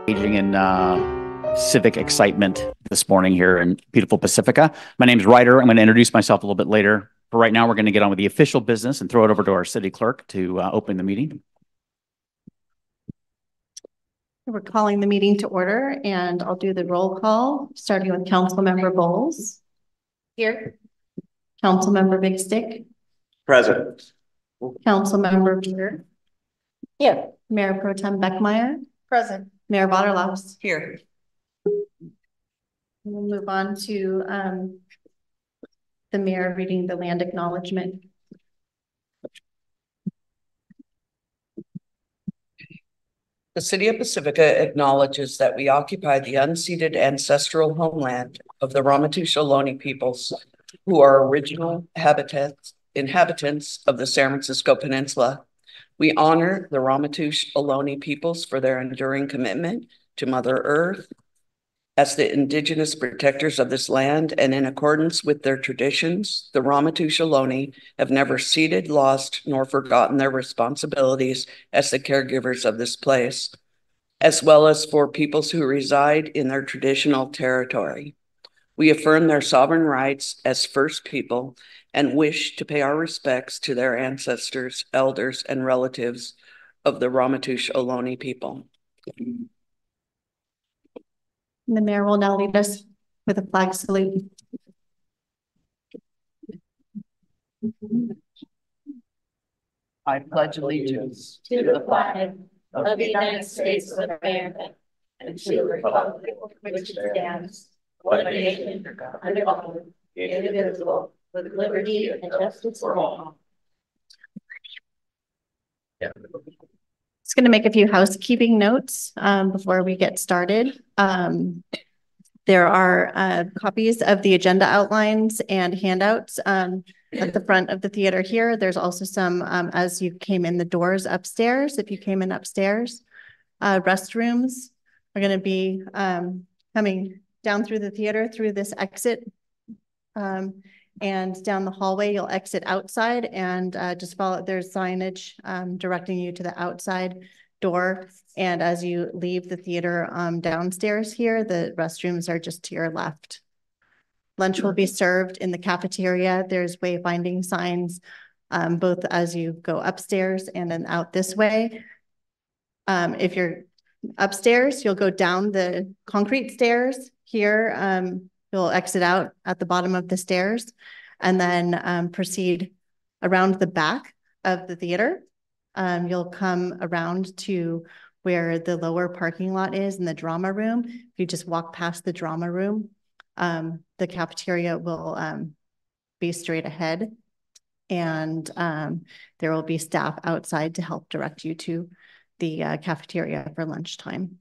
Engaging in civic excitement this morning here in beautiful Pacifica. My name's Ryder. I'm going to introduce myself a little bit later. For right now, we're going to get on with the official business and throw it over to our city clerk to open the meeting. We're calling the meeting to order, and I'll do the roll call, starting with Councilmember Bowles. Here. Councilmember Big Stick. Present. Councilmember Peter. Here. Mayor Pro Tem Beckmeyer. Present. Mayor Vaterlaus. Here. We'll move on to the mayor reading the land acknowledgement. The city of Pacifica acknowledges that we occupy the unceded ancestral homeland of the Ramaytush Ohlone peoples, who are original inhabitants of the San Francisco Peninsula. We honor the Ramaytush Ohlone peoples for their enduring commitment to Mother Earth. As the indigenous protectors of this land and in accordance with their traditions, the Ramaytush Ohlone have never ceded, lost, nor forgotten their responsibilities as the caregivers of this place, as well as for peoples who reside in their traditional territory. We affirm their sovereign rights as First People and wish to pay our respects to their ancestors, elders, and relatives of the Ramaytush Ohlone people. The mayor will now lead us with a flag salute. I pledge allegiance to the flag of the United States of America and to the republic which stands, one nation, under God, indivisible, with liberty and justice for all. Just going to make a few housekeeping notes before we get started. There are copies of the agenda outlines and handouts at the front of the theater here. There's also some as you came in the doors upstairs. If you came in upstairs, restrooms are going to be coming down through the theater through this exit. And down the hallway, you'll exit outside and just follow. There's signage directing you to the outside door. And as you leave the theater downstairs here, the restrooms are just to your left. Lunch will be served in the cafeteria. There's wayfinding signs both as you go upstairs and then out this way. If you're upstairs, you'll go down the concrete stairs here. You'll exit out at the bottom of the stairs and then proceed around the back of the theater. You'll come around to where the lower parking lot is in the drama room. If you just walk past the drama room, the cafeteria will be straight ahead, and there will be staff outside to help direct you to the cafeteria for lunchtime.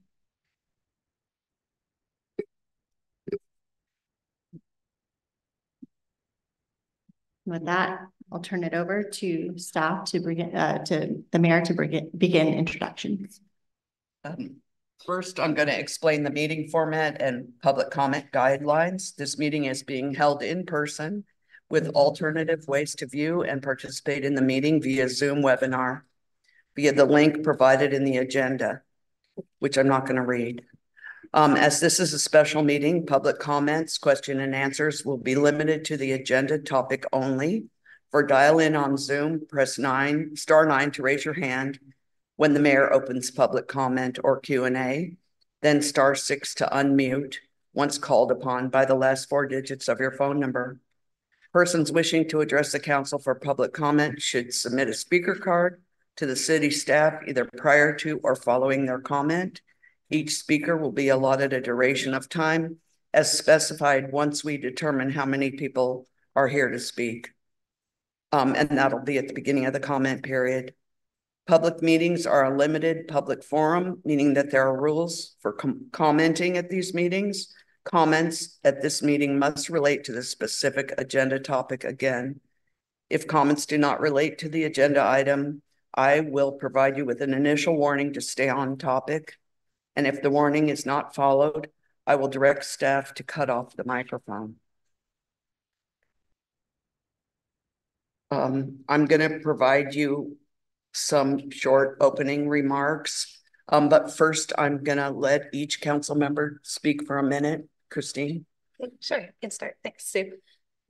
With that, I'll turn it over to staff to bring to the mayor to begin introductions. First, I'm going to explain the meeting format and public comment guidelines. This meeting is being held in person with alternative ways to view and participate in the meeting via Zoom webinar, via the link provided in the agenda, which I'm not going to read. As this is a special meeting, public comments, question and answers will be limited to the agenda topic only. For dial in on Zoom, press *9 to raise your hand when the mayor opens public comment or Q&A, then *6 to unmute once called upon by the last 4 digits of your phone number. Persons wishing to address the council for public comment should submit a speaker card to the city staff either prior to or following their comment. Each speaker will be allotted a duration of time as specified once we determine how many people are here to speak. And that'll be at the beginning of the comment period. Public meetings are a limited public forum, meaning that there are rules for commenting at these meetings. Comments at this meeting must relate to the specific agenda topic again. If comments do not relate to the agenda item, I will provide you with an initial warning to stay on topic. And if the warning is not followed, I will direct staff to cut off the microphone. I'm going to provide you some short opening remarks. But first, I'm gonna let each council member speak for a minute. Christine? Sure, I can start. Thanks, Sue.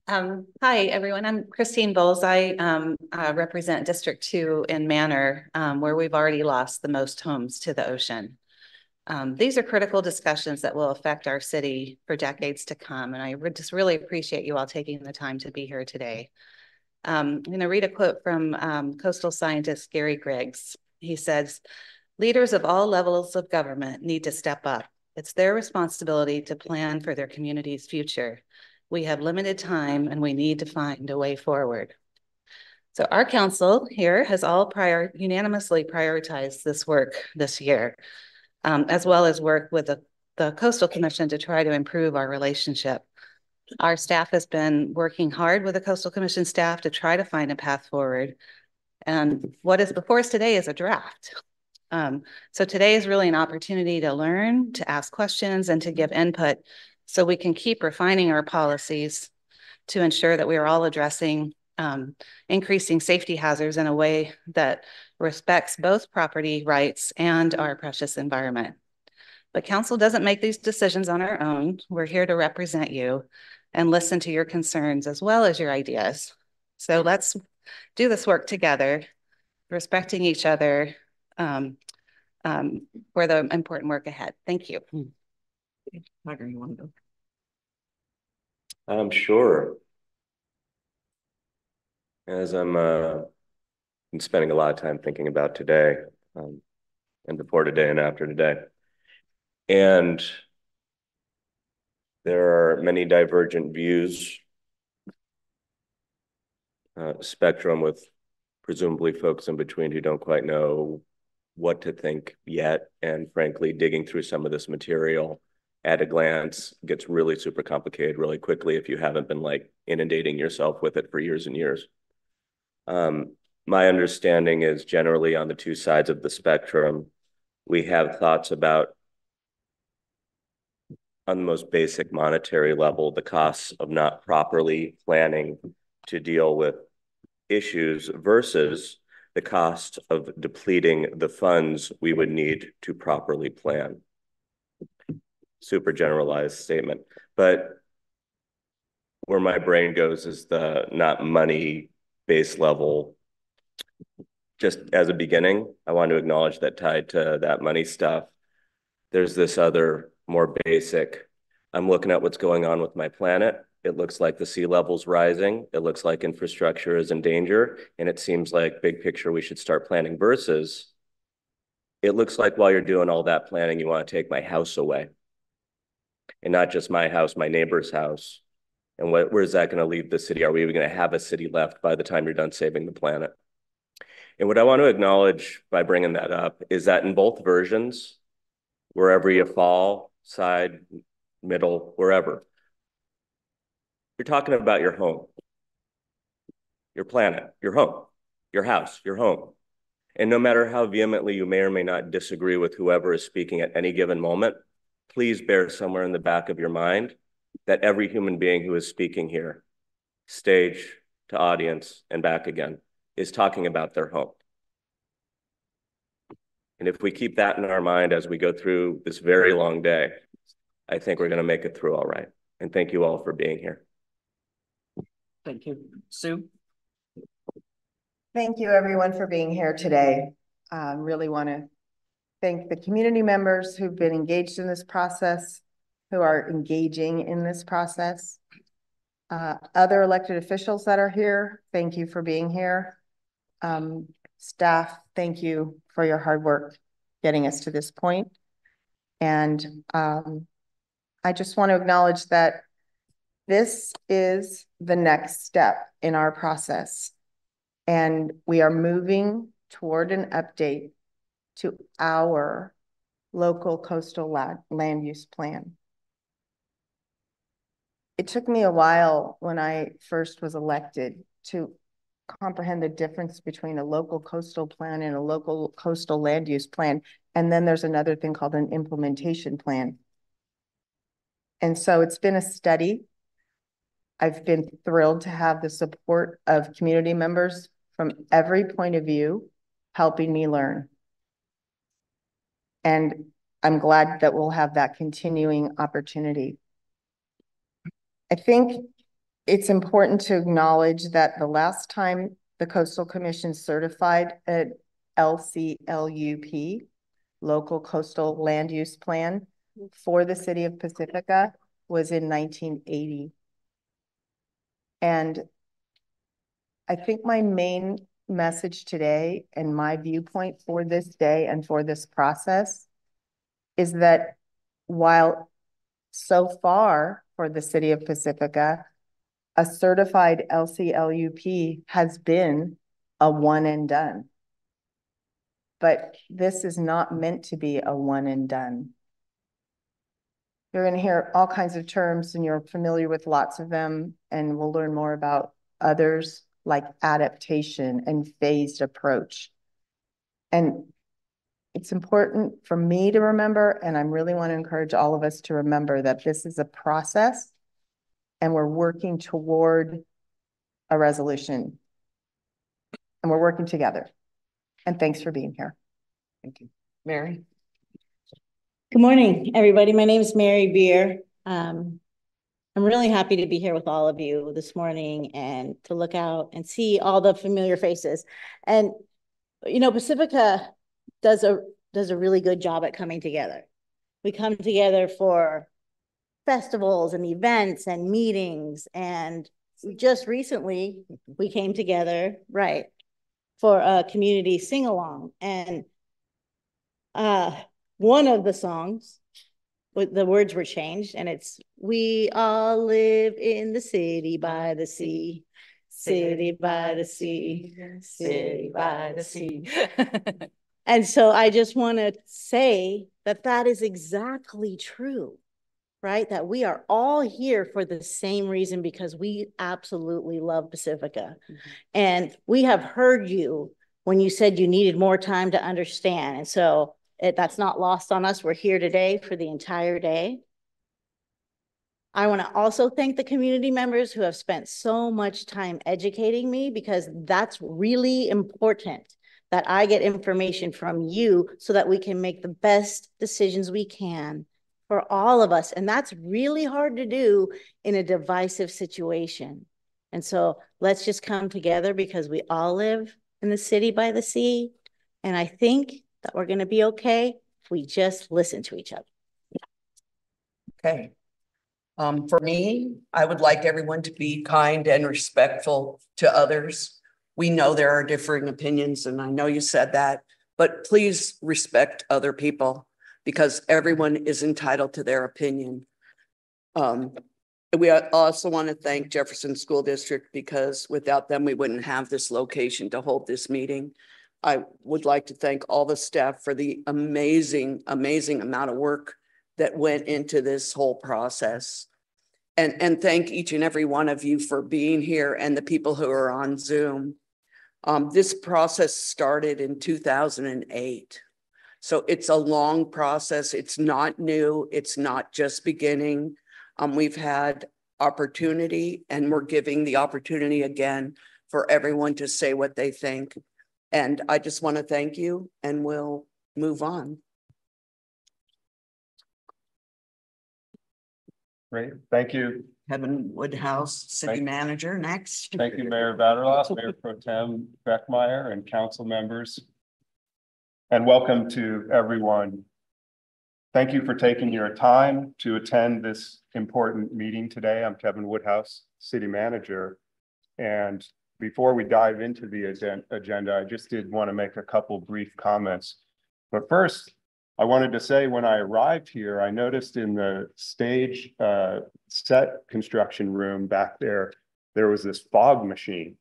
Hi, everyone. I'm Christine Bowles. I represent District 2 in Manor, where we've already lost the most homes to the ocean. These are critical discussions that will affect our city for decades to come, and I just really appreciate you all taking the time to be here today. I'm going to read a quote from coastal scientist Gary Griggs. He says, "Leaders of all levels of government need to step up. It's their responsibility to plan for their community's future. We have limited time and we need to find a way forward." So our council here has all unanimously prioritized this work this year, as well as work with the Coastal Commission to try to improve our relationship. Our staff has been working hard with the Coastal Commission staff to try to find a path forward. And what is before us today is a draft. So today is really an opportunity to learn, to ask questions, and to give input so we can keep refining our policies to ensure that we are all addressing increasing safety hazards in a way that respects both property rights and our precious environment. But council doesn't make these decisions on our own. We're here to represent you and listen to your concerns as well as your ideas. So let's do this work together, respecting each other for the important work ahead. Thank you. Tiger, you want to go? I'm sure. As I'm spending a lot of time thinking about today, and before today and after today. And there are many divergent views, spectrum with presumably folks in between who don't quite know what to think yet. And frankly, digging through some of this material at a glance gets really super complicated really quickly if you haven't been like inundating yourself with it for years and years. My understanding is generally on the two sides of the spectrum, we have thoughts about, on the most basic monetary level, the costs of not properly planning to deal with issues versus the cost of depleting the funds we would need to properly plan. Super generalized statement, but where my brain goes is the not money base level. Just as a beginning, I want to acknowledge that tied to that money stuff, there's this other more basic, I'm looking at what's going on with my planet. It looks like the sea level's rising. It looks like infrastructure is in danger. And it seems like big picture, we should start planning versus it looks like while you're doing all that planning, you want to take my house away. And not just my house, my neighbor's house. And where's that going to leave the city? Are we even going to have a city left by the time you're done saving the planet? And what I want to acknowledge by bringing that up is that in both versions, wherever you fall, side, middle, wherever, you're talking about your home, your planet, your home, your house, your home. And no matter how vehemently you may or may not disagree with whoever is speaking at any given moment, please bear somewhere in the back of your mind that every human being who is speaking here, stage to audience and back again, is talking about their home. And if we keep that in our mind as we go through this very long day, I think we're going to make it through all right. And thank you all for being here. Thank you. Sue? Thank you, everyone, for being here today. Really want to thank the community members who've been engaged in this process, who are engaging in this process. Other elected officials that are here, thank you for being here. Staff, thank you for your hard work getting us to this point. And I just want to acknowledge that this is the next step in our process. And we are moving toward an update to our local coastal land use plan. It took me a while when I first was elected to comprehend the difference between a local coastal plan and a local coastal land use plan. And then there's another thing called an implementation plan. And so it's been a study. I've been thrilled to have the support of community members from every point of view, helping me learn. And I'm glad that we'll have that continuing opportunity. I think it's important to acknowledge that the last time the Coastal Commission certified an LCLUP, Local Coastal Land Use Plan, for the city of Pacifica was in 1980. And I think my main message today and my viewpoint for this day and for this process is that while so far for the city of Pacifica, a certified LCLUP has been a one and done. But this is not meant to be a one and done. You're going to hear all kinds of terms and you're familiar with lots of them, and we'll learn more about others like adaptation and phased approach. And it's important for me to remember, and I really want to encourage all of us to remember that this is a process and we're working toward a resolution and we're working together. And thanks for being here. Thank you. Mary? Good morning, everybody. My name is Mary Beer. I'm really happy to be here with all of you this morning and to look out and see all the familiar faces. And, you know, Pacifica does a really good job at coming together. We come together for festivals and events and meetings. And just recently, we came together, right, for a community sing-along. And one of the songs, the words were changed, and it's, we all live in the city by the sea, city by the sea, city by the sea. And so I just want to say that that is exactly true, right? That we are all here for the same reason, because we absolutely love Pacifica. And we have heard you when you said you needed more time to understand. And so that's not lost on us. We're here today for the entire day. I want to also thank the community members who have spent so much time educating me, because that's really important, that I get information from you so that we can make the best decisions we can for all of us. And that's really hard to do in a divisive situation. And so let's just come together, because we all live in the city by the sea. And I think that we're going to be okay if we just listen to each other. Okay. For me, I would like everyone to be kind and respectful to others. We know there are differing opinions, and I know you said that, but please respect other people, because everyone is entitled to their opinion. We also want to thank Jefferson School District, because without them, we wouldn't have this location to hold this meeting. I would like to thank all the staff for the amazing, amazing amount of work that went into this whole process. And thank each and every one of you for being here, and the people who are on Zoom. This process started in 2008. So it's a long process. It's not new. It's not just beginning. We've had opportunity, and we're giving the opportunity again for everyone to say what they think. And I just want to thank you, and we'll move on. Great, thank you. Kevin Woodhouse, City Manager, next. Thank you, Mayor Vaterlos, Mayor Pro Tem Beckmeyer, and council members. And welcome to everyone. Thank you for taking your time to attend this important meeting today. I'm Kevin Woodhouse, City Manager. And before we dive into the agenda, I just did want to make a couple brief comments. But first, I wanted to say, when I arrived here, I noticed in the stage set construction room back there, there was this fog machine.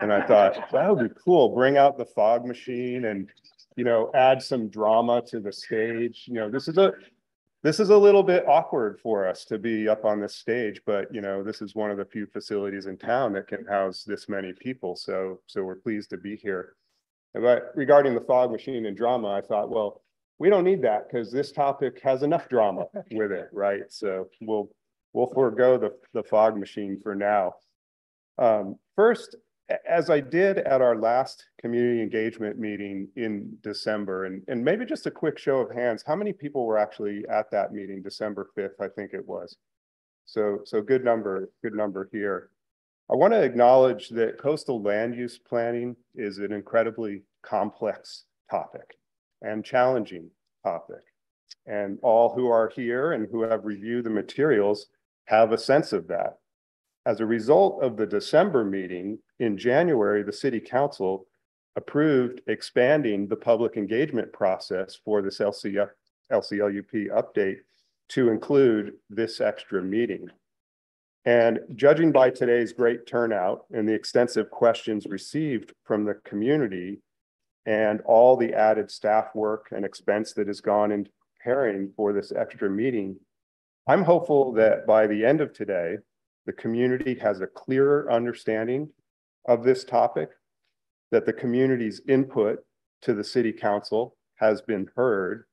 And I thought, that would be cool. Bring out the fog machine and, you know, add some drama to the stage. You know, this is a little bit awkward for us to be up on this stage, but, you know, this is one of the few facilities in town that can house this many people. So we're pleased to be here. But regarding the fog machine and drama, I thought, well, we don't need that, because this topic has enough drama with it, right? So we'll forego the fog machine for now. First, as I did at our last community engagement meeting in December, and maybe just a quick show of hands, how many people were actually at that meeting, December 5th, I think it was. So good number here. I want to acknowledge that coastal land use planning is an incredibly complex topic and challenging topic. And all who are here and who have reviewed the materials have a sense of that. As a result of the December meeting, in January, the City Council approved expanding the public engagement process for this LCLUP update to include this extra meeting. And judging by today's great turnout and the extensive questions received from the community and all the added staff work and expense that has gone into preparing for this extra meeting, I'm hopeful that by the end of today, the community has a clearer understanding of this topic, that the community's input to the City Council has been heard,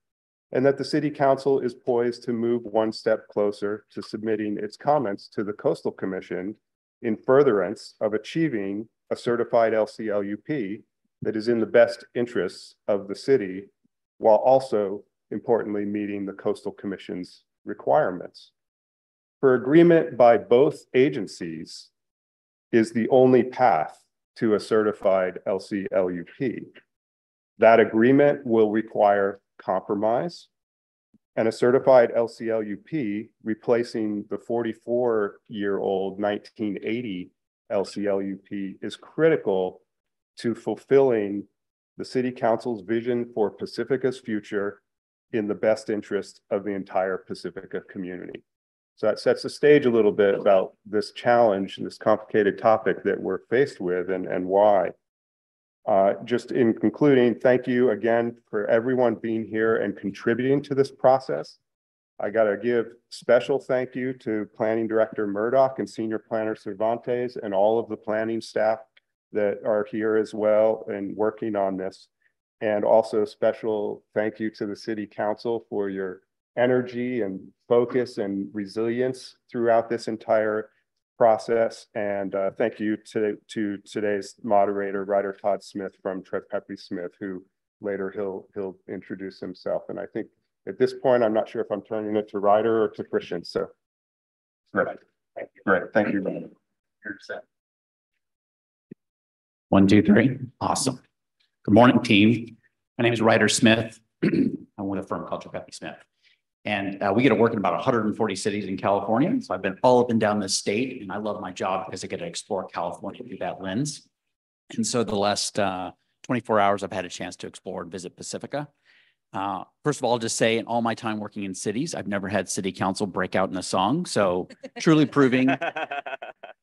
and that the City Council is poised to move one step closer to submitting its comments to the Coastal Commission in furtherance of achieving a certified LCLUP that is in the best interests of the city, while also importantly meeting the Coastal Commission's requirements. For agreement by both agencies is the only path to a certified LCLUP. That agreement will require compromise, and a certified LCLUP replacing the 44-year-old 1980 LCLUP is critical to fulfilling the City Council's vision for Pacifica's future in the best interest of the entire Pacifica community. So that sets the stage a little bit about this challenge and this complicated topic that we're faced with and why. Just in concluding, thank you again for everyone being here and contributing to this process. I got to give special thank you to Planning Director Murdoch and Senior Planner Cervantes and all of the planning staff that are here as well and working on this. And also special thank you to the City Council for your energy and focus and resilience throughout this entire process. And thank you to today's moderator, Ryder Todd Smith from Trepepe Smith, who later he'll introduce himself. And I think at this point, I'm not sure if I'm turning it to Ryder or to Christian. So great. Thank you. Great. Thank you. You're set. 1, 2, 3. Awesome. Good morning, team. My name is Ryder Smith. I'm with a firm called Trepepe Smith. And we get to work in about 140 cities in California. So I've been all up and down this state, and I love my job because I get to explore California through that lens. And so the last 24 hours, I've had a chance to explore and visit Pacifica. First of all, I'll just say in all my time working in cities, I've never had City Council break out in a song. So truly proving,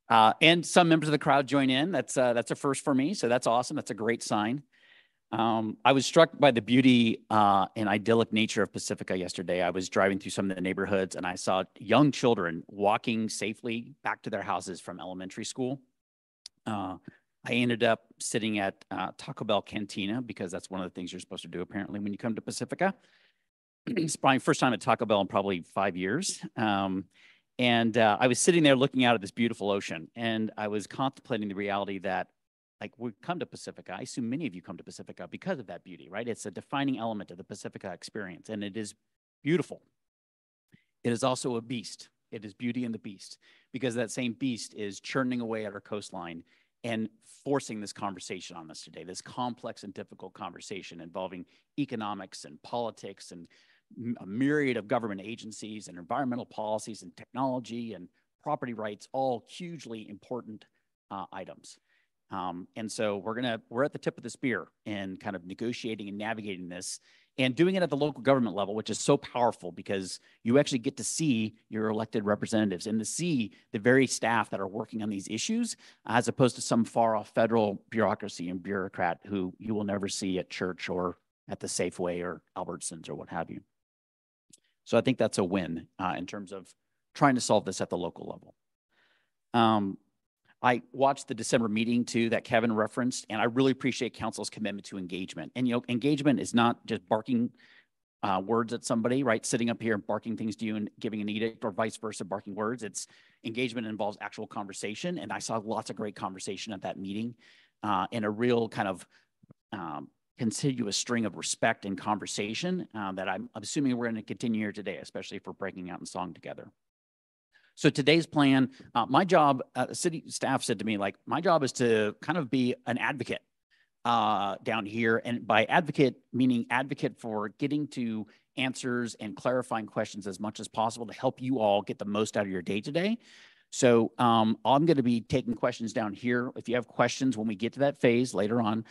and some members of the crowd join in. That's a first for me. So that's awesome. That's a great sign. I was struck by the beauty and idyllic nature of Pacifica yesterday. I was driving through some of the neighborhoods and I saw young children walking safely back to their houses from elementary school. I ended up sitting at Taco Bell Cantina because that's one of the things you're supposed to do apparently when you come to Pacifica. It's probably first time at Taco Bell in probably 5 years. I was sitting there looking out at this beautiful ocean, and I was contemplating the reality that like we come to Pacifica. I assume many of you come to Pacifica because of that beauty, right? It's a defining element of the Pacifica experience, and it is beautiful. It is also a beast. It is Beauty and the Beast, because that same beast is churning away at our coastline and forcing this conversation on us today, this complex and difficult conversation involving economics and politics and a myriad of government agencies and environmental policies and technology and property rights, all hugely important items. And so we're at the tip of the spear in kind of negotiating and navigating this and doing it at the local government level, which is so powerful because you actually get to see your elected representatives and to see the very staff that are working on these issues, as opposed to some far off federal bureaucracy and bureaucrat who you will never see at church or at the Safeway or Albertsons or what have you. So I think that's a win in terms of trying to solve this at the local level. I watched the December meeting too that Kevin referenced, and I really appreciate council's commitment to engagement. And engagement is not just barking words at somebody, right? Sitting up here and barking things to you and giving an edict, or vice versa, barking words. It's engagement involves actual conversation. And I saw lots of great conversation at that meeting, and a real kind of contiguous string of respect and conversation that I'm assuming we're going to continue here today, especially for breaking out in song together. So today's plan, my job, city staff said to me, like, my job is to kind of be an advocate down here. And by advocate, meaning advocate for getting to answers and clarifying questions as much as possible to help you all get the most out of your day today. So I'm going to be taking questions down here. If you have questions when we get to that phase later on,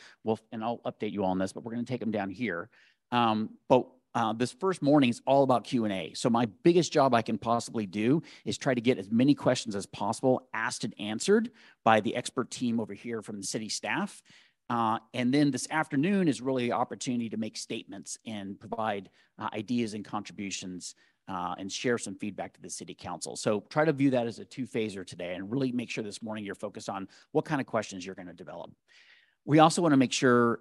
and I'll update you all on this, but we're going to take them down here. This first morning is all about Q&A. So my biggest job I can possibly do is try to get as many questions as possible asked and answered by the expert team over here from the city staff. And then this afternoon is really the opportunity to make statements and provide ideas and contributions and share some feedback to the city council. So try to view that as a two-phaser today and really make sure this morning you're focused on what kind of questions you're going to develop. We also want to make sure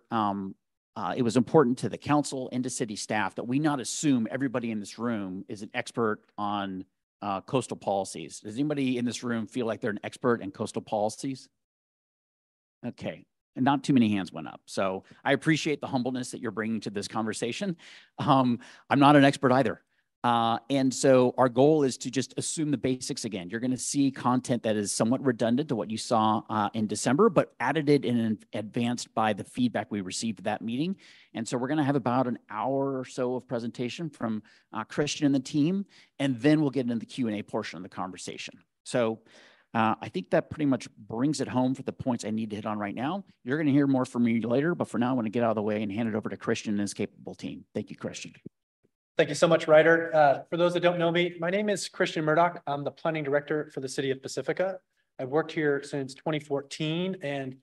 it was important to the council and to city staff that we not assume everybody in this room is an expert on coastal policies. Does anybody in this room feel like they're an expert in coastal policies? Okay. And not too many hands went up. So I appreciate the humbleness that you're bringing to this conversation. I'm not an expert either. And so our goal is to just assume the basics again. You're going to see content that is somewhat redundant to what you saw in December, but added it in advanced by the feedback we received at that meeting. And so we're going to have about an hour or so of presentation from Christian and the team, and then we'll get into the Q&A portion of the conversation. So I think that pretty much brings it home for the points I need to hit on right now. You're going to hear more from me later, but for now, I want to get out of the way and hand it over to Christian and his capable team. Thank you, Christian. Thank you so much, Ryder. For those that don't know me, my name is Christian Murdoch. I'm the planning director for the city of Pacifica. I've worked here since 2014 and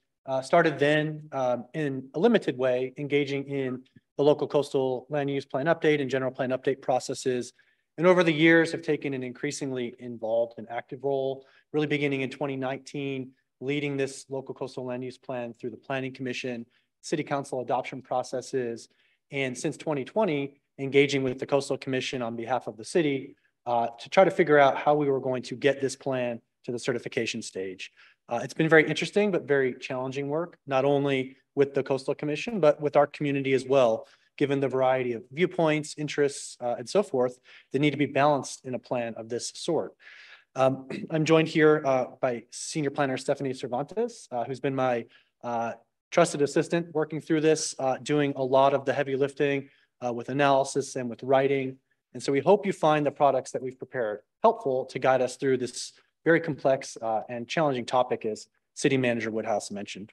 started then in a limited way, engaging in the local coastal land use plan update and general plan update processes. And over the years have taken an increasingly involved and active role, really beginning in 2019, leading this local coastal land use plan through the Planning Commission, City Council adoption processes, and since 2020, engaging with the Coastal Commission on behalf of the city to try to figure out how we were going to get this plan to the certification stage. It's been very interesting, but very challenging work, not only with the Coastal Commission, but with our community as well, given the variety of viewpoints, interests, and so forth that need to be balanced in a plan of this sort. I'm joined here by Senior Planner Stephanie Cervantes, who's been my trusted assistant working through this, doing a lot of the heavy lifting with analysis and with writing. And so we hope you find the products that we've prepared helpful to guide us through this very complex and challenging topic, as City Manager Woodhouse mentioned.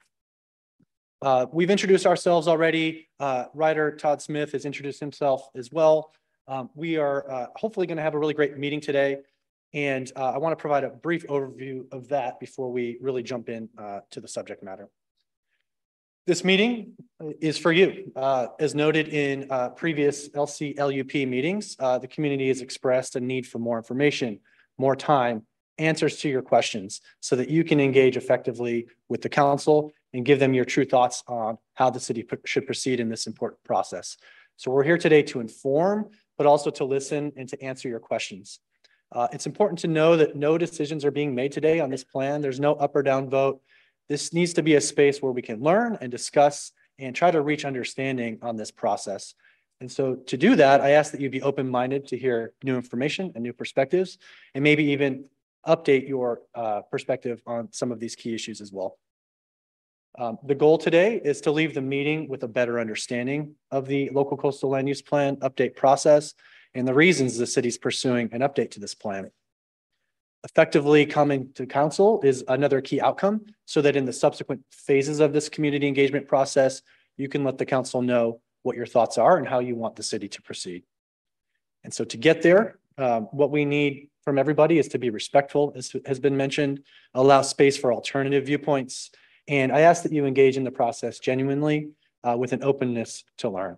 We've introduced ourselves already. Ryder Todd Smith has introduced himself as well. We are hopefully going to have a really great meeting today. And I want to provide a brief overview of that before we really jump in to the subject matter. This meeting is for you. As noted in previous LCLUP meetings, the community has expressed a need for more information, more time, answers to your questions so that you can engage effectively with the council and give them your true thoughts on how the city should proceed in this important process. So we're here today to inform, but also to listen and to answer your questions. It's important to know that no decisions are being made today on this plan. There's no up or down vote. This needs to be a space where we can learn and discuss and try to reach understanding on this process. And so to do that, I ask that you be open-minded to hear new information and new perspectives, and maybe even update your perspective on some of these key issues as well. The goal today is to leave the meeting with a better understanding of the local coastal land use plan update process and the reasons the city's pursuing an update to this plan. Effectively coming to council is another key outcome, so that in the subsequent phases of this community engagement process, you can let the council know what your thoughts are and how you want the city to proceed. And so to get there, what we need from everybody is to be respectful, as has been mentioned, allow space for alternative viewpoints. And I ask that you engage in the process genuinely with an openness to learn.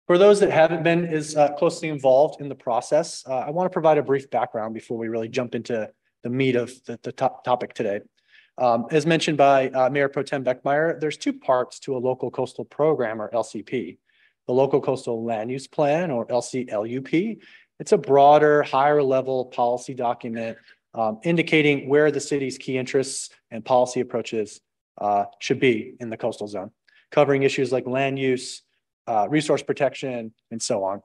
For those that haven't been as closely involved in the process, I want to provide a brief background before we really jump into the meat of the topic today. As mentioned by Mayor Pro Tem Beckmeyer, there's two parts to a local coastal program, or LCP. The Local Coastal Land Use Plan, or LCLUP. It's a broader, higher level policy document indicating where the city's key interests and policy approaches should be in the coastal zone, covering issues like land use, resource protection, and so on.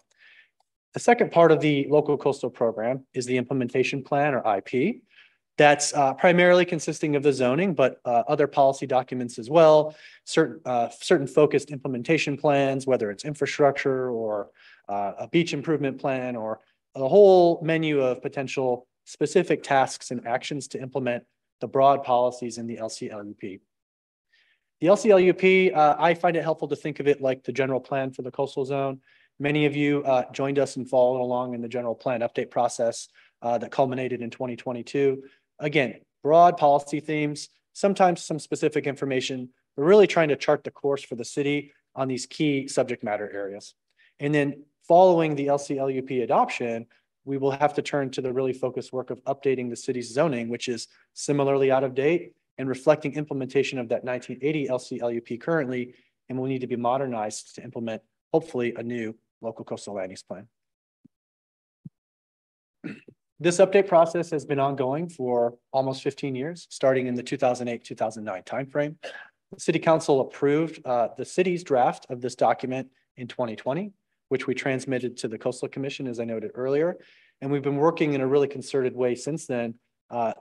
The second part of the local coastal program is the implementation plan, or IP. That's primarily consisting of the zoning, but other policy documents as well, certain focused implementation plans, whether it's infrastructure or a beach improvement plan, or a whole menu of potential specific tasks and actions to implement the broad policies in the LCLUP. The LCLUP, I find it helpful to think of it like the general plan for the coastal zone. Many of you joined us and followed along in the general plan update process that culminated in 2022. Again, broad policy themes, sometimes some specific information. We're really trying to chart the course for the city on these key subject matter areas. And then following the LCLUP adoption, we will have to turn to the really focused work of updating the city's zoning, which is similarly out of date and reflecting implementation of that 1980 LCLUP currently, and will need to be modernized to implement, hopefully, a new local coastal land use plan. This update process has been ongoing for almost 15 years, starting in the 2008-2009 timeframe. The City Council approved the city's draft of this document in 2020, which we transmitted to the Coastal Commission, as I noted earlier. And we've been working in a really concerted way since then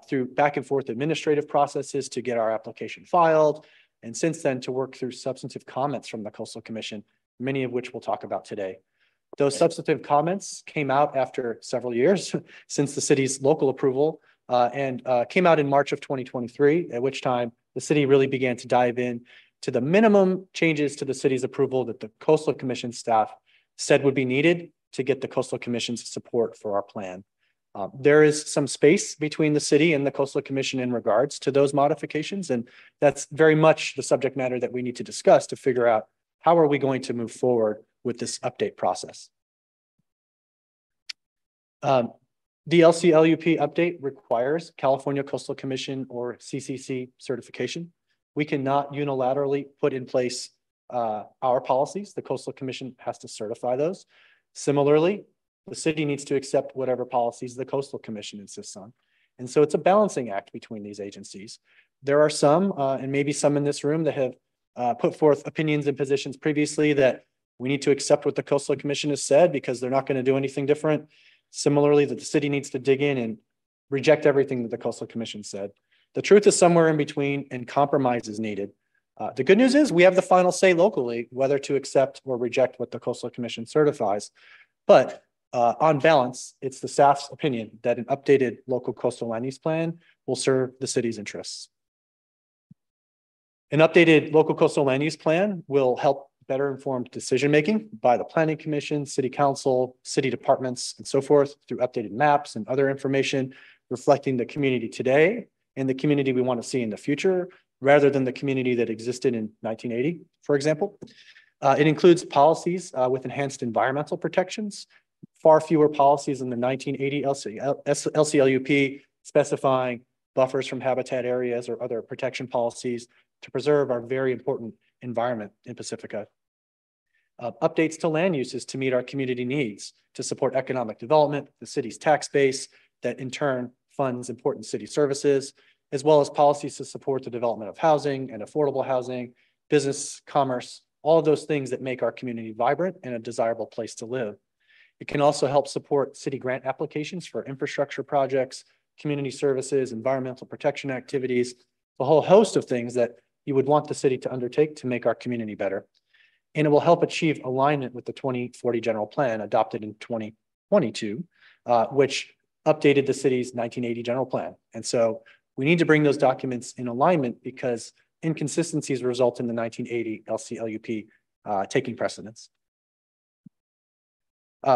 through back and forth administrative processes to get our application filed, and since then to work through substantive comments from the Coastal Commission, many of which we'll talk about today. Those substantive comments came out after several years since the city's local approval and came out in March of 2023, at which time the city really began to dive in to the minimum changes to the city's approval that the Coastal Commission staff said would be needed to get the Coastal Commission's support for our plan. There is some space between the city and the Coastal Commission in regards to those modifications, and that's very much the subject matter that we need to discuss to figure out how are we going to move forward with this update process. The LCLUP update requires California Coastal Commission, or CCC, certification. We cannot unilaterally put in place our policies. The Coastal Commission has to certify those. Similarly, the city needs to accept whatever policies the Coastal Commission insists on. And so it's a balancing act between these agencies. There are some, and maybe some in this room, that have put forth opinions and positions previously that we need to accept what the Coastal Commission has said because they're not going to do anything different. Similarly, that the city needs to dig in and reject everything that the Coastal Commission said. The truth is somewhere in between, and compromise is needed. The good news is we have the final say locally whether to accept or reject what the Coastal Commission certifies. But on balance, it's the staff's opinion that an updated local coastal land use plan will serve the city's interests. An updated local coastal land use plan will help better informed decision-making by the Planning Commission, City Council, city departments, and so forth through updated maps and other information reflecting the community today and the community we want to see in the future, rather than the community that existed in 1980, for example. It includes policies with enhanced environmental protections, far fewer policies in the 1980 LCLUP specifying buffers from habitat areas or other protection policies to preserve our very important environment in Pacifica. Updates to land uses to meet our community needs, to support economic development, the city's tax base, that in turn funds important city services, as well as policies to support the development of housing and affordable housing, business, commerce, all of those things that make our community vibrant and a desirable place to live. It can also help support city grant applications for infrastructure projects, community services, environmental protection activities, a whole host of things that you would want the city to undertake to make our community better. And it will help achieve alignment with the 2040 general plan adopted in 2022, which updated the city's 1980 general plan. And so we need to bring those documents in alignment because inconsistencies result in the 1980 LCLUP taking precedence.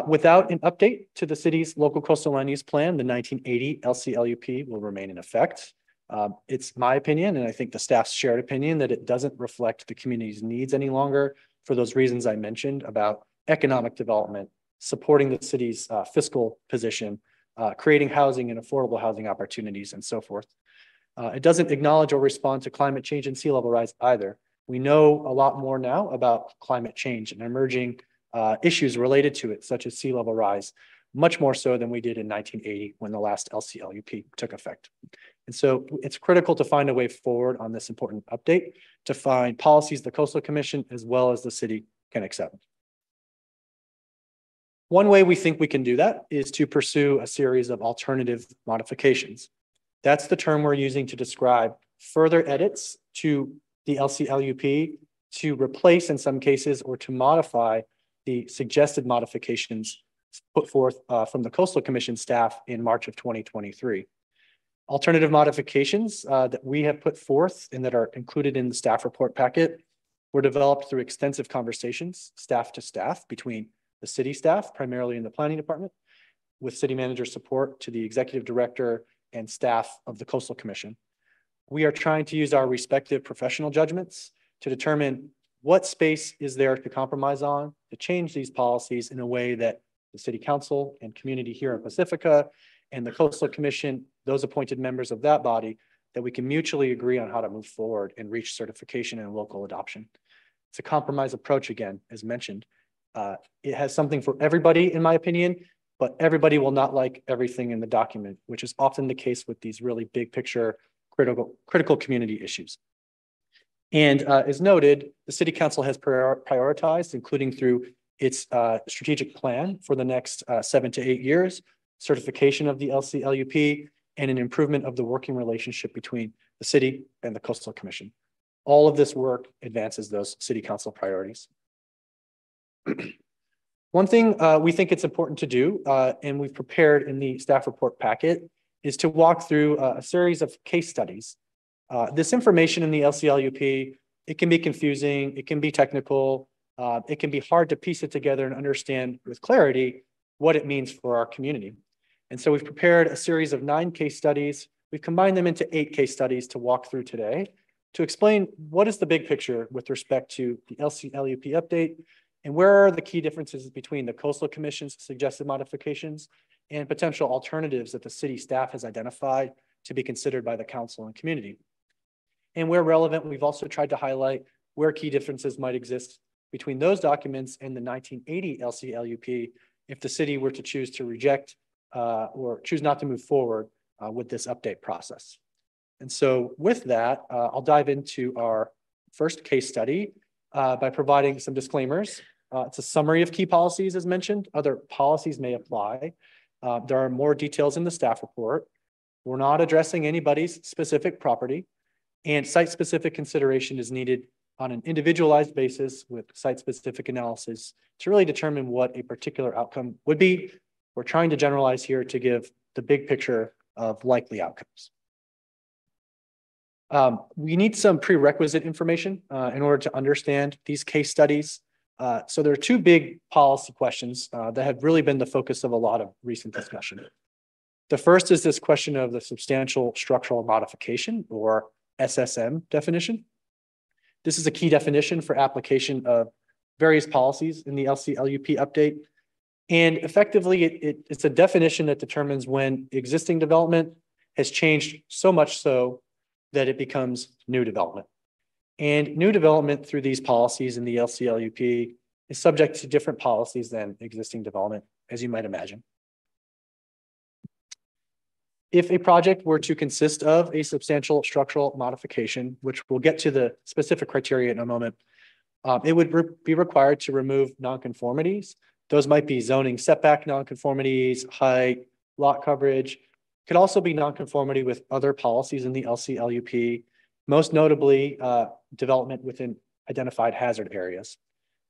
Without an update to the city's local coastal land use plan, the 1980 LCLUP will remain in effect. It's my opinion, and I think the staff's shared opinion, that it doesn't reflect the community's needs any longer for those reasons I mentioned about economic development, supporting the city's fiscal position, creating housing and affordable housing opportunities, and so forth. It doesn't acknowledge or respond to climate change and sea level rise either. We know a lot more now about climate change and emerging issues related to it, such as sea level rise, much more so than we did in 1980 when the last LCLUP took effect. And so it's critical to find a way forward on this important update to find policies the Coastal Commission as well as the city can accept. One way we think we can do that is to pursue a series of alternative modifications. That's the term we're using to describe further edits to the LCLUP to replace in some cases or to modify the suggested modifications put forth from the Coastal Commission staff in March of 2023. Alternative modifications that we have put forth and that are included in the staff report packet were developed through extensive conversations, staff to staff, between the city staff, primarily in the planning department, with city manager support to the executive director and staff of the Coastal Commission. We are trying to use our respective professional judgments to determine what space is there to compromise on, to change these policies in a way that the city council and community here in Pacifica and the Coastal Commission, those appointed members of that body, that we can mutually agree on how to move forward and reach certification and local adoption. It's a compromise approach again, as mentioned. It has something for everybody, in my opinion, but everybody will not like everything in the document, which is often the case with these really big picture, critical community issues. And as noted, the City Council has prioritized, including through its strategic plan for the next 7 to 8 years, certification of the LCLUP, and an improvement of the working relationship between the city and the Coastal Commission. All of this work advances those City Council priorities. One thing we think it's important to do, and we've prepared in the staff report packet, is to walk through a series of case studies. This information in the LCLUP, it can be confusing, it can be technical, it can be hard to piece it together and understand with clarity what it means for our community. And so we've prepared a series of 9 case studies. We've combined them into 8 case studies to walk through today to explain what is the big picture with respect to the LCLUP update and where are the key differences between the Coastal Commission's suggested modifications and potential alternatives that the city staff has identified to be considered by the council and community. And where relevant, we've also tried to highlight where key differences might exist between those documents and the 1980 LCLUP if the city were to choose to reject or choose not to move forward with this update process. And so with that, I'll dive into our first case study by providing some disclaimers. It's a summary of key policies as mentioned. Other policies may apply. There are more details in the staff report. We're not addressing anybody's specific property, and site-specific consideration is needed on an individualized basis with site-specific analysis to really determine what a particular outcome would be. We're trying to generalize here to give the big picture of likely outcomes. We need some prerequisite information in order to understand these case studies. So there are 2 big policy questions that have really been the focus of a lot of recent discussion. The first is this question of the substantial structural modification, or SSM definition. This is a key definition for application of various policies in the LCLUP update. And effectively, it's a definition that determines when existing development has changed so much so that it becomes new development. And new development through these policies in the LCLUP is subject to different policies than existing development, as you might imagine. If a project were to consist of a substantial structural modification, which we'll get to the specific criteria in a moment, it would be required to remove nonconformities. Those might be zoning setback nonconformities, height, lot coverage. Could also be nonconformity with other policies in the LCLUP, most notably development within identified hazard areas.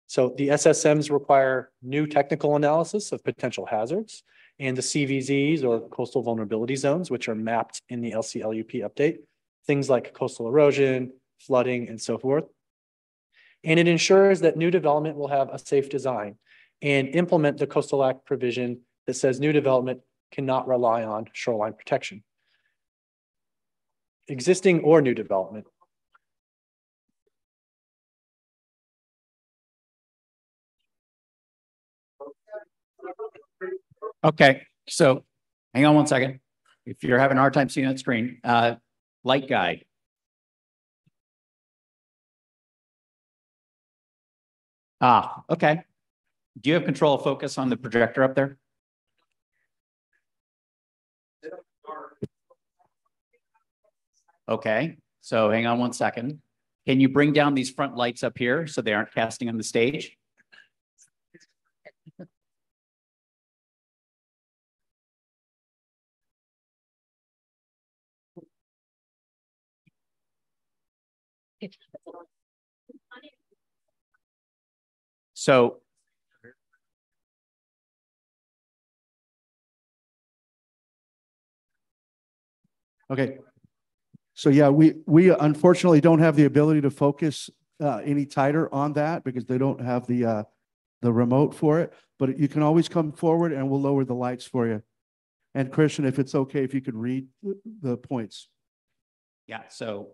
So the SSMs require new technical analysis of potential hazards, and the CVZs, or coastal vulnerability zones, which are mapped in the LCLUP update, things like coastal erosion, flooding, and so forth. And it ensures that new development will have a safe design and implement the Coastal Act provision that says new development cannot rely on shoreline protection. Existing or new development. Okay, so hang on one second. If you're having a hard time seeing that screen, Light guy. Ah, okay. Do you have control of focus on the projector up there? Okay, so hang on one second. Can you bring down these front lights up here so they aren't casting on the stage? So okay. So yeah, we unfortunately don't have the ability to focus any tighter on that because they don't have the remote for it. But you can always come forward and we'll lower the lights for you. And Christian, if it's okay, if you could read the points. yeah, so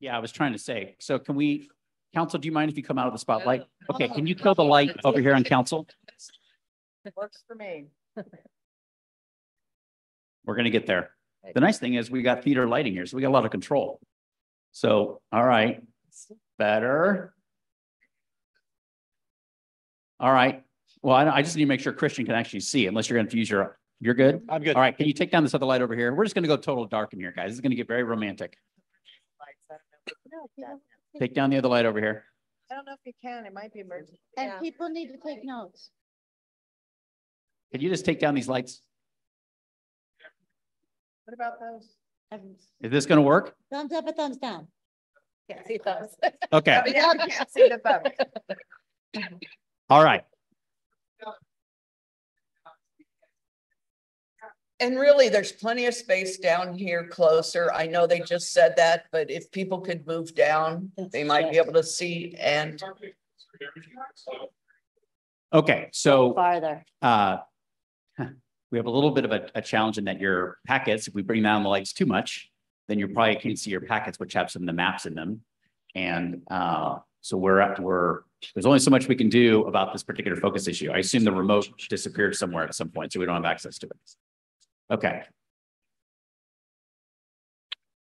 yeah, I was trying to say. So can we, council? Do you mind if you come out of the spotlight? Okay, can you kill the light over here on council? Works for me. We're going to get there. The nice thing is we got theater lighting here, so we got a lot of control. So, all right, better. All right. Well, I just need to make sure Christian can actually see, unless you're going to use you're good? I'm good. All right, can you take down this other light over here? We're just going to go total dark in here, guys. This is going to get very romantic. Take down the other light over here. I don't know if you can, it might be emergency. And people need to take notes. Can you just take down these lights? What about those? Is this going to work? Thumbs up or thumbs down? Can't see those. Okay. Yeah, I can't see the thumbs. All right. And really, there's plenty of space down here closer. I know they just said that, but if people could move down, they might be able to see. And Okay, so Farther. we have a little bit of a challenge in that your packets, if we bring down the lights too much, then you probably can't see your packets, which have some of the maps in them. And so there's only so much we can do about this particular focus issue. I assume the remote disappeared somewhere at some point, so we don't have access to it. Okay.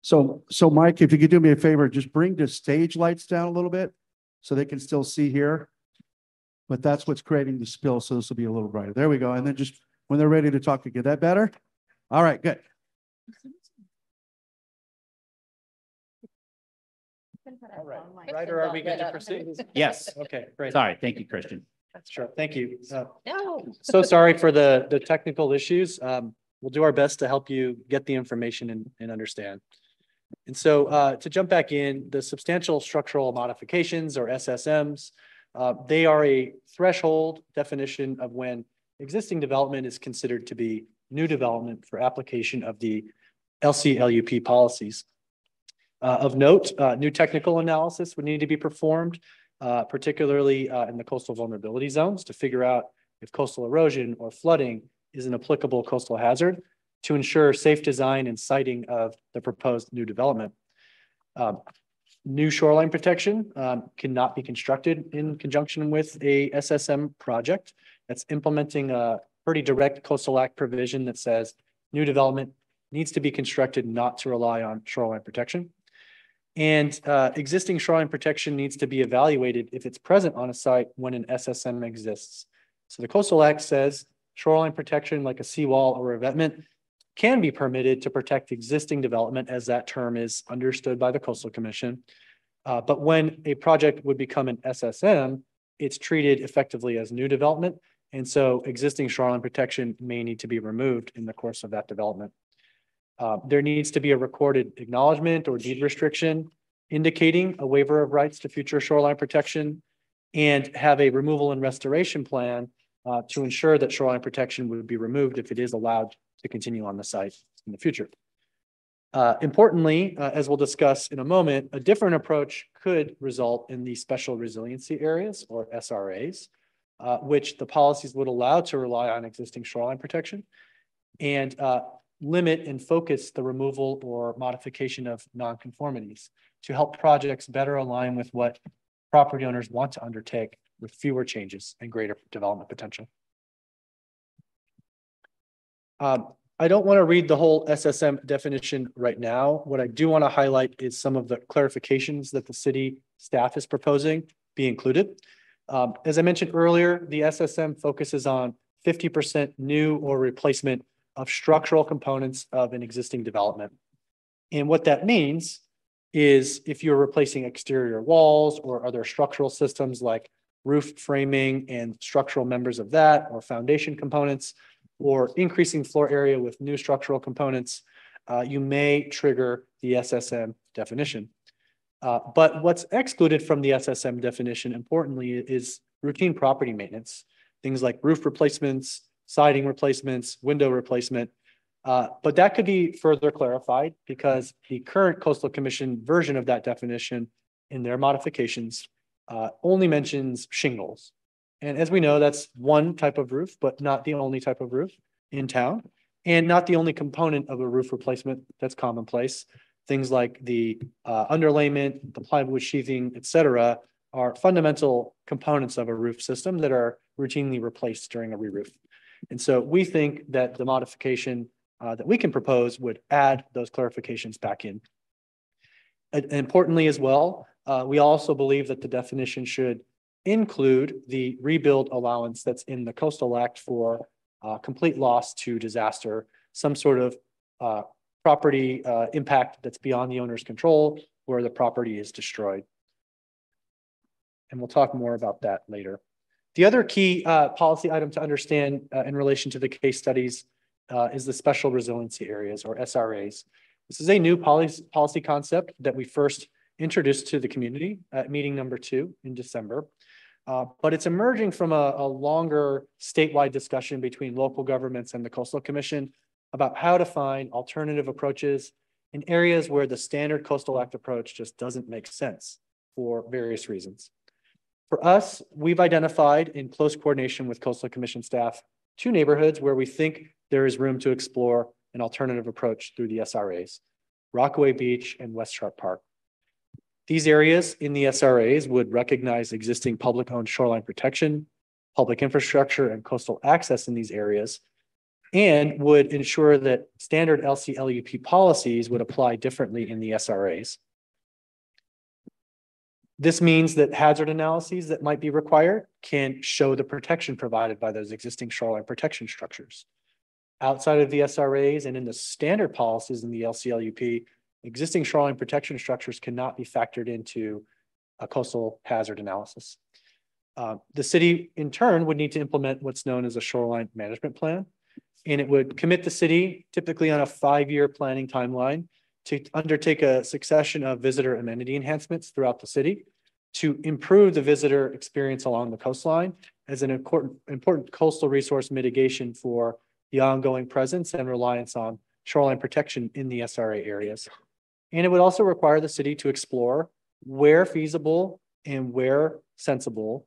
So Mike, if you could do me a favor, just bring the stage lights down a little bit so they can still see here. But that's what's creating the spill, so this will be a little brighter. There we go. And then just when they're ready to talk again, that better? All right, good. All right. Ryder, are we good to proceed? Yes. Okay, great. Sorry. Thank you, Christian. Sure. Thank you. No. So sorry for the technical issues. We'll do our best to help you get the information and understand. And so to jump back in, the substantial structural modifications, or SSMs, they are a threshold definition of when existing development is considered to be new development for application of the LCLUP policies. Of note, new technical analysis would need to be performed, particularly in the coastal vulnerability zones, to figure out if coastal erosion or flooding is an applicable coastal hazard to ensure safe design and siting of the proposed new development. New shoreline protection cannot be constructed in conjunction with a SSM project that's implementing a pretty direct Coastal Act provision that says new development needs to be constructed not to rely on shoreline protection. And existing shoreline protection needs to be evaluated if it's present on a site when an SSM exists. So the Coastal Act says shoreline protection, like a seawall or a revetment, can be permitted to protect existing development as that term is understood by the Coastal Commission. But when a project would become an SSM, it's treated effectively as new development. And so existing shoreline protection may need to be removed in the course of that development. There needs to be a recorded acknowledgement or deed restriction indicating a waiver of rights to future shoreline protection, and have a removal and restoration plan to ensure that shoreline protection would be removed if it is allowed to continue on the site in the future. Importantly, as we'll discuss in a moment, a different approach could result in the special resiliency areas, or SRAs, which the policies would allow to rely on existing shoreline protection and limit and focus the removal or modification of nonconformities to help projects better align with what property owners want to undertake with fewer changes and greater development potential. I I don't want to read the whole SSM definition right now. What I do want to highlight is some of the clarifications that the city staff is proposing be included. As I mentioned earlier, the SSM focuses on 50% new or replacement of structural components of an existing development. And what that means is if you're replacing exterior walls or other structural systems like roof framing and structural members of that, or foundation components, or increasing floor area with new structural components, you may trigger the SSM definition. But what's excluded from the SSM definition, importantly, is routine property maintenance, things like roof replacements, siding replacements, window replacement. But that could be further clarified because the current Coastal Commission version of that definition in their modifications only mentions shingles. And as we know, that's one type of roof, but not the only type of roof in town, and not the only component of a roof replacement that's commonplace. Things like the underlayment, the plywood sheathing, et cetera, are fundamental components of a roof system that are routinely replaced during a re-roof. And so we think that the modification that we can propose would add those clarifications back in. And importantly as well, we also believe that the definition should include the rebuild allowance that's in the Coastal Act for complete loss to disaster, some sort of property impact that's beyond the owner's control where the property is destroyed. And we'll talk more about that later. The other key policy item to understand in relation to the case studies is the special resiliency areas, or SRAs. This is a new policy concept that we first introduced to the community at meeting number 2 in December. But it's emerging from a longer statewide discussion between local governments and the Coastal Commission about how to find alternative approaches in areas where the standard Coastal Act approach just doesn't make sense for various reasons. For us, we've identified in close coordination with Coastal Commission staff 2 neighborhoods where we think there is room to explore an alternative approach through the SRAs, Rockaway Beach and West Sharp Park. These areas in the SRAs would recognize existing public-owned shoreline protection, public infrastructure, and coastal access in these areas, and would ensure that standard LCLUP policies would apply differently in the SRAs. This means that hazard analyses that might be required can show the protection provided by those existing shoreline protection structures. Outside of the SRAs and in the standard policies in the LCLUP, existing shoreline protection structures cannot be factored into a coastal hazard analysis. The city, in turn, would need to implement what's known as a shoreline management plan, and it would commit the city, typically on a 5-year planning timeline, to undertake a succession of visitor amenity enhancements throughout the city to improve the visitor experience along the coastline as an important coastal resource mitigation for the ongoing presence and reliance on shoreline protection in the SRA areas. And it would also require the city to explore where feasible and where sensible,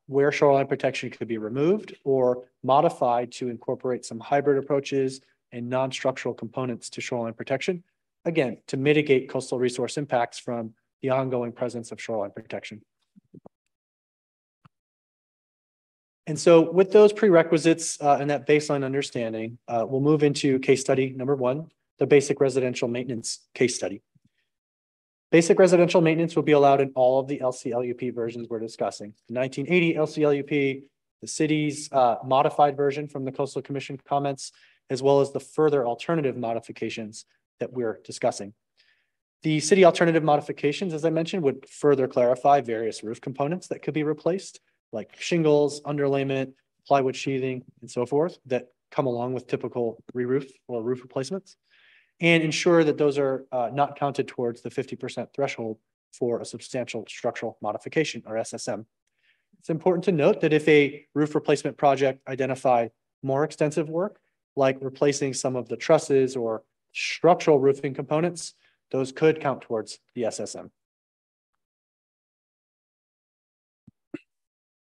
where shoreline protection could be removed or modified to incorporate some hybrid approaches and non-structural components to shoreline protection, again, to mitigate coastal resource impacts from the ongoing presence of shoreline protection. And so with those prerequisites and that baseline understanding, we'll move into case study number 1, the basic residential maintenance case study. Basic residential maintenance will be allowed in all of the LCLUP versions we're discussing. The 1980 LCLUP, the city's modified version from the Coastal Commission comments, as well as the further alternative modifications that we're discussing. The city alternative modifications, as I mentioned, would further clarify various roof components that could be replaced, like shingles, underlayment, plywood sheathing, and so forth, that come along with typical re-roof or roof replacements, and ensure that those are not counted towards the 50% threshold for a substantial structural modification, or SSM. It's important to note that if a roof replacement project identify more extensive work, like replacing some of the trusses or structural roofing components, those could count towards the SSM.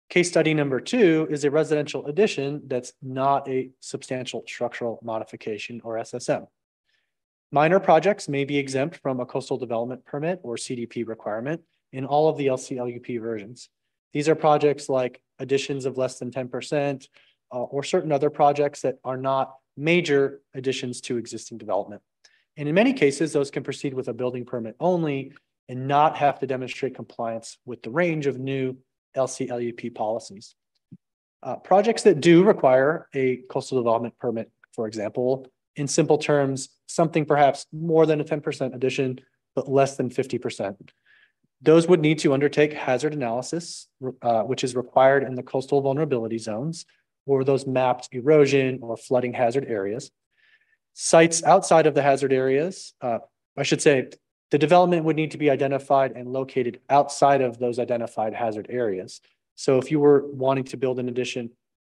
Case study number 2 is a residential addition that's not a substantial structural modification, or SSM. Minor projects may be exempt from a coastal development permit or CDP requirement in all of the LCLUP versions. These are projects like additions of less than 10% or certain other projects that are not major additions to existing development. And in many cases, those can proceed with a building permit only and not have to demonstrate compliance with the range of new LCLUP policies. Projects that do require a coastal development permit, for example, in simple terms, something perhaps more than a 10% addition, but less than 50%. Those would need to undertake hazard analysis, which is required in the coastal vulnerability zones, or those mapped erosion or flooding hazard areas. Sites outside of the hazard areas, I should say, the development would need to be identified and located outside of those identified hazard areas. So if you were wanting to build an addition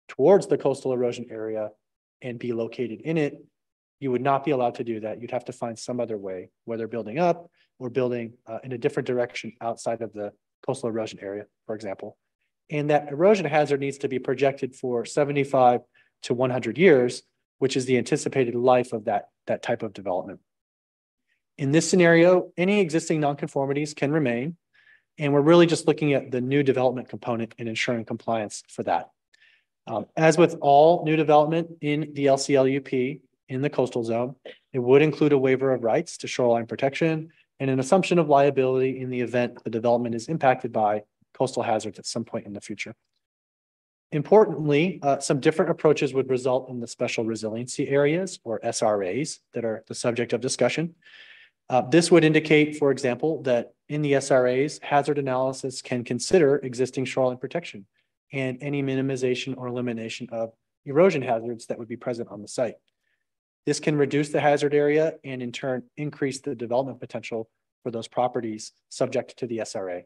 towards the coastal erosion area and be located in it, you would not be allowed to do that. You'd have to find some other way, whether building up or building in a different direction outside of the coastal erosion area, for example. And that erosion hazard needs to be projected for 75 to 100 years, which is the anticipated life of that type of development. In this scenario, any existing nonconformities can remain, and we're really just looking at the new development component and ensuring compliance for that. As with all new development in the LCLUP in the coastal zone, it would include a waiver of rights to shoreline protection and an assumption of liability in the event the development is impacted by coastal hazards at some point in the future. Importantly, some different approaches would result in the special resiliency areas, or SRAs, that are the subject of discussion. This would indicate, for example, that in the SRAs, hazard analysis can consider existing shoreline protection and any minimization or elimination of erosion hazards that would be present on the site. This can reduce the hazard area and in turn increase the development potential for those properties subject to the SRA.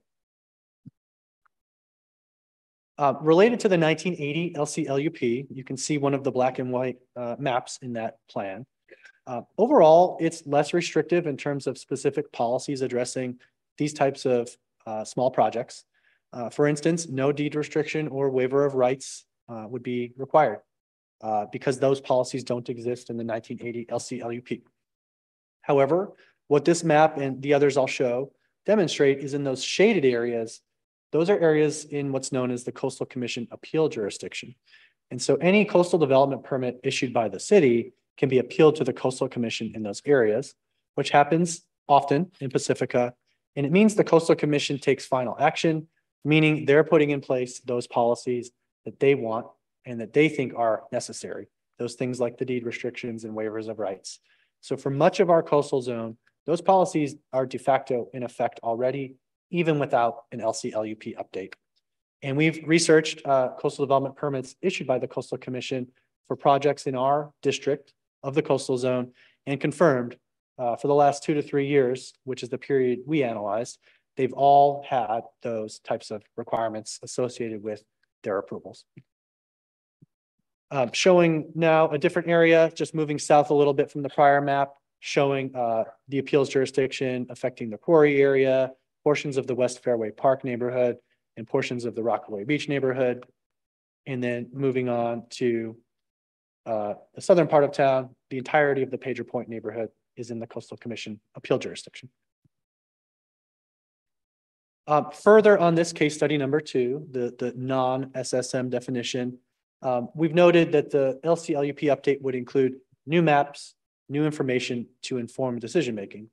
Related to the 1980 LCLUP, you can see one of the black and white maps in that plan. Overall, it's less restrictive in terms of specific policies addressing these types of small projects. For instance, no deed restriction or waiver of rights would be required because those policies don't exist in the 1980 LCLUP. However, what this map and the others I'll show demonstrate is in those shaded areas, those are areas in what's known as the Coastal Commission appeal jurisdiction. And so any coastal development permit issued by the city can be appealed to the Coastal Commission in those areas, which happens often in Pacifica. And it means the Coastal Commission takes final action, meaning they're putting in place those policies that they want and that they think are necessary. Those things like the deed restrictions and waivers of rights. So for much of our coastal zone, those policies are de facto in effect already, even without an LCLUP update. And we've researched coastal development permits issued by the Coastal Commission for projects in our district of the coastal zone and confirmed for the last 2 to 3 years, which is the period we analyzed, they've all had those types of requirements associated with their approvals. Showing now a different area, just moving south a little bit from the prior map, showing the appeals jurisdiction affecting the quarry area, portions of the West Fairway Park neighborhood, and portions of the Rockaway Beach neighborhood. And then moving on to the southern part of town, the entirety of the Pager Point neighborhood is in the Coastal Commission appeal jurisdiction. Further on this case study number 2, the non-SSM definition, we've noted that the LCLUP update would include new maps, new information to inform decision-making.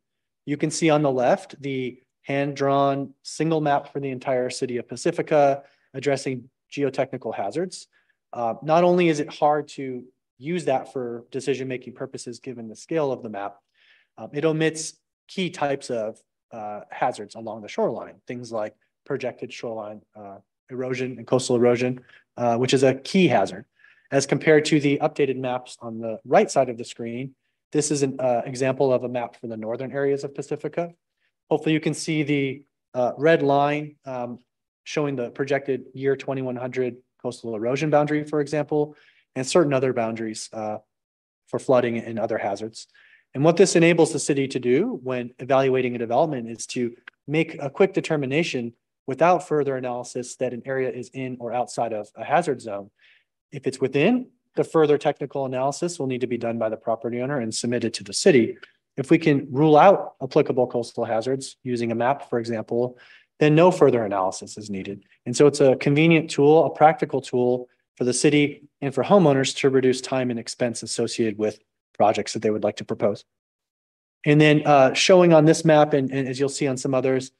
You can see on the left, the hand-drawn single map for the entire city of Pacifica addressing geotechnical hazards. Not only is it hard to use that for decision-making purposes given the scale of the map, it omits key types of hazards along the shoreline, things like projected shoreline erosion and coastal erosion, which is a key hazard. As compared to the updated maps on the right side of the screen, this is an example of a map for the northern areas of Pacifica. Hopefully you can see the red line showing the projected year 2100 coastal erosion boundary, for example, and certain other boundaries for flooding and other hazards. And what this enables the city to do when evaluating a development is to make a quick determination without further analysis that an area is in or outside of a hazard zone. If it's within, the further technical analysis will need to be done by the property owner and submitted to the city. If we can rule out applicable coastal hazards using a map, for example, then no further analysis is needed. And so it's a convenient tool, a practical tool for the city and for homeowners to reduce time and expense associated with projects that they would like to propose. And then showing on this map, and as you'll see on some others,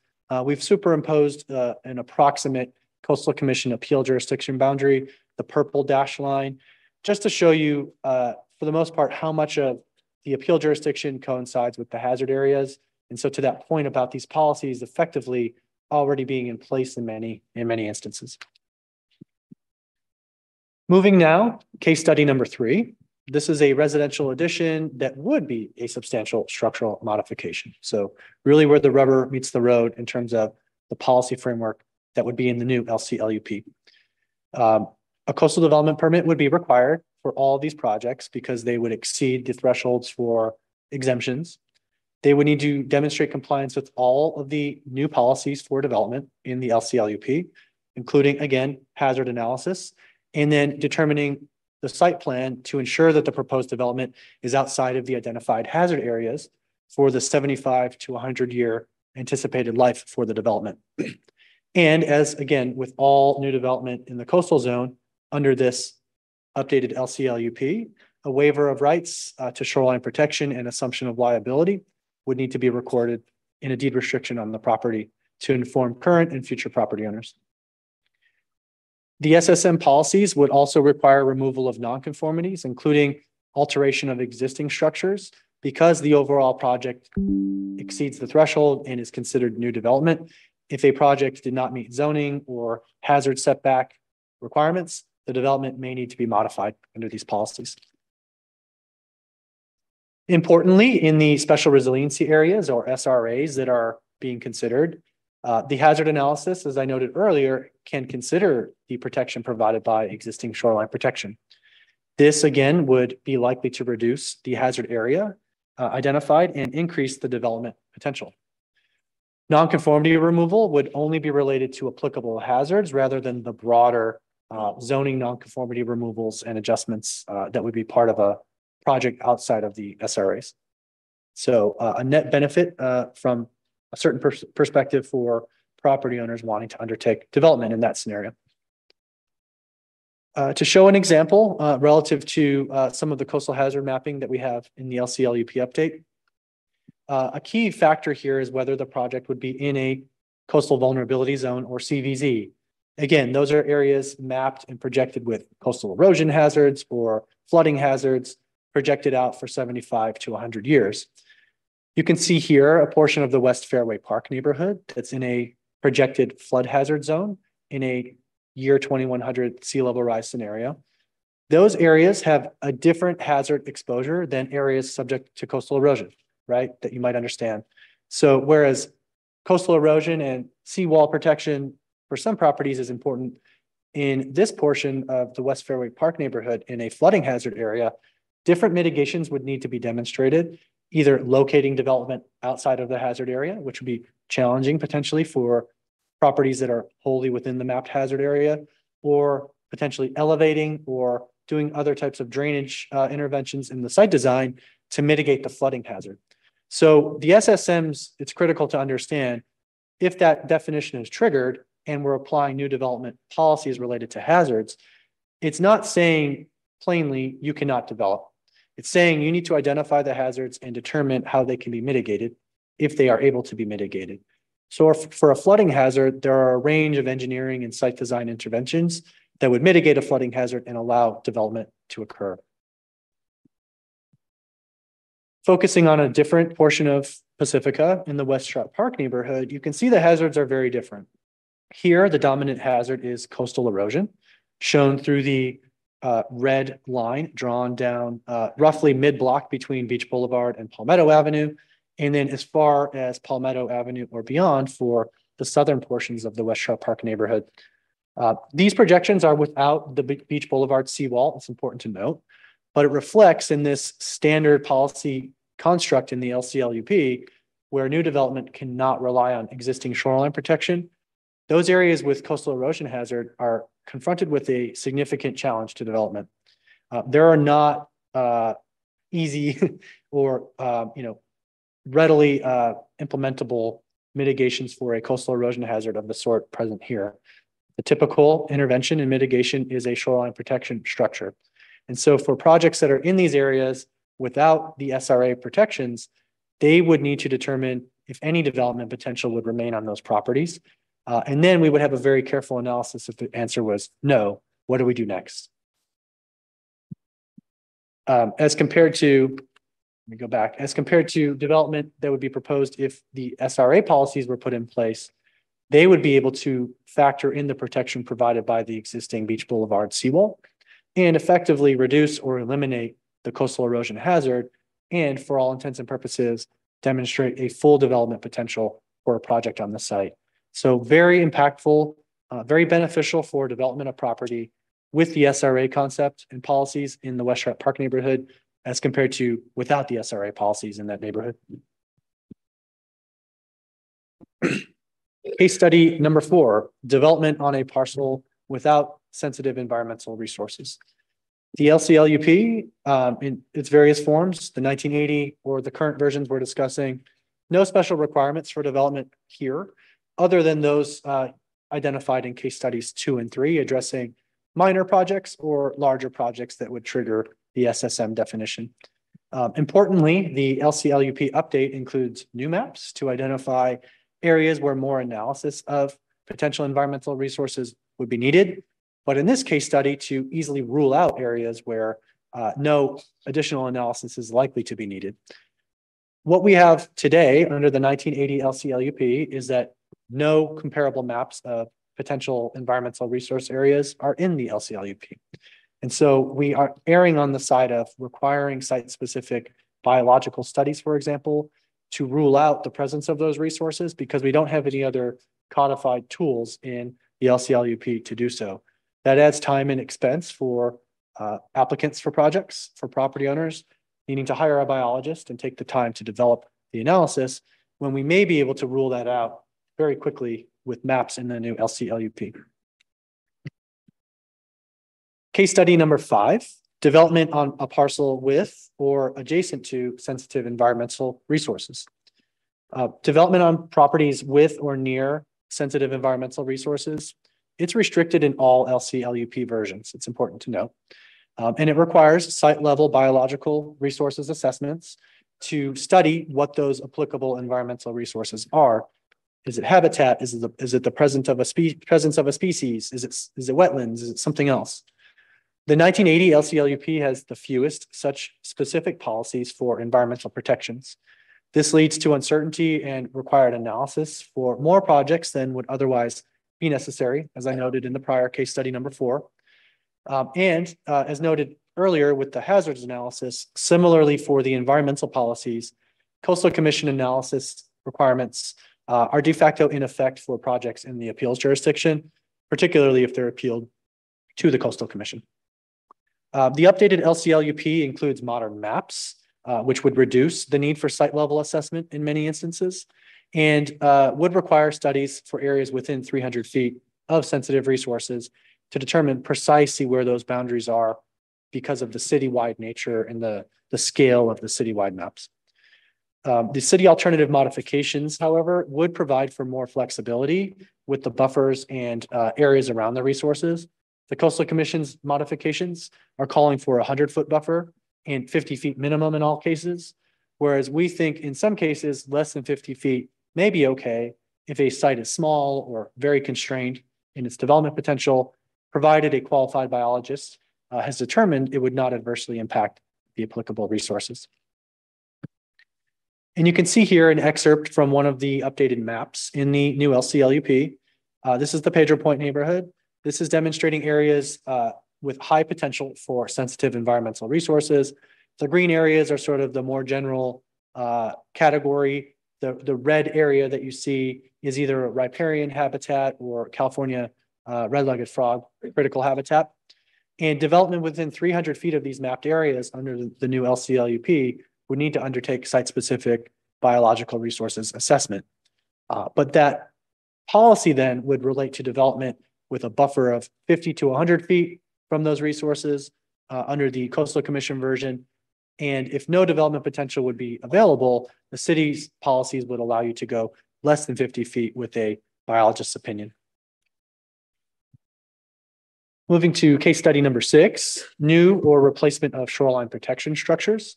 we've superimposed an approximate Coastal Commission appeal jurisdiction boundary, the purple dash line, just to show you, for the most part, how much of the appeal jurisdiction coincides with the hazard areas. And so to that point about these policies effectively already being in place in many instances. Moving now, case study number 3. This is a residential addition that would be a substantial structural modification. So really where the rubber meets the road in terms of the policy framework that would be in the new LCLUP. A coastal development permit would be required for all of these projects because they would exceed the thresholds for exemptions. They would need to demonstrate compliance with all of the new policies for development in the LCLUP, including, again, hazard analysis, and then determining the site plan to ensure that the proposed development is outside of the identified hazard areas for the 75 to 100 year anticipated life for the development. And as, again, with all new development in the coastal zone under this updated LCLUP, a waiver of rights to shoreline protection and assumption of liability would need to be recorded in a deed restriction on the property to inform current and future property owners. The SSM policies would also require removal of nonconformities, including alteration of existing structures, because the overall project exceeds the threshold and is considered new development. If a project did not meet zoning or hazard setback requirements, the development may need to be modified under these policies. Importantly, in the special resiliency areas or SRAs that are being considered, the hazard analysis, as I noted earlier, can consider the protection provided by existing shoreline protection. This, again, would be likely to reduce the hazard area identified and increase the development potential. Nonconformity removal would only be related to applicable hazards rather than the broader zoning nonconformity removals and adjustments that would be part of a project outside of the SRAs. So a net benefit from a certain perspective for property owners wanting to undertake development in that scenario. To show an example relative to some of the coastal hazard mapping that we have in the LCLUP update, a key factor here is whether the project would be in a coastal vulnerability zone or CVZ. Again, those are areas mapped and projected with coastal erosion hazards or flooding hazards projected out for 75 to 100 years. You can see here a portion of the West Fairway Park neighborhood that's in a projected flood hazard zone in a year 2100 sea level rise scenario. Those areas have a different hazard exposure than areas subject to coastal erosion, right? That you might understand. So whereas coastal erosion and seawall protection for some properties is important, in this portion of the West Fairway Park neighborhood in a flooding hazard area, different mitigations would need to be demonstrated, either locating development outside of the hazard area, which would be challenging potentially for properties that are wholly within the mapped hazard area, or potentially elevating or doing other types of drainage interventions in the site design to mitigate the flooding hazard. So the SSMs, it's critical to understand if that definition is triggered and we're applying new development policies related to hazards, it's not saying plainly you cannot develop. It's saying you need to identify the hazards and determine how they can be mitigated if they are able to be mitigated. So for a flooding hazard, there are a range of engineering and site design interventions that would mitigate a flooding hazard and allow development to occur. Focusing on a different portion of Pacifica in the West Trout Park neighborhood, you can see the hazards are very different. Here, the dominant hazard is coastal erosion, shown through the red line drawn down roughly mid-block between Beach Boulevard and Palmetto Avenue, and then as far as Palmetto Avenue or beyond for the southern portions of the West Trout Park neighborhood. These projections are without the Beach Boulevard seawall, it's important to note, but it reflects in this standard policy construct in the LCLUP where new development cannot rely on existing shoreline protection. Those areas with coastal erosion hazard are confronted with a significant challenge to development. There are not easy or readily implementable mitigations for a coastal erosion hazard of the sort present here. The typical intervention and mitigation is a shoreline protection structure. And so for projects that are in these areas without the SRA protections, they would need to determine if any development potential would remain on those properties. And then we would have a very careful analysis if the answer was no. What do we do next? As compared to development that would be proposed if the SRA policies were put in place, they would be able to factor in the protection provided by the existing Beach Boulevard seawall and effectively reduce or eliminate the coastal erosion hazard, and for all intents and purposes, demonstrate a full development potential for a project on the site. So very impactful, very beneficial for development of property with the SRA concept and policies in the West Shore Park neighborhood as compared to without the SRA policies in that neighborhood. Case study number 4, development on a parcel without sensitive environmental resources. The LCLUP in its various forms, the 1980 or the current versions we're discussing, no special requirements for development here, other than those identified in case studies 2 and 3, addressing minor projects or larger projects that would trigger the SSM definition. Importantly, the LCLUP update includes new maps to identify areas where more analysis of potential environmental resources would be needed, but in this case study to easily rule out areas where no additional analysis is likely to be needed. What we have today under the 1980 LCLUP is that no comparable maps of potential environmental resource areas are in the LCLUP. And so we are erring on the side of requiring site-specific biological studies, for example, to rule out the presence of those resources because we don't have any other codified tools in the LCLUP to do so. That adds time and expense for applicants for projects, for property owners, needing to hire a biologist and take the time to develop the analysis when we may be able to rule that out very quickly with maps in the new LCLUP. Case study number 5, development on a parcel with or adjacent to sensitive environmental resources. Development on properties with or near sensitive environmental resources, it's restricted in all LCLUP versions. It's important to note. And it requires site-level biological resources assessments to study what those applicable environmental resources are. Is it habitat? Is it the presence of a species? Is it wetlands? Is it something else? The 1980 LCLUP has the fewest such specific policies for environmental protections. This leads to uncertainty and required analysis for more projects than would otherwise be necessary, as I noted in the prior case study number 4. As noted earlier with the hazards analysis, similarly for the environmental policies, Coastal Commission analysis requirements are de facto in effect for projects in the appeals jurisdiction, particularly if they're appealed to the Coastal Commission. The updated LCLUP includes modern maps, which would reduce the need for site-level assessment in many instances, and would require studies for areas within 300 feet of sensitive resources to determine precisely where those boundaries are because of the citywide nature and the scale of the citywide maps. The city alternative modifications, however, would provide for more flexibility with the buffers and areas around the resources. The Coastal Commission's modifications are calling for a 100-foot buffer and 50 feet minimum in all cases, whereas we think in some cases less than 50 feet may be okay if a site is small or very constrained in its development potential, provided a qualified biologist has determined it would not adversely impact the applicable resources. And you can see here an excerpt from one of the updated maps in the new LCLUP. This is the Pedro Point neighborhood. This is demonstrating areas with high potential for sensitive environmental resources. The green areas are sort of the more general category. The red area that you see is either a riparian habitat or California red-legged frog critical habitat. And development within 300 feet of these mapped areas under the new LCLUP would need to undertake site-specific biological resources assessment. But that policy then would relate to development with a buffer of 50 to 100 feet from those resources under the Coastal Commission version. And if no development potential would be available, the city's policies would allow you to go less than 50 feet with a biologist's opinion. Moving to case study number 6, new or replacement of shoreline protection structures.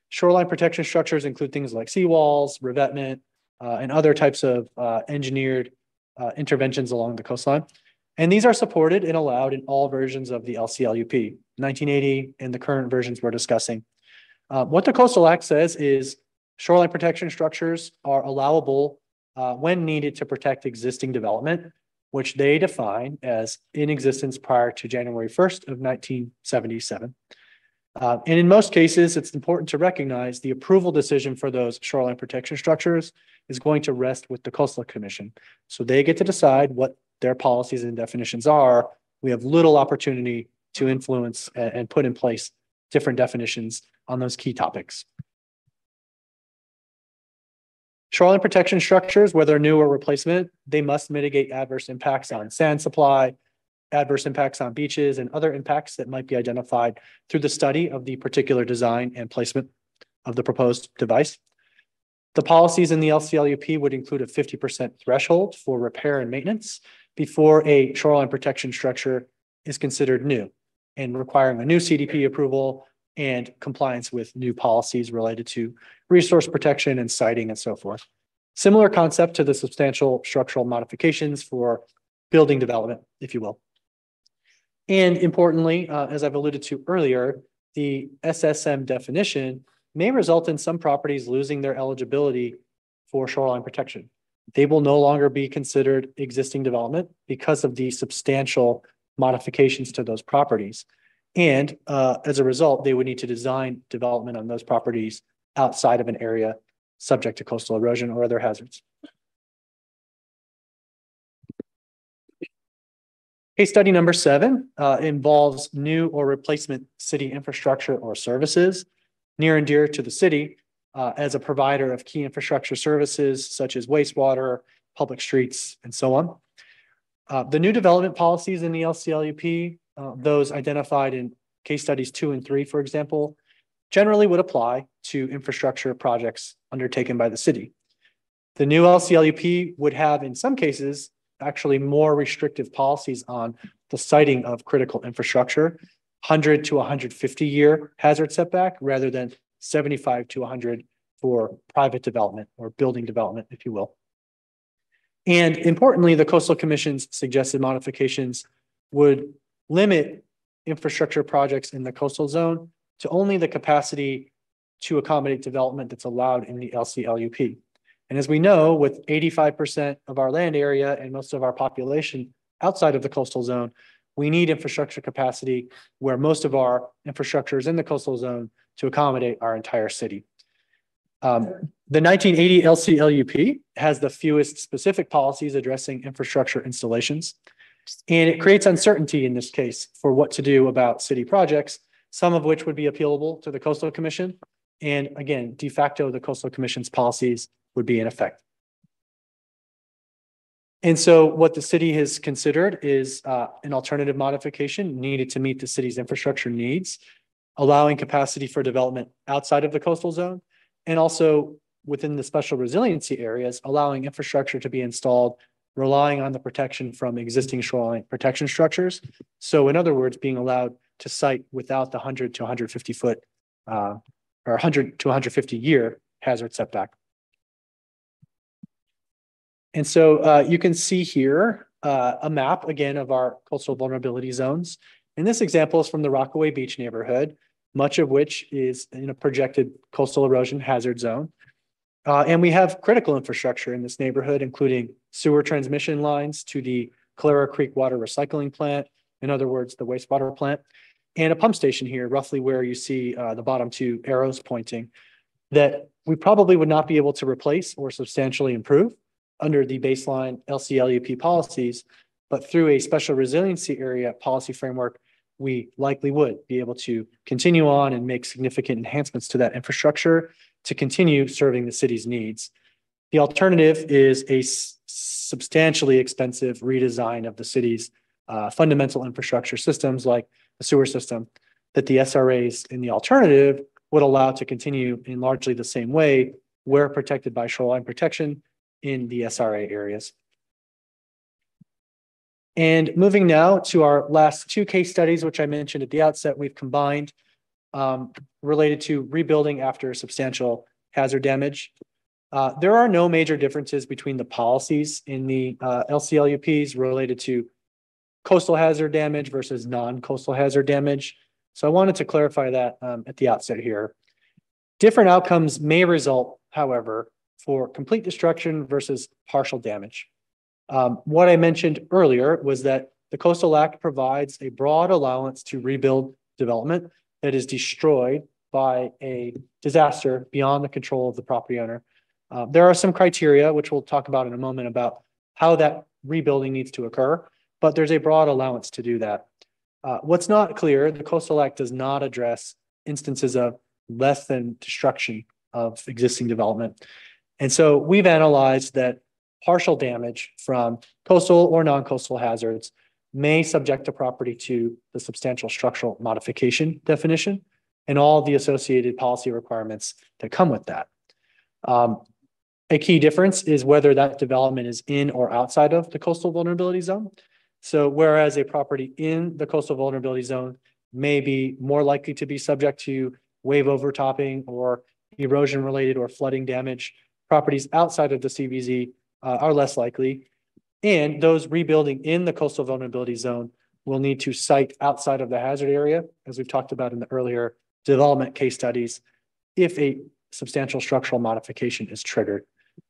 Shoreline protection structures include things like seawalls, revetment, and other types of engineered interventions along the coastline. And these are supported and allowed in all versions of the LCLUP, 1980 and the current versions we're discussing. What the Coastal Act says is shoreline protection structures are allowable when needed to protect existing development, which they define as in existence prior to January 1st of 1977. And in most cases, it's important to recognize the approval decision for those shoreline protection structures is going to rest with the Coastal Commission. So they get to decide what their policies and definitions are. We have little opportunity to influence and put in place different definitions on those key topics. Shoreline protection structures, whether new or replacement, they must mitigate adverse impacts on sand supply, adverse impacts on beaches, and other impacts that might be identified through the study of the particular design and placement of the proposed device. The policies in the LCLUP would include a 50% threshold for repair and maintenance before a shoreline protection structure is considered new and requiring a new CDP approval and compliance with new policies related to resource protection and siting and so forth. Similar concept to the substantial structural modifications for building development, if you will. And importantly, as I've alluded to earlier, the SSM definition may result in some properties losing their eligibility for shoreline protection. They will no longer be considered existing development because of the substantial modifications to those properties. And as a result, they would need to design development on those properties outside of an area subject to coastal erosion or other hazards. Case study number 7 involves new or replacement city infrastructure or services near and dear to the city as a provider of key infrastructure services such as wastewater, public streets, and so on. The new development policies in the LCLUP, those identified in case studies 2 and 3, for example, generally would apply to infrastructure projects undertaken by the city. The new LCLUP would have, in some cases, actually more restrictive policies on the siting of critical infrastructure, 100 to 150 year hazard setback, rather than 75 to 100 for private development or building development, if you will. And importantly, the Coastal Commission's suggested modifications would limit infrastructure projects in the coastal zone to only the capacity to accommodate development that's allowed in the LCLUP. And as we know, with 85% of our land area and most of our population outside of the coastal zone, we need infrastructure capacity where most of our infrastructure is in the coastal zone to accommodate our entire city. The 1980 LCLUP has the fewest specific policies addressing infrastructure installations, and it creates uncertainty in this case for what to do about city projects, some of which would be appealable to the Coastal Commission. And again, de facto, the Coastal Commission's policies would be in effect. And so what the city has considered is an alternative modification needed to meet the city's infrastructure needs, allowing capacity for development outside of the coastal zone, and also within the special resiliency areas, allowing infrastructure to be installed, relying on the protection from existing shoreline protection structures. So in other words, being allowed to site without the 100 to 150 foot or 100 to 150 year hazard setback. And so you can see here a map again of our coastal vulnerability zones. And this example is from the Rockaway Beach neighborhood, much of which is in a projected coastal erosion hazard zone. And we have critical infrastructure in this neighborhood, including sewer transmission lines to the Clara Creek water recycling plant, in other words, the wastewater plant, and a pump station here, roughly where you see the bottom 2 arrows pointing, that we probably would not be able to replace or substantially improve under the baseline LCLUP policies, but through a special resiliency area policy framework, we likely would be able to continue on and make significant enhancements to that infrastructure to continue serving the city's needs. The alternative is a substantially expensive redesign of the city's fundamental infrastructure systems like the sewer system that the SRAs in the alternative would allow to continue in largely the same way where protected by shoreline protection in the SRA areas. And moving now to our last two case studies, which I mentioned at the outset, we've combined related to rebuilding after substantial hazard damage. There are no major differences between the policies in the LCLUPs related to coastal hazard damage versus non-coastal hazard damage. So I wanted to clarify that at the outset here. Different outcomes may result, however, for complete destruction versus partial damage. What I mentioned earlier was that the Coastal Act provides a broad allowance to rebuild development that is destroyed by a disaster beyond the control of the property owner. There are some criteria, which we'll talk about in a moment, about how that rebuilding needs to occur, but there's a broad allowance to do that. What's not clear, the Coastal Act does not address instances of less than destruction of existing development. And so we've analyzed that partial damage from coastal or non-coastal hazards may subject a property to the substantial structural modification definition and all the associated policy requirements that come with that. A key difference is whether that development is in or outside of the coastal vulnerability zone. So whereas a property in the coastal vulnerability zone may be more likely to be subject to wave overtopping or erosion related or flooding damage, properties outside of the CVZ are less likely. And those rebuilding in the coastal vulnerability zone will need to site outside of the hazard area, as we've talked about in the earlier development case studies, if a substantial structural modification is triggered.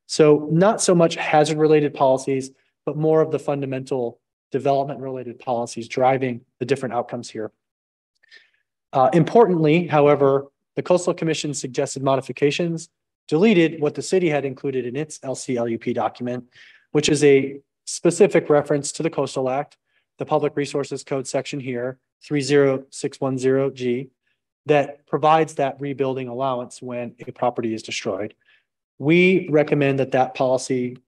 So not so much hazard related policies, but more of the fundamental development related policies driving the different outcomes here. Importantly, however, the Coastal Commission suggested modifications deleted what the city had included in its LCLUP document, which is a specific reference to the Coastal Act, the Public Resources Code section here, 30610G, that provides that rebuilding allowance when a property is destroyed. We recommend that that policy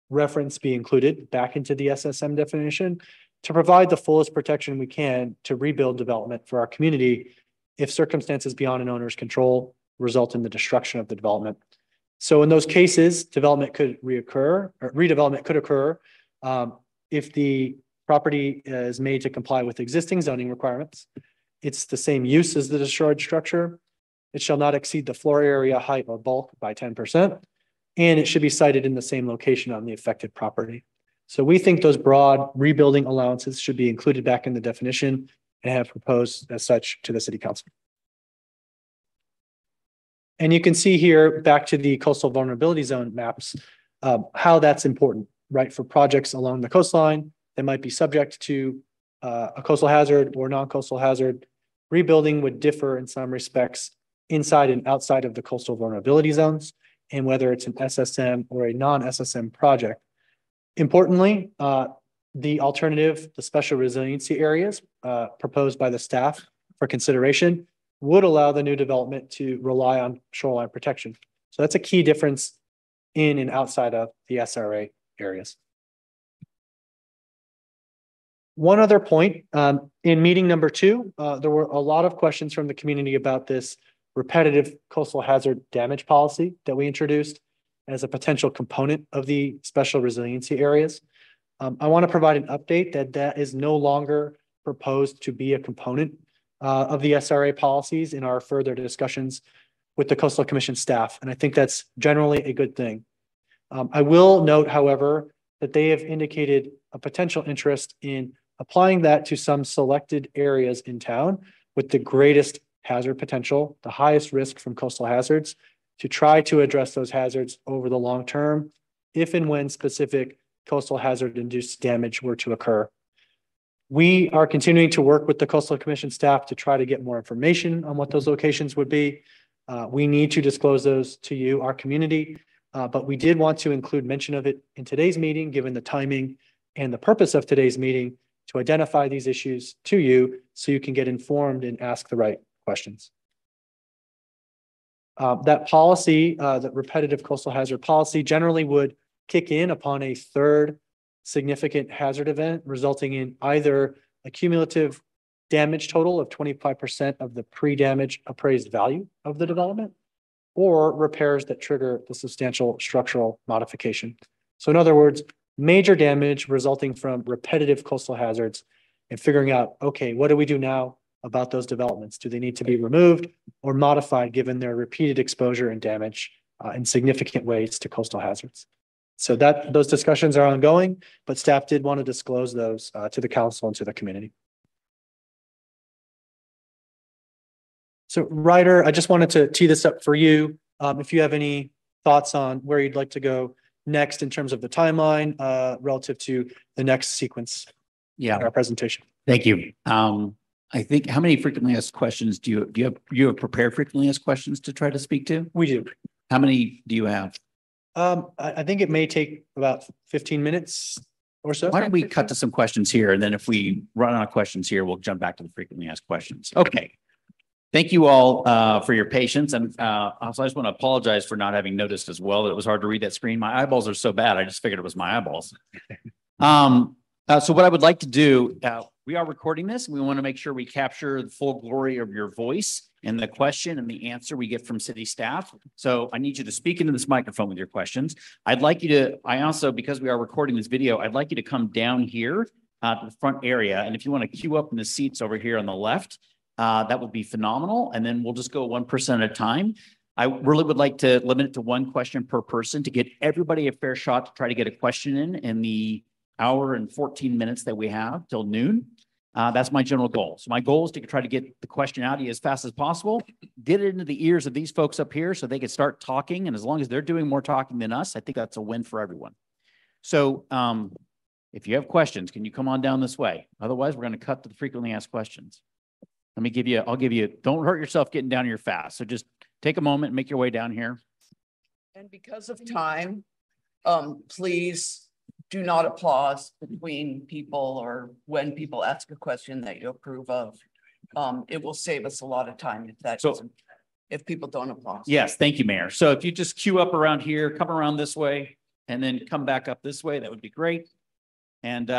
reference be included back into the SSM definition to provide the fullest protection we can to rebuild development for our community if circumstances beyond an owner's control result in the destruction of the development. So in those cases, development could reoccur, or redevelopment could occur if the property is made to comply with existing zoning requirements. It's the same use as the destroyed structure. It shall not exceed the floor area, height, or bulk by 10%, and it should be sited in the same location on the affected property. So we think those broad rebuilding allowances should be included back in the definition and have proposed as such to the City Council. And you can see here back to the coastal vulnerability zone maps, how that's important, right? For projects along the coastline that might be subject to a coastal hazard or non-coastal hazard, rebuilding would differ in some respects inside and outside of the coastal vulnerability zones, and whether it's an SSM or a non-SSM project. Importantly, the alternative, the special resiliency areas proposed by the staff for consideration would allow the new development to rely on shoreline protection. So that's a key difference in and outside of the SRA areas. One other point, in meeting number 2, there were a lot of questions from the community about this repetitive coastal hazard damage policy that we introduced as a potential component of the special resiliency areas. I want to provide an update that that is no longer proposed to be a component of the SRA policies in our further discussions with the Coastal Commission staff. And I think that's generally a good thing. I will note, however, that they have indicated a potential interest in applying that to some selected areas in town with the greatest hazard potential, the highest risk from coastal hazards, to try to address those hazards over the long term, if and when specific coastal hazard induced damage were to occur. We are continuing to work with the Coastal Commission staff to try to get more information on what those locations would be. We need to disclose those to you, our community, but we did want to include mention of it in today's meeting, given the timing and the purpose of today's meeting, to identify these issues to you so you can get informed and ask the right questions. That policy, that repetitive coastal hazard policy, generally would kick in upon a third significant hazard event, resulting in either a cumulative damage total of 25% of the pre-damage appraised value of the development, or repairs that trigger the substantial structural modification. So in other words, major damage resulting from repetitive coastal hazards and figuring out, okay, what do we do now about those developments? Do they need to be removed or modified given their repeated exposure and damage in significant ways to coastal hazards? So those discussions are ongoing, but staff did want to disclose those to the council and to the community. So Ryder, I just wanted to tee this up for you. If you have any thoughts on where you'd like to go next in terms of the timeline relative to the next sequence in our presentation. Thank you. I think, how many frequently asked questions do you have prepared frequently asked questions to try to speak to? We do. How many do you have? I think it may take about 15 minutes or so. Why don't we cut to some questions here, and then if we run out of questions here, we'll jump back to the frequently asked questions. Okay. Thank you all for your patience. And also I just want to apologize for not having noticed as well that it was hard to read that screen. My eyeballs are so bad. I just figured it was my eyeballs. So what I would like to do, we are recording this, and we want to make sure we capture the full glory of your voice and the question and the answer we get from city staff. So I need you to speak into this microphone with your questions. I'd like you to, I also, because we are recording this video, I'd like you to come down here to the front area. And if you want to queue up in the seats over here on the left, that would be phenomenal. And then we'll just go one person at a time. I really would like to limit it to one question per person to get everybody a fair shot to try to get a question in the hour and 14 minutes that we have till noon. That's my general goal. So my goal is to try to get the question out of you as fast as possible, get it into the ears of these folks up here so they can start talking. And as long as they're doing more talking than us, I think that's a win for everyone. So if you have questions, can you come on down this way? Otherwise, we're going to cut to the frequently asked questions. Let me give you, I'll give you, don't hurt yourself getting down here fast. So just take a moment and make your way down here. And because of time, please do not applause between people or when people ask a question that you approve of. It will save us a lot of time if people don't applaud. Yes, thank you, Mayor. So if you just queue up around here, come around this way, and then come back up this way, that would be great. And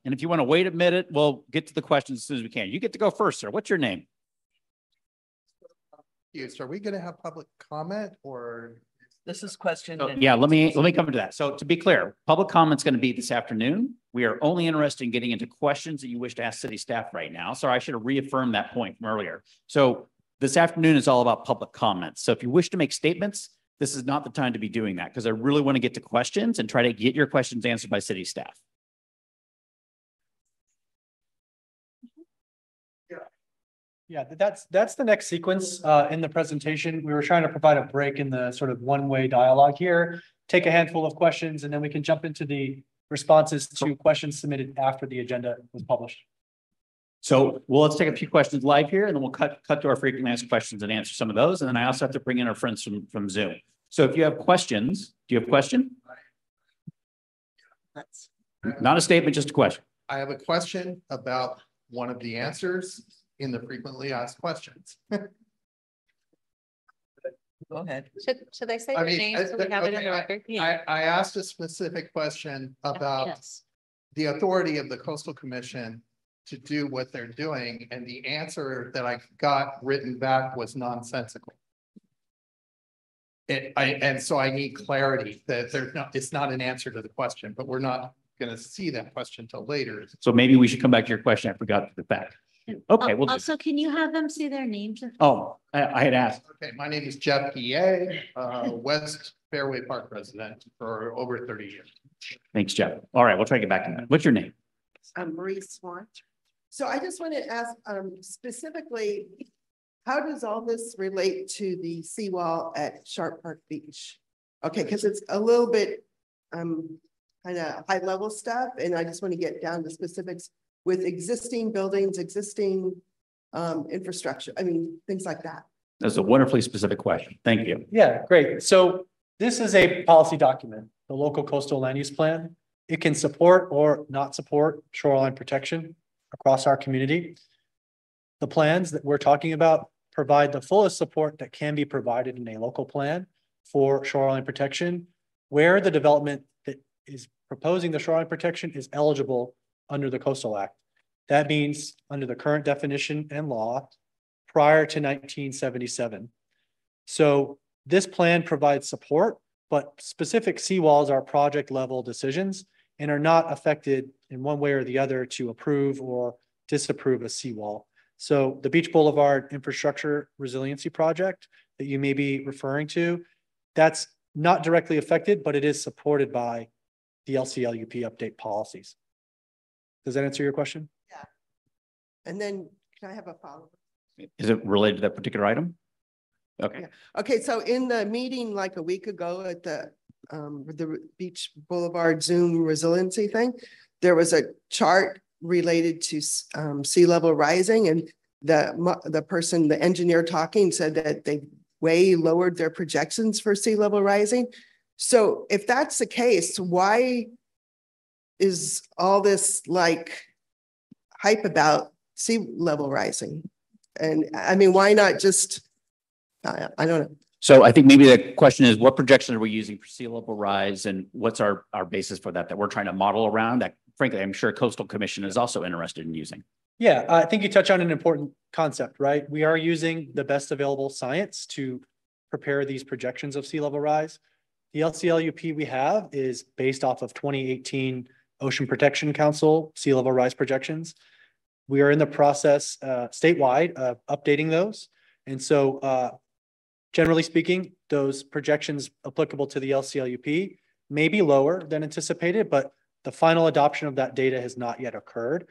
if you want to wait a minute, we'll get to the questions as soon as we can. You get to go first, sir. What's your name? Yes, are we going to have public comment or? This is question. So, yeah, let me come to that. So to be clear, public comment's going to be this afternoon. We are only interested in getting into questions that you wish to ask city staff right now. So I should have reaffirmed that point from earlier. So this afternoon is all about public comments. So if you wish to make statements, this is not the time to be doing that because I really want to get to questions and try to get your questions answered by city staff. Yeah, that's the next sequence in the presentation. We were trying to provide a break in the sort of one-way dialogue here, take a handful of questions, and then we can jump into the responses to questions submitted after the agenda was published. So, well, let's take a few questions live here, and then we'll cut to our frequently asked questions and answer some of those. And then I also have to bring in our friends from Zoom. So if you have questions, do you have a question? Not a statement, just a question. I have a question about one of the answers in the frequently asked questions. Go ahead. Should I say your name so we have it in the record? Yeah. I asked a specific question about the authority of the Coastal Commission to do what they're doing, and the answer that I got written back was nonsensical. And so I need clarity that it's not an answer to the question, but we're not going to see that question till later. So maybe we should come back to your question. I forgot to the back. Okay. Well, also, can you have them see their names? Oh, I had asked. Okay, my name is Jeff Guillet, West Fairway Park resident for over 30 years. Thanks, Jeff. All right, we'll try to get back to that. What's your name? I'm Marie Swan. So I just want to ask specifically, how does all this relate to the seawall at Sharp Park Beach? Okay, because it's a little bit kind of high level stuff, and I just want to get down to specifics with existing buildings, existing infrastructure. I mean, things like that. That's a wonderfully specific question. Thank you. Yeah, great. So this is a policy document, the local coastal land use plan. It can support or not support shoreline protection across our community. The plans that we're talking about provide the fullest support that can be provided in a local plan for shoreline protection, where the development that is proposing the shoreline protection is eligible under the Coastal Act. That means under the current definition and law prior to 1977. So this plan provides support, but specific seawalls are project level decisions, and are not affected in one way or the other to approve or disapprove a seawall. So the Beach Boulevard Infrastructure Resiliency Project that you may be referring to, that's not directly affected, but it is supported by the LCLUP update policies. Does that answer your question? Yeah. And then can I have a follow-up? Is it related to that particular item? Okay. Yeah. Okay, so in the meeting like a week ago at the Beach Boulevard Zoom resiliency thing, there was a chart related to sea level rising, and the engineer talking said that they way lowered their projections for sea level rising. So if that's the case, why is all this like hype about sea level rising? And I mean, why not just, I don't know. So I think maybe the question is, what projections are we using for sea level rise, and what's our basis for that we're trying to model around that? Frankly, I'm sure Coastal Commission is also interested in using. Yeah, I think you touch on an important concept, right? We are using the best available science to prepare these projections of sea level rise. The LCLUP we have is based off of 2018 Ocean Protection Council sea level rise projections. We are in the process statewide of updating those. And so generally speaking, those projections applicable to the LCLUP may be lower than anticipated, but the final adoption of that data has not yet occurred.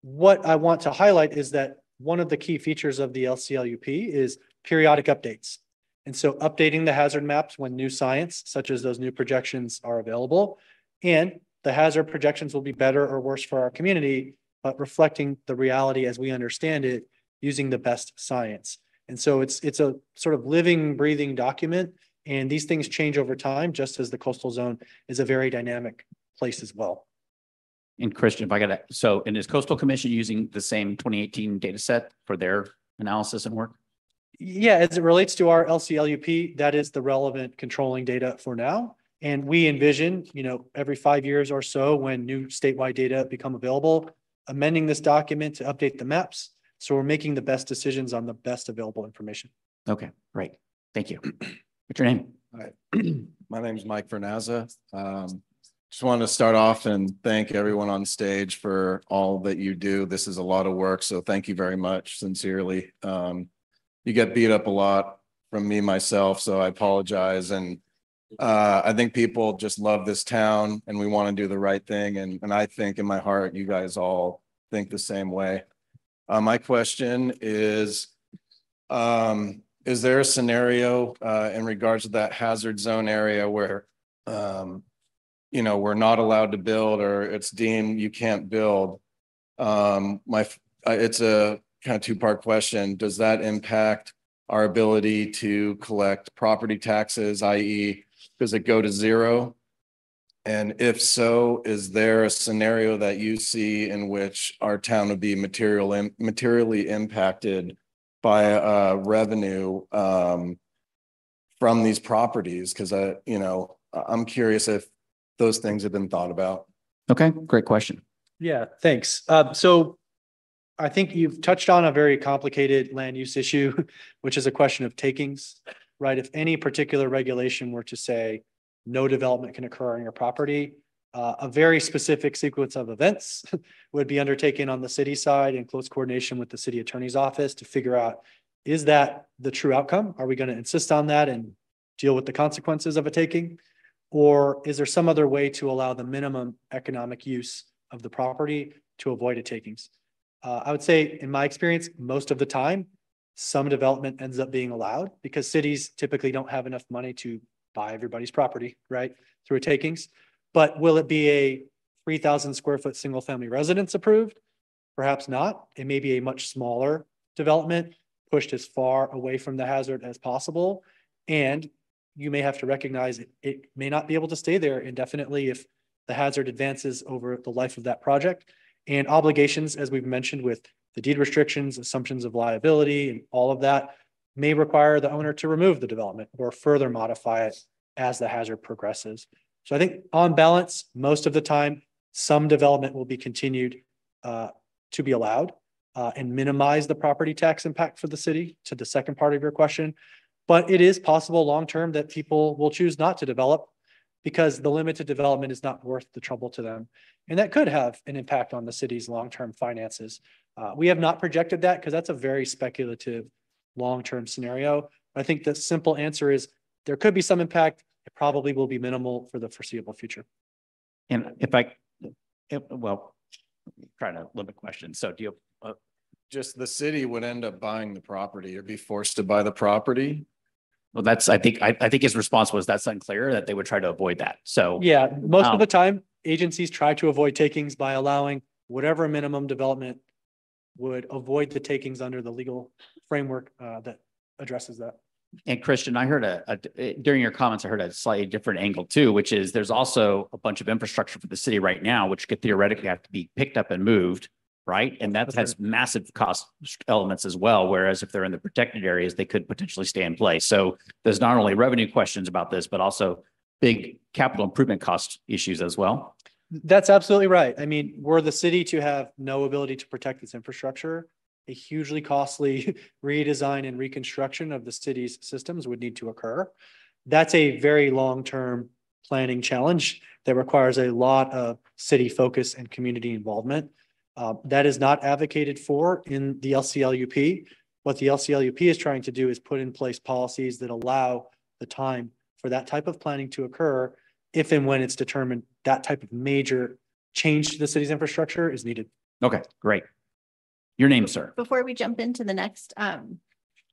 What I want to highlight is that one of the key features of the LCLUP is periodic updates. And so updating the hazard maps when new science, such as those new projections, are available. And the hazard projections will be better or worse for our community, but reflecting the reality as we understand it using the best science. And so it's a sort of living, breathing document. And these things change over time, just as the coastal zone is a very dynamic place as well. And Christian, if I got to, so, and is Coastal Commission using the same 2018 data set for their analysis and work? Yeah, as it relates to our LCLUP, that is the relevant controlling data for now. And we envision, every 5 years or so, when new statewide data become available, amending this document to update the maps. So we're making the best decisions on the best available information. Okay, great. Thank you. What's your name? Hi. My name is Mike Vernaza. Just want to start off and thank everyone on stage for all that you do. This is a lot of work, so thank you very much, sincerely. You get beat up a lot from me myself, so I apologize. And I think people just love this town and we want to do the right thing. And I think in my heart, you guys all think the same way. My question is there a scenario in regards to that hazard zone area where, we're not allowed to build, or it's deemed you can't build? It's a kind of two-part question. Does that impact our ability to collect property taxes, i.e., does it go to zero? And if so, is there a scenario that you see in which our town would be materially impacted by revenue from these properties? Because I'm curious if those things have been thought about. Okay, great question. Yeah, thanks. So I think you've touched on a very complicated land use issue, which is a question of takings, right? If any particular regulation were to say no development can occur on your property, a very specific sequence of events would be undertaken on the city side in close coordination with the city attorney's office to figure out, is that the true outcome? Are we going to insist on that and deal with the consequences of a taking? Or is there some other way to allow the minimum economic use of the property to avoid a takings? I would say, in my experience, most of the time, some development ends up being allowed because cities typically don't have enough money to buy everybody's property, right, through a takings. But will it be a 3,000 square foot single family residence approved? Perhaps not. It may be a much smaller development pushed as far away from the hazard as possible. And you may have to recognize it may not be able to stay there indefinitely if the hazard advances over the life of that project. And obligations, as we've mentioned, with the deed restrictions, assumptions of liability, and all of that may require the owner to remove the development or further modify it as the hazard progresses. So I think on balance, most of the time, some development will be continued to be allowed and minimize the property tax impact for the city, to the second part of your question. But it is possible long-term that people will choose not to develop. because the limited development is not worth the trouble to them. And that could have an impact on the city's long-term finances. We have not projected that because that's a very speculative long-term scenario. I think the simple answer is there could be some impact. It probably will be minimal for the foreseeable future. And well, trying to limit questions. So do you, Just the city would end up buying the property or be forced to buy the property. well, that's, I think his response was that's unclear, that they would try to avoid that. So Yeah, most of the time, agencies try to avoid takings by allowing whatever minimum development would avoid the takings under the legal framework that addresses that. And Christian, I heard during your comments, I heard a slightly different angle too, which is there's also a bunch of infrastructure for the city right now, which could theoretically have to be picked up and moved, right? And that has massive cost elements as well. Whereas if they're in the protected areas, they could potentially stay in place. So there's not only revenue questions about this, but also big capital improvement cost issues as well. That's absolutely right. I mean, were the city to have no ability to protect its infrastructure, a hugely costly redesign and reconstruction of the city's systems would need to occur. That's a very long-term planning challenge that requires a lot of city focus and community involvement. That is not advocated for in the LCLUP. What the LCLUP is trying to do is put in place policies that allow the time for that type of planning to occur if and when it's determined that type of major change to the city's infrastructure is needed. Okay, great. Your name, sir. Before we jump into the next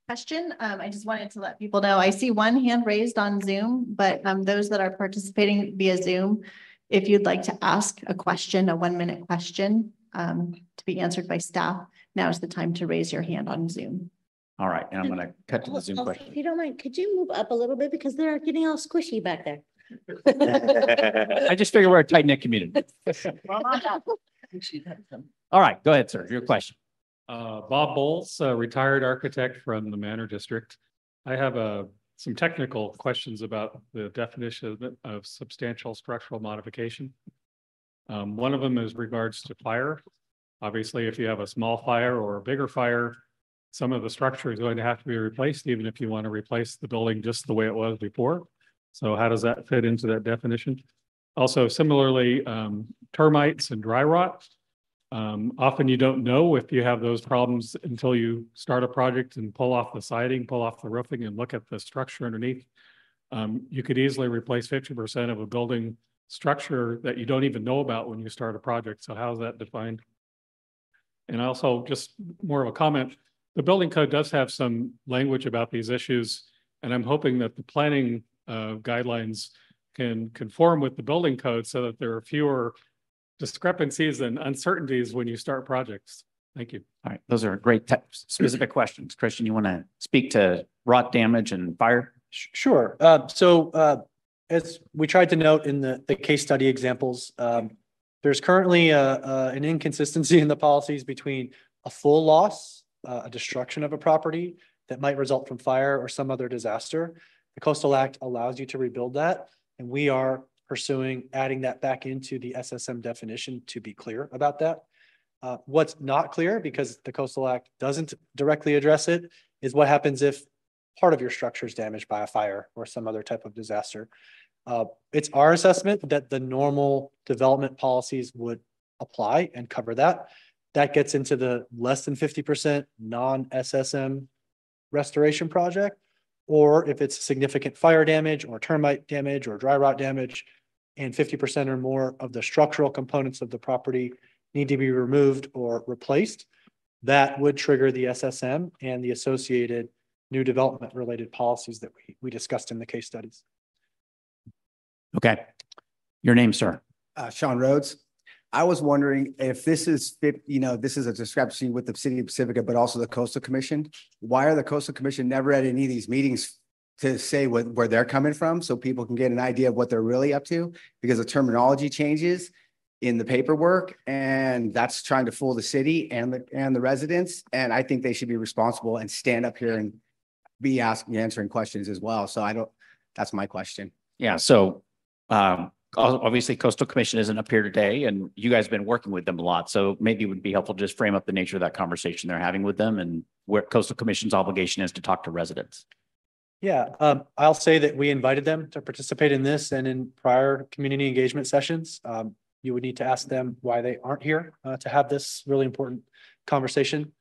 question, I just wanted to let people know, I see one hand raised on Zoom, but those that are participating via Zoom, if you'd like to ask a question, a 1-minute question to be answered by staff, now is the time to raise your hand on Zoom. All right, and I'm going to cut to the Zoom question. If you don't mind, could you move up a little bit because they're getting all squishy back there. I just figure we're a tight-knit community. All right, go ahead, sir. Your question. Bob Bowles, a retired architect from the Manor District. I have some technical questions about the definition of substantial structural modification. One of them is regards to fire. Obviously, if you have a small fire or a bigger fire, some of the structure is going to have to be replaced, even if you want to replace the building just the way it was before. So how does that fit into that definition? Also, similarly, termites and dry rot. Often you don't know if you have those problems until you start a project and pull off the siding, pull off the roofing, and look at the structure underneath. You could easily replace 50% of a building structure that you don't even know about when you start a project. So how is that defined? And also, just more of a comment, the building code does have some language about these issues, and I'm hoping that the planning guidelines can conform with the building code so that there are fewer discrepancies and uncertainties when you start projects. Thank you. All right, those are great specific questions. Christian, you want to speak to rot damage and fire? Sure. As we tried to note in the case study examples, there's currently an inconsistency in the policies between a full loss, a destruction of a property that might result from fire or some other disaster. The Coastal Act allows you to rebuild that, and we are pursuing adding that back into the SSM definition to be clear about that. What's not clear, because the Coastal Act doesn't directly address it, is what happens if part of your structure is damaged by a fire or some other type of disaster. It's our assessment that the normal development policies would apply and cover that. That gets into the less than 50% non-SSM restoration project, or if it's significant fire damage or termite damage or dry rot damage, and 50% or more of the structural components of the property need to be removed or replaced, that would trigger the SSM and the associated new development related policies that we discussed in the case studies. Okay. Your name, sir. Sean Rhodes. I was wondering if this is, this is a discrepancy with the City of Pacifica, but also the Coastal Commission. Why are the Coastal Commission never at any of these meetings to say where they're coming from so people can get an idea of what they're really up to? Because the terminology changes in the paperwork, and that's trying to fool the city and the residents. And I think they should be responsible and stand up here and be answering questions as well. So that's my question. Yeah. So obviously Coastal Commission isn't up here today, and you guys have been working with them a lot. So maybe it would be helpful to just frame up the nature of that conversation they're having with them and where Coastal Commission's obligation is to talk to residents. Yeah, I'll say that we invited them to participate in this and in prior community engagement sessions. You would need to ask them why they aren't here to have this really important conversation.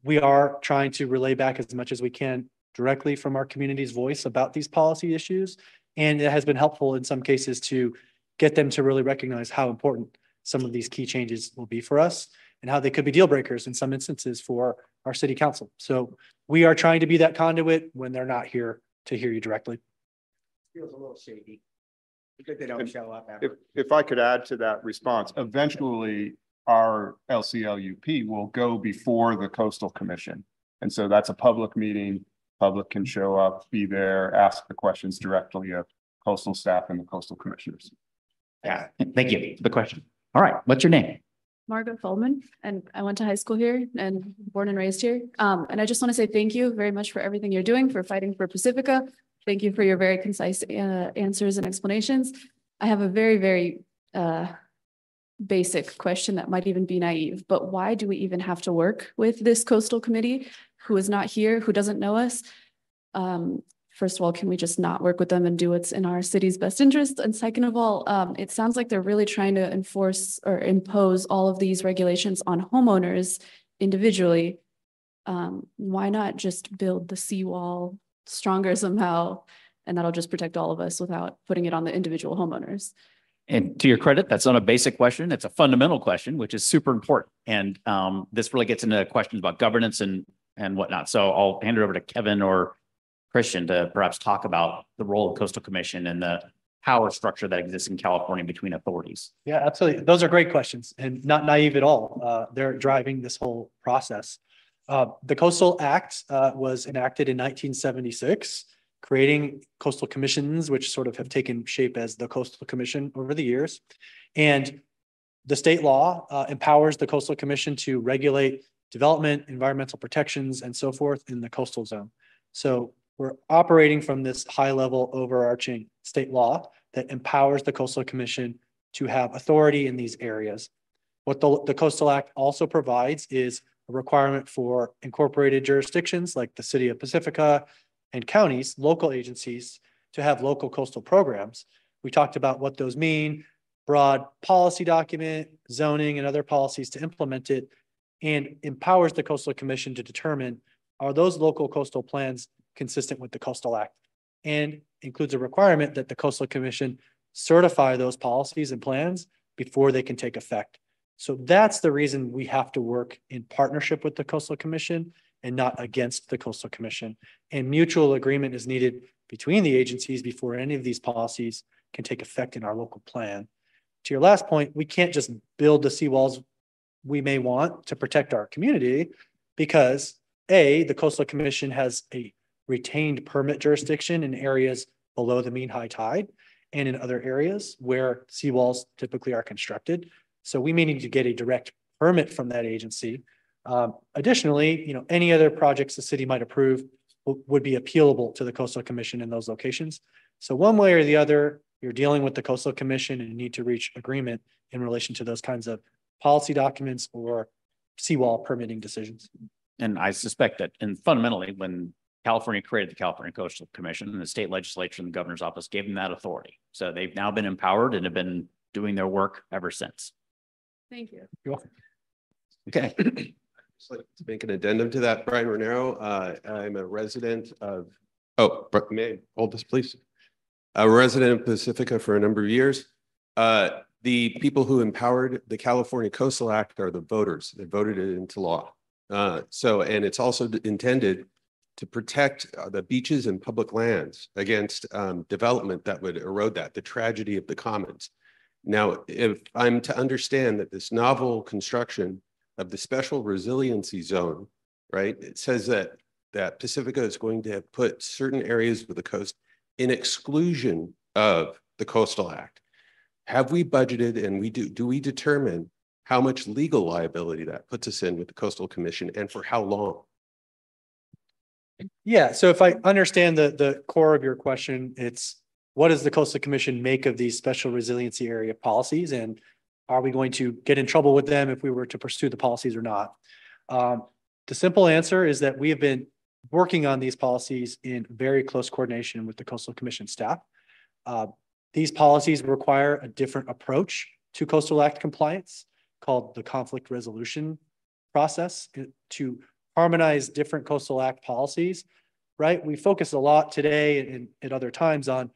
We are trying to relay back as much as we can directly from our community's voice about these policy issues. And it has been helpful in some cases to get them to really recognize how important some of these key changes will be for us and how they could be deal breakers in some instances for our city council. So we are trying to be that conduit when they're not here to hear you directly. Feels a little shady because they don't show up. Ever. If I could add to that response, eventually our LCLUP will go before the Coastal Commission. And so that's a public meeting. Public can show up, be there, ask the questions directly of coastal staff and the coastal commissioners. Yeah, thank you for the question. All right, what's your name? Margaret Feldman, and I went to high school here and born and raised here. And I just want to say thank you very much for everything you're doing, for fighting for Pacifica. Thank you for your very concise answers and explanations. I have a very, very basic question that might even be naive, but why do we even have to work with this coastal committee who is not here, who doesn't know us? First of all, can we just not work with them and do what's in our city's best interest? And second of all, it sounds like they're really trying to enforce or impose all of these regulations on homeowners individually. Why not just build the seawall stronger somehow, and that'll just protect all of us without putting it on the individual homeowners? And to your credit, that's not a basic question. It's a fundamental question, which is super important. And this really gets into questions about governance and whatnot. So I'll hand it over to Kevin or Christian to perhaps talk about the role of Coastal Commission and the power structure that exists in California between authorities. Yeah, absolutely. Those are great questions and not naive at all. They're driving this whole process. The Coastal Act was enacted in 1976, creating coastal commissions, which sort of have taken shape as the Coastal Commission over the years. And the state law empowers the Coastal Commission to regulate development, environmental protections, and so forth in the coastal zone. So we're operating from this high-level overarching state law that empowers the Coastal Commission to have authority in these areas. What the Coastal Act also provides is a requirement for incorporated jurisdictions like the city of Pacifica and counties, local agencies, to have local coastal programs. We talked about what those mean, broad policy document, zoning, and other policies to implement it, and empowers the Coastal Commission to determine, are those local coastal plans consistent with the Coastal Act, and includes a requirement that the Coastal Commission certify those policies and plans before they can take effect. So that's the reason we have to work in partnership with the Coastal Commission and not against the Coastal Commission. And mutual agreement is needed between the agencies before any of these policies can take effect in our local plan. To your last point, we can't just build the seawalls we may want to protect our community because A, the Coastal Commission has a retained permit jurisdiction in areas below the mean high tide and in other areas where seawalls typically are constructed. So we may need to get a direct permit from that agency. Additionally, any other projects the city might approve would be appealable to the Coastal Commission in those locations. So one way or the other, you're dealing with the Coastal Commission and you need to reach agreement in relation to those kinds of policy documents or seawall permitting decisions. And I suspect that, and fundamentally, when California created the California Coastal Commission, and the state legislature and the governor's office gave them that authority. So they've now been empowered and have been doing their work ever since. Thank you. You're welcome. Okay. Just like to make an addendum to that, Brian Renero. I'm a resident of, may I hold this, please? A resident of Pacifica for a number of years. The people who empowered the California Coastal Act are the voters that voted it into law. And it's also intended to protect the beaches and public lands against development that would erode that, the tragedy of the commons. Now, if I'm to understand that this novel construction of the special resiliency zone, right, it says that Pacifica is going to put certain areas of the coast in exclusion of the Coastal Act. Have we budgeted and do we determine how much legal liability that puts us in with the Coastal Commission and for how long? Yeah, so if I understand the core of your question, it's what does the Coastal Commission make of these special resiliency area policies, and are we going to get in trouble with them if we were to pursue the policies or not? The simple answer is that we have been working on these policies in very close coordination with the Coastal Commission staff. These policies require a different approach to Coastal Act compliance called the conflict resolution process to harmonize different Coastal Act policies, right? We focus a lot today and at other times on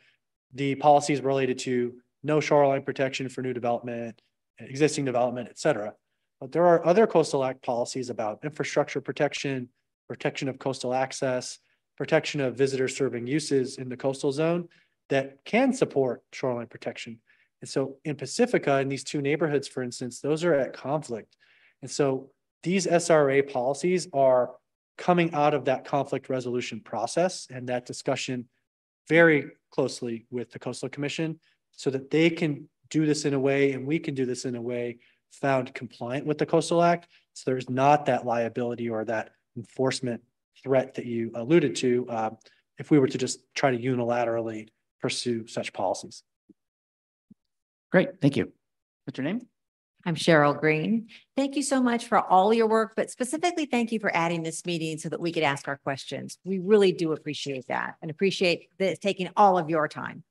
the policies related to no shoreline protection for new development, existing development, et cetera. But there are other Coastal Act policies about infrastructure protection, protection of coastal access, protection of visitor serving uses in the coastal zone that can support shoreline protection. And so in Pacifica, in these two neighborhoods, for instance, those are at conflict. And so these SRA policies are coming out of that conflict resolution process and that discussion very closely with the Coastal Commission so that they can do this in a way and we can do this in a way found compliant with the Coastal Act. So there's not that liability or that enforcement threat that you alluded to if we were to just try to unilaterally pursue such policies. Great, thank you. What's your name? I'm Cheryl Green. Thank you so much for all your work, but specifically thank you for adding this meeting so that we could ask our questions. We really do appreciate that and appreciate this taking all of your time.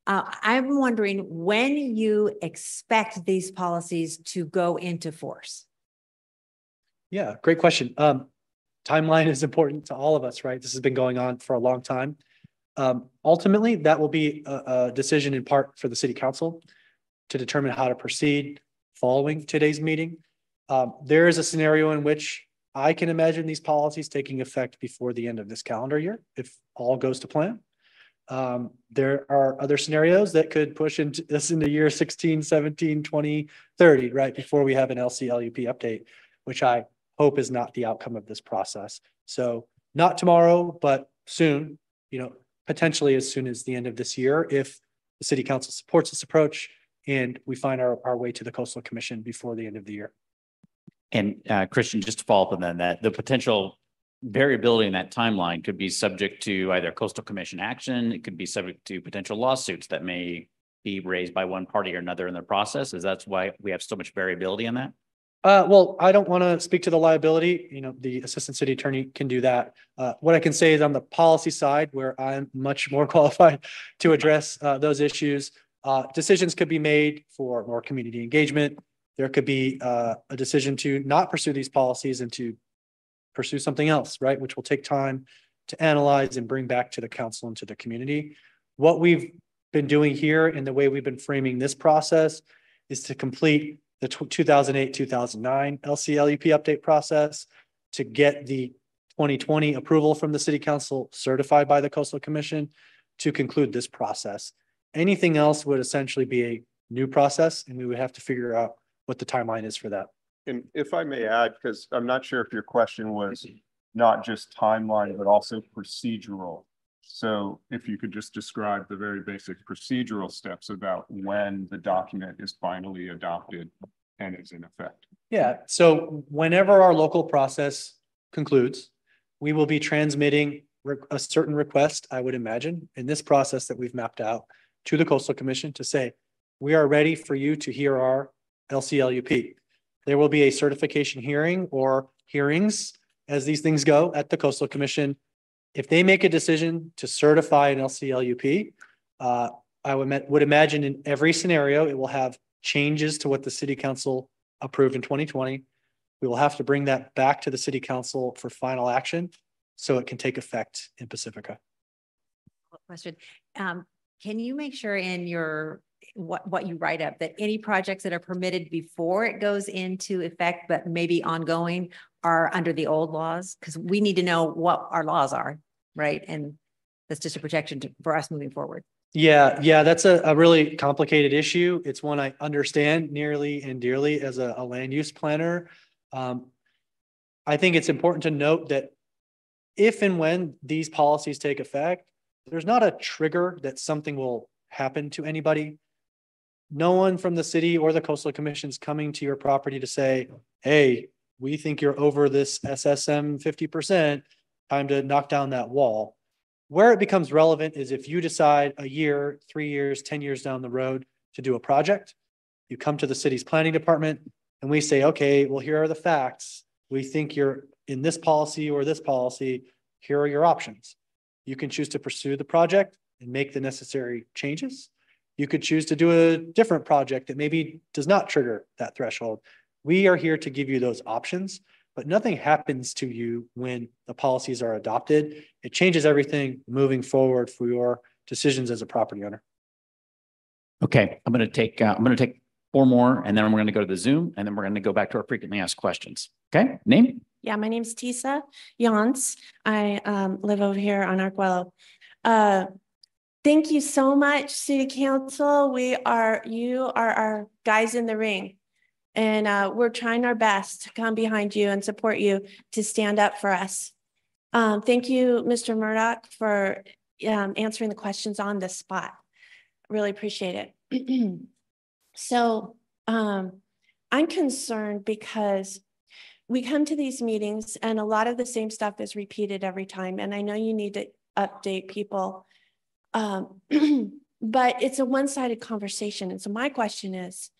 I'm wondering when you expect these policies to go into force? Yeah, great question. Timeline is important to all of us, right? This has been going on for a long time. Ultimately, that will be a decision in part for the City Council to determine how to proceed following today's meeting. There is a scenario in which I can imagine these policies taking effect before the end of this calendar year, if all goes to plan. There are other scenarios that could push us into year 16, 17, 20, 30, right? Before we have an LCLUP update, which I hope is not the outcome of this process. So not tomorrow, but soon, potentially as soon as the end of this year, if the City Council supports this approach and we find our way to the Coastal Commission before the end of the year. And Christian, just to follow up on that, the potential variability in that timeline could be subject to either Coastal Commission action. It could be subject to potential lawsuits that may be raised by one party or another in the process. Is that's why we have so much variability in that? Well, I don't want to speak to the liability. The Assistant City Attorney can do that. What I can say is on the policy side, where I'm much more qualified to address those issues, decisions could be made for more community engagement. There could be a decision to not pursue these policies and to pursue something else, right? Which will take time to analyze and bring back to the council and to the community. What we've been doing here and the way we've been framing this process is to complete the 2008-2009 LCLUP update process, to get the 2020 approval from the City Council certified by the Coastal Commission, to conclude this process. Anything else would essentially be a new process, and we would have to figure out what the timeline is for that. And if I may add, because I'm not sure if your question was not just timeline, but also procedural. So if you could just describe the very basic procedural steps about when the document is finally adopted and is in effect. Yeah, so whenever our local process concludes, we will be transmitting a certain request, I would imagine, in this process that we've mapped out to the Coastal Commission to say, we are ready for you to hear our LCLUP. There will be a certification hearing or hearings as these things go at the Coastal Commission. If they make a decision to certify an LCLUP, I would imagine in every scenario, it will have changes to what the City Council approved in 2020. We will have to bring that back to the City Council for final action so it can take effect in Pacifica. Question. Can you make sure in your what you write up that any projects that are permitted before it goes into effect, but maybe ongoing, are under the old laws? Because we need to know what our laws are, right? And that's just a protection for us moving forward. Yeah, that's a really complicated issue. It's one I understand nearly and dearly as a land use planner. I think it's important to note that if and when these policies take effect, there's not a trigger that something will happen to anybody. No one from the city or the Coastal Commission is coming to your property to say, hey, we think you're over this SSM 50%, time to knock down that wall. Where it becomes relevant is if you decide a year, 3 years, 10 years down the road to do a project, you come to the city's planning department and we say, okay, well, here are the facts. We think you're in this policy or this policy. here are your options. You can choose to pursue the project and make the necessary changes. You could choose to do a different project that maybe does not trigger that threshold. We are here to give you those options, but nothing happens to you when the policies are adopted. It changes everything moving forward for your decisions as a property owner. Okay, I'm going to take 4 more, and then we're going to go to the Zoom, and then we're going to go back to our frequently asked questions. Okay, name? Yeah, my name's Tisa Yance. I live over here on Arquello. Thank you so much, City Council. You are our guys in the ring, and we're trying our best to come behind you and support you to stand up for us. Thank you, Mr. Murdoch, for answering the questions on the spot. Really appreciate it. So I'm concerned because we come to these meetings and a lot of the same stuff is repeated every time. And I know you need to update people, but it's a one-sided conversation. And so my question is,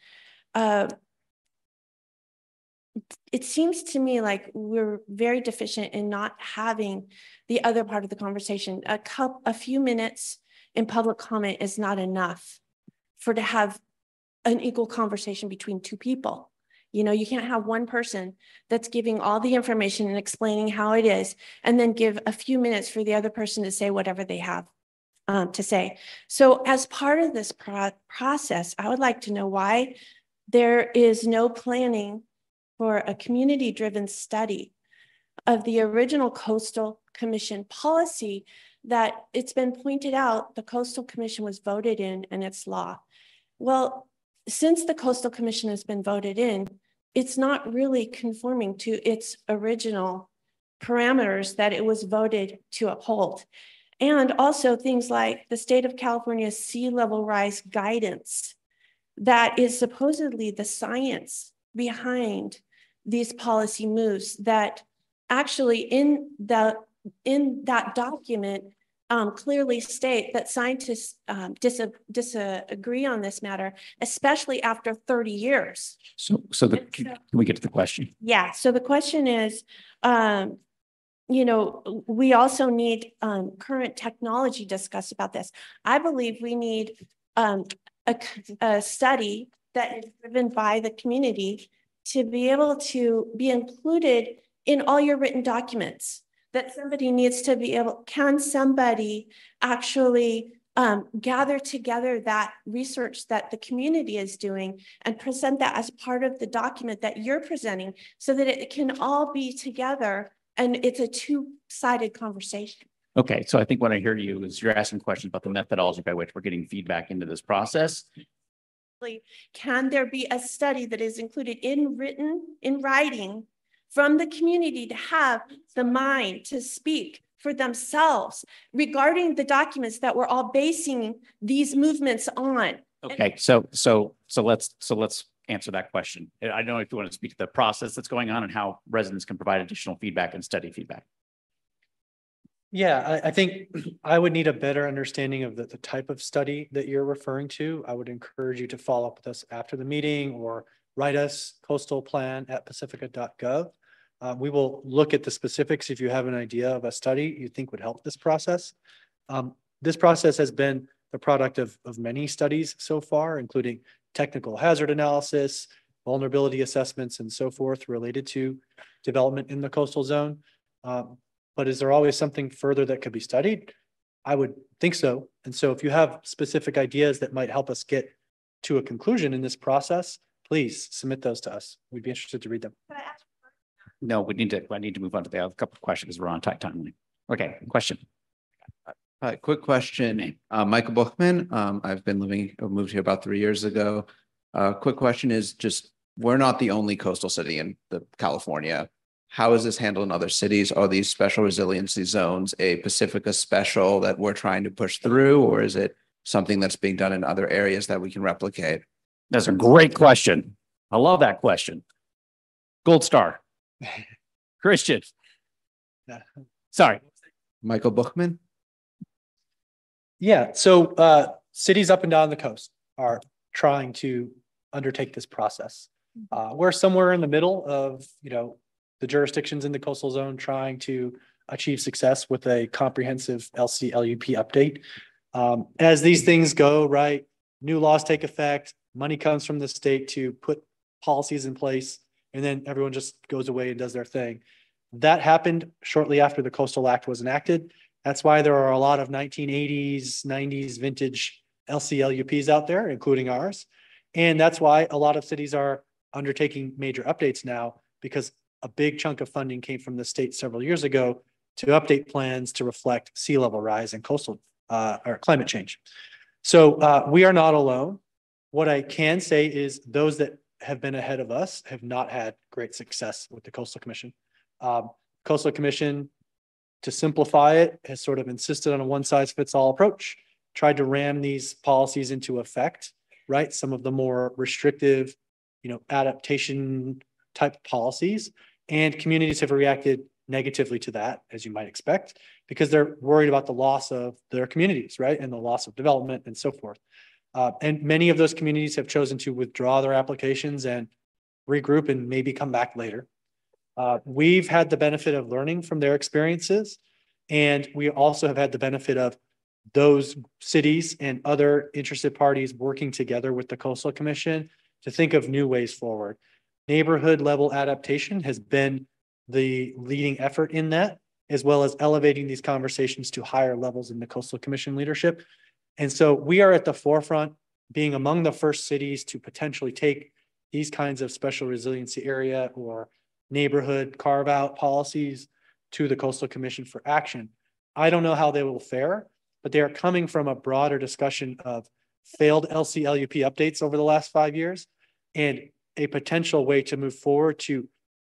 it seems to me like we're very deficient in not having the other part of the conversation. A few minutes in public comment is not enough to have an equal conversation between 2 people. You know, you can't have one person that's giving all the information and explaining how it is, and then give a few minutes for the other person to say whatever they have to say. So as part of this process, I would like to know why there is no planning for a community-driven study of the original Coastal Commission policy that it's been pointed out the Coastal Commission was voted in and it's law. Well, since the Coastal Commission has been voted in, it's not really conforming to its original parameters that it was voted to uphold. And also things like the state of California's sea level rise guidance that is supposedly the science behind these policy moves that actually in that document clearly state that scientists disagree on this matter, especially after 30 years. Can we get to the question? Yeah, so the question is, you know, we also need current technology discussed about this. I believe we need a study that is driven by the community to be able to be included in all your written documents. That somebody needs to be able, can somebody actually gather together that research that the community is doing and present that as part of the document that you're presenting so that it can all be together and it's a 2-sided conversation. Okay, so I think what I hear you is you're asking questions about the methodology by which we're getting feedback into this process. Can there be a study that is included in writing from the community to have the mind to speak for themselves regarding the documents that we're all basing these movements on? Okay, so let's answer that question. I don't know if you want to speak to the process that's going on and how residents can provide additional feedback and study feedback. Yeah, I think I would need a better understanding of the type of study that you're referring to. I would encourage you to follow up with us after the meeting or write us coastalplan@pacifica.gov. We will look at the specifics if you have an idea of a study you think would help this process. This process has been the product of many studies so far, including technical hazard analysis, vulnerability assessments, and so forth related to development in the coastal zone. But is there always something further that could be studied? I would think so. And so if you have specific ideas that might help us get to a conclusion in this process, please submit those to us. We'd be interested to read them. No, I need to move on to the other couple of questions because we're on tight timeline. Okay, question. Hi, quick question. Michael Buchman. I've moved here about 3 years ago. Quick question is just, we're not the only coastal city in California. How is this handled in other cities? Are these special resiliency zones a Pacifica special that we're trying to push through, or is it something that's being done in other areas that we can replicate? That's a great question. I love that question. Gold star. Christian. Sorry. Michael Buchman. Yeah, so cities up and down the coast are trying to undertake this process. We're somewhere in the middle of, the jurisdictions in the coastal zone trying to achieve success with a comprehensive LCLUP update. As these things go, right, new laws take effect, money comes from the state to put policies in place, and then everyone just goes away and does their thing. That happened shortly after the Coastal Act was enacted. That's why there are a lot of 1980s, 90s vintage LCLUPs out there, including ours. And that's why a lot of cities are undertaking major updates now, because a big chunk of funding came from the state several years ago to update plans to reflect sea level rise and coastal or climate change. So we are not alone. What I can say is those that have been ahead of us have not had great success with the Coastal Commission. Coastal Commission, to simplify it, has sort of insisted on a one-size-fits-all approach, tried to ram these policies into effect, right? Some of the more restrictive, adaptation type policies, and communities have reacted negatively to that, as you might expect, because they're worried about the loss of their communities, right? And the loss of development and so forth. And many of those communities have chosen to withdraw their applications and regroup and maybe come back later. We've had the benefit of learning from their experiences, and we also have had the benefit of those cities and other interested parties working together with the Coastal Commission to think of new ways forward. Neighborhood level adaptation has been the leading effort in that, as well as elevating these conversations to higher levels in the Coastal Commission leadership. And so we are at the forefront, being among the first cities to potentially take these kinds of special resiliency area or neighborhood carve out policies to the Coastal Commission for action. I don't know how they will fare, but they are coming from a broader discussion of failed LCLUP updates over the last 5 years and a potential way to move forward to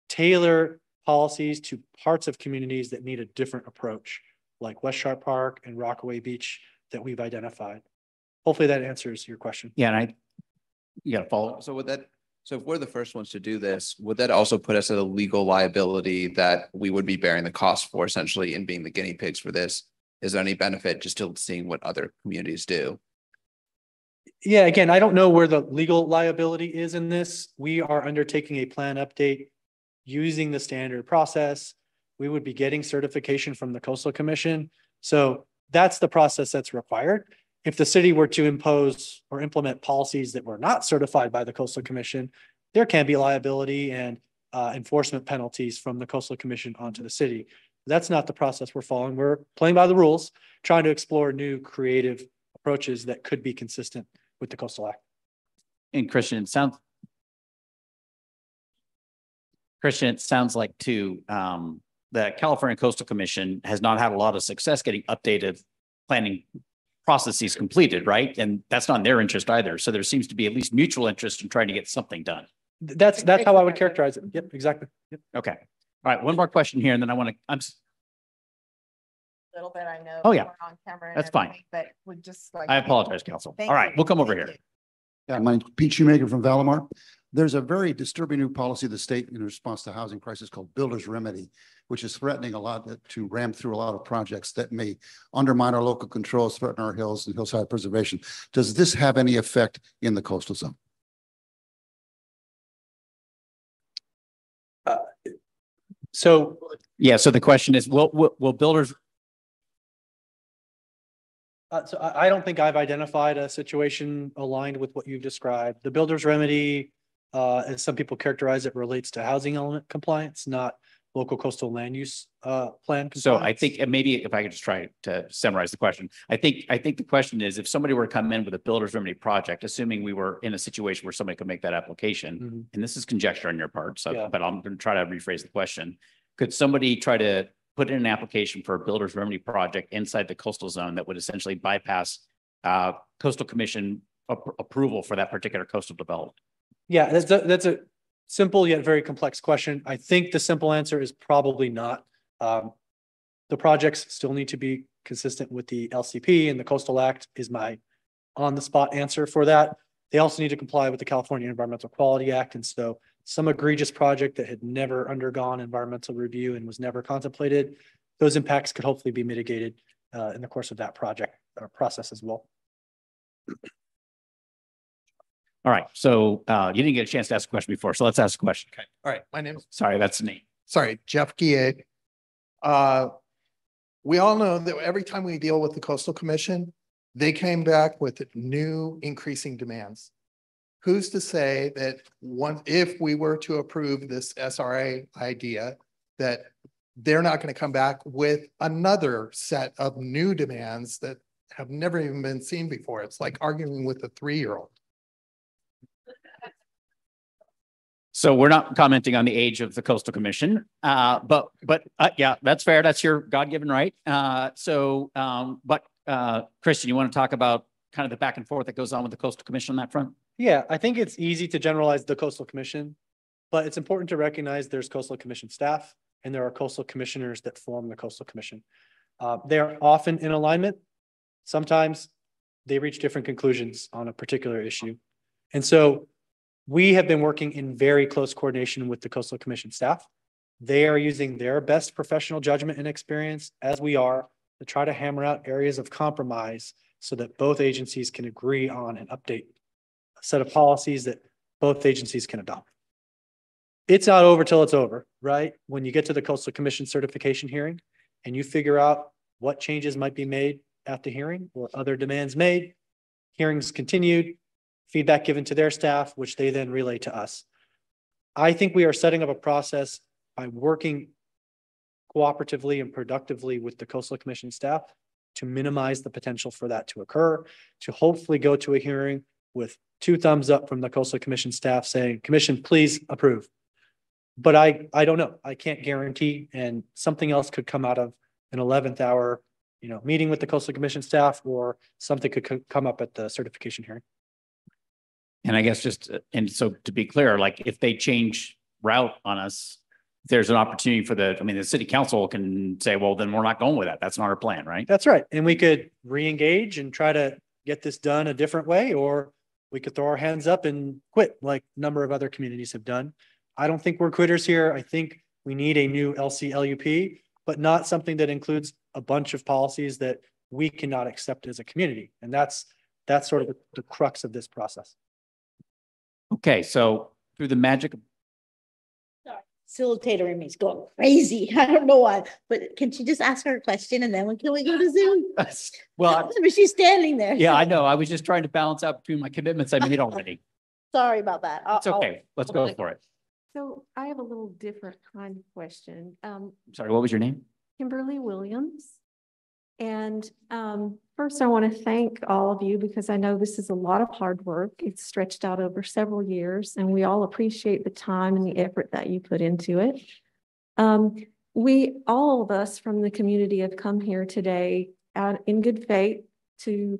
tailor policies to parts of communities that need a different approach, like West Sharp Park and Rockaway Beach that we've identified. Hopefully that answers your question. Yeah, and you got to follow. So if we're the first ones to do this, would that also put us at a legal liability that we would be bearing the cost for, essentially, in being the guinea pigs for this? Is there any benefit just to seeing what other communities do? Yeah, again, I don't know where the legal liability is in this. We are undertaking a plan update using the standard process. We would be getting certification from the Coastal Commission. So that's the process that's required. If the city were to impose or implement policies that were not certified by the Coastal Commission, there can be liability and enforcement penalties from the Coastal Commission onto the city. That's not the process we're following. We're playing by the rules, trying to explore new creative approaches that could be consistent with the Coastal Act. And Christian, it sounds like too, the California Coastal Commission has not had a lot of success getting updated planning processes completed, right? And that's not in their interest either. So there seems to be at least mutual interest in trying to get something done. That's how I would characterize it. Yep, exactly. Yep. Okay. All right. One more question here, and then I want to. Little bit, I know. Oh, yeah. We're on camera. That's fine. But we just like. I apologize, Council. Thank All right, you. we'll come over Thank here. you. Yeah, my name's Pete Shoemaker from Valamar. There's a very disturbing new policy of the state in response to housing crisis called Builder's Remedy, which is threatening a lot to ram through a lot of projects that may undermine our local controls, threaten our hills and hillside preservation. Does this have any effect in the coastal zone? So the question is, will builders? So I don't think I've identified a situation aligned with what you've described. The builder's remedy, as some people characterize it, relates to housing element compliance, not local coastal land use plan compliance. So I think, and maybe if I could just try to summarize the question, I think the question is, if somebody were to come in with a builder's remedy project, assuming we were in a situation where somebody could make that application, and this is conjecture on your part, so but I'm going to try to rephrase the question. Could somebody try to put in an application for a builder's remedy project inside the coastal zone that would essentially bypass Coastal Commission approval for that particular coastal development? Yeah, that's a simple yet very complex question. I think the simple answer is probably not. The projects still need to be consistent with the LCP, and the Coastal Act is my on-the-spot answer for that. They also need to comply with the California Environmental Quality Act, and so some egregious project that had never undergone environmental review and was never contemplated, those impacts could hopefully be mitigated in the course of that project or process as well. All right, so you didn't get a chance to ask a question before, so let's ask a question. Okay. All right. My name's sorry, that's Nate. Sorry, Jeff Guillet. We all know that every time we deal with the Coastal Commission, they came back with new increasing demands. Who's to say that if we were to approve this SRA idea, that they're not going to come back with another set of new demands that have never even been seen before? It's like arguing with a 3-year-old. So we're not commenting on the age of the Coastal Commission, but yeah, that's fair. That's your God-given right. Christian, you want to talk about kind of the back and forth that goes on with the Coastal Commission on that front? Yeah, I think it's easy to generalize the Coastal Commission, but it's important to recognize there's Coastal Commission staff and there are Coastal Commissioners that form the Coastal Commission. They are often in alignment. Sometimes they reach different conclusions on a particular issue. And so we have been working in very close coordination with the Coastal Commission staff. They are using their best professional judgment and experience, as we are, to try to hammer out areas of compromise so that both agencies can agree on and update a set of policies that both agencies can adopt. It's not over till it's over, right? When you get to the Coastal Commission certification hearing and you figure out what changes might be made at the hearing or other demands made, hearings continued, feedback given to their staff, which they then relay to us. I think we are setting up a process by working cooperatively and productively with the Coastal Commission staff to minimize the potential for that to occur, to hopefully go to a hearing with 2 thumbs up from the Coastal Commission staff saying, Commission, please approve. But I don't know. I can't guarantee, and something else could come out of an 11th hour, meeting with the Coastal Commission staff, or something could come up at the certification hearing. And I guess and so to be clear, like if they change route on us, there's an opportunity for the city council can say, well, then we're not going with that. That's not our plan, right? That's right. And we could re-engage and try to get this done a different way, or we could throw our hands up and quit like a number of other communities have done. I don't think we're quitters here. I think we need a new LCLUP, but not something that includes a bunch of policies that we cannot accept as a community. And that's sort of the crux of this process. Okay, so through the magic of Facilitator in me is going crazy. I don't know why, but can she just ask her a question and then can we go to Zoom? Well, she's standing there. Yeah, I know. I was just trying to balance out between my commitments I made already. Sorry about that. It's okay. Let's go for it. So I have a little different kind of question. Sorry, what was your name? Kimberly Williams. And first I want to thank all of you because I know this is a lot of hard work. It's stretched out over several years and we all appreciate the time and the effort that you put into it. All of us from the community have come here today in good faith to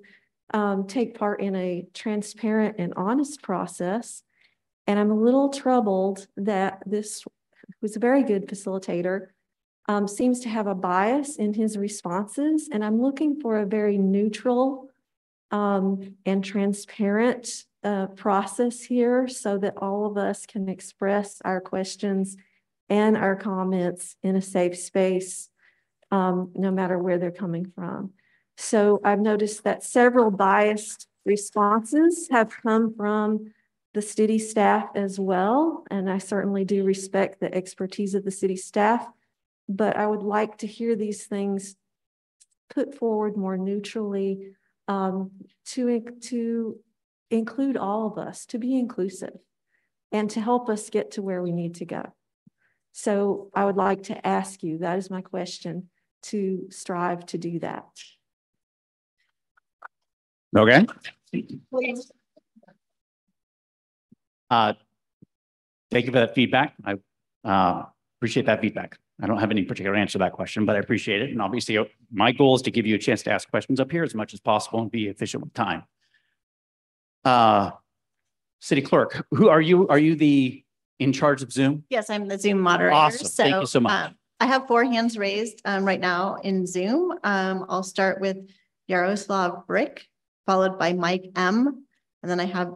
take part in a transparent and honest process. And I'm a little troubled that this was a very good facilitator seems to have a bias in his responses. And I'm looking for a very neutral and transparent process here so that all of us can express our questions and our comments in a safe space, no matter where they're coming from. So I've noticed that several biased responses have come from the city staff as well. And I certainly do respect the expertise of the city staff. But I would like to hear these things put forward more neutrally to include all of us, to be inclusive, and to help us get to where we need to go. So I would like to ask you, that is my question, to strive to do that. Okay. Thank you for that feedback. I appreciate that feedback. I don't have any particular answer to that question, but I appreciate it. And obviously, my goal is to give you a chance to ask questions up here as much as possible and be efficient with time. City Clerk, who are you? Are you in charge of Zoom? Yes, I'm the Zoom moderator. Awesome. Thank you so much. I have 4 hands raised right now in Zoom. I'll start with Yaroslav Brick, followed by Mike M. And then I have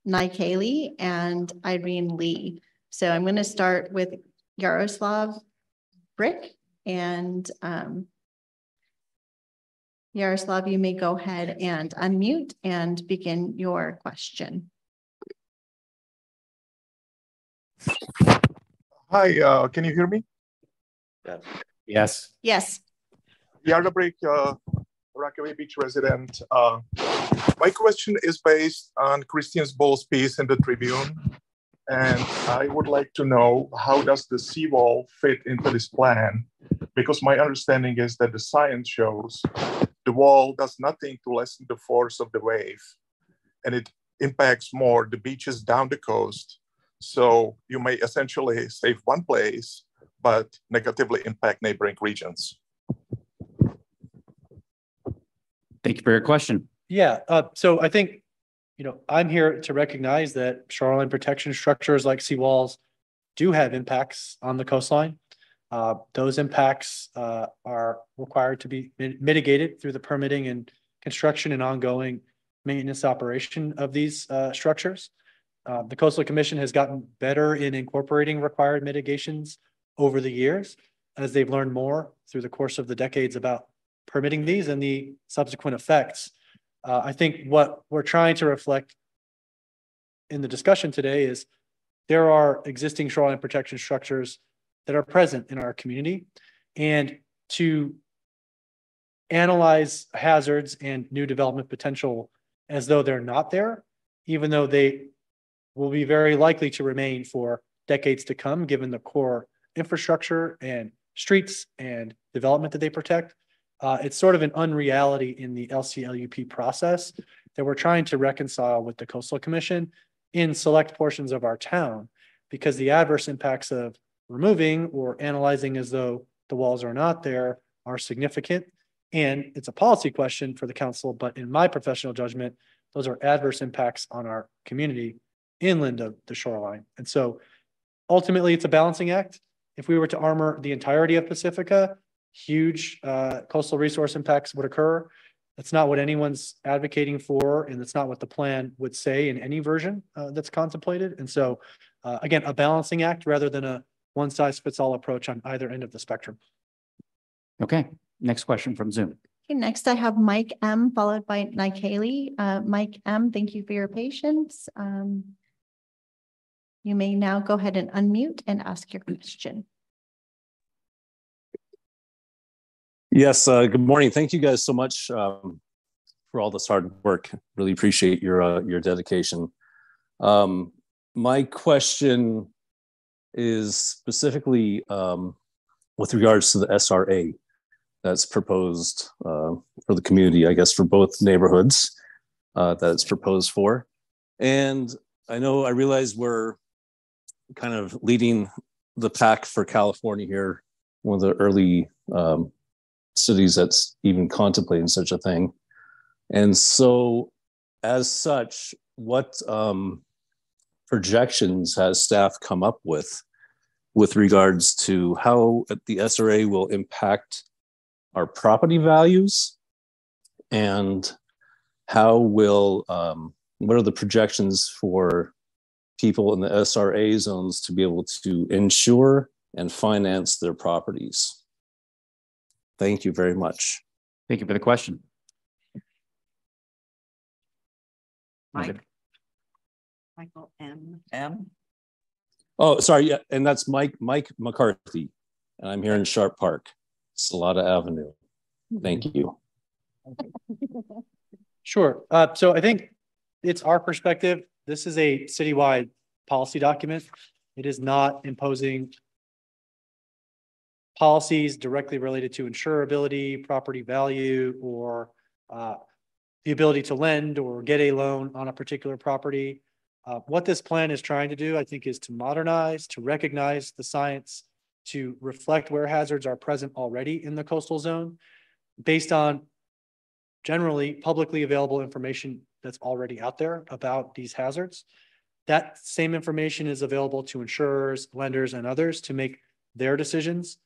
Nye Kaylee and Irene Lee. So I'm going to start with Yaroslav Brick, and Yaroslav, you may go ahead and unmute and begin your question. Hi, can you hear me? Yeah. Yes. Yes. Yardabrick, Rockaway Beach resident. My question is based on Christine Ball's piece in the Tribune. And I would like to know, how does the seawall fit into this plan? Because my understanding is that the science shows the wall does nothing to lessen the force of the wave, and it impacts more the beaches down the coast. So you may essentially save one place, but negatively impact neighboring regions. Thank you for your question. Yeah, so I think, I'm here to recognize that shoreline protection structures like seawalls do have impacts on the coastline. Those impacts are required to be mitigated through the permitting and construction and ongoing maintenance operation of these structures. The Coastal Commission has gotten better in incorporating required mitigations over the years as they've learned more through the course of the decades about permitting these and the subsequent effects. I think what we're trying to reflect in the discussion today is there are existing shoreline protection structures that are present in our community, and to analyze hazards and new development potential as though they're not there, even though they will be very likely to remain for decades to come, given the core infrastructure and streets and development that they protect. It's sort of an unreality in the LCLUP process that we're trying to reconcile with the Coastal Commission in select portions of our town, because the adverse impacts of removing or analyzing as though the walls are not there are significant. And it's a policy question for the council, but in my professional judgment, those are adverse impacts on our community inland of the shoreline. And so ultimately it's a balancing act. If we were to armor the entirety of Pacifica, huge coastal resource impacts would occur. That's not what anyone's advocating for, and that's not what the plan would say in any version that's contemplated. And so, again, a balancing act rather than a one-size-fits-all approach on either end of the spectrum. Okay, next question from Zoom. Okay, next I have Mike M, followed by Nikaylee. Mike M, thank you for your patience. You may now go ahead and unmute and ask your question. Yes, good morning. Thank you guys so much for all this hard work. Really appreciate your dedication. My question is specifically with regards to the SRA that's proposed for the community, I guess, for both neighborhoods that it's proposed for. And I realize we're kind of leading the pack for California here, one of the early cities that's even contemplating such a thing. And so as such, what projections has staff come up with regards to how the SRA will impact our property values, and how will, what are the projections for people in the SRA zones to be able to insure and finance their properties? Thank you very much. Thank you for the question. Mike. Michael M. Oh, sorry. Yeah, and that's Mike McCarthy, and I'm here in Sharp Park, Salada Avenue. Thank you. Sure. So I think it's our perspective. This is a citywide policy document. It is not imposing policies directly related to insurability, property value, or the ability to lend or get a loan on a particular property. What this plan is trying to do, I think, is to modernize, to recognize the science, to reflect where hazards are present already in the coastal zone based on generally publicly available information that's already out there about these hazards. That same information is available to insurers, lenders, and others to make their decisions.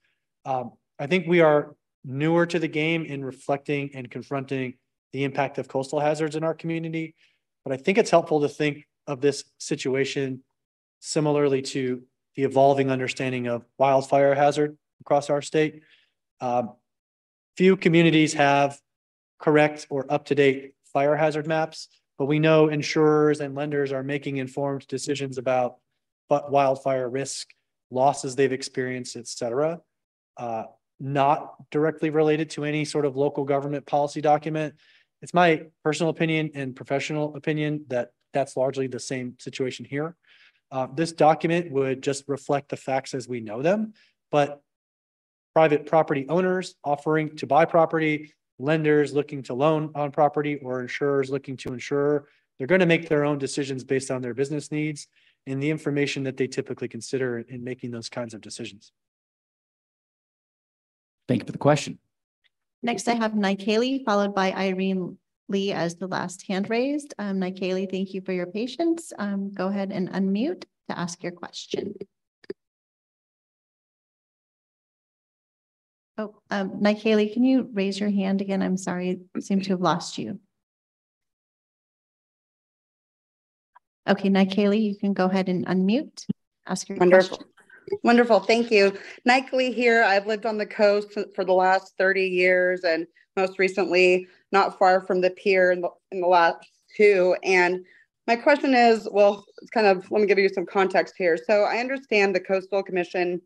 I think we are newer to the game in reflecting and confronting the impact of coastal hazards in our community, but I think it's helpful to think of this situation similarly to the evolving understanding of wildfire hazard across our state. Few communities have correct or up-to-date fire hazard maps, but we know insurers and lenders are making informed decisions about wildfire risk, losses they've experienced, et cetera. not directly related to any sort of local government policy document. It's my personal opinion and professional opinion that that's largely the same situation here. This document would just reflect the facts as we know them, but private property owners offering to buy property, lenders looking to loan on property, or insurers looking to insure, they're going to make their own decisions based on their business needs and the information that they typically consider in making those kinds of decisions. Thank you for the question. Next, I have Nikeli, followed by Irene Lee as the last hand raised. Nikeli, thank you for your patience. Go ahead and unmute to ask your question. Oh, Nikeli, can you raise your hand again? I'm sorry, I seem to have lost you. Okay, Nikeli, you can go ahead and unmute, ask your question. Wonderful. Thank you. Nikely here. I've lived on the coast for the last 30 years and most recently not far from the pier in the last 2. And my question is, well, it's kind of, let me give you some context here. So I understand the Coastal Commission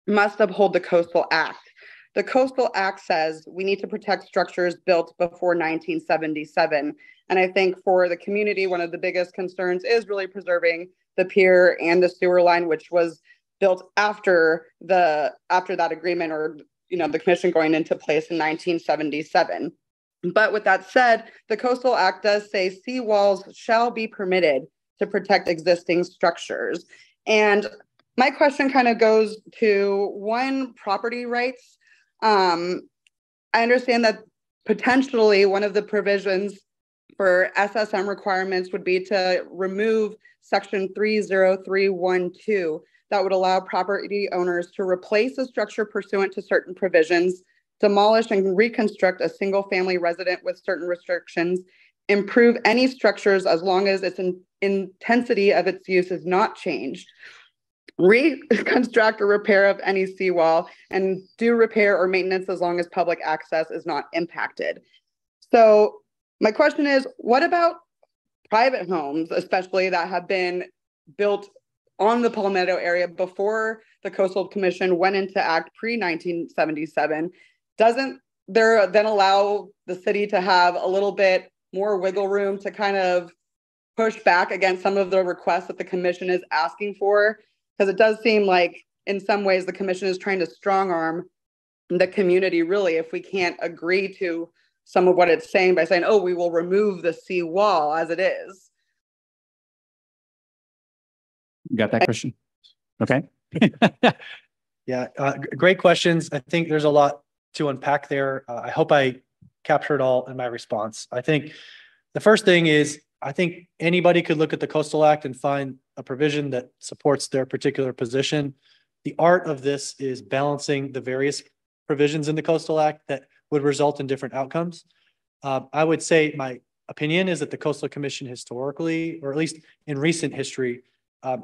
must uphold the Coastal Act. The Coastal Act says we need to protect structures built before 1977. And I think for the community, one of the biggest concerns is really preserving the pier and the sewer line, which was built after that agreement, or the commission going into place in 1977. But with that said, the Coastal Act does say seawalls shall be permitted to protect existing structures. And my question kind of goes to one, property rights. I understand that potentially one of the provisions for SSM requirements would be to remove section 30312 that would allow property owners to replace a structure pursuant to certain provisions, demolish and reconstruct a single family resident with certain restrictions, improve any structures as long as its intensity of its use is not changed, reconstruct or repair of any seawall, and do repair or maintenance as long as public access is not impacted. So my question is, what about private homes, especially that have been built on the Palmetto area before the Coastal Commission went into act pre-1977? Doesn't there then allow the city to have a little bit more wiggle room to kind of push back against some of the requests that the commission is asking for? Because it does seem like in some ways the commission is trying to strong arm the community, really, if we can't agree to some of what it's saying by saying, oh, we will remove the seawall as it is. You got that, Christian? Okay. Yeah, great questions. I think there's a lot to unpack there. I hope I captured all in my response. I think the first thing is, I think anybody could look at the Coastal Act and find a provision that supports their particular position. The art of this is balancing the various provisions in the Coastal Act that would result in different outcomes. I would say my opinion is that the Coastal Commission historically, or at least in recent history,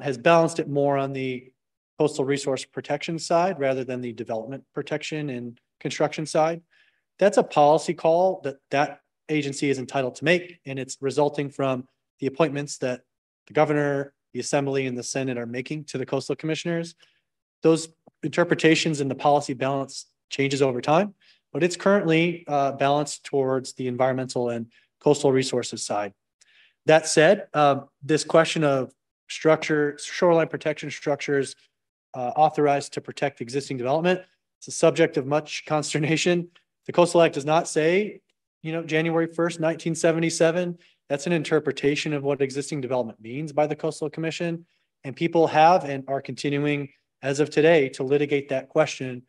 has balanced it more on the coastal resource protection side rather than the development protection and construction side. That's a policy call that agency is entitled to make, and it's resulting from the appointments that the governor, the assembly, and the Senate are making to the coastal commissioners. Those interpretations and the policy balance changes over time, but it's currently balanced towards the environmental and coastal resources side. That said, this question of shoreline protection structures authorized to protect existing development, it's a subject of much consternation. The Coastal Act does not say, January 1st, 1977. That's an interpretation of what existing development means by the Coastal Commission. And people have and are continuing, as of today, to litigate that question.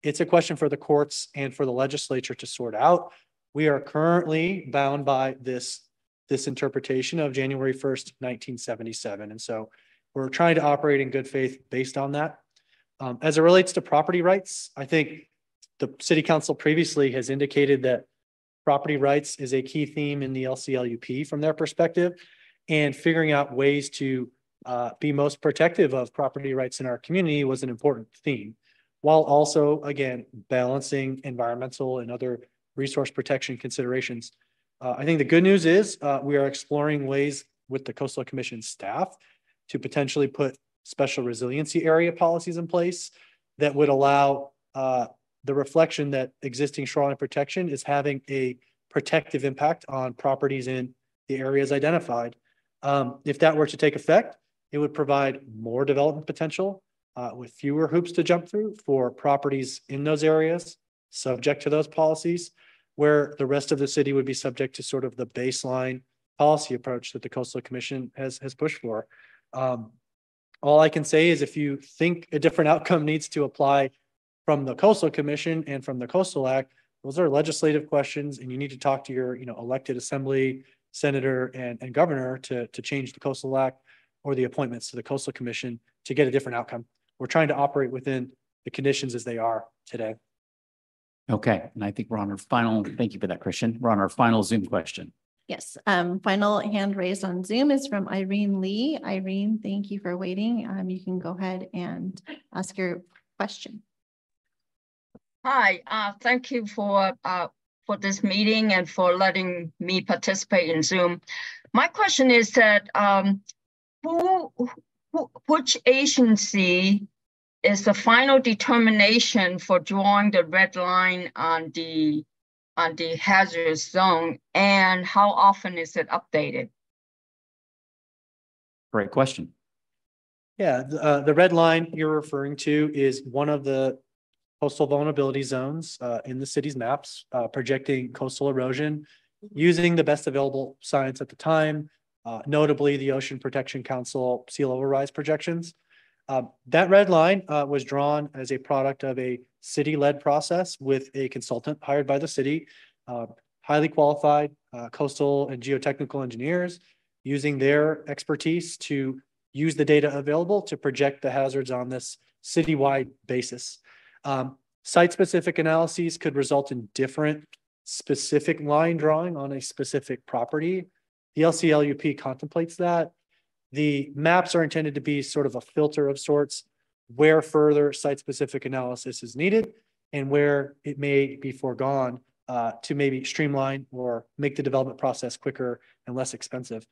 It's a question for the courts and for the legislature to sort out. We are currently bound by this interpretation of January 1st, 1977. And so we're trying to operate in good faith based on that. As it relates to property rights, I think the City Council previously has indicated that property rights is a key theme in the LCLUP from their perspective, and figuring out ways to be most protective of property rights in our community was an important theme, while also, again, balancing environmental and other resource protection considerations. I think the good news is we are exploring ways with the Coastal Commission staff to potentially put special resiliency area policies in place that would allow the reflection that existing shoreline protection is having a protective impact on properties in the areas identified. If that were to take effect, it would provide more development potential with fewer hoops to jump through for properties in those areas subject to those policies, where the rest of the city would be subject to sort of the baseline policy approach that the Coastal Commission has pushed for. All I can say is if you think a different outcome needs to apply from the Coastal Commission and from the Coastal Act, those are legislative questions, and you need to talk to your elected assembly, senator, and governor to change the Coastal Act or the appointments to the Coastal Commission to get a different outcome. We're trying to operate within the conditions as they are today. Okay, and I think we're on our final, thank you for that, Christian. We're on our final Zoom question. Yes, final hand raised on Zoom is from Irene Lee. Irene, thank you for waiting. You can go ahead and ask your question. Hi, thank you for this meeting and for letting me participate in Zoom. My question is that which agency is the final determination for drawing the red line on the hazardous zone, and how often is it updated? Great question. Yeah, the red line you're referring to is one of the coastal vulnerability zones in the city's maps, projecting coastal erosion using the best available science at the time, notably the Ocean Protection Council sea level rise projections. That red line was drawn as a product of a city-led process with a consultant hired by the city, highly qualified coastal and geotechnical engineers using their expertise to use the data available to project the hazards on this citywide basis. Site-specific analyses could result in different specific line drawing on a specific property. The LCLUP contemplates that. The maps are intended to be sort of a filter of sorts where further site-specific analysis is needed and where it may be foregone to maybe streamline or make the development process quicker and less expensive.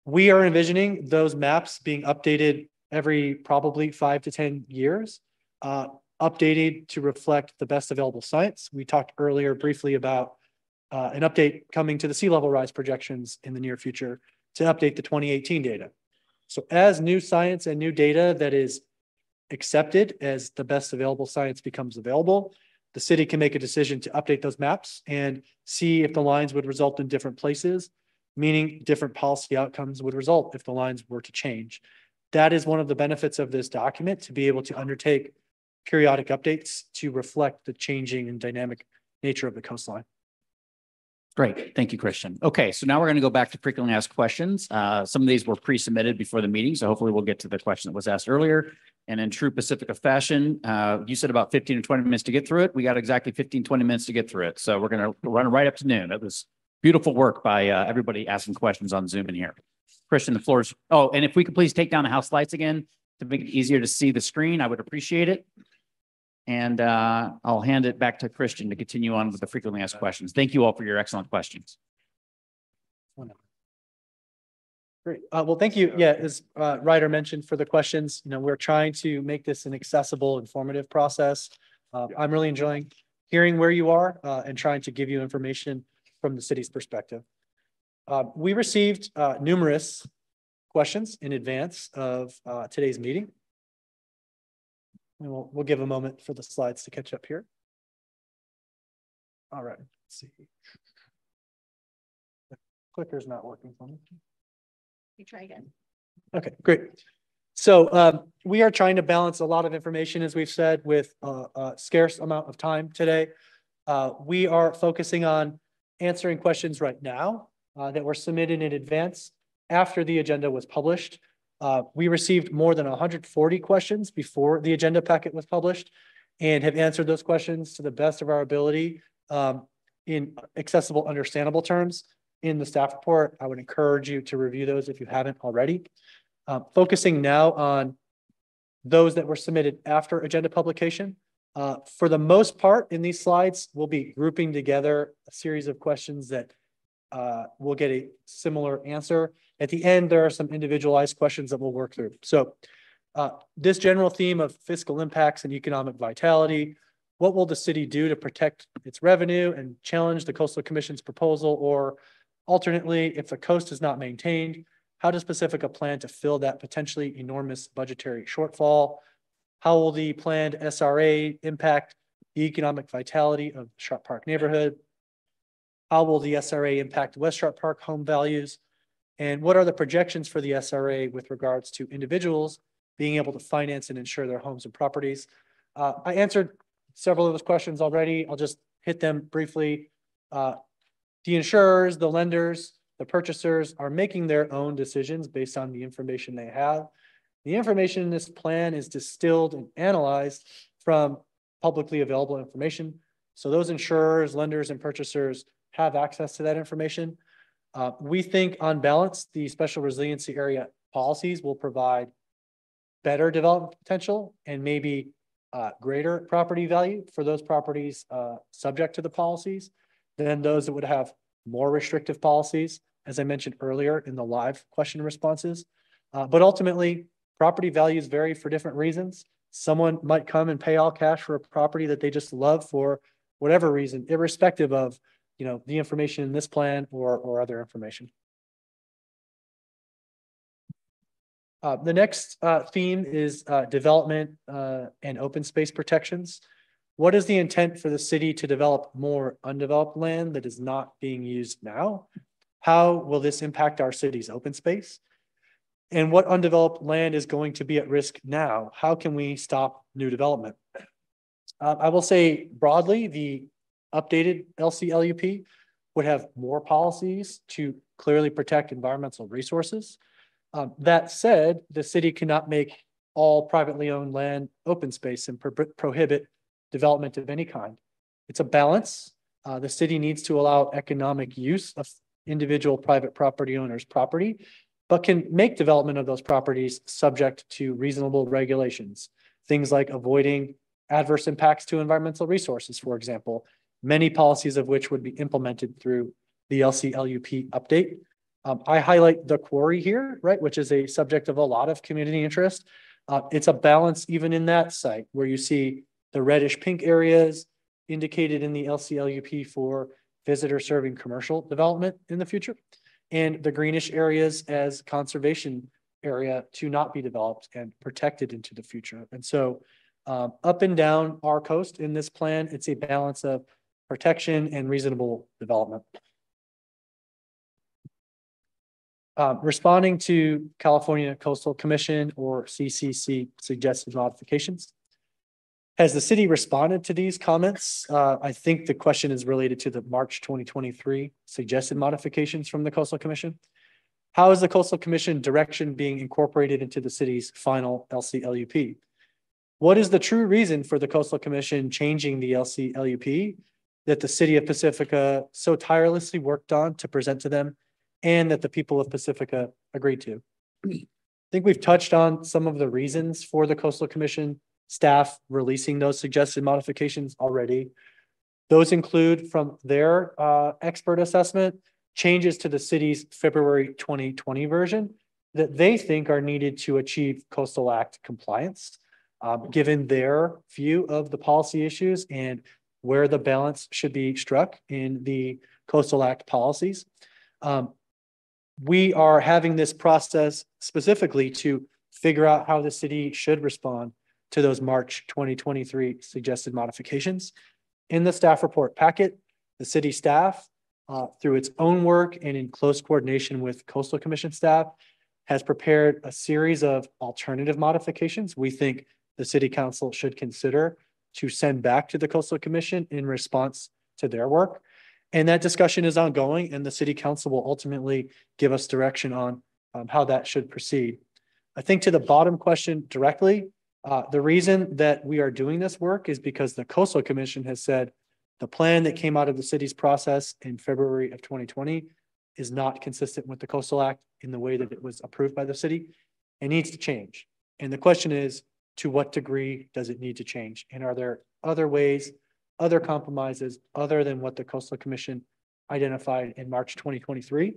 We are envisioning those maps being updated every probably 5 to 10 years, updated to reflect the best available science. We talked earlier briefly about an update coming to the sea level rise projections in the near future to update the 2018 data. So as new science and new data that is accepted as the best available science becomes available, the city can make a decision to update those maps and see if the lines would result in different places, meaning different policy outcomes would result if the lines were to change. That is one of the benefits of this document, to be able to undertake periodic updates to reflect the changing and dynamic nature of the coastline. Great. Thank you, Christian. Okay, so now we're going to go back to frequently asked questions. Some of these were pre-submitted before the meeting, so hopefully we'll get to the question that was asked earlier. And in true Pacifica fashion, you said about 15 to 20 minutes to get through it. We got exactly 15, 20 minutes to get through it. So we're going to run right up to noon. That was beautiful work by everybody asking questions on Zoom in here. Christian, the floor is, oh, and if we could please take down the house lights again to make it easier to see the screen, I would appreciate it. And I'll hand it back to Christian to continue on with the frequently asked questions. Thank you all for your excellent questions. Great. Well, thank you. Yeah, as Ryder mentioned for the questions, we're trying to make this an accessible, informative process. I'm really enjoying hearing where you are and trying to give you information from the city's perspective. We received numerous questions in advance of today's meeting. And we'll give a moment for the slides to catch up here. All right, let's see. The clicker's not working for me. You try again. Okay, great. So we are trying to balance a lot of information, as we've said, with a scarce amount of time today. We are focusing on answering questions right now that were submitted in advance after the agenda was published. We received more than 140 questions before the agenda packet was published and have answered those questions to the best of our ability in accessible, understandable terms in the staff report. I would encourage you to review those if you haven't already. Focusing now on those that were submitted after agenda publication. For the most part in these slides, we'll be grouping together a series of questions that will get a similar answer. At the end, there are some individualized questions that we'll work through. So this general theme of fiscal impacts and economic vitality, What will the city do to protect its revenue and challenge the Coastal Commission's proposal? Or alternately, if the coast is not maintained, how does Pacifica plan to fill that potentially enormous budgetary shortfall? How will the planned SRA impact the economic vitality of the Sharp Park neighborhood? How will the SRA impact West Sharp Park home values? And what are the projections for the SRA with regards to individuals being able to finance and insure their homes and properties? I answered several of those questions already. I'll just hit them briefly. The insurers, the lenders, the purchasers are making their own decisions based on the information they have. The information in this plan is distilled and analyzed from publicly available information. So those insurers, lenders, and purchasers have access to that information. We think on balance, the special resiliency area policies will provide better development potential and maybe greater property value for those properties subject to the policies than those that would have more restrictive policies, as I mentioned earlier in the live question responses. But ultimately, property values vary for different reasons. Someone might come and pay all cash for a property that they just love for whatever reason, irrespective of the information in this plan or other information. The next theme is development and open space protections. What is the intent for the city to develop more undeveloped land that is not being used now? How will this impact our city's open space? And what undeveloped land is going to be at risk now? How can we stop new development? I will say broadly, the updated LCLUP would have more policies to clearly protect environmental resources. That said, the city cannot make all privately owned land open space and prohibit development of any kind. It's a balance. The city needs to allow economic use of individual private property owners' property, but can make development of those properties subject to reasonable regulations. Things like avoiding adverse impacts to environmental resources, for example, many policies of which would be implemented through the LCLUP update. I highlight the quarry here, right, which is a subject of a lot of community interest. It's a balance even in that site where you see the reddish pink areas indicated in the LCLUP for visitor serving commercial development in the future, and the greenish areas as conservation area to not be developed and protected into the future. And so up and down our coast in this plan, it's a balance of protection and reasonable development. Responding to California Coastal Commission or CCC suggested modifications. Has the city responded to these comments? I think the question is related to the March 2023 suggested modifications from the Coastal Commission. How is the Coastal Commission direction being incorporated into the city's final LCLUP? What is the true reason for the Coastal Commission changing the LCLUP that the city of Pacifica so tirelessly worked on to present to them and that the people of Pacifica agreed to? I think we've touched on some of the reasons for the Coastal Commission staff releasing those suggested modifications already. Those include from their expert assessment, changes to the city's February 2020 version that they think are needed to achieve Coastal Act compliance, given their view of the policy issues and where the balance should be struck in the Coastal Act policies. We are having this process specifically to figure out how the city should respond to those March 2023 suggested modifications. In the staff report packet, the city staff, through its own work and in close coordination with Coastal Commission staff, has prepared a series of alternative modifications we think the city council should consider to send back to the Coastal Commission in response to their work. And that discussion is ongoing, and the city council will ultimately give us direction on how that should proceed. I think to the bottom question directly, the reason that we are doing this work is because the Coastal Commission has said the plan that came out of the city's process in February of 2020 is not consistent with the Coastal Act in the way that it was approved by the city. It needs to change. And the question is, to what degree does it need to change? And are there other ways, other compromises, other than what the Coastal Commission identified in March 2023,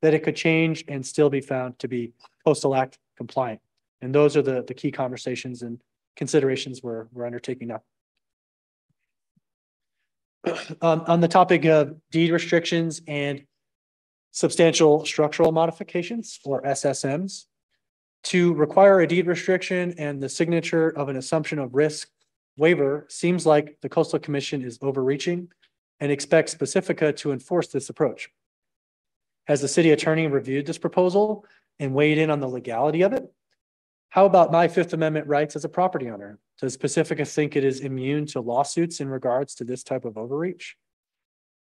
that it could change and still be found to be Coastal Act compliant? And those are the key conversations and considerations we're undertaking now. On the topic of deed restrictions and substantial structural modifications, or SSMs, to require a deed restriction and the signature of an assumption of risk waiver seems like the Coastal Commission is overreaching and expects Pacifica to enforce this approach. Has the city attorney reviewed this proposal and weighed in on the legality of it? How about my Fifth Amendment rights as a property owner? Does Pacifica think it is immune to lawsuits in regards to this type of overreach?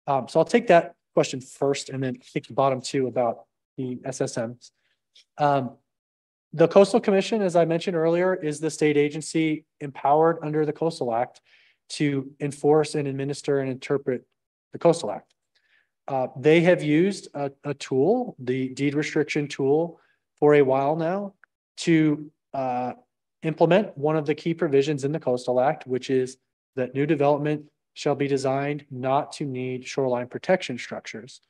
So I'll take that question first and then take the bottom two about the SSMs. The Coastal Commission, as I mentioned earlier, is the state agency empowered under the Coastal Act to enforce and administer and interpret the Coastal Act. They have used a tool, the deed restriction tool, for a while now to implement one of the key provisions in the Coastal Act, which is that new development shall be designed not to need shoreline protection structures.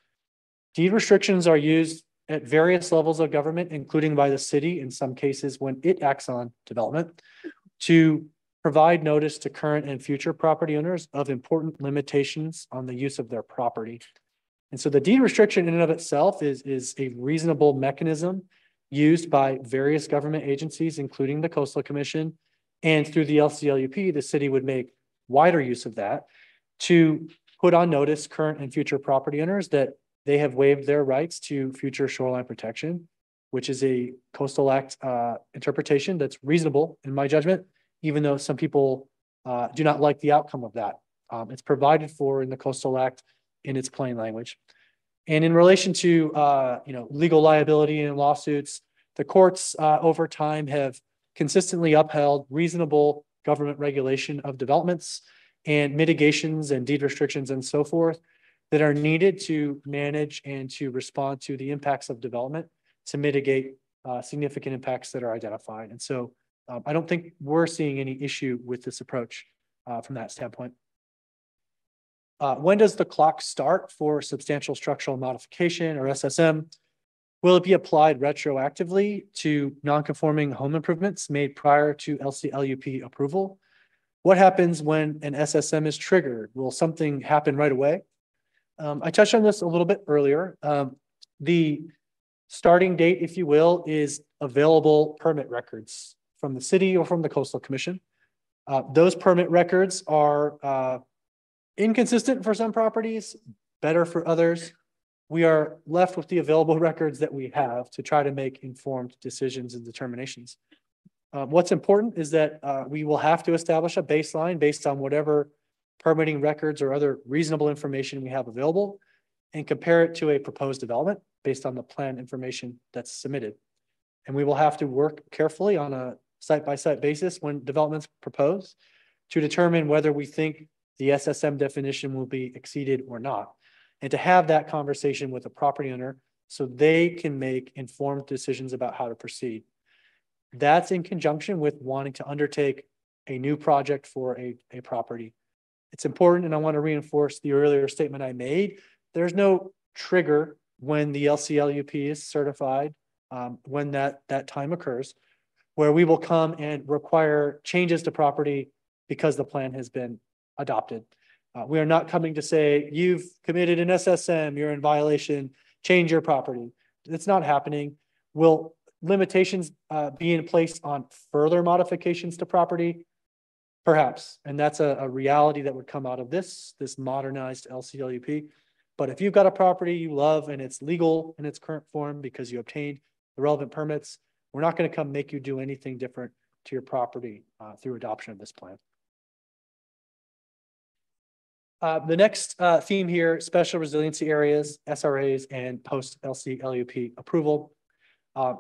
Deed restrictions are used at various levels of government, including by the city in some cases when it acts on development, to provide notice to current and future property owners of important limitations on the use of their property. And so the deed restriction in and of itself is a reasonable mechanism used by various government agencies, including the Coastal Commission, and through the LCLUP, the city would make wider use of that to put on notice current and future property owners that they have waived their rights to future shoreline protection, which is a Coastal Act interpretation that's reasonable in my judgment, even though some people do not like the outcome of that. It's provided for in the Coastal Act in its plain language. And in relation to legal liability and lawsuits, the courts over time have consistently upheld reasonable government regulation of developments and mitigations and deed restrictions and so forth that are needed to manage and to respond to the impacts of development to mitigate significant impacts that are identified. And so I don't think we're seeing any issue with this approach from that standpoint. When does the clock start for substantial structural modification, or SSM? Will it be applied retroactively to non-conforming home improvements made prior to LCLUP approval? What happens when an SSM is triggered? Will something happen right away? I touched on this a little bit earlier. The starting date, if you will, is available permit records from the city or from the Coastal Commission. Those permit records are inconsistent for some properties, better for others. We are left with the available records that we have to try to make informed decisions and determinations. What's important is that we will have to establish a baseline based on whatever permitting records or other reasonable information we have available and compare it to a proposed development based on the plan information that's submitted. And we will have to work carefully on a site-by-site basis when developments proposed to determine whether we think the SSM definition will be exceeded or not, and to have that conversation with the property owner so they can make informed decisions about how to proceed. That's in conjunction with wanting to undertake a new project for a property. It's important, and I want to reinforce the earlier statement I made. There's no trigger when the LCLUP is certified, when that time occurs, where we will come and require changes to property because the plan has been adopted. We are not coming to say, you've committed an SSM, you're in violation, change your property. It's not happening. Will limitations be in place on further modifications to property? Perhaps, and that's a reality that would come out of this modernized LCLUP. But if you've got a property you love and it's legal in its current form because you obtained the relevant permits, we're not going to come make you do anything different to your property through adoption of this plan. The next theme here, special resiliency areas, SRAs, and post-LCLUP approval.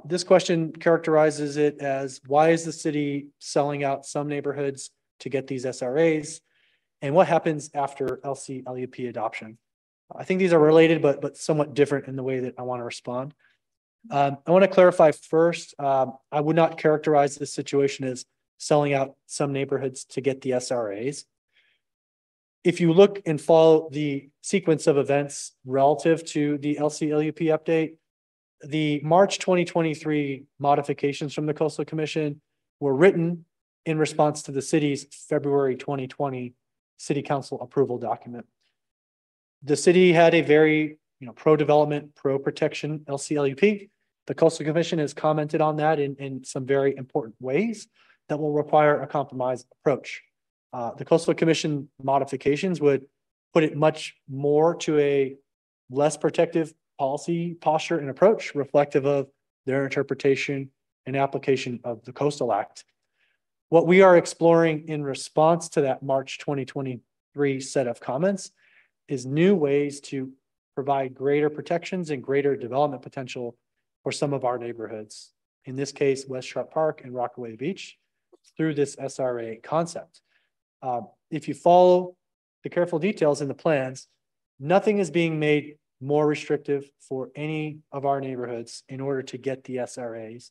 This question characterizes it as, why is the city selling out some neighborhoods to get these SRAs? And what happens after LCLUP adoption? I think these are related, but somewhat different in the way that I want to respond. I want to clarify first, I would not characterize this situation as selling out some neighborhoods to get the SRAs. If you look and follow the sequence of events relative to the LCLUP update, the March 2023 modifications from the Coastal Commission were written in response to the city's February 2020 city council approval document. The city had a very, pro-development, pro-protection LCLUP. The Coastal Commission has commented on that in some very important ways that will require a compromise approach. The Coastal Commission modifications would put it much more to a less protective policy posture and approach reflective of their interpretation and application of the Coastal Act. What we are exploring in response to that March 2023 set of comments is new ways to provide greater protections and greater development potential for some of our neighborhoods. In this case, West Sharp Park and Rockaway Beach, through this SRA concept. If you follow the careful details in the plans, nothing is being made more restrictive for any of our neighborhoods in order to get the SRAs.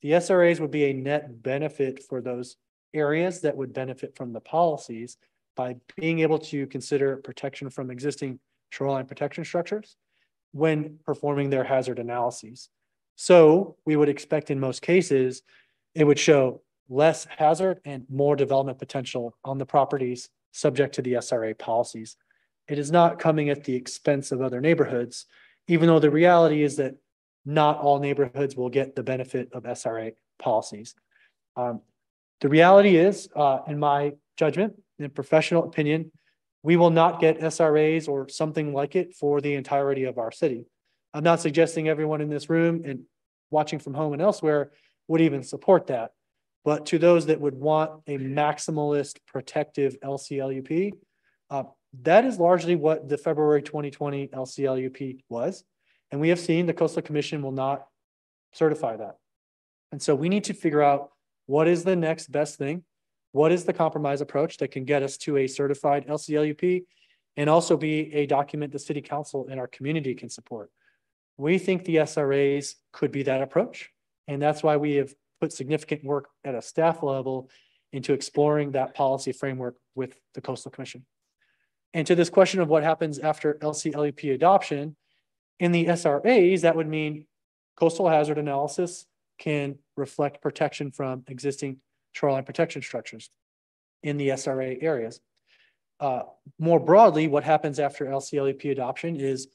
The SRAs would be a net benefit for those areas that would benefit from the policies by being able to consider protection from existing shoreline protection structures when performing their hazard analyses. So we would expect in most cases, it would show less hazard and more development potential on the properties subject to the SRA policies. It is not coming at the expense of other neighborhoods, even though the reality is that not all neighborhoods will get the benefit of SRA policies. The reality is, in my judgment, in professional opinion, we will not get SRAs or something like it for the entirety of our city. I'm not suggesting everyone in this room and watching from home and elsewhere would even support that. But to those that would want a maximalist protective LCLUP, that is largely what the February 2020 LCLUP was. And we have seen the Coastal Commission will not certify that. And so we need to figure out what is the next best thing. What is the compromise approach that can get us to a certified LCLUP and also be a document the city council and our community can support? We think the SRAs could be that approach. And that's why we have put significant work at a staff level into exploring that policy framework with the Coastal Commission. And to this question of what happens after LCLUP adoption, in the SRAs, that would mean coastal hazard analysis can reflect protection from existing shoreline protection structures in the SRA areas. More broadly, what happens after LCLUP adoption is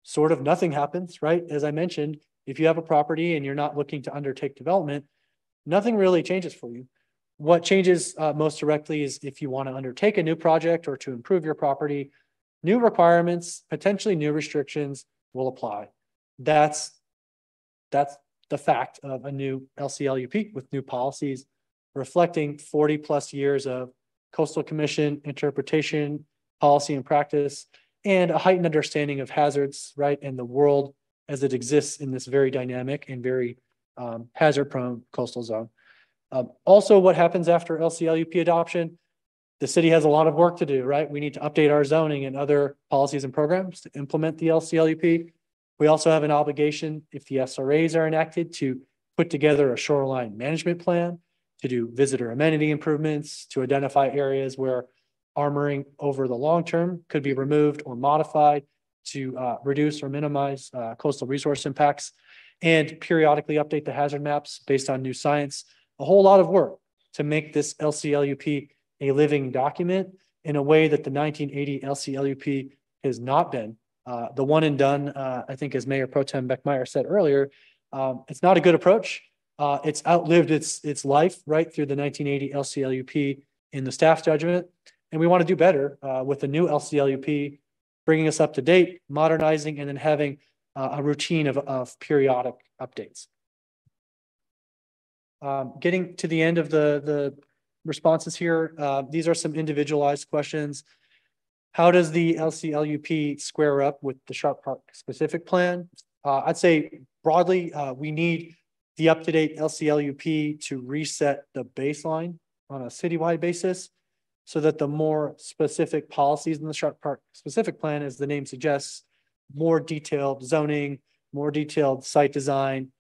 sort of nothing happens, right? As I mentioned, if you have a property and you're not looking to undertake development, nothing really changes for you. What changes most directly is if you want to undertake a new project or to improve your property, new requirements, potentially new restrictions will apply. That's the fact of a new LCLUP with new policies reflecting 40 plus years of Coastal Commission interpretation, policy and practice, and a heightened understanding of hazards, right? And the world as it exists in this very dynamic and very hazard-prone coastal zone. Also, what happens after LCLUP adoption? The city has a lot of work to do, right? We need to update our zoning and other policies and programs to implement the LCLUP. We also have an obligation, if the SRAs are enacted, to put together a shoreline management plan, to do visitor amenity improvements, to identify areas where armoring over the long term could be removed or modified to reduce or minimize coastal resource impacts, and periodically update the hazard maps based on new science. A whole lot of work to make this LCLUP a living document in a way that the 1980 LCLUP has not been. The one and done, I think as Mayor Pro Tem Beckmeyer said earlier, it's not a good approach. It's outlived its life right through the 1980 LCLUP in the staff judgment. And we want to do better with the new LCLUP, bringing us up to date, modernizing, and then having a routine of periodic updates. Getting to the end of the responses here, these are some individualized questions. How does the LCLUP square up with the Sharp Park specific plan? I'd say broadly, we need the up-to-date LCLUP to reset the baseline on a citywide basis so that the more specific policies in the Sharp Park specific plan, as the name suggests, more detailed zoning, more detailed site design,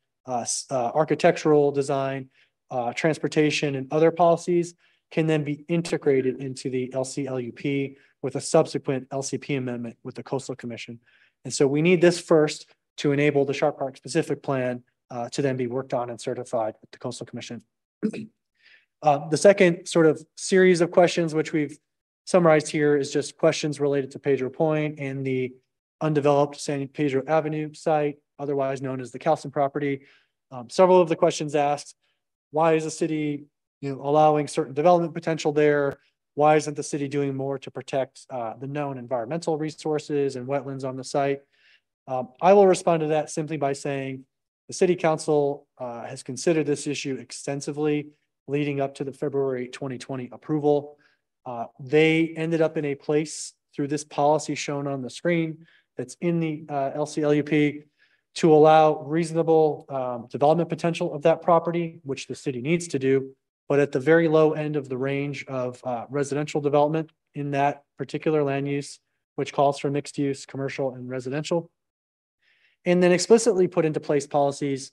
architectural design, transportation, and other policies can then be integrated into the LCLUP with a subsequent LCP amendment with the Coastal Commission. And so we need this first to enable the Sharp Park specific plan to then be worked on and certified with the Coastal Commission. The second sort of series of questions, which we've Summarized here is just questions related to Pedro Point and the undeveloped San Pedro Avenue site, otherwise known as the Calson property. Several of the questions asked, why is the city allowing certain development potential there? Why isn't the city doing more to protect the known environmental resources and wetlands on the site? I will respond to that simply by saying the city council has considered this issue extensively leading up to the February 2020 approval. They ended up in a place through this policy shown on the screen that's in the LCLUP to allow reasonable development potential of that property, which the city needs to do, but at the very low end of the range of residential development in that particular land use, which calls for mixed use, commercial and residential. And then explicitly put into place policies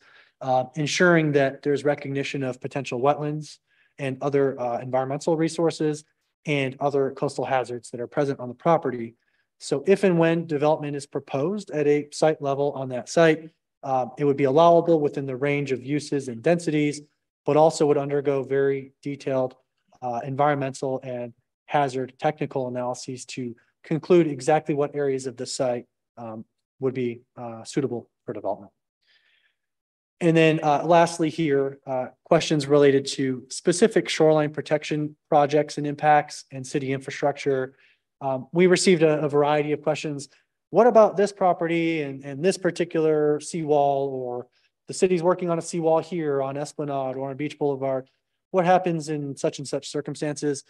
ensuring that there's recognition of potential wetlands and other environmental resources and other coastal hazards that are present on the property. So if and when development is proposed at a site level on that site, it would be allowable within the range of uses and densities, but also would undergo very detailed environmental and hazard technical analyses to conclude exactly what areas of the site would be suitable for development. And then lastly here, questions related to specific shoreline protection projects and impacts and city infrastructure. We received a variety of questions. What about this property and this particular seawall, or the city's working on a seawall here on Esplanade or on Beach Boulevard? What happens in such and such circumstances?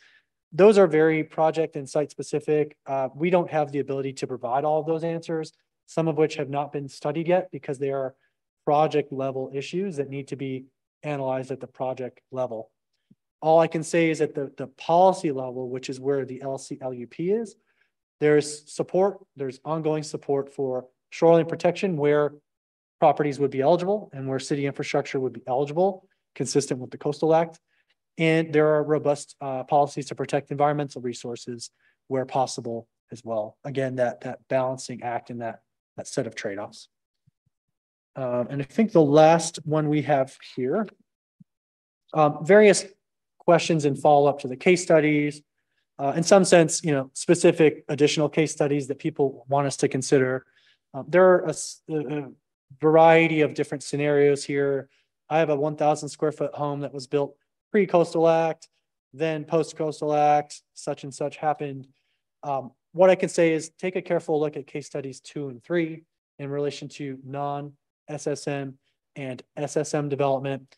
Those are very project and site specific. We don't have the ability to provide all of those answers, some of which have not been studied yet because they are project level issues that need to be analyzed at the project level. All I can say is at the policy level, which is where the LCLUP is, there's support, there's ongoing support for shoreline protection where properties would be eligible and where city infrastructure would be eligible, consistent with the Coastal Act. And there are robust policies to protect environmental resources where possible as well. Again, that balancing act and that set of trade-offs. And I think the last one we have here, various questions and follow-up to the case studies. In some sense, specific additional case studies that people want us to consider. There are a variety of different scenarios here. I have a 1,000 square foot home that was built pre-Coastal Act, then post-Coastal Act, such and such happened. What I can say is take a careful look at case studies 2 and 3 in relation to non-SSM and SSM development.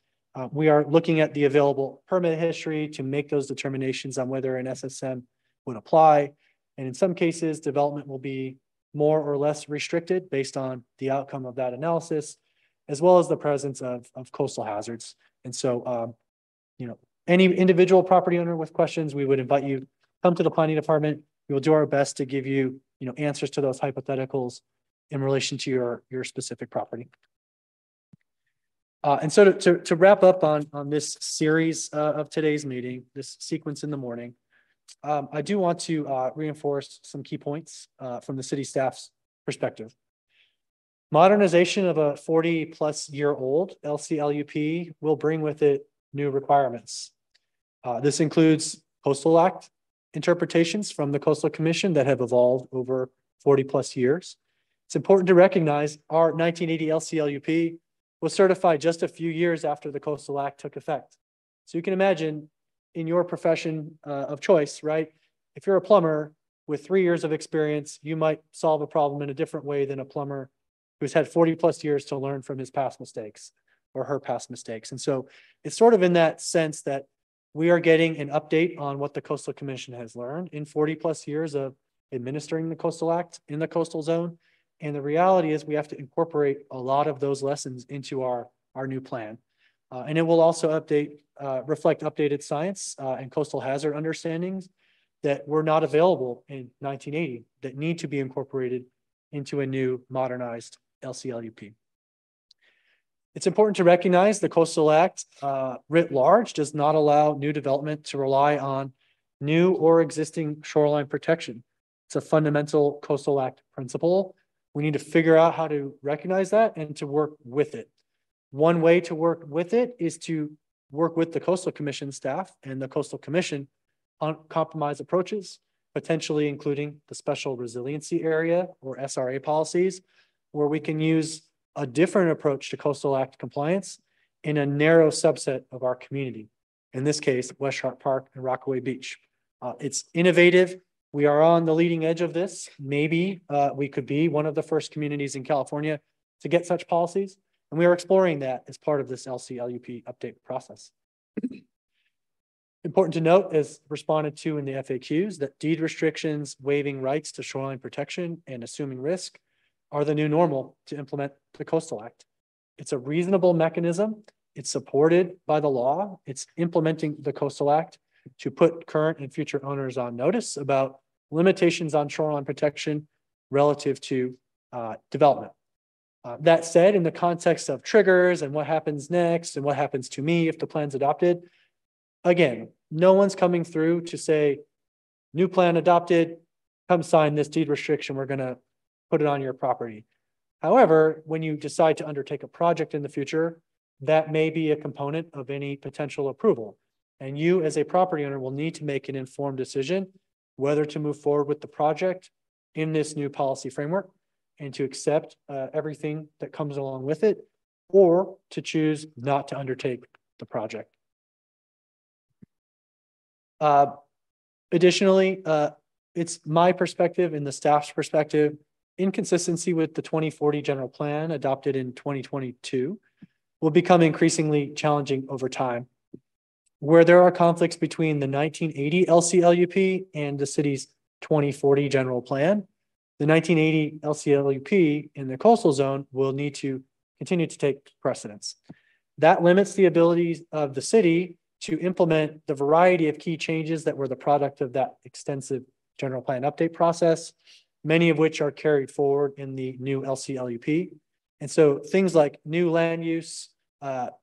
We are looking at the available permit history to make those determinations on whether an SSM would apply. And in some cases, development will be more or less restricted based on the outcome of that analysis, as well as the presence of coastal hazards. And so, any individual property owner with questions, we would invite you come to the planning department. We will do our best to give you, answers to those hypotheticals in relation to your specific property. And so to wrap up on this series of today's meeting, this sequence in the morning, I do want to reinforce some key points from the city staff's perspective. Modernization of a 40-plus-year-old LCLUP will bring with it new requirements. This includes Coastal Act interpretations from the Coastal Commission that have evolved over 40-plus years. It's important to recognize our 1980 LCLUP was certified just a few years after the Coastal Act took effect. So you can imagine in your profession of choice, right? If you're a plumber with 3 years of experience, you might solve a problem in a different way than a plumber who's had 40-plus years to learn from his past mistakes or her past mistakes. And so it's sort of in that sense that we are getting an update on what the Coastal Commission has learned in 40-plus years of administering the Coastal Act in the coastal zone. And the reality is we have to incorporate a lot of those lessons into our new plan. And it will also reflect updated science and coastal hazard understandings that were not available in 1980 that need to be incorporated into a new modernized LCLUP. It's important to recognize the Coastal Act writ large does not allow new development to rely on new or existing shoreline protection. It's a fundamental Coastal Act principle. We need to figure out how to recognize that and to work with it. One way to work with it is to work with the Coastal Commission staff and the Coastal Commission on compromise approaches potentially including the special resiliency area or SRA policies, where we can use a different approach to Coastal Act compliance in a narrow subset of our community. In this case, West Sharp Park and Rockaway Beach. It's innovative. We are on the leading edge of this. Maybe we could be one of the first communities in California to get such policies. And we are exploring that as part of this LCLUP update process. Important to note, as responded to in the FAQs, that deed restrictions, waiving rights to shoreline protection, and assuming risk are the new normal to implement the Coastal Act. It's a reasonable mechanism. It's supported by the law. It's implementing the Coastal Act to put current and future owners on notice about limitations on shoreline protection relative to development. That said, in the context of triggers and what happens next and what happens to me if the plan's adopted, again, no one's coming through to say, new plan adopted, come sign this deed restriction, we're going to put it on your property. However, when you decide to undertake a project in the future, that may be a component of any potential approval. And you as a property owner will need to make an informed decision whether to move forward with the project in this new policy framework and to accept everything that comes along with it, or to choose not to undertake the project. Additionally, it's my perspective and the staff's perspective, inconsistency with the 2040 general plan adopted in 2022 will become increasingly challenging over time. Where there are conflicts between the 1980 LCLUP and the city's 2040 general plan, the 1980 LCLUP in the coastal zone will need to continue to take precedence. That limits the abilities of the city to implement the variety of key changes that were the product of that extensive general plan update process, many of which are carried forward in the new LCLUP. And so things like new land use,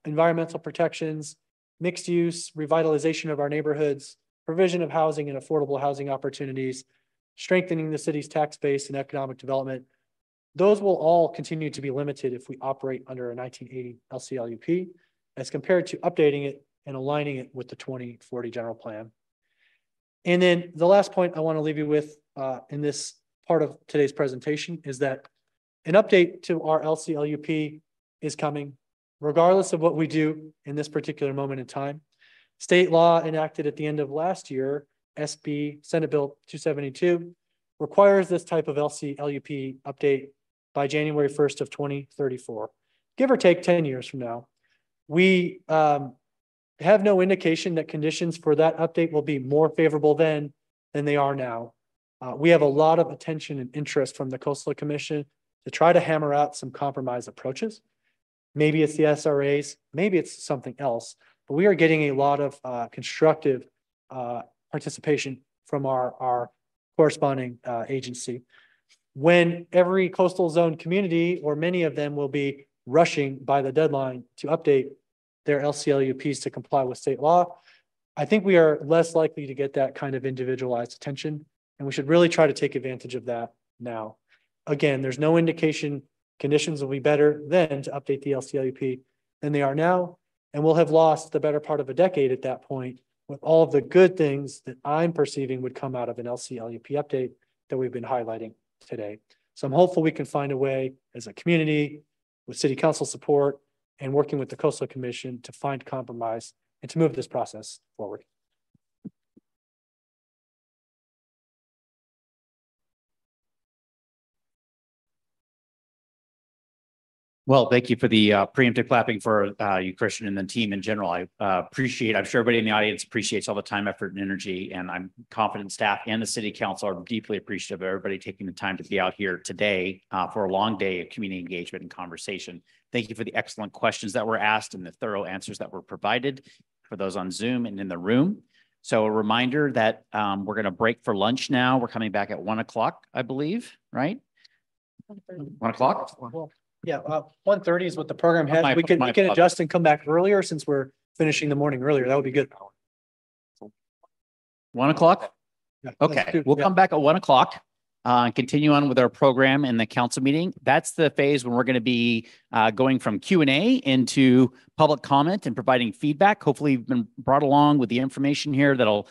environmental protections, mixed use, revitalization of our neighborhoods, provision of housing and affordable housing opportunities, strengthening the city's tax base and economic development, those will all continue to be limited if we operate under a 1980 LCLUP as compared to updating it and aligning it with the 2040 general plan. And then the last point I want to leave you with in this part of today's presentation is that an update to our LCLUP is coming, regardless of what we do in this particular moment in time. State law enacted at the end of last year, SB Senate Bill 272, requires this type of LCLUP update by January 1st of 2034, give or take 10 years from now. We have no indication that conditions for that update will be more favorable then than they are now. We have a lot of attention and interest from the Coastal Commission to try to hammer out some compromise approaches. Maybe it's the SRAs, maybe it's something else, but we are getting a lot of constructive participation from our corresponding agency. When every coastal zone community, or many of them, will be rushing by the deadline to update their LCLUPs to comply with state law, I think we are less likely to get that kind of individualized attention, and we should really try to take advantage of that now. Again, there's no indication conditions will be better then to update the LCLUP than they are now, and we'll have lost the better part of a decade at that point with all of the good things that I'm perceiving would come out of an LCLUP update that we've been highlighting today. So I'm hopeful we can find a way as a community with city council support and working with the Coastal Commission to find compromise and to move this process forward. Well, thank you for the preemptive clapping for you, Christian, and the team in general. I appreciate, I'm sure everybody in the audience appreciates all the time, effort, and energy, and I'm confident staff and the city council are deeply appreciative of everybody taking the time to be out here today for a long day of community engagement and conversation. Thank you for the excellent questions that were asked and the thorough answers that were provided for those on Zoom and in the room. So a reminder that we're going to break for lunch now. We're coming back at 1 o'clock, I believe, right? 1 o'clock? Yeah, 1:30 is what the program has. We can adjust and come back earlier since we're finishing the morning earlier. That would be good. 1 o'clock? Yeah, okay, we'll come back at 1 o'clock. continue on with our program in the council meeting. That's the phase when we're going to be going from Q&A into public comment and providing feedback. Hopefully you've been brought along with the information here that'll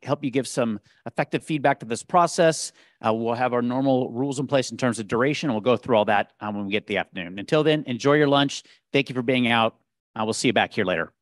help you give some effective feedback to this process. We'll have our normal rules in place in terms of duration. We'll go through all that when we get to the afternoon. Until then, enjoy your lunch. Thank you for being out. We'll see you back here later.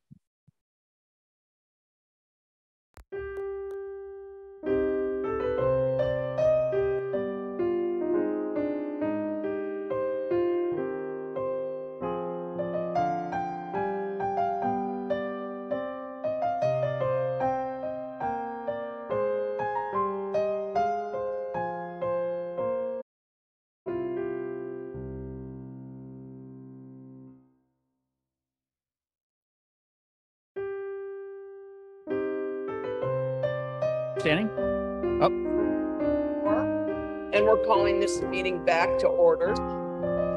Standing? Oh. And we're calling this meeting back to order.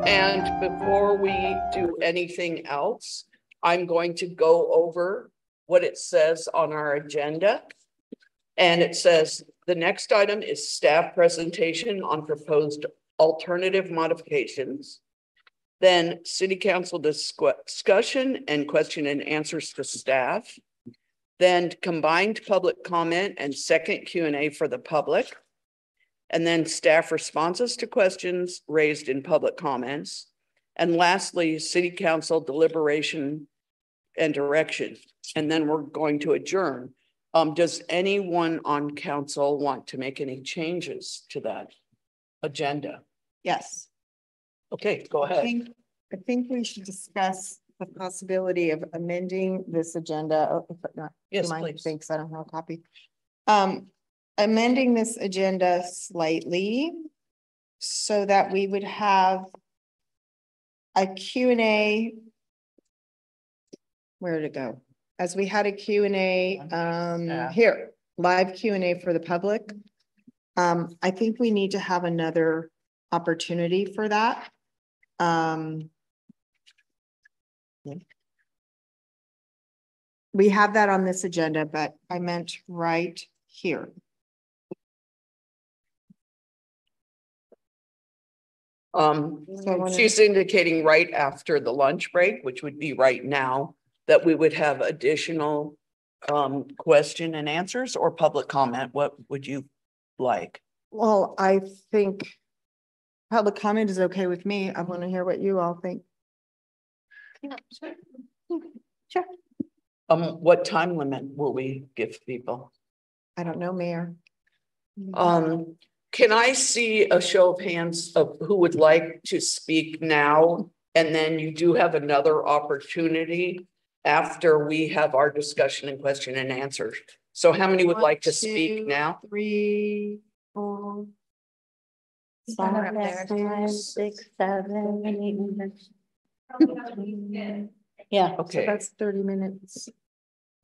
And before we do anything else, I'm going to go over what it says on our agenda. And it says the next item is staff presentation on proposed alternative modifications. Then city council discussion and question and answers to staff. Then combined public comment and second Q&A for the public. And then staff responses to questions raised in public comments. And lastly, city council deliberation and direction. And then we're going to adjourn. Does anyone on council want to make any changes to that agenda? Yes. Okay, go ahead. I think we should discuss the possibility of amending this agenda. But not, yes, please. Thanks. I don't have a copy. Amending this agenda slightly so that we would have a Q&A. Where to go? As we had a Q&A here, live Q&A for the public. I think we need to have another opportunity for that. We have that on this agenda, but I meant right here. She's indicating right after the lunch break, which would be right now, that we would have additional question and answers or public comment. What would you like? Well, I think public comment is okay with me. I want to hear what you all think. Yeah, sure. Sure. What time limit will we give people? I don't know, Mayor. Can I see a show of hands of who would like to speak now? And then you do have another opportunity after we have our discussion and question and answers. So how many would like to speak now? 3, 4, 5, 6, 7, 8. Yeah. Okay. So that's 30 minutes.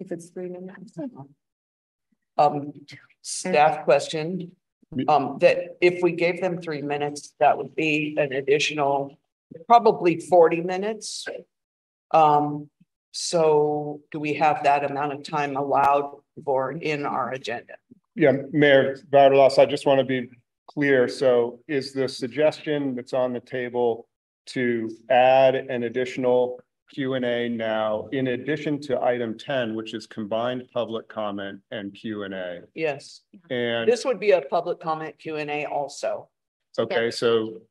If it's 3 minutes. Staff question. That if we gave them 3 minutes, that would be an additional probably 40 minutes. So do we have that amount of time allowed for in our agenda? Yeah, Mayor Vardalos, I just want to be clear. So is the suggestion that's on the table to add an additional Q&A now, in addition to item 10, which is combined public comment and Q&A? Yes. And this would be a public comment Q&A also. Okay, so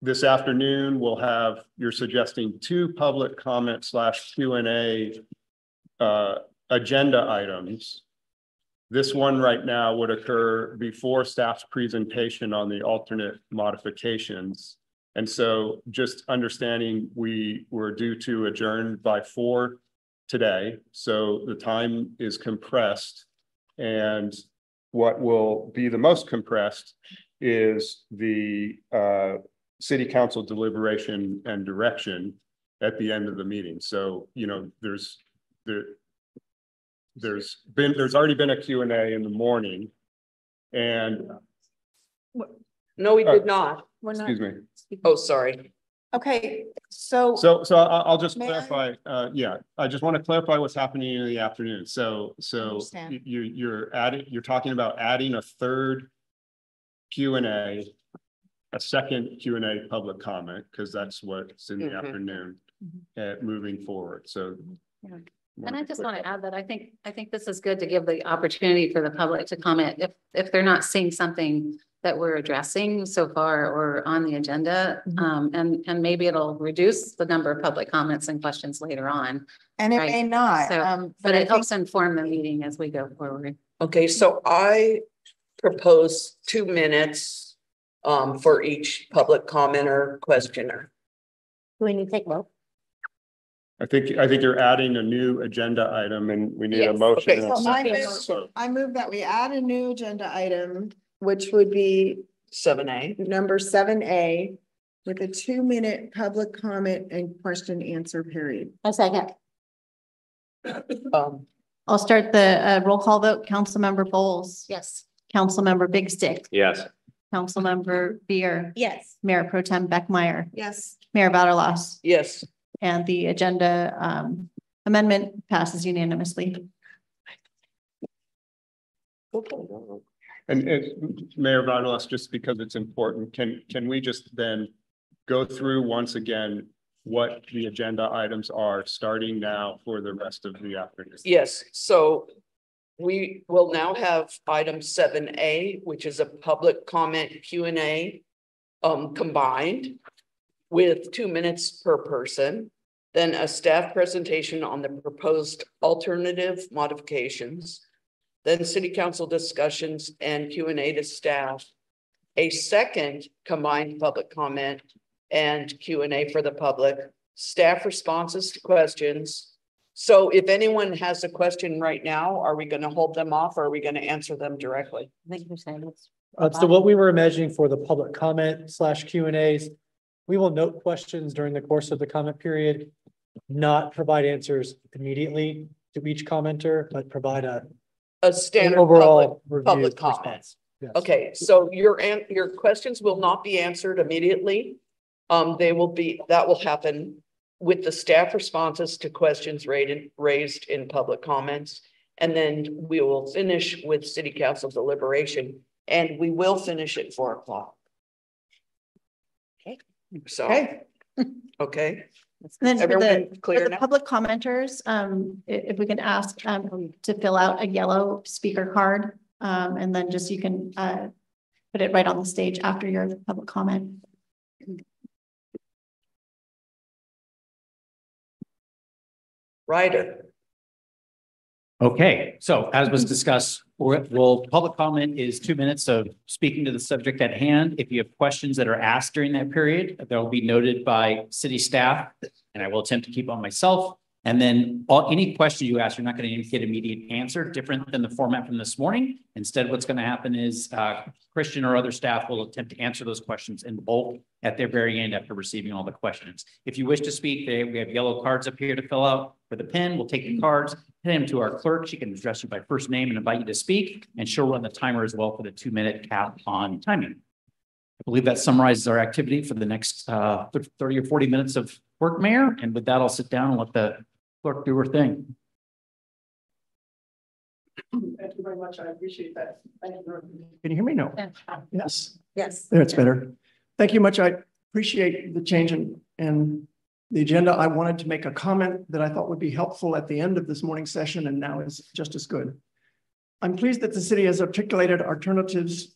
this afternoon we'll have, you're suggesting 2 public comment / Q&A agenda items. This one right now would occur before staff's presentation on the alternate modifications. And so just understanding we were due to adjourn by 4 today. So the time is compressed, and what will be the most compressed is the city council deliberation and direction at the end of the meeting. So, you know, there's already been a Q&A in the morning, and no, we did not. We're not. Excuse me. Oh, sorry. Okay, so I'll just clarify. Yeah, I just want to clarify what's happening in the afternoon. So you're talking about adding a third Q&A, a second Q&A public comment, because that's what's in the afternoon moving forward. So. Yeah. And I just want to add that I think this is good to give the opportunity for the public to comment if they're not seeing something that we're addressing so far or on the agenda, and maybe it'll reduce the number of public comments and questions later on. And it may not. So, but it helps inform the meeting as we go forward. Okay, so I propose 2 minutes for each public commenter questioner. Do we need to take both? I think you're adding a new agenda item and we need a motion. Okay. And a So I move that we add a new agenda item, which would be 7A. number 7A with a 2-minute public comment and question answer period. A second. I'll start the roll call vote. Councilmember Bowles. Yes. Councilmember Big Stick. Yes. Councilmember Beer. Yes. Mayor Pro Tem Beckmeyer. Yes. Mayor Vaterlos. Yes. And the agenda amendment passes unanimously. And Mayor Vaterlos, just because it's important, can we just then go through once again what the agenda items are starting now for the rest of the afternoon? Yes, so we will now have item 7A, which is a public comment Q&A combined with 2 minutes per person. Then a staff presentation on the proposed alternative modifications. Then city council discussions and Q&A to staff. A second combined public comment and Q&A for the public. Staff responses to questions. So if anyone has a question right now, are we going to hold them off or are we going to answer them directly? I think you're saying So what we were imagining for the public comment / Q&As, we will note questions during the course of the comment period, not provide answers immediately to each commenter, but provide a standard overall public comment. Yes. Okay, so your questions will not be answered immediately. That will happen with the staff responses to questions raised in public comments. And then we will finish with city council deliberation, and we will finish at 4 o'clock. Okay. So, okay. And then Everyone for clear the now? public commenters, if we can ask to fill out a yellow speaker card, and then just you can put it right on the stage after your public comment. Ryder. Okay, so as was discussed, public comment is 2 minutes of speaking to the subject at hand. If you have questions that are asked during that period, they'll be noted by city staff, and I will attempt to keep on myself. And then any question you ask, you're not going to get immediate answer, different than the format from this morning. Instead, what's going to happen is Christian or other staff will attempt to answer those questions in bulk at their very end after receiving all the questions. If you wish to speak, we have yellow cards up here to fill out with a pen. We'll take the cards, hand them to our clerk. She can address you by first name and invite you to speak, and she'll run the timer as well for the 2-minute cap on timing. I believe that summarizes our activity for the next 30 or 40 minutes of work, Mayor. And with that, I'll sit down and let the clerk do her thing. Thank you very much. I appreciate that. Thank you. Can you hear me? No. Yes. Yes. There, it's better. Thank you much. I appreciate the change in the agenda. I wanted to make a comment that I thought would be helpful at the end of this morning's session, and now is just as good. I'm pleased that the city has articulated alternatives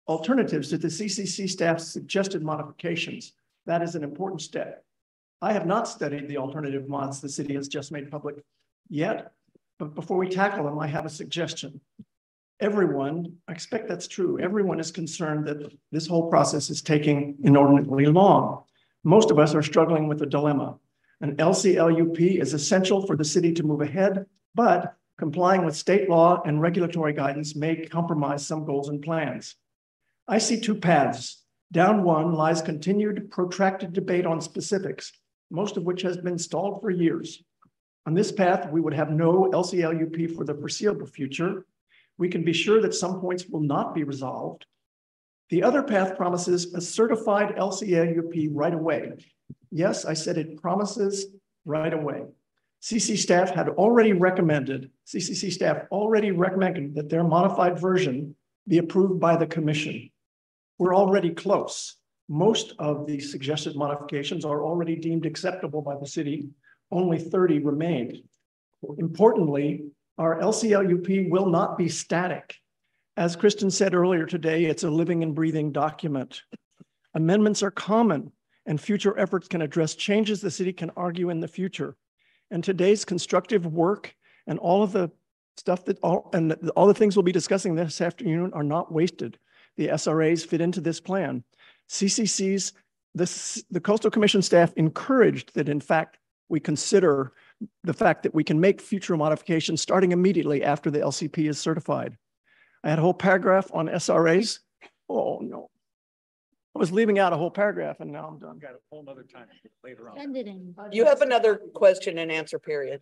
to the CCC staff's suggested modifications. That is an important step. I have not studied the alternative mods the city has just made public yet, but before we tackle them, I have a suggestion. Everyone, I expect that's true, everyone is concerned that this whole process is taking inordinately long. Most of us are struggling with a dilemma. An LCLUP is essential for the city to move ahead, but complying with state law and regulatory guidance may compromise some goals and plans. I see 2 paths. Down one lies continued protracted debate on specifics, most of which has been stalled for years. On this path, we would have no LCLUP for the foreseeable future. We can be sure that some points will not be resolved. The other path promises a certified LCLUP right away. Yes, I said it promises right away. CCC staff already recommended that their modified version be approved by the commission. we're already close. Most of the suggested modifications are already deemed acceptable by the city. Only 30 remained. Importantly, our LCLUP will not be static. As Kristen said earlier today, it's a living and breathing document. Amendments are common, and future efforts can address changes the city can argue in the future. And today's constructive work and all of the stuff that all the things we'll be discussing this afternoon are not wasted. The SRAs fit into this plan. CCCs, the Coastal Commission staff encouraged that, in fact, we consider the fact that we can make future modifications starting immediately after the LCP is certified. I had a whole paragraph on SRAs. Oh no, I was leaving out a whole paragraph and now I'm done. Got a whole other time later on. Send it in. You have another question and answer period.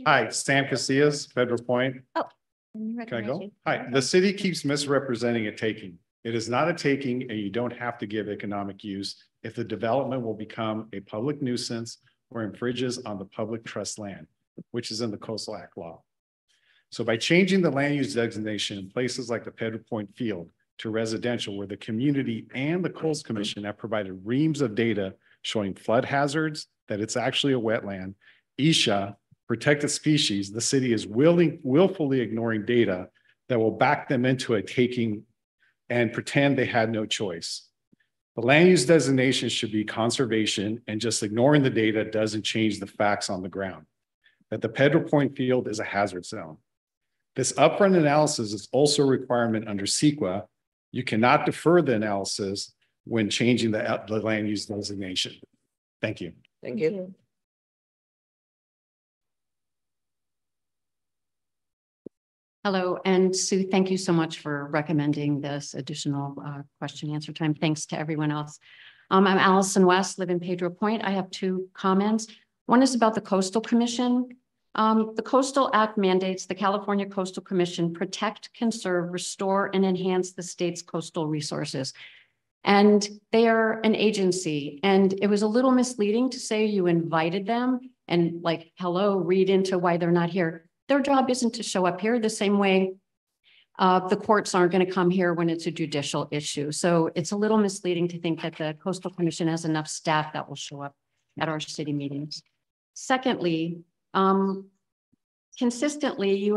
Hi, Sam Casillas, Federal Point. Oh, can I go? Hi, the city keeps misrepresenting a taking. It is not a taking and you don't have to give economic use if the development will become a public nuisance or infringes on the public trust land, which is in the Coastal Act law. So by changing the land use designation in places like the Pedro Point Field to residential, where the community and the Coastal Commission have provided reams of data showing flood hazards, that it's actually a wetland, ESHA, protected species, the city is willfully ignoring data that will back them into a taking and pretend they had no choice. The land use designation should be conservation, and just ignoring the data doesn't change the facts on the ground, that the Pedro Point Field is a hazard zone. This upfront analysis is also a requirement under CEQA. You cannot defer the analysis when changing the land use designation. Thank you. Thank you. Hello, and Sue, thank you so much for recommending this additional question answer time. Thanks to everyone else. I'm Allison West, live in Pedro Point. I have two comments. One is about the Coastal Commission. The Coastal Act mandates the California Coastal Commission protect, conserve, restore, and enhance the state's coastal resources. And they are an agency, and it was a little misleading to say you invited them and like, hello, read into why they're not here. Their job isn't to show up here the same way the courts aren't going to come here when it's a judicial issue. So it's a little misleading to think that the Coastal Commission has enough staff that will show up at our city meetings. Secondly, consistently,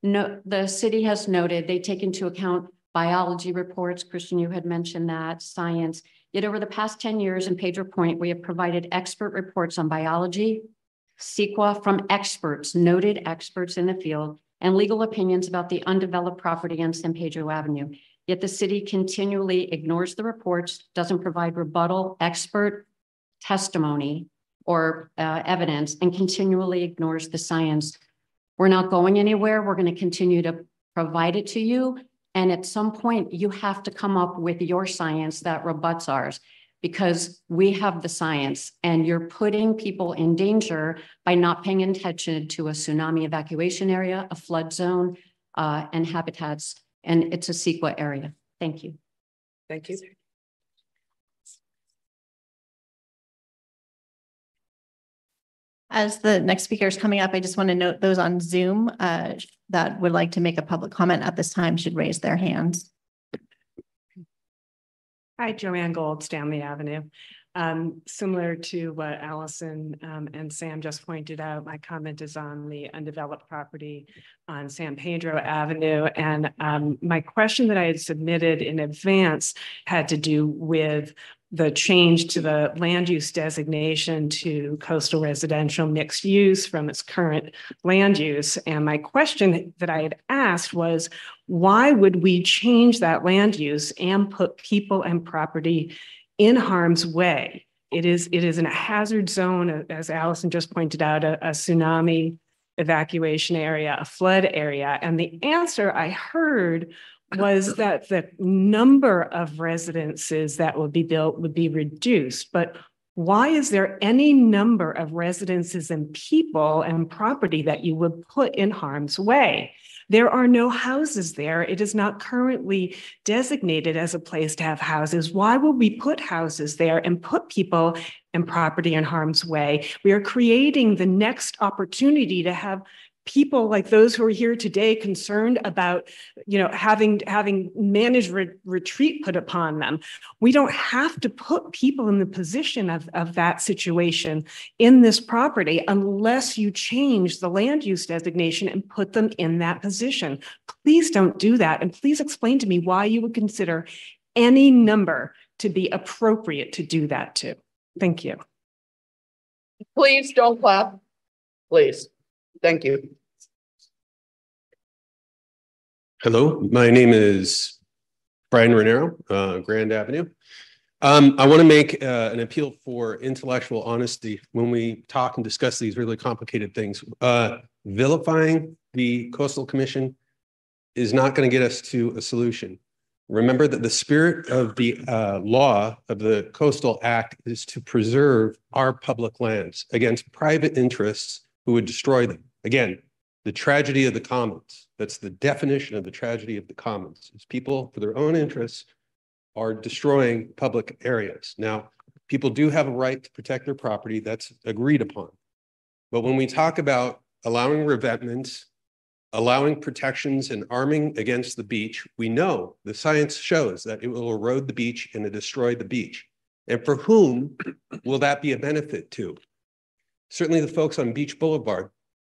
the city has noted they take into account biology reports. Christian, you had mentioned that, science. Yet over the past 10 years in Pedro Point, we have provided expert reports on biology, CEQA from experts, noted experts in the field, and legal opinions about the undeveloped property on San Pedro Avenue. Yet the city continually ignores the reports, doesn't provide rebuttal, expert testimony, or evidence, and continually ignores the science. We're not going anywhere. We're going to continue to provide it to you. And at some point, you have to come up with your science that rebuts ours, because we have the science, and you're putting people in danger by not paying attention to a tsunami evacuation area, a flood zone, and habitats. And it's a CEQA area. Thank you. Thank you. As the next speaker is coming up, I just want to note those on Zoom that would like to make a public comment at this time should raise their hands. Hi, Joanne Gold, Stanley Avenue. Similar to what Allison and Sam just pointed out, my comment is on the undeveloped property on San Pedro Avenue. And my question that I had submitted in advance had to do with the change to the land use designation to coastal residential mixed use from its current land use. And my question that I had asked was, why would we change that land use and put people and property in harm's way? It is in a hazard zone, as Allison just pointed out, a tsunami evacuation area, a flood area. And the answer I heard was that the number of residences that would be built would be reduced. But why is there any number of residences and people and property that you would put in harm's way? There are no houses there. It is not currently designated as a place to have houses. Why would we put houses there and put people and property in harm's way? We are creating the next opportunity to have people like those who are here today concerned about, having managed retreat put upon them. We don't have to put people in the position of that situation in this property unless you change the land use designation and put them in that position. Please don't do that. And please explain to me why you would consider any number to be appropriate to do that to. Thank you. Please don't clap. Please. Thank you. Hello, my name is Brian Renero, Grand Avenue. I want to make an appeal for intellectual honesty when we talk and discuss these really complicated things. Vilifying the Coastal Commission is not going to get us to a solution. Remember that the spirit of the law of the Coastal Act is to preserve our public lands against private interests who would destroy them. Again, the tragedy of the commons. That's the definition of the tragedy of the commons. Is people, for their own interests, are destroying public areas. Now, people do have a right to protect their property. That's agreed upon. But when we talk about allowing revetments, allowing protections and arming against the beach, we know the science shows that it will erode the beach and destroy the beach. And for whom will that be a benefit to? Certainly the folks on Beach Boulevard.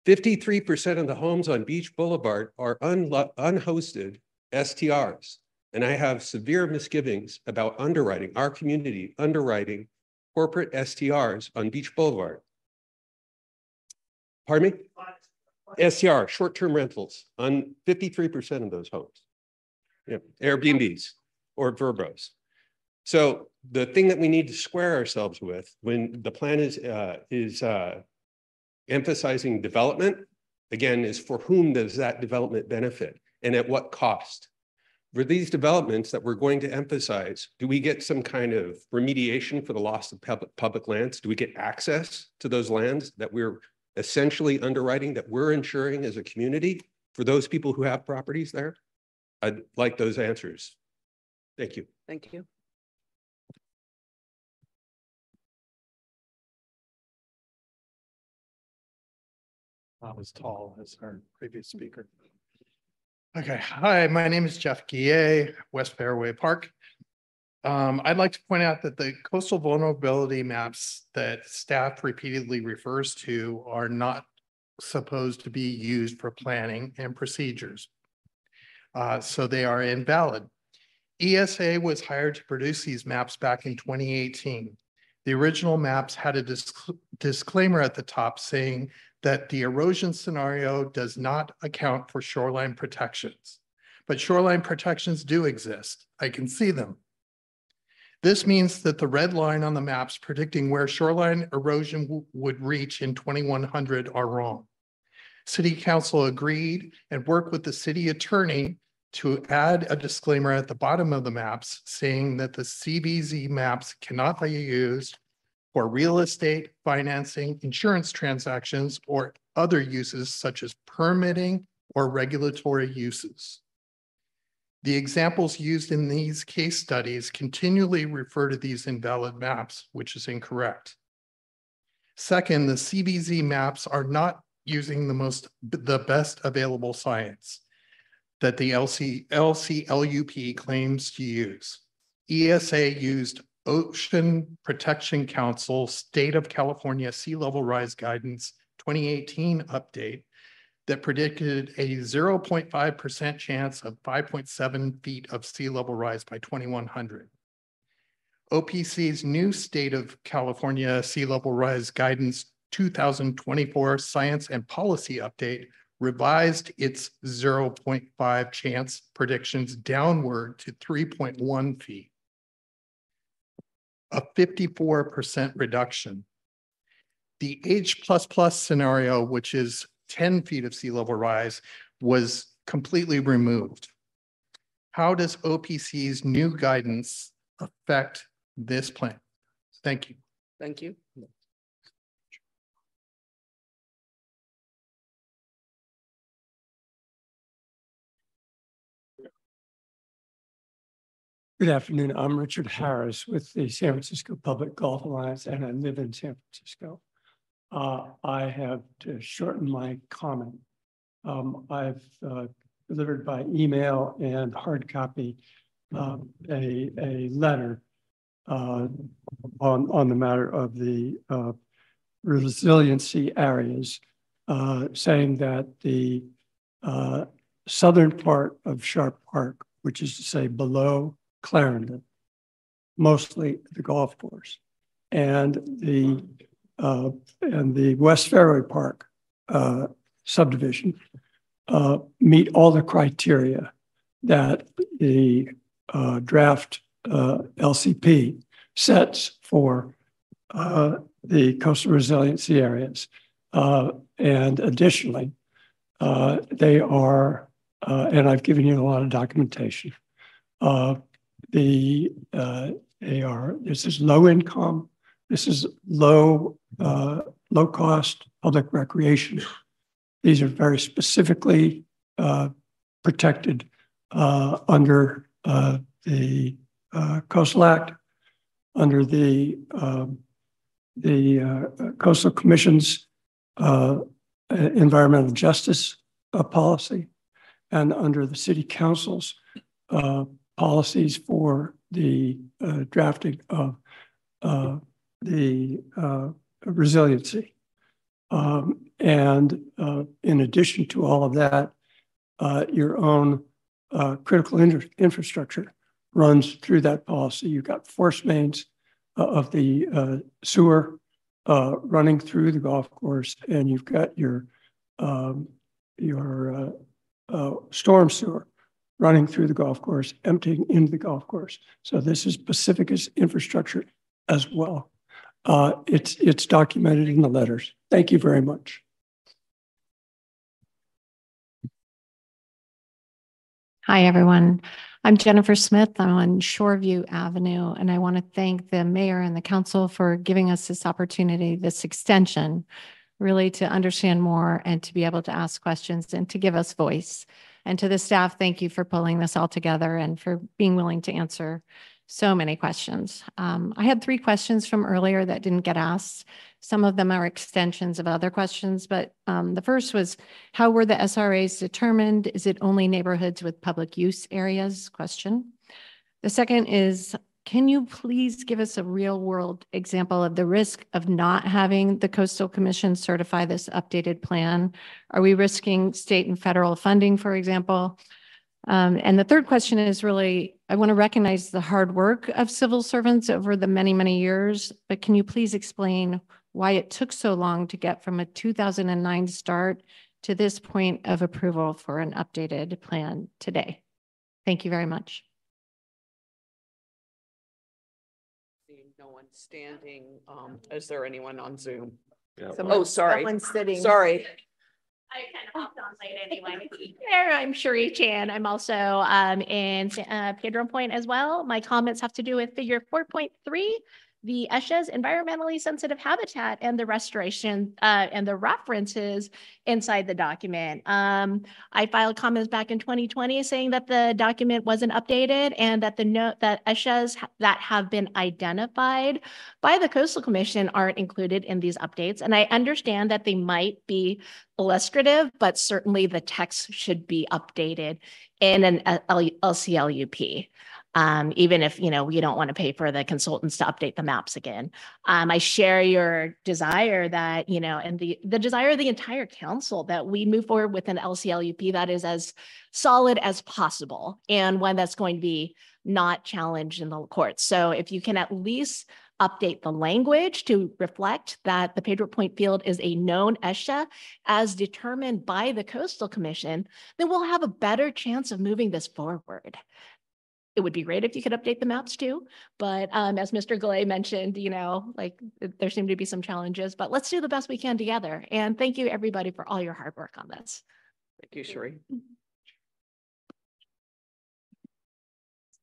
53% of the homes on Beach Boulevard are unhosted STRs. And I have severe misgivings about underwriting, our community underwriting corporate STRs on Beach Boulevard. Pardon me? STR, short-term rentals, on 53% of those homes. Yeah, Airbnbs or Verbos. So the thing that we need to square ourselves with when the plan is emphasizing development, again, is for whom does that development benefit and at what cost? For these developments that we're going to emphasize, do we get some kind of remediation for the loss of public lands? Do we get access to those lands that we're essentially underwriting, that we're insuring as a community for those people who have properties there? I'd like those answers. Thank you. Thank you. Not as tall as our previous speaker. Okay, hi, my name is Jeff Guillet, West Fairway Park. I'd like to point out that the coastal vulnerability maps that staff repeatedly refers to are not supposed to be used for planning and procedures. So they are invalid. ESA was hired to produce these maps back in 2018. The original maps had a disclaimer at the top saying that the erosion scenario does not account for shoreline protections, but shoreline protections do exist. I can see them. This means that the red line on the maps predicting where shoreline erosion would reach in 2100 are wrong. City Council agreed and worked with the city attorney to add a disclaimer at the bottom of the maps saying that the CBZ maps cannot be used for real estate, financing, insurance transactions, or other uses such as permitting or regulatory uses. The examples used in these case studies continually refer to these invalid maps, which is incorrect. Second, the CBZ maps are not using the best available science that the LCLUP claims to use. ESA used Ocean Protection Council State of California Sea Level Rise Guidance 2018 update that predicted a 0.5% chance of 5.7 feet of sea level rise by 2100. OPC's new State of California Sea Level Rise Guidance 2024 Science and Policy Update revised its 0.5 chance predictions downward to 3.1 feet, a 54% reduction. The H++ scenario, which is 10 feet of sea level rise, was completely removed. How does OPC's new guidance affect this plan? Thank you. Thank you. Good afternoon. I'm Richard Harris with the San Francisco Public Golf Alliance, and I live in San Francisco. I have to shorten my comment I've delivered by email and hard copy a letter on the matter of the resiliency areas, saying that the southern part of Sharp Park, which is to say below Clarendon, mostly the golf course, and the West Fairway Park subdivision meet all the criteria that the draft LCP sets for the coastal resiliency areas. And additionally, they are, and I've given you a lot of documentation, they are, this is low income, this is low cost public recreation. These are very specifically protected under the Coastal Act, under the Coastal Commission's environmental justice policy, and under the City Council's policies for the drafting of the resiliency. And in addition to all of that, your own critical infrastructure runs through that policy. You've got force mains of the sewer running through the golf course, and you've got your storm sewer running through the golf course, emptying into the golf course. So this is Pacifica's infrastructure as well. It's documented in the letters. Thank you very much. Hi, everyone. I'm Jennifer Smith. I'm on Shoreview Avenue, and I want to thank the mayor and the council for giving us this opportunity, this extension, really to understand more and to be able to ask questions and to give us voice. And to the staff, thank you for pulling this all together and for being willing to answer so many questions. I had 3 questions from earlier that didn't get asked. Some of them are extensions of other questions, but the first was, how were the SRAs determined? Is it only neighborhoods with public use areas? Question. The second is, can you please give us a real world example of the risk of not having the Coastal Commission certify this updated plan? Are we risking state and federal funding, for example? And the third question is really, I want to recognize the hard work of civil servants over the many, many years, but can you please explain why it took so long to get from a 2009 start to this point of approval for an updated plan today? Thank you very much. No one standing. Is there anyone on Zoom? Yeah. Oh, sorry. Someone's sitting. Sorry. I kind of hopped on late anyway. There, I'm Cherie Chan. I'm also in Pedro Point as well. My comments have to do with figure 4.3, the ESHA's environmentally sensitive habitat and the restoration and the references inside the document. I filed comments back in 2020 saying that the document wasn't updated and that the note that ESHA's that have been identified by the Coastal Commission aren't included in these updates. And I understand that they might be illustrative, but certainly the text should be updated in an LCLUP. Even if, you don't want to pay for the consultants to update the maps again. I share your desire that, and the desire of the entire council that we move forward with an LCLUP that is as solid as possible and one that's going to be not challenged in the courts. So if you can at least update the language to reflect that the Pedro Point field is a known ESHA as determined by the Coastal Commission, then we'll have a better chance of moving this forward. It would be great if you could update the maps too, but as Mr. Galay mentioned, there seem to be some challenges, but let's do the best we can together. And thank you everybody for all your hard work on this. Thank you, Cherie.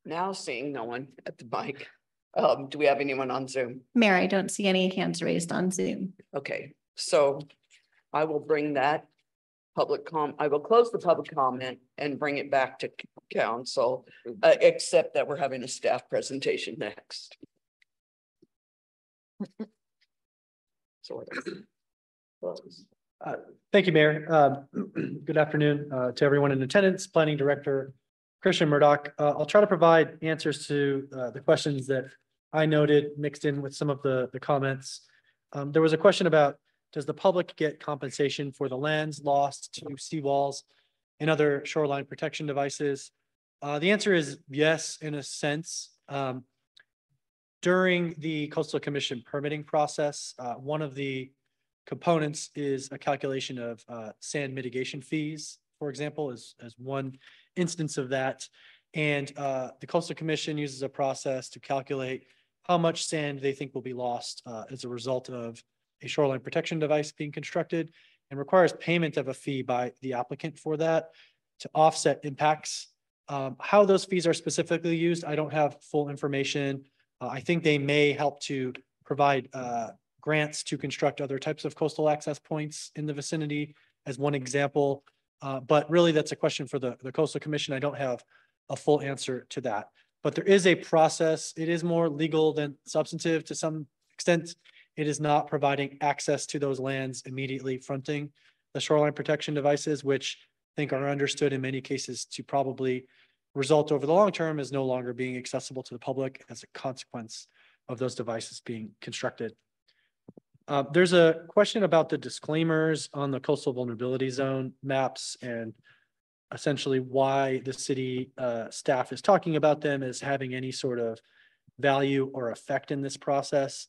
Now seeing no one at the mic. Do we have anyone on Zoom? Mayor, I don't see any hands raised on Zoom. Okay, so I will bring that I will close the public comment and bring it back to council, except that we're having a staff presentation next. So Thank you, Mayor. Good afternoon to everyone in attendance. Planning Director Christian Murdoch. I'll try to provide answers to the questions that I noted mixed in with some of the comments. There was a question about, does the public get compensation for the lands lost to seawalls and other shoreline protection devices? The answer is yes, in a sense. During the Coastal Commission permitting process, one of the components is a calculation of sand mitigation fees, for example, as one instance of that. And the Coastal Commission uses a process to calculate how much sand they think will be lost as a result of a shoreline protection device being constructed, and requires payment of a fee by the applicant for that to offset impacts. How those fees are specifically used, I don't have full information. I think they may help to provide grants to construct other types of coastal access points in the vicinity as one example. But really that's a question for the Coastal Commission. I don't have a full answer to that, but there is a process. It is more legal than substantive to some extent. It is not providing access to those lands immediately fronting the shoreline protection devices, which I think are understood in many cases to probably result over the long term as no longer being accessible to the public as a consequence of those devices being constructed. There's a question about the disclaimers on the coastal vulnerability zone maps and essentially why the city staff is talking about them as having any sort of value or effect in this process.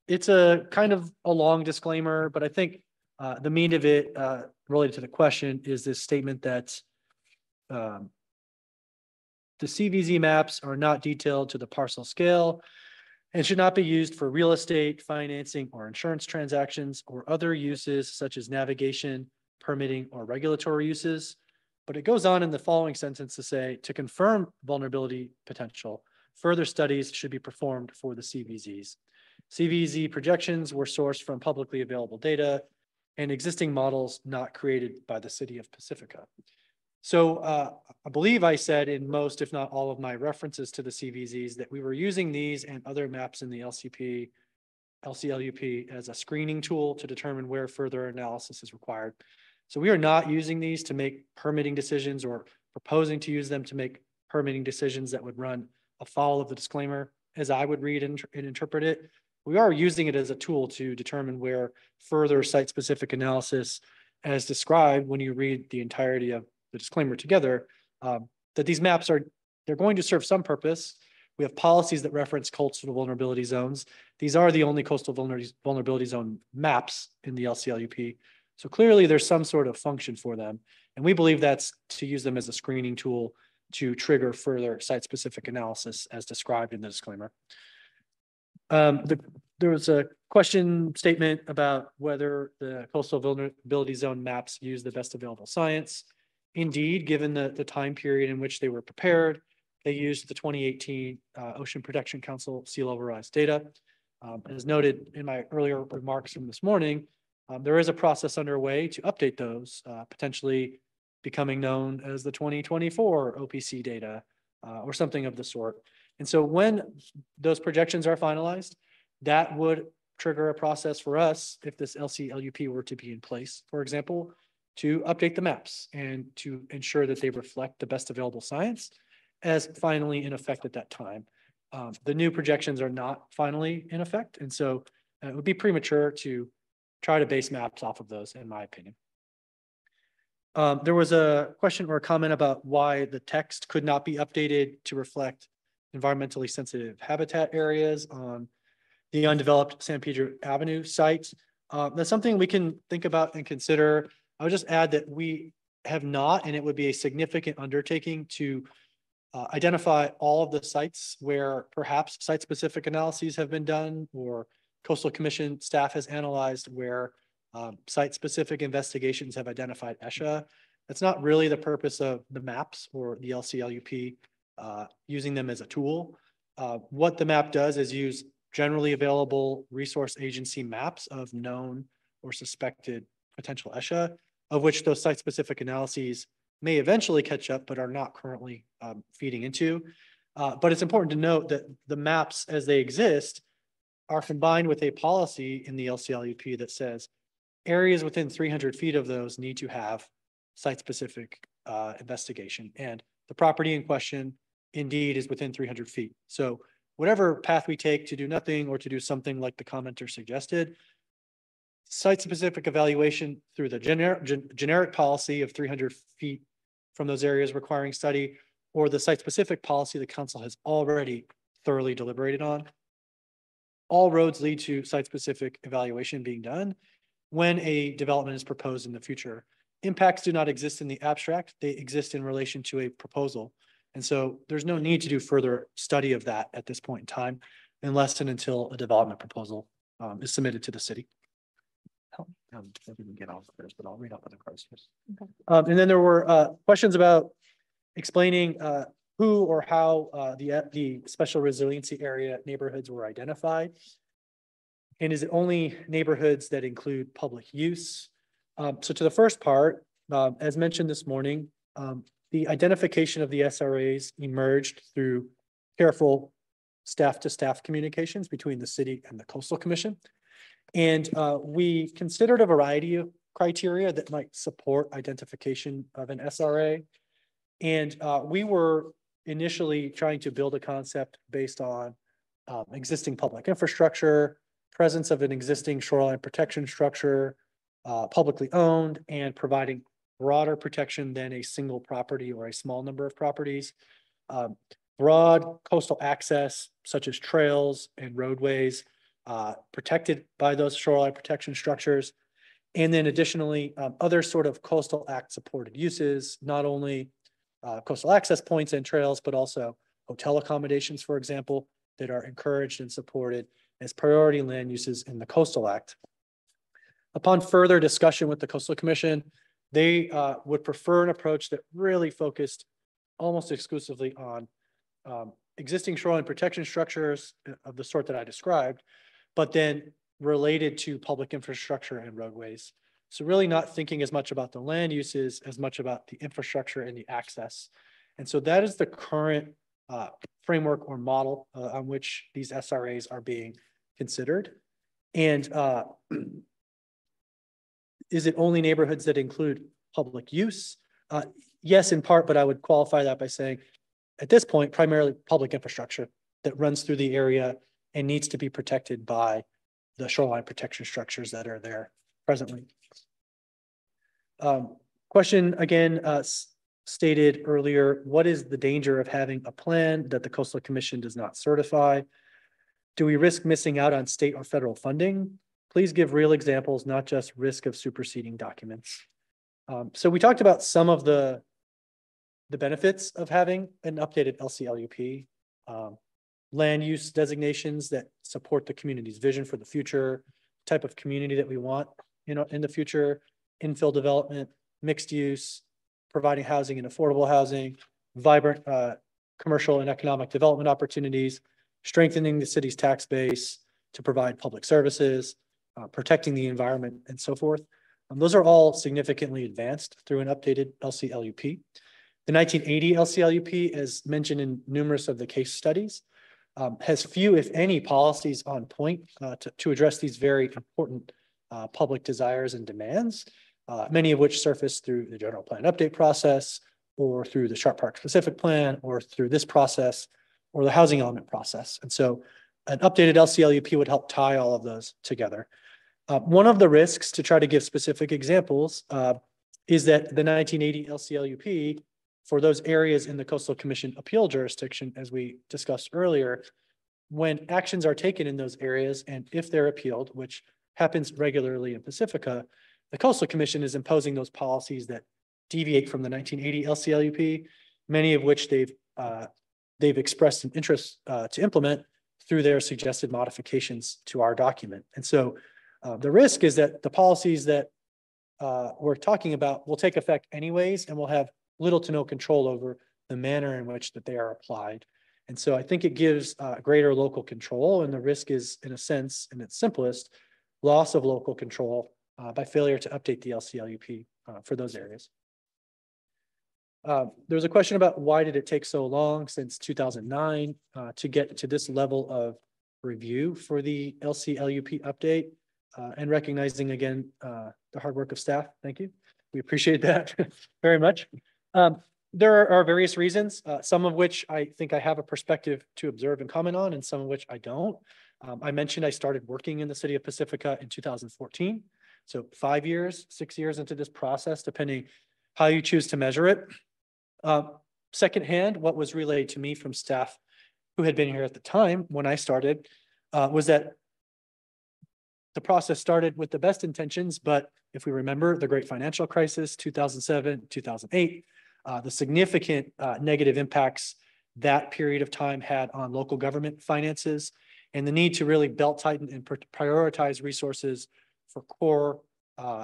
It's a kind of a long disclaimer, but I think the meat of it related to the question is this statement that the CVZ maps are not detailed to the parcel scale and should not be used for real estate, financing, or insurance transactions or other uses such as navigation, permitting, or regulatory uses. But it goes on in the following sentence to say, to confirm vulnerability potential, further studies should be performed for the CVZs. CVZ projections were sourced from publicly available data and existing models not created by the city of Pacifica. So I believe I said in most, if not all of my references to the CVZs that we were using these and other maps in the LCLUP as a screening tool to determine where further analysis is required. So we are not using these to make permitting decisions or proposing to use them to make permitting decisions that would run afoul of the disclaimer as I would read and interpret it. We are using it as a tool to determine where further site-specific analysis as described when you read the entirety of the disclaimer together, that these maps they're going to serve some purpose. We have policies that reference coastal vulnerability zones. These are the only coastal vulnerability zone maps in the LCLUP. So clearly there's some sort of function for them. And we believe that's to use them as a screening tool to trigger further site-specific analysis as described in the disclaimer. There was a question statement about whether the coastal vulnerability zone maps use the best available science. Indeed, given the time period in which they were prepared, they used the 2018 Ocean Protection Council sea level rise data. As noted in my earlier remarks from this morning, there is a process underway to update those, potentially becoming known as the 2024 OPC data or something of the sort. And so when those projections are finalized, that would trigger a process for us, if this LCLUP were to be in place, for example, to update the maps and to ensure that they reflect the best available science as finally in effect at that time. The new projections are not finally in effect, and so it would be premature to try to base maps off of those, in my opinion. There was a question or a comment about why the text could not be updated to reflect environmentally sensitive habitat areas on the undeveloped San Pedro Avenue site. That's something we can think about and consider. I would just add that we have not, and it would be a significant undertaking to identify all of the sites where perhaps site-specific analyses have been done or Coastal Commission staff has analyzed where site-specific investigations have identified ESHA. That's not really the purpose of the maps or the LCLUP, using them as a tool. What the map does is use generally available resource agency maps of known or suspected potential ESHA, of which those site-specific analyses may eventually catch up, but are not currently feeding into. But it's important to note that the maps as they exist are combined with a policy in the LCLUP that says areas within 300 feet of those need to have site-specific investigation. And the property in question indeed is within 300 feet. So whatever path we take to do nothing or to do something like the commenter suggested, site-specific evaluation through the generic policy of 300 feet from those areas requiring study, or the site-specific policy the council has already thoroughly deliberated on. All roads lead to site-specific evaluation being done when a development is proposed in the future. Impacts do not exist in the abstract. They exist in relation to a proposal. And so there's no need to do further study of that at this point in time, unless and until a development proposal is submitted to the city. I didn't get off this, but I'll read up on the questions. Okay. And then there were questions about explaining who or how the special resiliency area neighborhoods were identified. And is it only neighborhoods that include public use? So to the first part, as mentioned this morning, the identification of the SRAs emerged through careful staff-to-staff communications between the city and the Coastal Commission. And we considered a variety of criteria that might support identification of an SRA. And we were initially trying to build a concept based on existing public infrastructure, presence of an existing shoreline protection structure, publicly owned, and providing broader protection than a single property or a small number of properties. Broad coastal access, such as trails and roadways, protected by those shoreline protection structures. And then additionally, other sort of Coastal Act supported uses, not only coastal access points and trails, but also hotel accommodations, for example, that are encouraged and supported as priority land uses in the Coastal Act. Upon further discussion with the Coastal Commission, they would prefer an approach that really focused almost exclusively on existing shoreline protection structures of the sort that I described, but then related to public infrastructure and roadways. So really not thinking as much about the land uses as much about the infrastructure and the access. And so that is the current framework or model on which these SRAs are being considered. And is it only neighborhoods that include public use? Yes, in part, but I would qualify that by saying, at this point, primarily public infrastructure that runs through the area and needs to be protected by the shoreline protection structures that are there presently. Question again, stated earlier, what is the danger of having a plan that the Coastal Commission does not certify? Do we risk missing out on state or federal funding? Please give real examples, not just risk of superseding documents. So we talked about some of the benefits of having an updated LCLUP, land use designations that support the community's vision for the future, type of community that we want, in the future, infill development, mixed use, providing housing and affordable housing, vibrant commercial and economic development opportunities, strengthening the city's tax base to provide public services, protecting the environment, and so forth. Those are all significantly advanced through an updated LCLUP. The 1980 LCLUP, as mentioned in numerous of the case studies, has few, if any, policies on point to address these very important public desires and demands, many of which surface through the general plan update process, or through the Sharp Park specific plan, or through this process, or the housing element process. And so an updated LCLUP would help tie all of those together. One of the risks, to try to give specific examples, is that the 1980 LCLUP, for those areas in the Coastal Commission appeal jurisdiction, as we discussed earlier, when actions are taken in those areas, and if they're appealed, which happens regularly in Pacifica, the Coastal Commission is imposing those policies that deviate from the 1980 LCLUP, many of which they've expressed an interest to implement through their suggested modifications to our document. And so the risk is that the policies that we're talking about will take effect anyways, and we'll have little to no control over the manner in which that they are applied. And so I think it gives greater local control, and the risk is, in a sense, in its simplest, loss of local control by failure to update the LCLUP for those areas. There was a question about why did it take so long since 2009 to get to this level of review for the LCLUP update. and recognizing again the hard work of staff. Thank you. We appreciate that very much. There are various reasons, some of which I think I have a perspective to observe and comment on, and some of which I don't. I mentioned I started working in the city of Pacifica in 2014. So 5 years, 6 years into this process, depending how you choose to measure it. Secondhand, what was relayed to me from staff who had been here at the time when I started was that the process started with the best intentions, but if we remember the great financial crisis, 2007, 2008, the significant negative impacts that period of time had on local government finances, and the need to really belt tighten and prioritize resources for core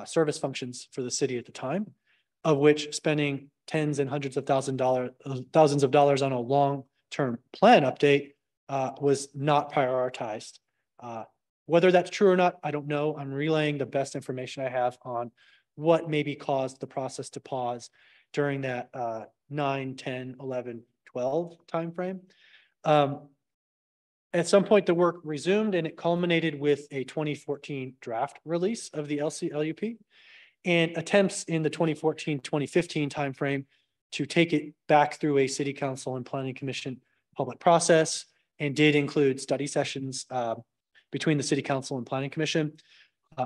service functions for the city at the time, of which spending tens and hundreds of thousands of dollars on a long-term plan update was not prioritized. Whether that's true or not, I don't know. I'm relaying the best information I have on what maybe caused the process to pause during that 9, 10, 11, 12 timeframe. At some point, the work resumed and it culminated with a 2014 draft release of the LCLUP and attempts in the 2014-2015 timeframe to take it back through a city council and planning commission public process, and did include study sessions between the city council and planning commission.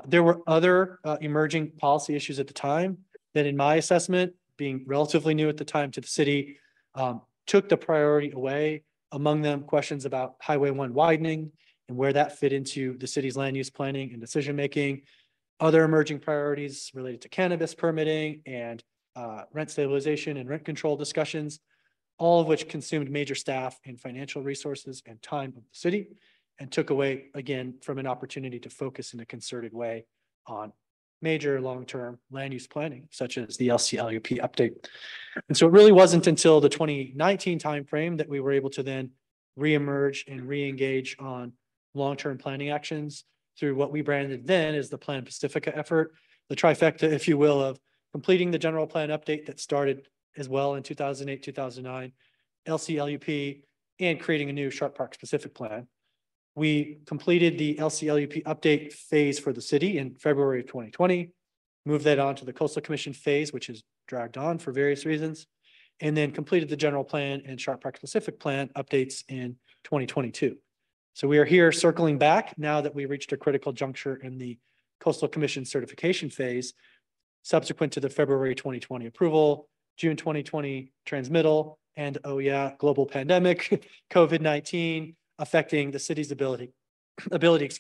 There were other emerging policy issues at the time that, in my assessment, being relatively new at the time to the city, took the priority away. Among them, questions about Highway 1 widening and where that fit into the city's land use planning and decision-making. Other emerging priorities related to cannabis permitting and rent stabilization and rent control discussions, all of which consumed major staff and financial resources and time of the city, and took away, again, from an opportunity to focus in a concerted way on major long-term land use planning, such as the LCLUP update. And so it really wasn't until the 2019 timeframe that we were able to then reemerge and re-engage on long-term planning actions through what we branded then as the Plan Pacifica effort, the trifecta, if you will, of completing the general plan update that started as well in 2008, 2009, LCLUP, and creating a new Sharp Park specific plan. We completed the LCLUP update phase for the city in February of 2020, moved that on to the Coastal Commission phase, which is dragged on for various reasons, and then completed the general plan and Sharp Park specific plan updates in 2022. So we are here circling back now that we reached a critical juncture in the Coastal Commission certification phase, subsequent to the February 2020 approval, June 2020 transmittal, and oh yeah, global pandemic, COVID-19, affecting the city's ability, to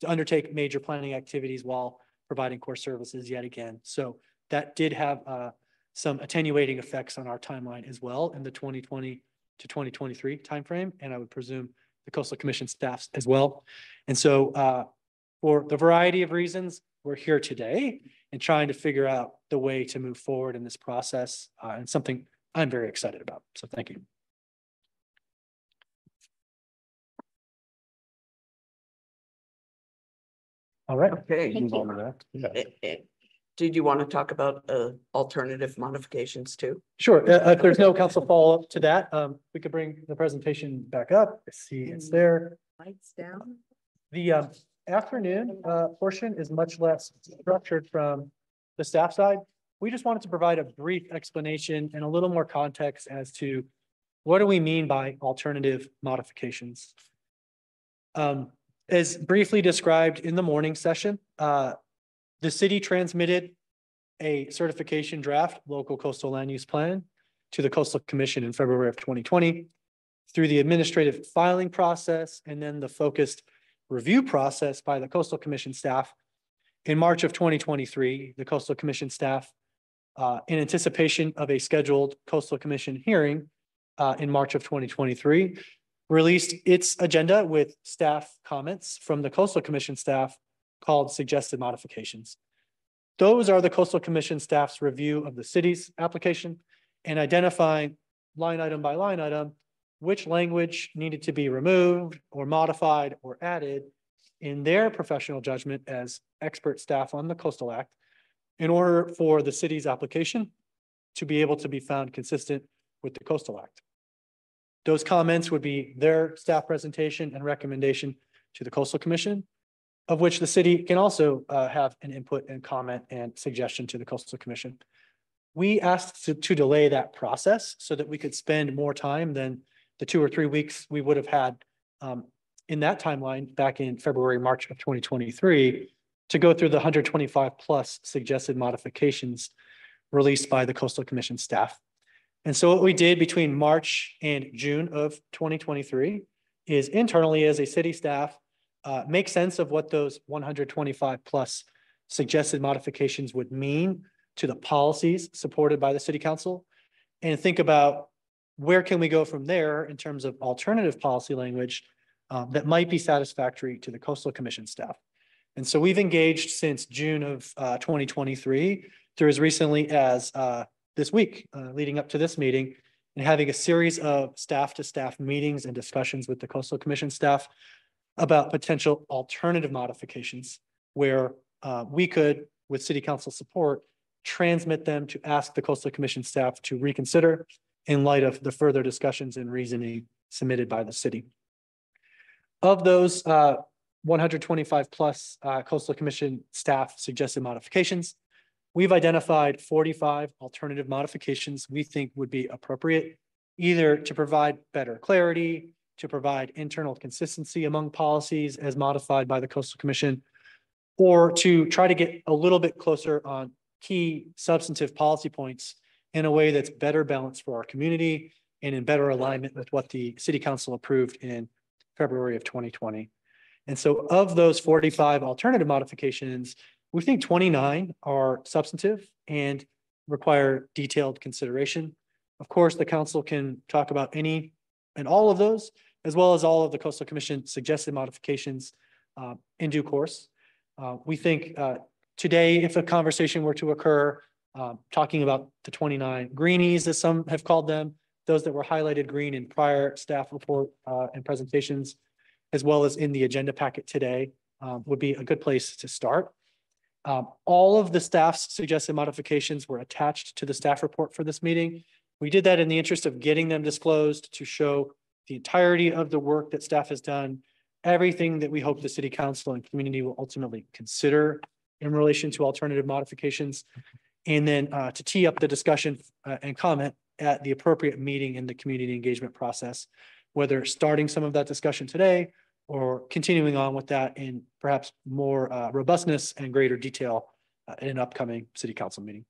undertake major planning activities while providing core services yet again. So that did have some attenuating effects on our timeline as well in the 2020 to 2023 timeframe, and I would presume the Coastal Commission staffs as well. And so for the variety of reasons, we're here today and trying to figure out the way to move forward in this process, and something I'm very excited about. So thank you. All right. Okay. Move on to that. Yeah. Did you want to talk about alternative modifications too? Sure. If there's no council follow-up to that, we could bring the presentation back up. I see it's there. Lights down. The afternoon portion is much less structured from the staff side. We just wanted to provide a brief explanation and a little more context as to what do we mean by alternative modifications. As briefly described in the morning session, the city transmitted a certification draft local coastal land use plan to the Coastal Commission in February of 2020. Through the administrative filing process and then the focused review process by the Coastal Commission staff, in March of 2023, the Coastal Commission staff, in anticipation of a scheduled Coastal Commission hearing in March of 2023, released its agenda with staff comments from the Coastal Commission staff called suggested modifications. Those are the Coastal Commission staff's review of the city's application and identifying line item by line item which language needed to be removed or modified or added in their professional judgment as expert staff on the Coastal Act in order for the city's application to be able to be found consistent with the Coastal Act. Those comments would be their staff presentation and recommendation to the Coastal Commission. of which the city can also have an input and comment and suggestion to the Coastal Commission. We asked to delay that process so that we could spend more time than the 2 or 3 weeks we would have had in that timeline back in February, March of 2023 to go through the 125 plus suggested modifications released by the Coastal Commission staff. And so what we did between March and June of 2023 is internally as a city staff, make sense of what those 125 plus suggested modifications would mean to the policies supported by the city council, and think about where can we go from there in terms of alternative policy language that might be satisfactory to the Coastal Commission staff. And so we've engaged since June of 2023 through as recently as this week, leading up to this meeting, and having a series of staff-to-staff meetings and discussions with the Coastal Commission staff about potential alternative modifications where we could, with city council support, transmit them to ask the Coastal Commission staff to reconsider in light of the further discussions and reasoning submitted by the city. Of those 125 plus Coastal Commission staff suggested modifications, we've identified 45 alternative modifications we think would be appropriate, either to provide better clarity, to provide internal consistency among policies as modified by the Coastal Commission, or to try to get a little bit closer on key substantive policy points in a way that's better balanced for our community and in better alignment with what the City Council approved in February of 2020. And so of those 45 alternative modifications, we think 29 are substantive and require detailed consideration. Of course, the council can talk about any and all of those, as well as all of the Coastal Commission suggested modifications in due course. We think today, if a conversation were to occur, talking about the 29 greenies, as some have called them, those that were highlighted green in prior staff report and presentations, as well as in the agenda packet today, would be a good place to start. All of the staff's suggested modifications were attached to the staff report for this meeting. We did that in the interest of getting them disclosed to show the entirety of the work that staff has done, everything that we hope the City Council and community will ultimately consider in relation to alternative modifications, and then to tee up the discussion and comment at the appropriate meeting in the community engagement process, whether starting some of that discussion today or continuing on with that in perhaps more robustness and greater detail in an upcoming City Council meeting.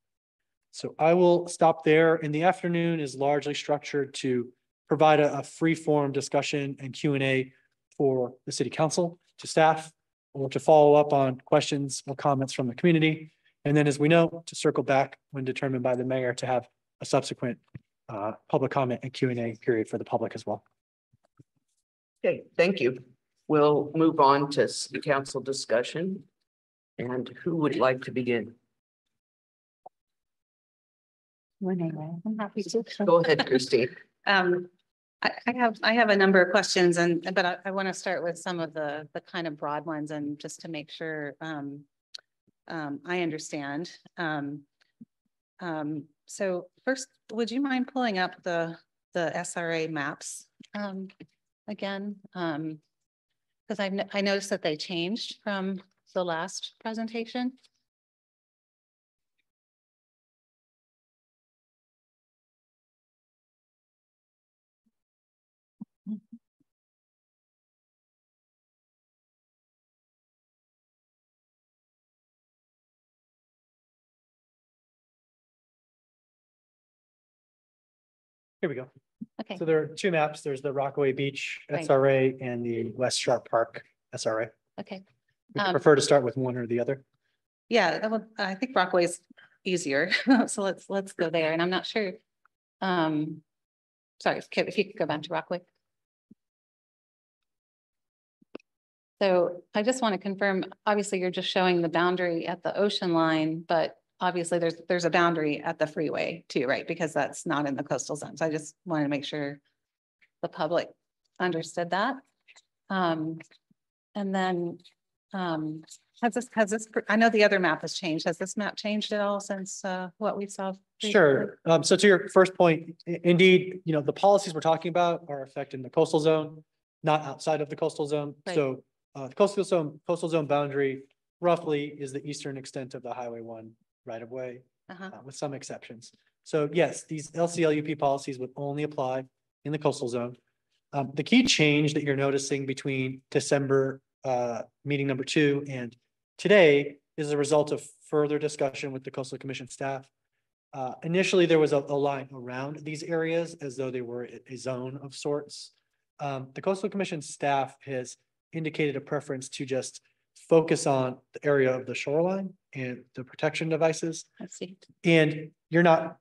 So I will stop there. In the afternoon is largely structured to provide a free-form discussion and Q&A for the City Council to staff, or to follow up on questions or comments from the community. And then, as we know, to circle back when determined by the mayor to have a subsequent public comment and Q&A period for the public as well. Okay, thank you. We'll move on to City Council discussion. And who would like to begin? I'm happy to. Go ahead, Christine. I have a number of questions, but I want to start with some of the kind of broad ones, and just to make sure I understand. So first, would you mind pulling up the SRA maps again? Because I noticed that they changed from the last presentation. Here we go. Okay. So there are two maps. There's the Rockaway Beach Right. SRA and the West Sharp Park SRA. Okay. Would you prefer to start with one or the other? Yeah, I think Rockaway is easier. So let's go there. And I'm not sure. Sorry, if you could go back to Rockaway. So I just want to confirm, obviously you're just showing the boundary at the ocean line, but obviously there's a boundary at the freeway too, right? Because that's not in the coastal zone. So I just wanted to make sure the public understood that. And then has this, I know the other map has changed. Has this map changed at all since what we saw? Sure. So to your first point, indeed, the policies we're talking about are affecting the coastal zone, not outside of the coastal zone. Right. So The coastal zone boundary roughly is the eastern extent of the Highway 1 right of way, with some exceptions. So yes, these LCLUP policies would only apply in the coastal zone. The key change that you're noticing between December meeting number 2 and today is a result of further discussion with the Coastal Commission staff. Initially, there was a line around these areas as though they were a zone of sorts. The Coastal Commission staff has indicated a preference to just focus on the area of the shoreline and the protection devices. I see. And you're not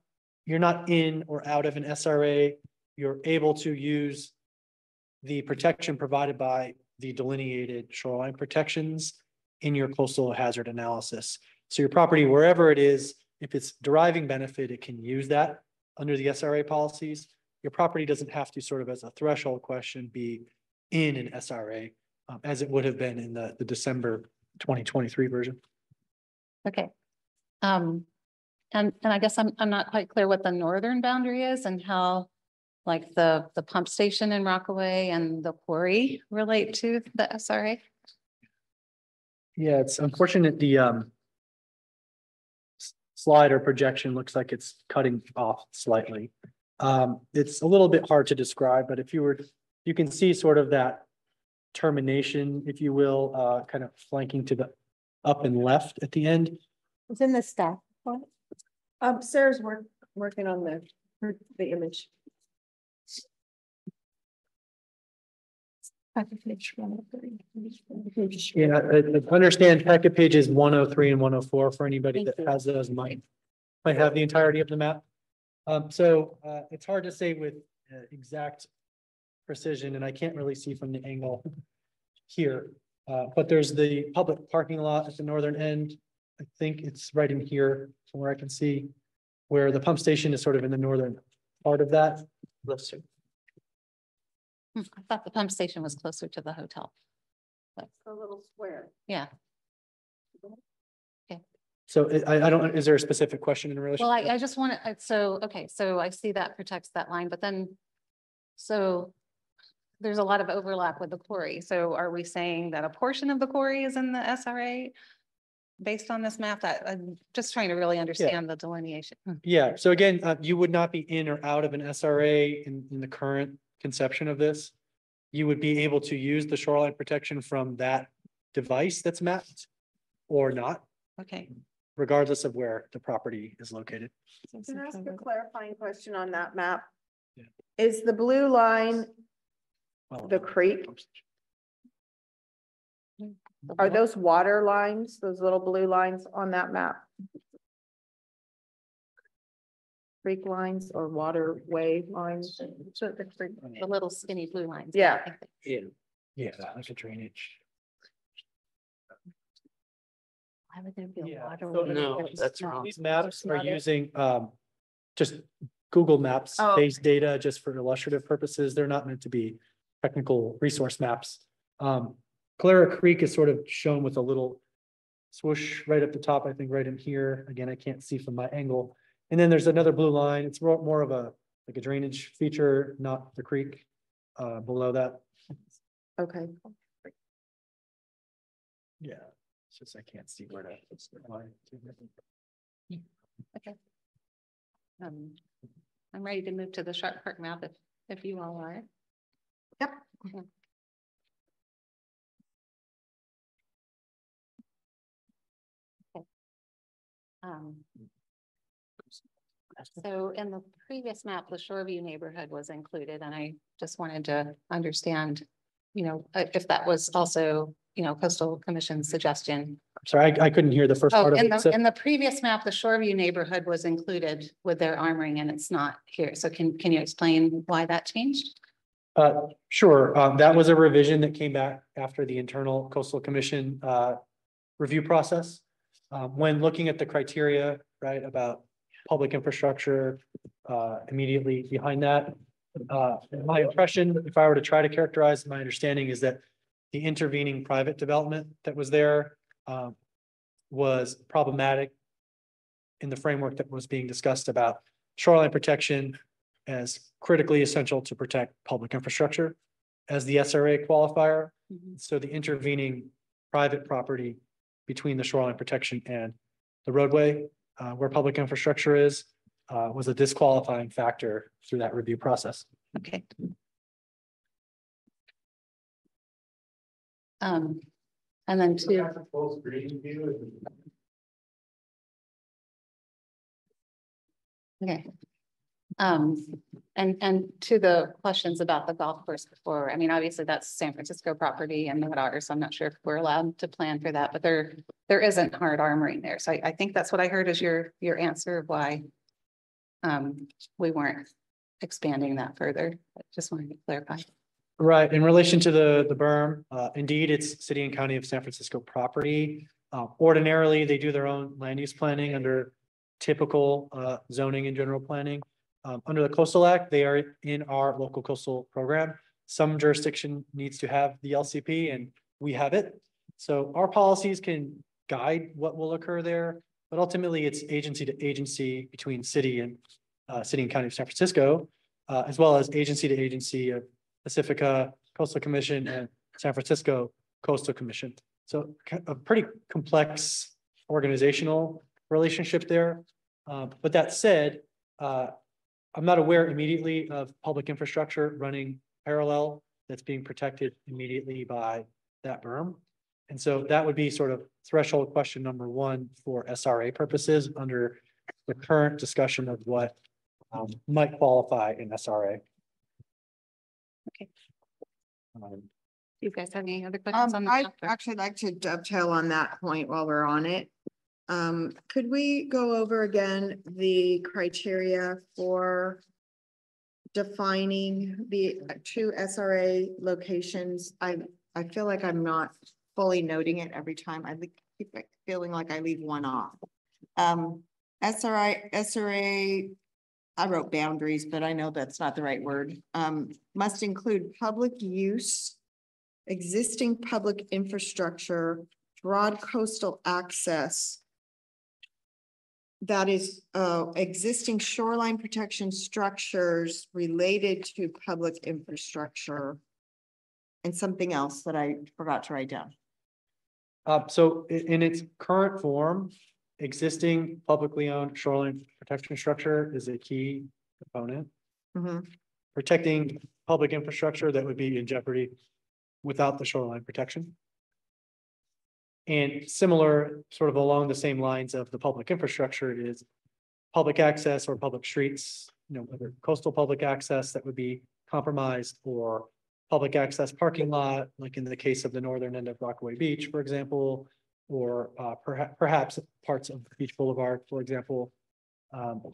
in or out of an SRA. You're able to use the protection provided by the delineated shoreline protections in your coastal hazard analysis. So your property, wherever it is, if it's deriving benefit, it can use that under the SRA policies. Your property doesn't have to sort of as a threshold question be in an SRA as it would have been in the December 2023 version. Okay. And I guess I'm not quite clear what the northern boundary is and how like the pump station in Rockaway and the quarry relate to the SRA. Yeah, it's unfortunate. The slide or projection looks like it's cutting off slightly. It's a little bit hard to describe, but if you can see sort of that termination, if you will, kind of flanking to the up and left at the end. It's in the staff report. Sarah's working on the image. Yeah, I understand packet pages 103 and 104 for anybody that has those might have the entirety of the map. So it's hard to say with exact precision, and I can't really see from the angle here. But there's the public parking lot at the northern end. I think it's right in here from where I can see, where the pump station is sort of in the northern part of that. I thought the pump station was closer to the hotel. But a little square. Yeah. Okay. So I don't, is there a specific question in relation? Well, I just want to, so I see that protects that line, but then, so there's a lot of overlap with the quarry. So are we saying that a portion of the quarry is in the SRA based on this map? That I'm just trying to really understand the delineation. Yeah, so again, you would not be in or out of an SRA in the current conception of this. You would be able to use the shoreline protection from that device that's mapped or not. Okay. Regardless of where the property is located. Can I ask a clarifying question on that map? Yeah. Is the blue line the creek? Are those water lines, those little blue lines on that map? Creek lines or waterway lines? The little skinny blue lines. Yeah. Yeah, like a drainage. Why would there be a water? So no, that's wrong. These maps are using just Google Maps based data just for illustrative purposes. They're not meant to be technical resource maps. Clara Creek is sort of shown with a little swoosh right at the top, I think right in here. Again, I can't see from my angle. And then there's another blue line. It's more of a like a drainage feature, not the creek below that. Okay. Yeah, it's just I can't see where to put the line. Okay. I'm ready to move to the Sharp Park map if you all are. Yep. Okay. So in the previous map, the Shoreview neighborhood was included, and I just wanted to understand, if that was also, Coastal Commission's suggestion. I'm sorry, I couldn't hear the first part of it. In the previous map, the Shoreview neighborhood was included with their armoring, and it's not here. So can you explain why that changed? Sure. That was a revision that came back after the internal Coastal Commission review process. When looking at the criteria, right, about public infrastructure immediately behind that, my impression, if I were to try to characterize my understanding, is that the intervening private development that was there was problematic in the framework that was being discussed about shoreline protection as critically essential to protect public infrastructure. as the SRA qualifier. So the intervening private property between the shoreline protection and the roadway, where public infrastructure is, was a disqualifying factor through that review process. Okay. And then two. Okay. And to the questions about the golf course before, I mean, obviously that's San Francisco property and not ours. So I'm not sure if we're allowed to plan for that, but there isn't hard armoring there. So I think that's what I heard is your answer of why we weren't expanding that further. I just wanted to clarify. Right. In relation to the berm, indeed, it's city and county of San Francisco property. Ordinarily, they do their own land use planning under typical zoning and general planning. Under the Coastal Act, they are in our local coastal program. Some jurisdiction needs to have the LCP and we have it. So our policies can guide what will occur there, but ultimately it's agency to agency between city and county of San Francisco, as well as agency to agency of Pacifica Coastal Commission and San Francisco Coastal Commission. So a pretty complex organizational relationship there. But that said, I'm not aware immediately of public infrastructure running parallel that's being protected immediately by that berm. And so that would be sort of threshold question number one for SRA purposes under the current discussion of what might qualify in SRA. Okay. You guys have any other questions on that? I'd actually like to dovetail on that point while we're on it. Could we go over again the criteria for defining the two SRA locations? I feel like I'm not fully noting it every time. I keep feeling like I leave one off. SRA, I wrote boundaries, but I know that's not the right word. Must include public use, existing public infrastructure, broad coastal access, that is existing shoreline protection structures related to public infrastructure, and something else that I forgot to write down. So in its current form, existing publicly owned shoreline protection structure is a key component. Protecting public infrastructure that would be in jeopardy without the shoreline protection. And similar, sort of along the same lines of the public infrastructure is public access or public streets, whether coastal public access that would be compromised or public access parking lot, like in the case of the northern end of Rockaway Beach, for example, or perhaps parts of Beach Boulevard, for example.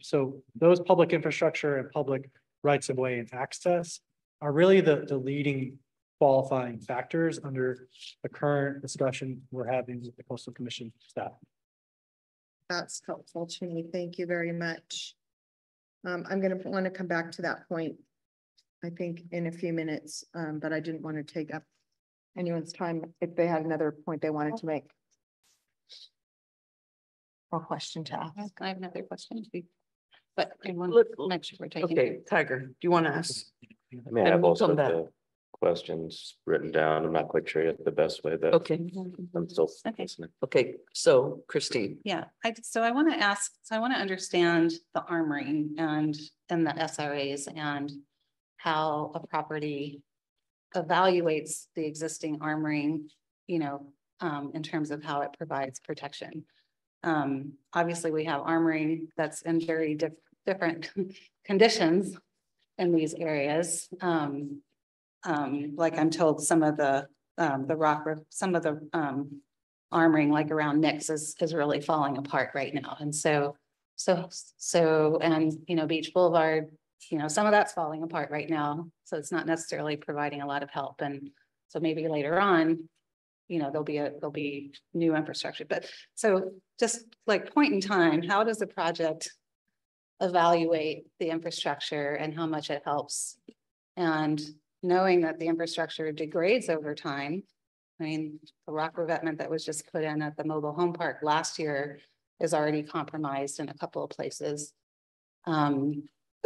So those public infrastructure and public rights of way and access are really the leading qualifying factors under the current discussion we're having with the Coastal Commission staff. That's helpful to me. Thank you very much. I'm going to want to come back to that point, I think, in a few minutes, but I didn't want to take up anyone's time if they had another point they wanted to make. Or question to ask. I have another question too, but I want to make sure we're taking. Okay, Tiger, do you want to ask? I mean, I have also the questions written down. I'm not quite sure yet the best way that. Okay. I'm still listening. Okay, so Christine. Yeah, so I want to ask, so I want to understand the armoring and the SRAs and how a property evaluates the existing armoring, in terms of how it provides protection. Obviously we have armoring that's in very different conditions in these areas. Like I'm told some of the armoring like around Nick's is really falling apart right now. And so Beach Boulevard, some of that's falling apart right now. So it's not necessarily providing a lot of help. And so maybe later on, there'll be new infrastructure. But so just like point in time, how does the project evaluate the infrastructure and how much it helps? And knowing that the infrastructure degrades over time. I mean, the rock revetment that was just put in at the mobile home park last year is already compromised in a couple of places.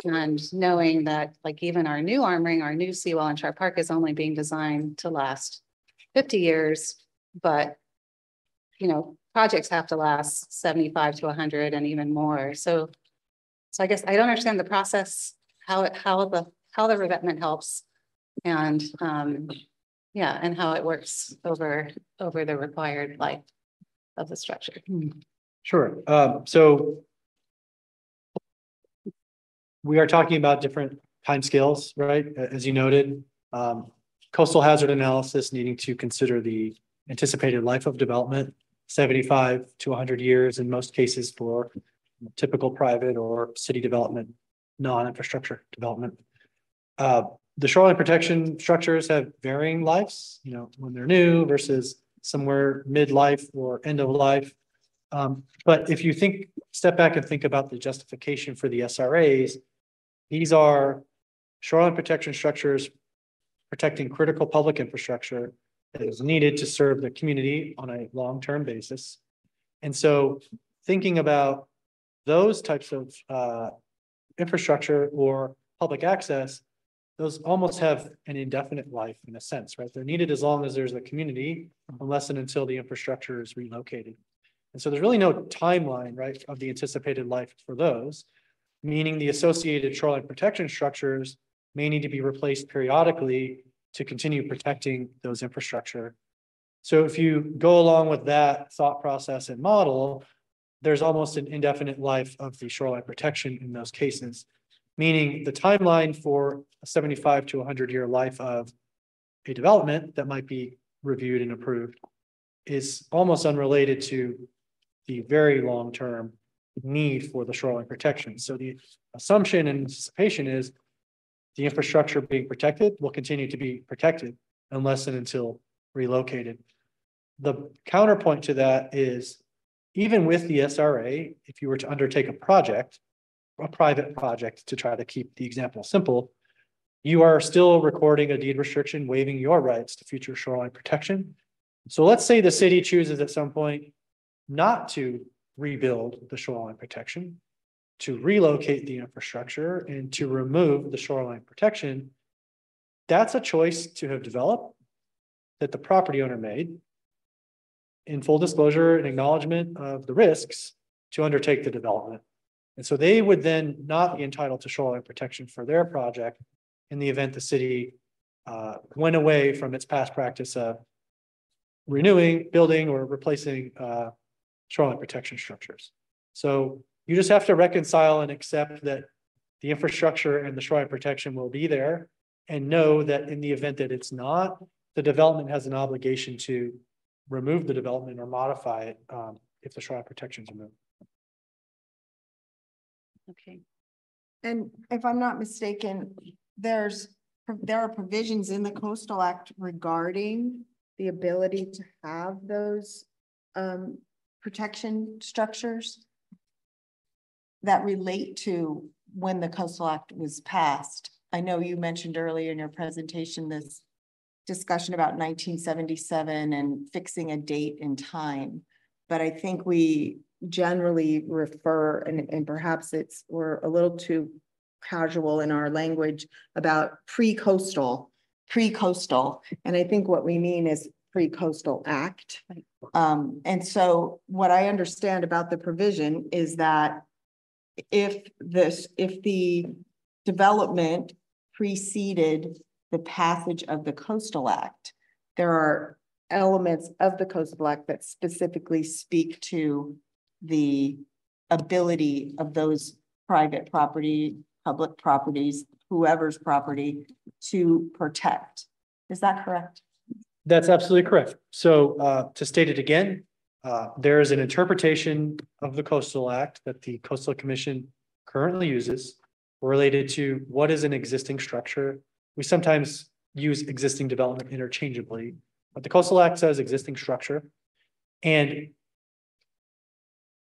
And knowing that like even our new armoring, our new seawall in Sharp Park is only being designed to last 50 years, but you know, projects have to last 75 to 100 and even more. So I guess I don't understand the process, how the revetment helps, and yeah, and how it works over the required life of the structure. Sure. So we are talking about different timescales, right? As you noted, coastal hazard analysis needing to consider the anticipated life of development, 75 to 100 years in most cases for typical private or city development, non-infrastructure development. The shoreline protection structures have varying lives, you know, when they're new versus somewhere mid-life or end of life. But if you step back and think about the justification for the SRAs, these are shoreline protection structures protecting critical public infrastructure that is needed to serve the community on a long-term basis. And so thinking about those types of infrastructure or public access, those almost have an indefinite life in a sense, right? They're needed as long as there's a community, unless and until the infrastructure is relocated. And so there's really no timeline, right, of the anticipated life for those, meaning the associated shoreline protection structures may need to be replaced periodically to continue protecting those infrastructure. So if you go along with that thought process and model, there's almost an indefinite life of the shoreline protection in those cases, meaning the timeline for a 75 to 100-year life of a development that might be reviewed and approved is almost unrelated to the very long-term need for the shoreline protection. So the assumption and anticipation is the infrastructure being protected will continue to be protected unless and until relocated. The counterpoint to that is even with the SRA, if you were to undertake a project, a private project, to try to keep the example simple, you are still recording a deed restriction waiving your rights to future shoreline protection. So let's say the city chooses at some point not to rebuild the shoreline protection, to relocate the infrastructure and to remove the shoreline protection. That's a choice to have developed that the property owner made in full disclosure and acknowledgement of the risks to undertake the development. And so they would then not be entitled to shoreline protection for their project in the event the city went away from its past practice of renewing, building, or replacing shoreline protection structures. So you just have to reconcile and accept that the infrastructure and the shoreline protection will be there, and know that in the event that it's not, the development has an obligation to remove the development or modify it if the shoreline protection is removed. Okay. And if I'm not mistaken, there are provisions in the Coastal Act regarding the ability to have those protection structures that relate to when the Coastal Act was passed. I know you mentioned earlier in your presentation this discussion about 1977 and fixing a date and time, but I think we generally refer, and perhaps we're a little too casual in our language about pre-coastal, and I think what we mean is pre-coastal act. And so what I understand about the provision is that if the development preceded the passage of the Coastal Act, there are elements of the Coastal Act that specifically speak to the ability of those private property, public properties, whoever's property, to protect. Is that correct? That's absolutely correct. So to state it again, there is an interpretation of the Coastal Act that the Coastal Commission currently uses related to what is an existing structure. We sometimes use existing development interchangeably, but the Coastal Act says existing structure. And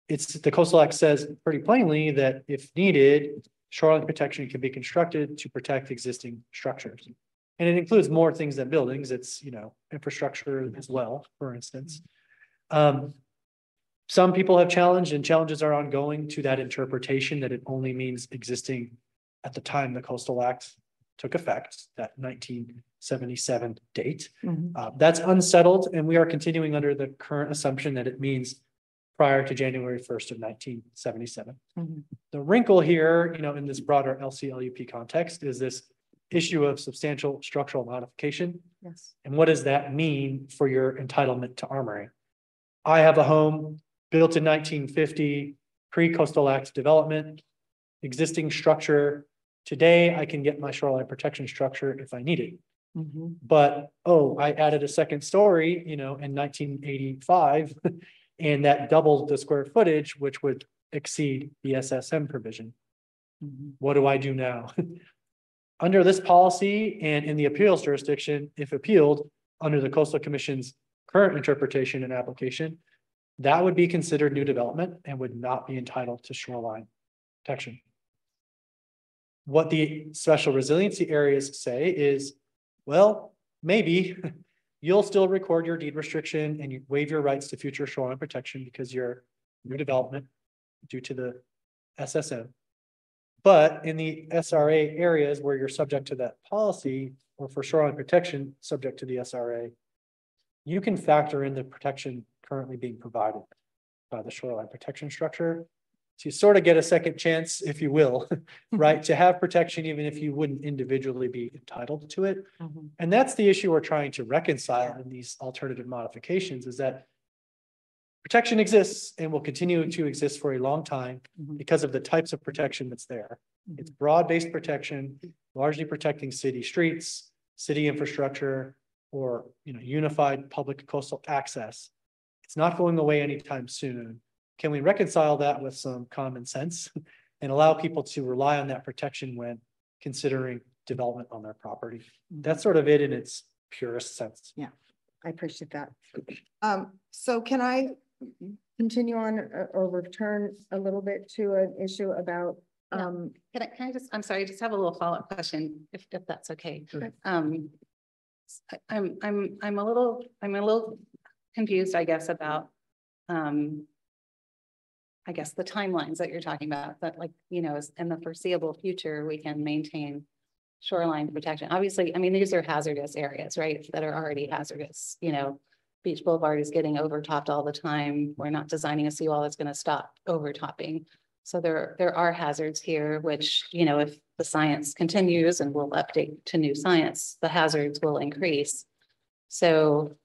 the Coastal Act says pretty plainly that if needed, shoreline protection can be constructed to protect existing structures. And it includes more things than buildings. It's, infrastructure as well, for instance. Some people have challenged, and challenges are ongoing to that interpretation that it only means existing at the time the Coastal Act took effect, that 1977 date. That's unsettled, and we are continuing under the current assumption that it means prior to January 1st of 1977. The wrinkle here, in this broader LCLUP context is this issue of substantial structural modification. Yes. And what does that mean for your entitlement to armoring? I have a home built in 1950, pre-Coastal Act development, existing structure. Today, I can get my shoreline protection structure if I need it. But, I added a second story, in 1985, and that doubled the square footage, which would exceed the SSM provision. What do I do now? Under this policy and in the appeals jurisdiction, if appealed under the Coastal Commission's current interpretation and application, that would be considered new development and would not be entitled to shoreline protection. What the special resiliency areas say is, well, maybe you'll still record your deed restriction and you waive your rights to future shoreline protection because you're new development due to the SSM. But in the SRA areas where you're subject to that policy, or for shoreline protection subject to the SRA, you can factor in the protection currently being provided by the shoreline protection structure to sort of get a second chance, if you will, right? To have protection even if you wouldn't individually be entitled to it. And that's the issue we're trying to reconcile in these alternative modifications, is that protection exists and will continue to exist for a long time because of the types of protection that's there. It's broad-based protection, largely protecting city streets, city infrastructure, or unified public coastal access. It's not going away anytime soon. Can we reconcile that with some common sense and allow people to rely on that protection when considering development on their property? That's sort of it in its purest sense. Yeah, I appreciate that. So can I continue on or return a little bit to an issue about Can I just, I'm sorry, I just have a little follow-up question, if that's okay. Sure. I'm a little confused, I guess, about I guess the timelines that you're talking about, that in the foreseeable future, we can maintain shoreline protection. Obviously, I mean, these are hazardous areas, right? That are already hazardous. Beach Boulevard is getting overtopped all the time. We're not designing a seawall that's going to stop overtopping. So there are hazards here, which, if the science continues and we'll update to new science, the hazards will increase. So,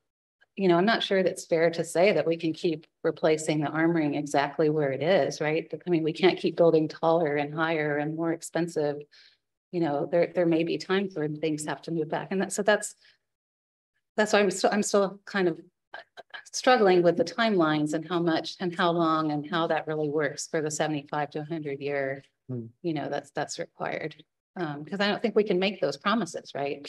I'm not sure that's fair to say that we can keep replacing the armoring exactly where it is, right? I mean, we can't keep building taller and higher and more expensive. There may be times where things have to move back. And that's why I'm still kind of struggling with the timelines and how much and how long and how that really works for the 75 to 100 year, that's required. Because I don't think we can make those promises, right?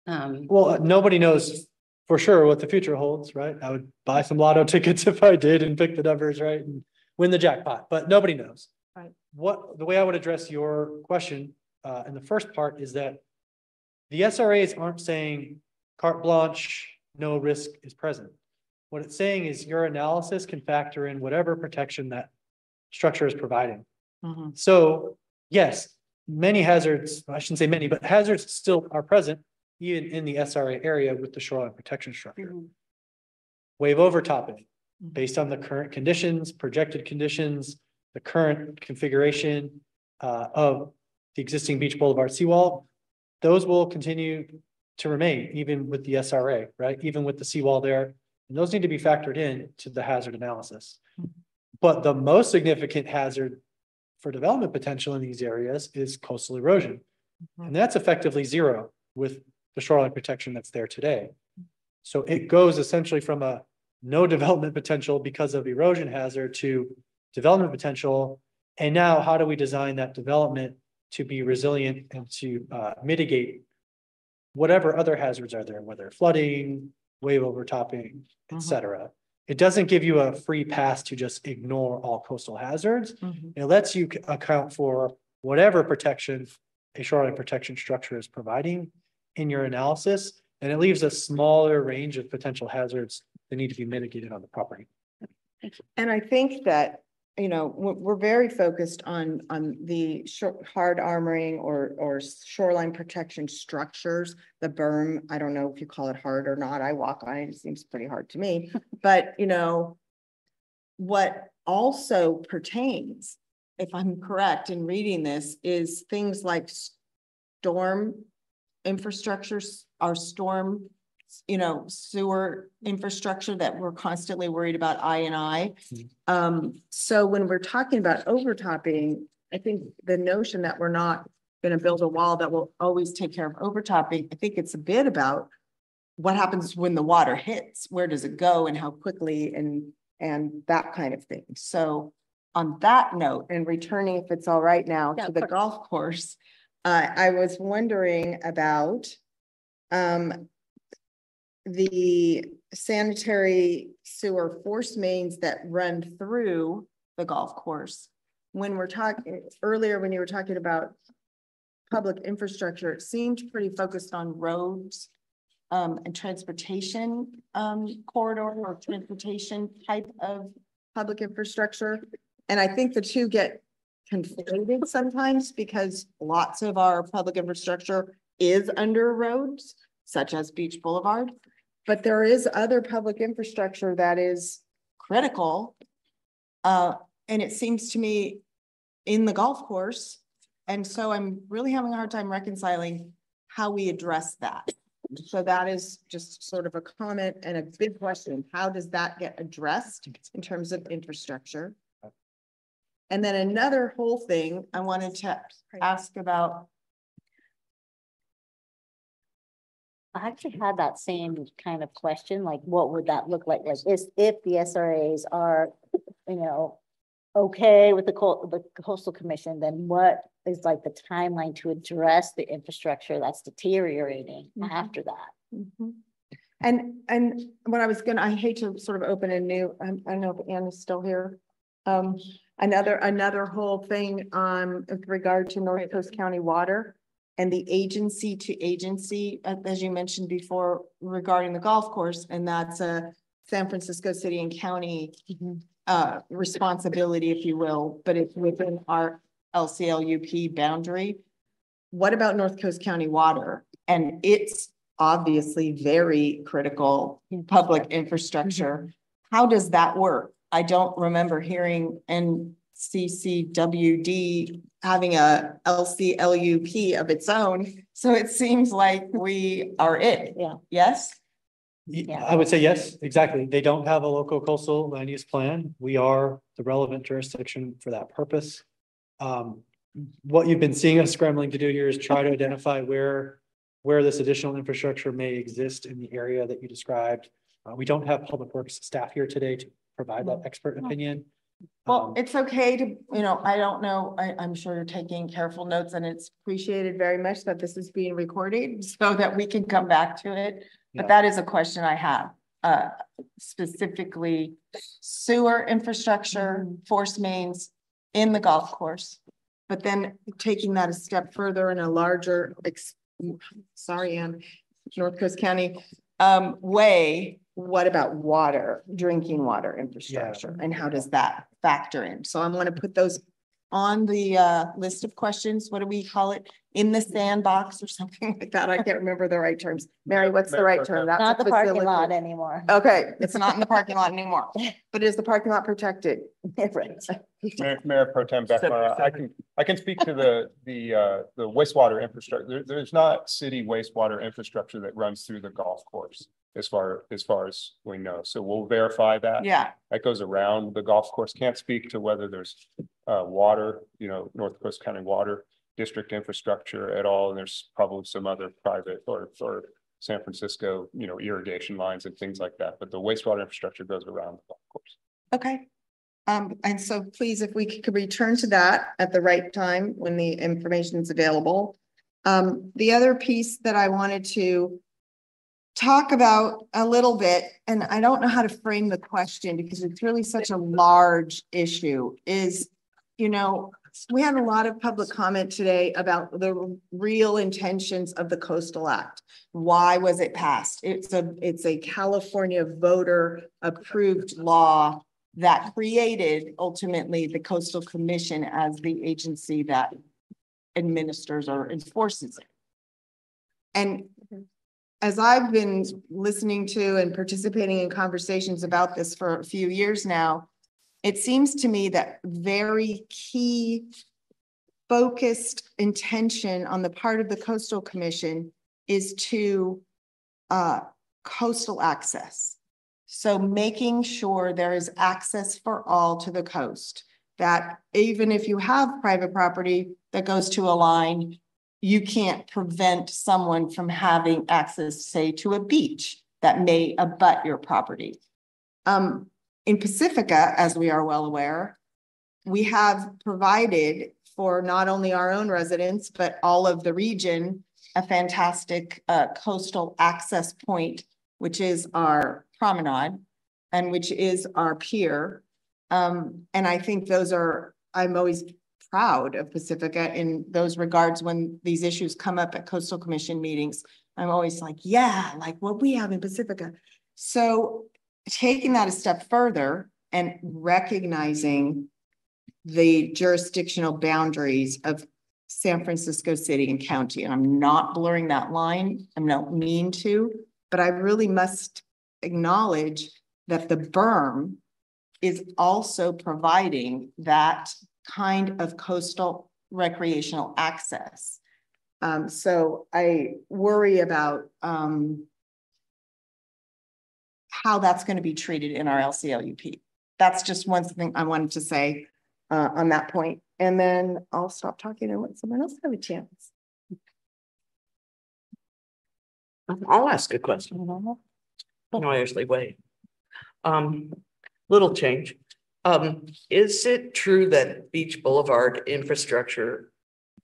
Well, nobody knows for sure what the future holds, right? I would buy some lotto tickets if I did and pick the numbers, right? And win the jackpot, but nobody knows. Right. The way I would address your question in the first part is that the SRAs aren't saying carte blanche, no risk is present. What it's saying is your analysis can factor in whatever protection that structure is providing. So yes, many hazards, I shouldn't say many, but hazards still are present even in the SRA area with the shoreline protection structure. Wave overtopping based on the current conditions, projected conditions, the current configuration of the existing Beach Boulevard seawall, those will continue to remain even with the SRA, right? Even with the seawall there. And those need to be factored in to the hazard analysis. But the most significant hazard for development potential in these areas is coastal erosion. And that's effectively zero with the shoreline protection that's there today. So it goes essentially from a no development potential because of erosion hazard to development potential. And now how do we design that development to be resilient and to mitigate whatever other hazards are there, whether flooding, wave overtopping, etc. It doesn't give you a free pass to just ignore all coastal hazards. It lets you account for whatever protection a shoreline protection structure is providing in your analysis, and it leaves a smaller range of potential hazards that need to be mitigated on the property. And I think that you know, we're very focused on the hard armoring or shoreline protection structures. The berm, I don't know if you call it hard or not. I walk on it, it seems pretty hard to me. But, you know, what also pertains, if I'm correct in reading this, is things like storm infrastructures, our storm, you know, sewer infrastructure that we're constantly worried about I&I. So when we're talking about overtopping, I think the notion that we're not going to build a wall that will always take care of overtopping, I think it's a bit about what happens when the water hits, where does it go and how quickly and that kind of thing. So on that note, and returning, if it's all right now, to the golf course, I was wondering about the sanitary sewer force mains that run through the golf course. When we're talking earlier, when you were talking about public infrastructure, it seemed pretty focused on roads and transportation corridor or transportation type of public infrastructure. And I think the two get conflated sometimes because lots of our public infrastructure is under roads, such as Beach Boulevard. But there is other public infrastructure that is critical. And it seems to me in the golf course. And so I'm really having a hard time reconciling how we address that. So that is just sort of a comment and a big question. How does that get addressed in terms of infrastructure? And then another whole thing I wanted to ask about. I actually had that same kind of question, like what would that look like? Like if the SRAs are, you know, okay with the Coastal Commission, then what is like the timeline to address the infrastructure that's deteriorating after that? And what I was I hate to sort of open a new, I don't know if Anne is still here. Another whole thing with regard to North Coast County Water and the agency to agency, as you mentioned before, regarding the golf course, and that's a San Francisco City and County responsibility, if you will, but it's within our LCLUP boundary. What about North Coast County Water? And it's obviously very critical public infrastructure. How does that work? I don't remember hearing NCCWD having a LCLUP of its own. So it seems like we are it. Yeah. Yes? Yeah. I would say yes, exactly. They don't have a local coastal land use plan. We are the relevant jurisdiction for that purpose. What you've been seeing us scrambling to do here is try to identify where this additional infrastructure may exist in the area that you described. We don't have public works staff here today to provide that expert opinion. Well, it's okay to, you know, I don't know, I'm sure you're taking careful notes, and it's appreciated very much that this is being recorded so that we can come back to it. But that is a question I have, specifically sewer infrastructure, force mains in the golf course, but then taking that a step further in a larger, sorry, Ann, North Coast County way. What about water, drinking water infrastructure, and how does that factor in? So I'm going to put those on the list of questions. What do we call it? In the sandbox or something like that. I can't remember the right terms. Mary, what's the right term? That's not the parking lot anymore. Okay, it's not in the parking lot anymore. But is the parking lot protected? Right. Mayor Pro Tem Beckmeyer, I can speak to the wastewater infrastructure. There's not city wastewater infrastructure that runs through the golf course as far as we know. So we'll verify that. Yeah. That goes around the golf course. Can't speak to whether there's water, you know, North Coast County Water District infrastructure at all. And there's probably some other private or San Francisco, you know, irrigation lines and things like that. But the wastewater infrastructure goes around the golf course. Okay. And so please, if we could return to that at the right time when the information is available. The other piece that I wanted to talk about a little bit, and I don't know how to frame the question because it's really such a large issue, is, you know, we had a lot of public comment today about the real intentions of the Coastal Act. Why was it passed? It's a California voter approved law that created ultimately the Coastal Commission as the agency that administers or enforces it. And as I've been listening to and participating in conversations about this for a few years now, it seems to me that very key focused intention on the part of the Coastal Commission is to coastal access. So making sure there is access for all to the coast, that even if you have private property that goes to a line, you can't prevent someone from having access, say, to a beach that may abut your property. In Pacifica, as we are well aware, we have provided for not only our own residents, but all of the region, a fantastic coastal access point, which is our promenade and which is our pier. And I think those are, I'm always proud of Pacifica in those regards when these issues come up at Coastal Commission meetings. I'm always like, yeah, like what we have in Pacifica. So taking that a step further and recognizing the jurisdictional boundaries of San Francisco City and County, and I'm not blurring that line, I'm not mean to, but I really must acknowledge that the berm is also providing that kind of coastal recreational access. So I worry about how that's going to be treated in our LCLUP. That's just one thing I wanted to say on that point. And then I'll stop talking and let someone else have a chance. I'll ask a question. No, I usually wait. Little change. Is it true that Beach Boulevard infrastructure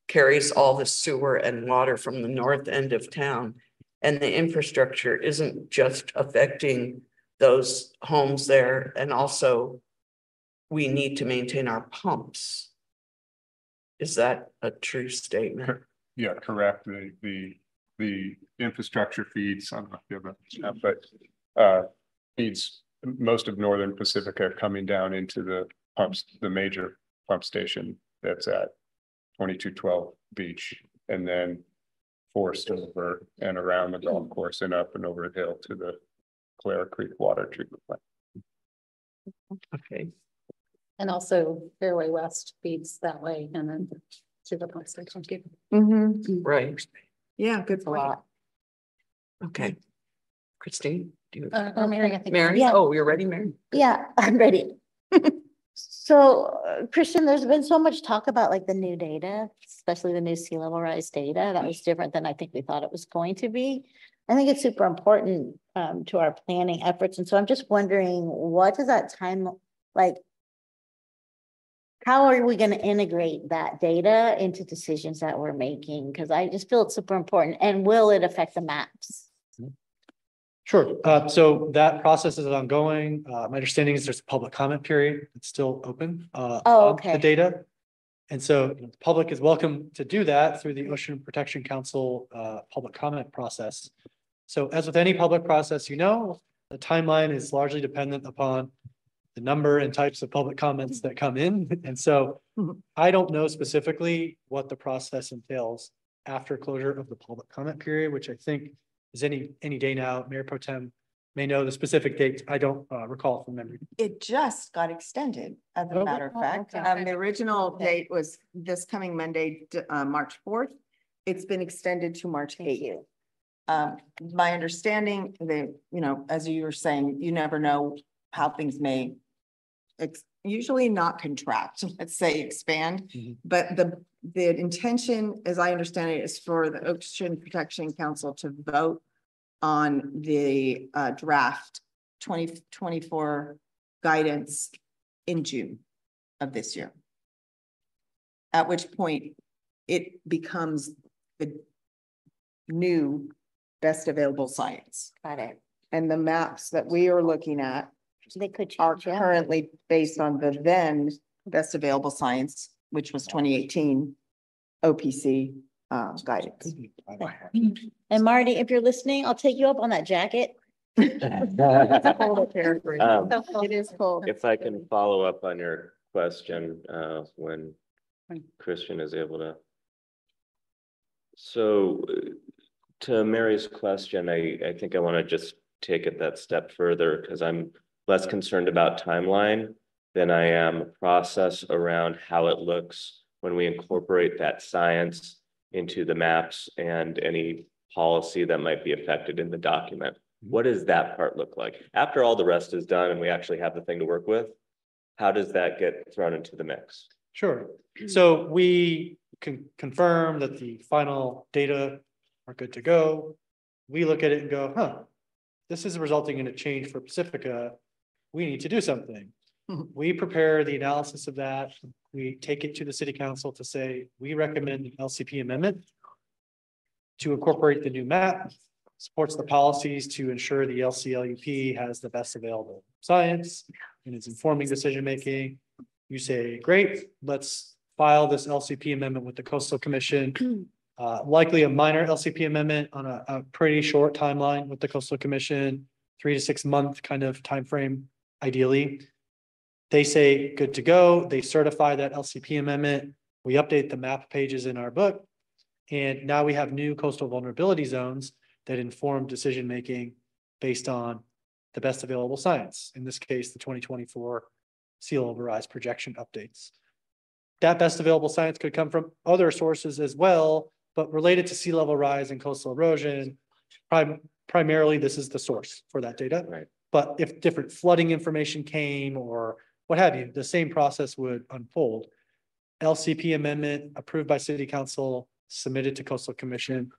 carries all the sewer and water from the north end of town, and the infrastructure isn't just affecting those homes there, and also we need to maintain our pumps? Is that a true statement? Yeah, correct. The infrastructure feeds, I don't know if you have a, but feeds most of northern Pacifica coming down into the pumps, the major pump station that's at 2212 Beach, and then forced over and around the golf course and up and over the hill to the Clara Creek water treatment plant. Okay. And also Fairway West feeds that way and then to the pump station. Right. Yeah, good point. Okay. Christine, do you? Or Mary, I think. Mary? Yeah. Oh, you're ready, Mary? Yeah, I'm ready. So, Christian, there's been so much talk about like the new data, especially the new sea level rise data. That was different than I think we thought it was going to be. I think it's super important to our planning efforts. And so I'm just wondering, what is that time like? How are we going to integrate that data into decisions that we're making? Because I just feel it's super important. And will it affect the maps? Sure. So that process is ongoing. My understanding is there's a public comment period. It's still open on the data. And so the public is welcome to do that through the Ocean Protection Council public comment process. So as with any public process, you know, the timeline is largely dependent upon the number and types of public comments that come in. And so I don't know specifically what the process entails after closure of the public comment period, which I think is any day now. Mayor Pro Tem may know the specific date. I don't recall from memory. It just got extended, as a matter of fact. The original date was this coming Monday, March 4th. It's been extended to March 8th. My understanding that, you know, as you were saying, you never know how things may usually not contract, let's say expand, but the intention, as I understand it, is for the Ocean Protection Council to vote on the draft 2024 guidance in June of this year. At which point it becomes the new best available science. Got it. And the maps that we are looking at they could are currently based on the then best available science, which was 2018 OPC guidance. And Marty, if you're listening, I'll take you up on that jacket. It's a cold paragraph. It is cold. If I can follow up on your question, when Christian is able to. So to Mary's question, I think I want to just take it that step further because I'm less concerned about timeline than I am process around how it looks when we incorporate that science into the maps and any policy that might be affected in the document. What does that part look like? After all the rest is done and we actually have the thing to work with, how does that get thrown into the mix? Sure. So we can confirm that the final data are good to go. We look at it and go, huh, this is resulting in a change for Pacifica. We need to do something. We prepare the analysis of that. We take it to the city council to say, we recommend an LCP amendment to incorporate the new map, supports the policies to ensure the LCLUP has the best available science and is informing decision-making. You say, great, let's file this LCP amendment with the Coastal Commission. Likely a minor LCP amendment on a pretty short timeline with the Coastal Commission, 3 to 6 month kind of timeframe, ideally. They say good to go. They certify that LCP amendment. We update the map pages in our book. And now we have new coastal vulnerability zones that inform decision-making based on the best available science. In this case, the 2024 sea level rise projection updates. That best available science could come from other sources as well, but related to sea level rise and coastal erosion. Primarily, this is the source for that data. Right. But if different flooding information came or what have you, the same process would unfold. LCP amendment approved by City Council, submitted to Coastal Commission,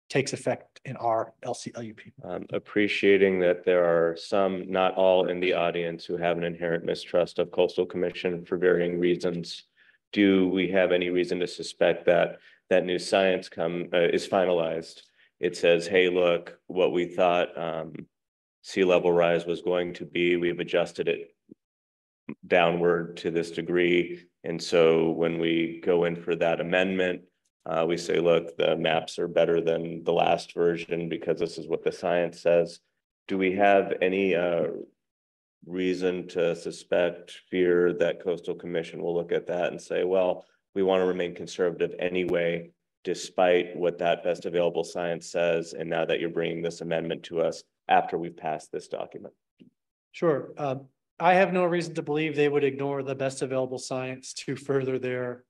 takes effect in our LCLUP. Appreciating that there are some, not all in the audience who have an inherent mistrust of Coastal Commission for varying reasons. Do we have any reason to suspect that that new science is finalized? It says, hey, look, what we thought sea level rise was going to be, we've adjusted it downward to this degree. And so when we go in for that amendment, we say, look, the maps are better than the last version because this is what the science says. Do we have any reason to suspect, fear that Coastal Commission will look at that and say, well, we want to remain conservative anyway, despite what that best available science says, and now that you're bringing this amendment to us after we've passed this document? Sure. I have no reason to believe they would ignore the best available science to further their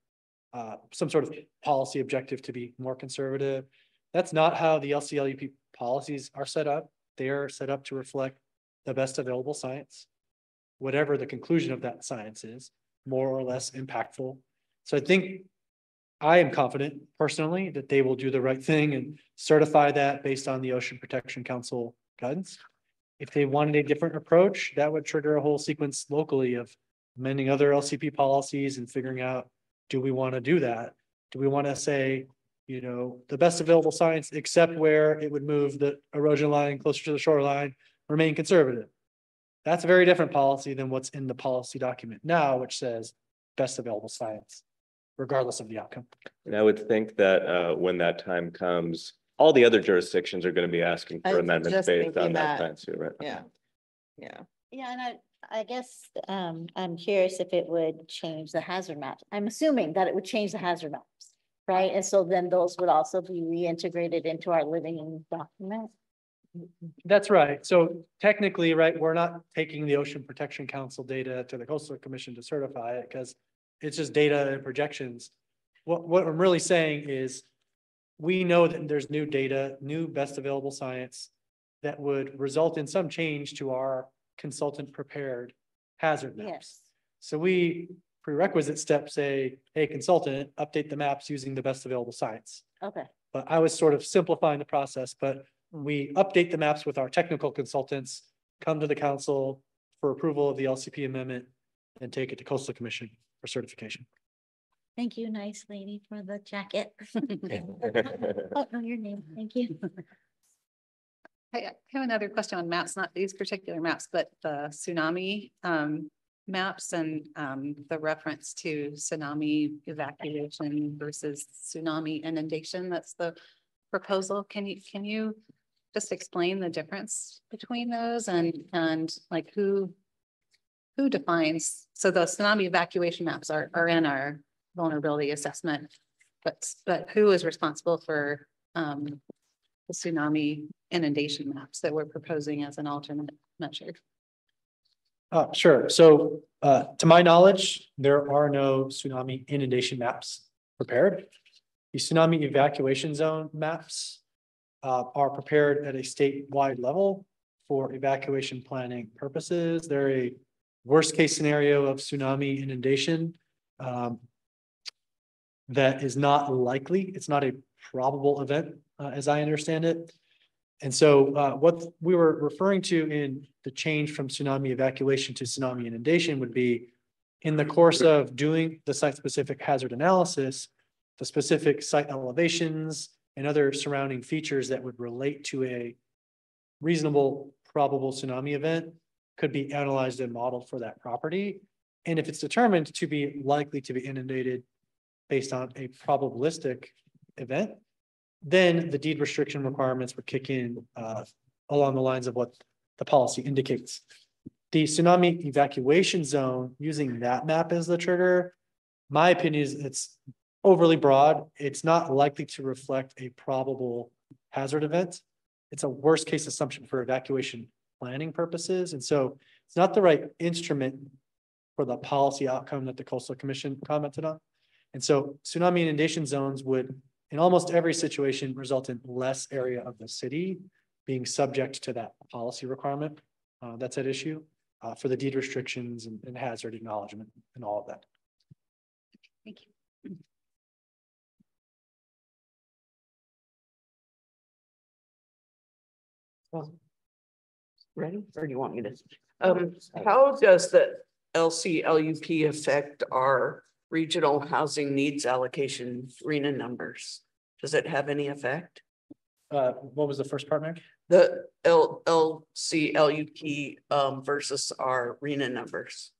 some sort of policy objective to be more conservative. That's not how the LCLUP policies are set up. They are set up to reflect the best available science, whatever the conclusion of that science is, more or less impactful. So I think I am confident personally that they will do the right thing and certify that based on the Ocean Protection Council guidance. If they wanted a different approach, that would trigger a whole sequence locally of amending other LCP policies and figuring out, do we want to do that? Do we want to say, you know, the best available science, except where it would move the erosion line closer to the shoreline, remain conservative? That's a very different policy than what's in the policy document now, which says best available science, regardless of the outcome. And I would think that when that time comes, all the other jurisdictions are going to be asking for amendments based on that science too, right? Yeah. Yeah. Yeah, and I guess I'm curious if it would change the hazard maps. I'm assuming that it would change the hazard maps, right? And so then those would also be reintegrated into our living document. That's right. So technically, right, we're not taking the Ocean Protection Council data to the Coastal Commission to certify it because it's just data and projections. What I'm really saying is we know that there's new data, new best available science that would result in some change to our consultant prepared hazard maps. Yes. So we prerequisite step say, hey, consultant, update the maps using the best available science. Okay. But I was sort of simplifying the process, but we update the maps with our technical consultants, come to the council for approval of the LCP amendment, and take it to Coastal Commission for certification. Thank you, nice lady, for the jacket. Oh, no, your name. Thank you. I have another question on maps, not these particular maps, but the tsunami maps and the reference to tsunami evacuation versus tsunami inundation. That's the proposal. Can you just explain the difference between those and like who defines, so the tsunami evacuation maps are in our vulnerability assessment, but who is responsible for the tsunami inundation maps that we're proposing as an alternate measure? Sure. So to my knowledge, there are no tsunami inundation maps prepared. The tsunami evacuation zone maps are prepared at a statewide level for evacuation planning purposes. They're a worst case scenario of tsunami inundation that is not likely. It's not a probable event, as I understand it. And so what we were referring to in the change from tsunami evacuation to tsunami inundation would be in the course of doing the site-specific hazard analysis, the specific site elevations and other surrounding features that would relate to a reasonable probable tsunami event could be analyzed and modeled for that property. And if it's determined to be likely to be inundated based on a probabilistic event, then the deed restriction requirements would kick in along the lines of what the policy indicates. The tsunami evacuation zone, using that map as the trigger, my opinion is it's overly broad. It's not likely to reflect a probable hazard event. It's a worst case assumption for evacuation planning purposes. And so it's not the right instrument for the policy outcome that the Coastal Commission commented on. And so tsunami inundation zones would, in almost every situation, result in less area of the city being subject to that policy requirement that's at issue for the deed restrictions and hazard acknowledgement and all of that. Thank you. Ready? Or do you want me to? How does the LCLUP affect our regional housing needs allocation RENA numbers? Does it have any effect? What was the first part, Mary? The LCLUP versus our RENA numbers.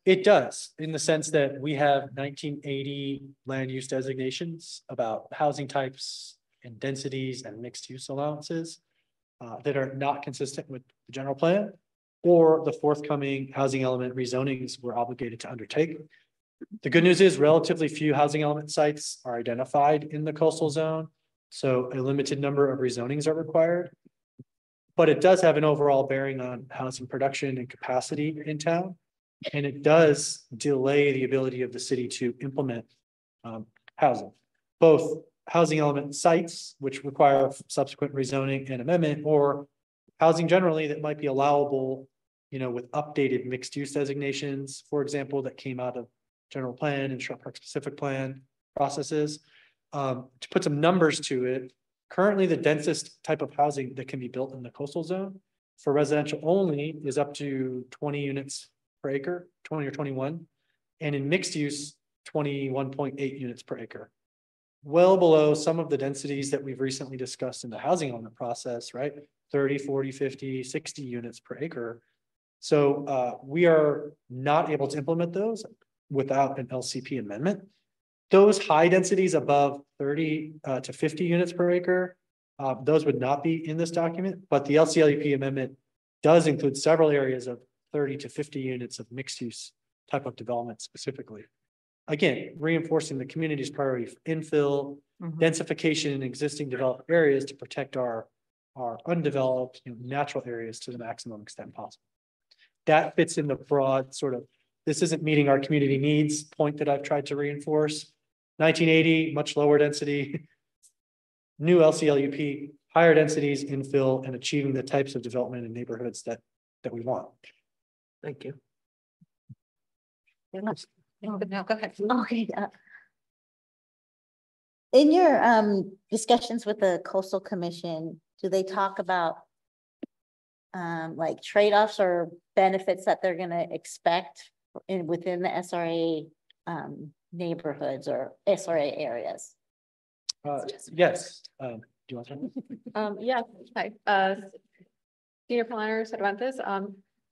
It does, in the sense that we have 1980 land use designations about housing types and densities and mixed use allowances that are not consistent with the general plan or the forthcoming housing element rezonings we're obligated to undertake. The good news is relatively few housing element sites are identified in the coastal zone, so a limited number of rezonings are required. But it does have an overall bearing on housing production and capacity in town, and it does delay the ability of the city to implement housing, both housing element sites, which require subsequent rezoning and amendment, or housing generally that might be allowable, you know, with updated mixed use designations, for example, that came out of general plan and Short Park specific plan processes. To put some numbers to it, currently the densest type of housing that can be built in the coastal zone for residential only is up to 20 units per acre, 20 or 21, and in mixed use, 21.8 units per acre. Well below some of the densities that we've recently discussed in the housing element process, right? 30, 40, 50, 60 units per acre. So we are not able to implement those without an LCP amendment. Those high densities above 30 to 50 units per acre, those would not be in this document, but the LCLUP amendment does include several areas of 30 to 50 units of mixed use type of development specifically. Again, reinforcing the community's priority for infill, densification in existing developed areas to protect our undeveloped, natural areas to the maximum extent possible. That fits in the broad sort of, this isn't meeting our community needs point that I've tried to reinforce. 1980, much lower density, new LCLUP, higher densities, infill, and achieving the types of development in neighborhoods that we want. Thank you. No, go ahead. Okay. In your discussions with the Coastal Commission, do they talk about like trade-offs or benefits that they're going to expect within the SRA neighborhoods or SRA areas? Yes. Do you want to? Yeah. Hi. Senior planner Cervantes.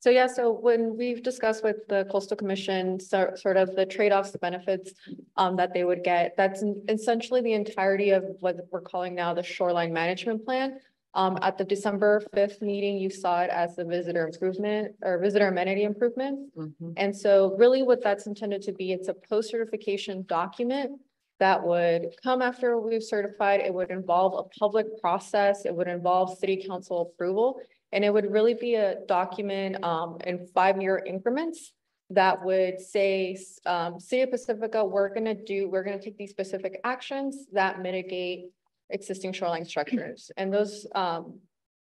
So when we've discussed with the Coastal Commission, sort of the trade-offs, the benefits that they would get, that's essentially the entirety of what we're calling now the shoreline management plan. At the December 5th meeting, you saw it as the visitor improvement or visitor amenity improvement. And so really what that's intended to be, it's a post-certification document that would come after we've certified. It would involve a public process. It would involve city council approval. And it would really be a document in 5-year increments that would say, City of Pacifica, we're gonna take these specific actions that mitigate existing shoreline structures. And those,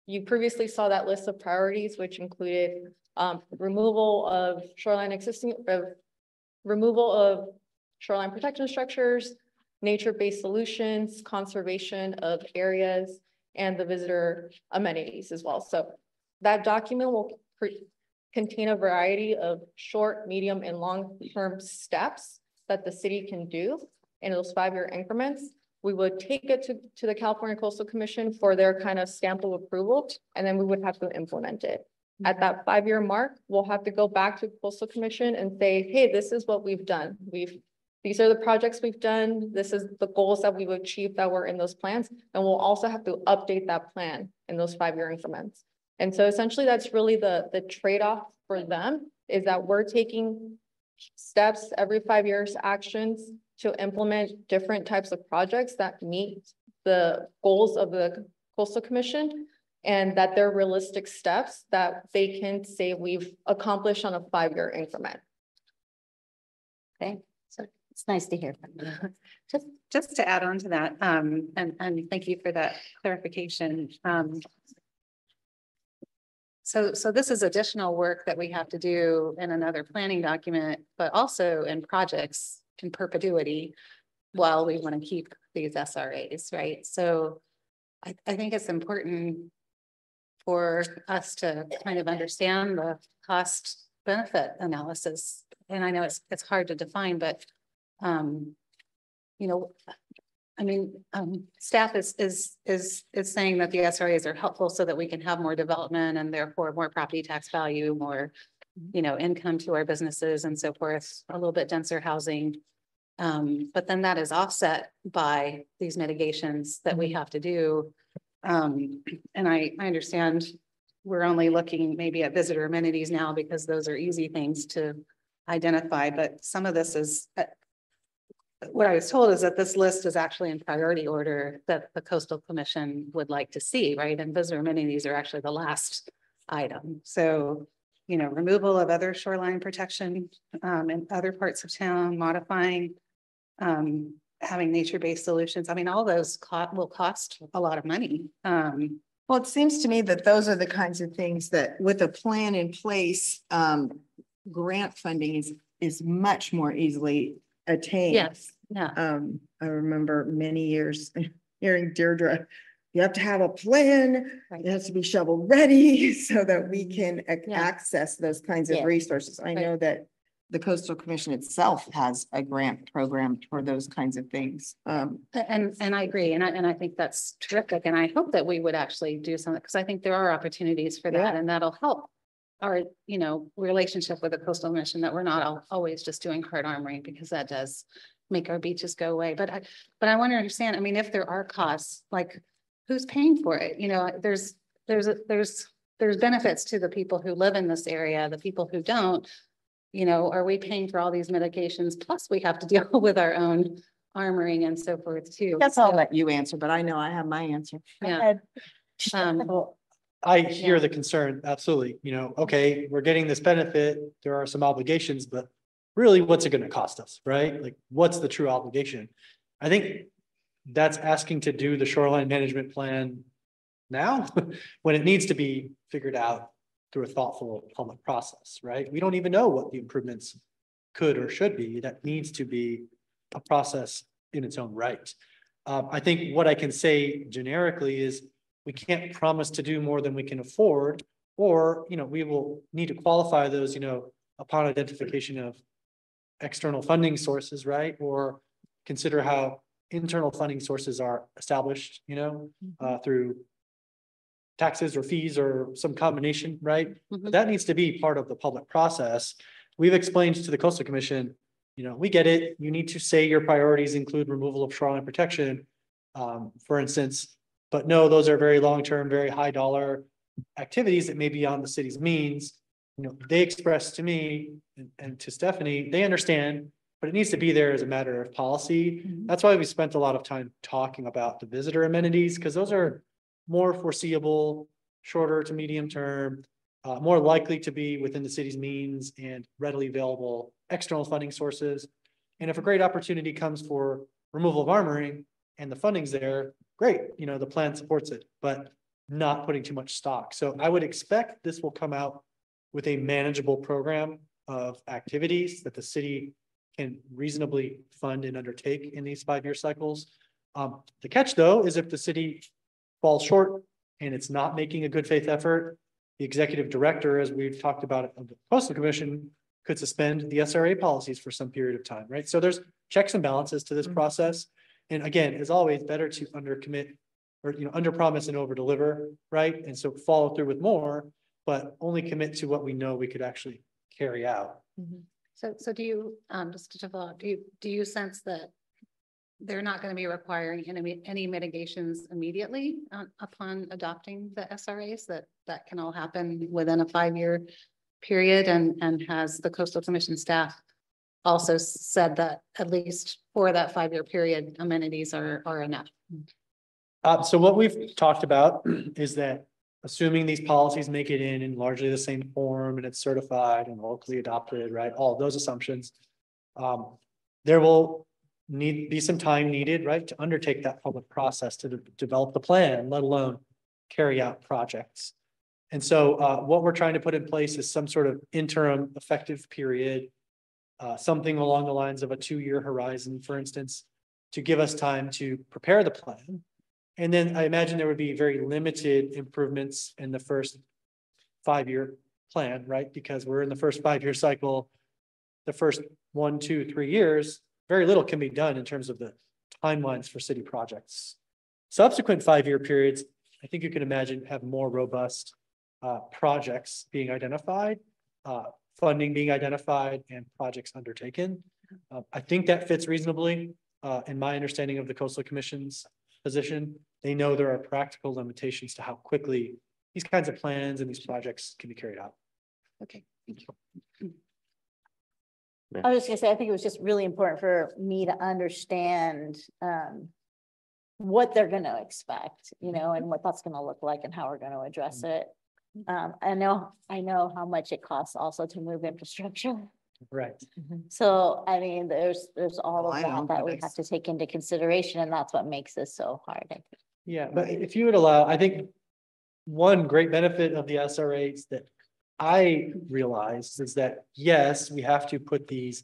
you previously saw that list of priorities, which included removal of shoreline protection structures, nature-based solutions, conservation of areas, and the visitor amenities as well. So that document will contain a variety of short, medium, and long-term steps that the city can do in those 5-year increments. We would take it to the California Coastal Commission for their kind of stamp of approval, and then we would have to implement it. At that 5-year mark, we'll have to go back to the Coastal Commission and say, hey, this is what we've done. These are the projects we've done. This is the goals that we've achieved that were in those plans. And we'll also have to update that plan in those 5-year increments. And so essentially that's really the trade-off for them, is that we're taking steps every 5 years, actions to implement different types of projects that meet the goals of the Coastal Commission, and that they're realistic steps that they can say we've accomplished on a 5-year increment. Okay, so it's nice to hear from you. Just to add on to that, and thank you for that clarification. So this is additional work that we have to do in another planning document, but also in projects in perpetuity while we want to keep these SRAs, right? So I think it's important for us to kind of understand the cost benefit analysis. And I know it's hard to define, but you know, I mean, staff is saying that the SRAs are helpful so that we can have more development and therefore more property tax value, more, you know, income to our businesses and so forth, a little bit denser housing. But then that is offset by these mitigations that we have to do. And I understand we're only looking maybe at visitor amenities now because those are easy things to identify, but some of this is, what I was told is that this list is actually in priority order that the Coastal Commission would like to see, right? And visitor amenities are actually the last item. So, you know, removal of other shoreline protection in other parts of town, modifying, having nature-based solutions. I mean, all those will cost a lot of money. Well, it seems to me that those are the kinds of things that with a plan in place, grant funding is much more easily attained. Yes. Yeah. I remember many years hearing Deirdre, you have to have a plan. Right. It has to be shovel ready so that we can access those kinds of resources. I know that the Coastal Commission itself has a grant program for those kinds of things. And I agree. And I think that's terrific. And I hope that we would actually do something, because I think there are opportunities for that, and that'll help our, you know, relationship with the Coastal Commission, that we're not always just doing hard armoring, because that does make our beaches go away. But I want to understand, I mean, if there are costs, like who's paying for it? You know, there's benefits to the people who live in this area, the people who don't. You know, are we paying for all these mitigations? Plus we have to deal with our own armoring and so forth too. That's I'll let you answer, but I know I have my answer. Yeah. I hear the concern. Absolutely. You know, okay, we're getting this benefit. There are some obligations, but really what's it going to cost us, right? Like what's the true obligation? I think that's asking to do the shoreline management plan now when it needs to be figured out through a thoughtful public process, right? We don't even know what the improvements could or should be. That needs to be a process in its own right. I think what I can say generically is we can't promise to do more than we can afford, or, you know, we will need to qualify those, you know, upon identification of external funding sources, right? Or consider how internal funding sources are established, you know, through taxes or fees or some combination, right? But that needs to be part of the public process. We've explained to the Coastal Commission, you know, we get it. You need to say your priorities include removal of shoreline protection. For instance, But no, those are very long-term, very high dollar activities that may be on the city's means. You know, they expressed to me and to Stephanie, they understand, but it needs to be there as a matter of policy. That's why we spent a lot of time talking about the visitor amenities, because those are more foreseeable, shorter to medium term, more likely to be within the city's means and readily available external funding sources. And if a great opportunity comes for removal of armoring and the funding's there, great, you know, the plan supports it, but not putting too much stock. So I would expect this will come out with a manageable program of activities that the city can reasonably fund and undertake in these 5-year cycles. The catch though, is if the city falls short and it's not making a good faith effort, the executive director, as we've talked about of the Coastal Commission, could suspend the SRA policies for some period of time, right? So there's checks and balances to this process. And again, as always, better to undercommit or, you know, under promise and over deliver, right? And so follow through with more, but only commit to what we know we could actually carry out. So do you, just to follow up, do you sense that they're not going to be requiring any mitigations immediately upon adopting the SRAs, that can all happen within a 5-year period? And has the Coastal Commission staff also said that at least for that 5-year period, amenities are enough? So what we've talked about is that assuming these policies make it in largely the same form and it's certified and locally adopted, right? All of those assumptions, there will be some time needed, right, to undertake that public process to develop the plan, let alone carry out projects. And so what we're trying to put in place is some sort of interim effective period, something along the lines of a 2-year horizon, for instance, to give us time to prepare the plan. And then I imagine there would be very limited improvements in the first 5-year plan, right? Because we're in the first 5-year cycle, the first 1, 2, 3 years, very little can be done in terms of the timelines for city projects. Subsequent 5-year periods, I think you can imagine, have more robust projects being identified, funding being identified, and projects undertaken. I think that fits reasonably in my understanding of the Coastal Commission's position. They know there are practical limitations to how quickly these kinds of plans and these projects can be carried out. Okay, thank you. I was just gonna say, I think it was just really important for me to understand what they're gonna expect, you know, and what that's gonna look like and how we're gonna address it. I know how much it costs also to move infrastructure. Right. So, I mean, there's all of that we have to take into consideration, and that's what makes this so hard. Yeah, but if you would allow, I think one great benefit of the SRAs that I realized is that, yes, we have to put these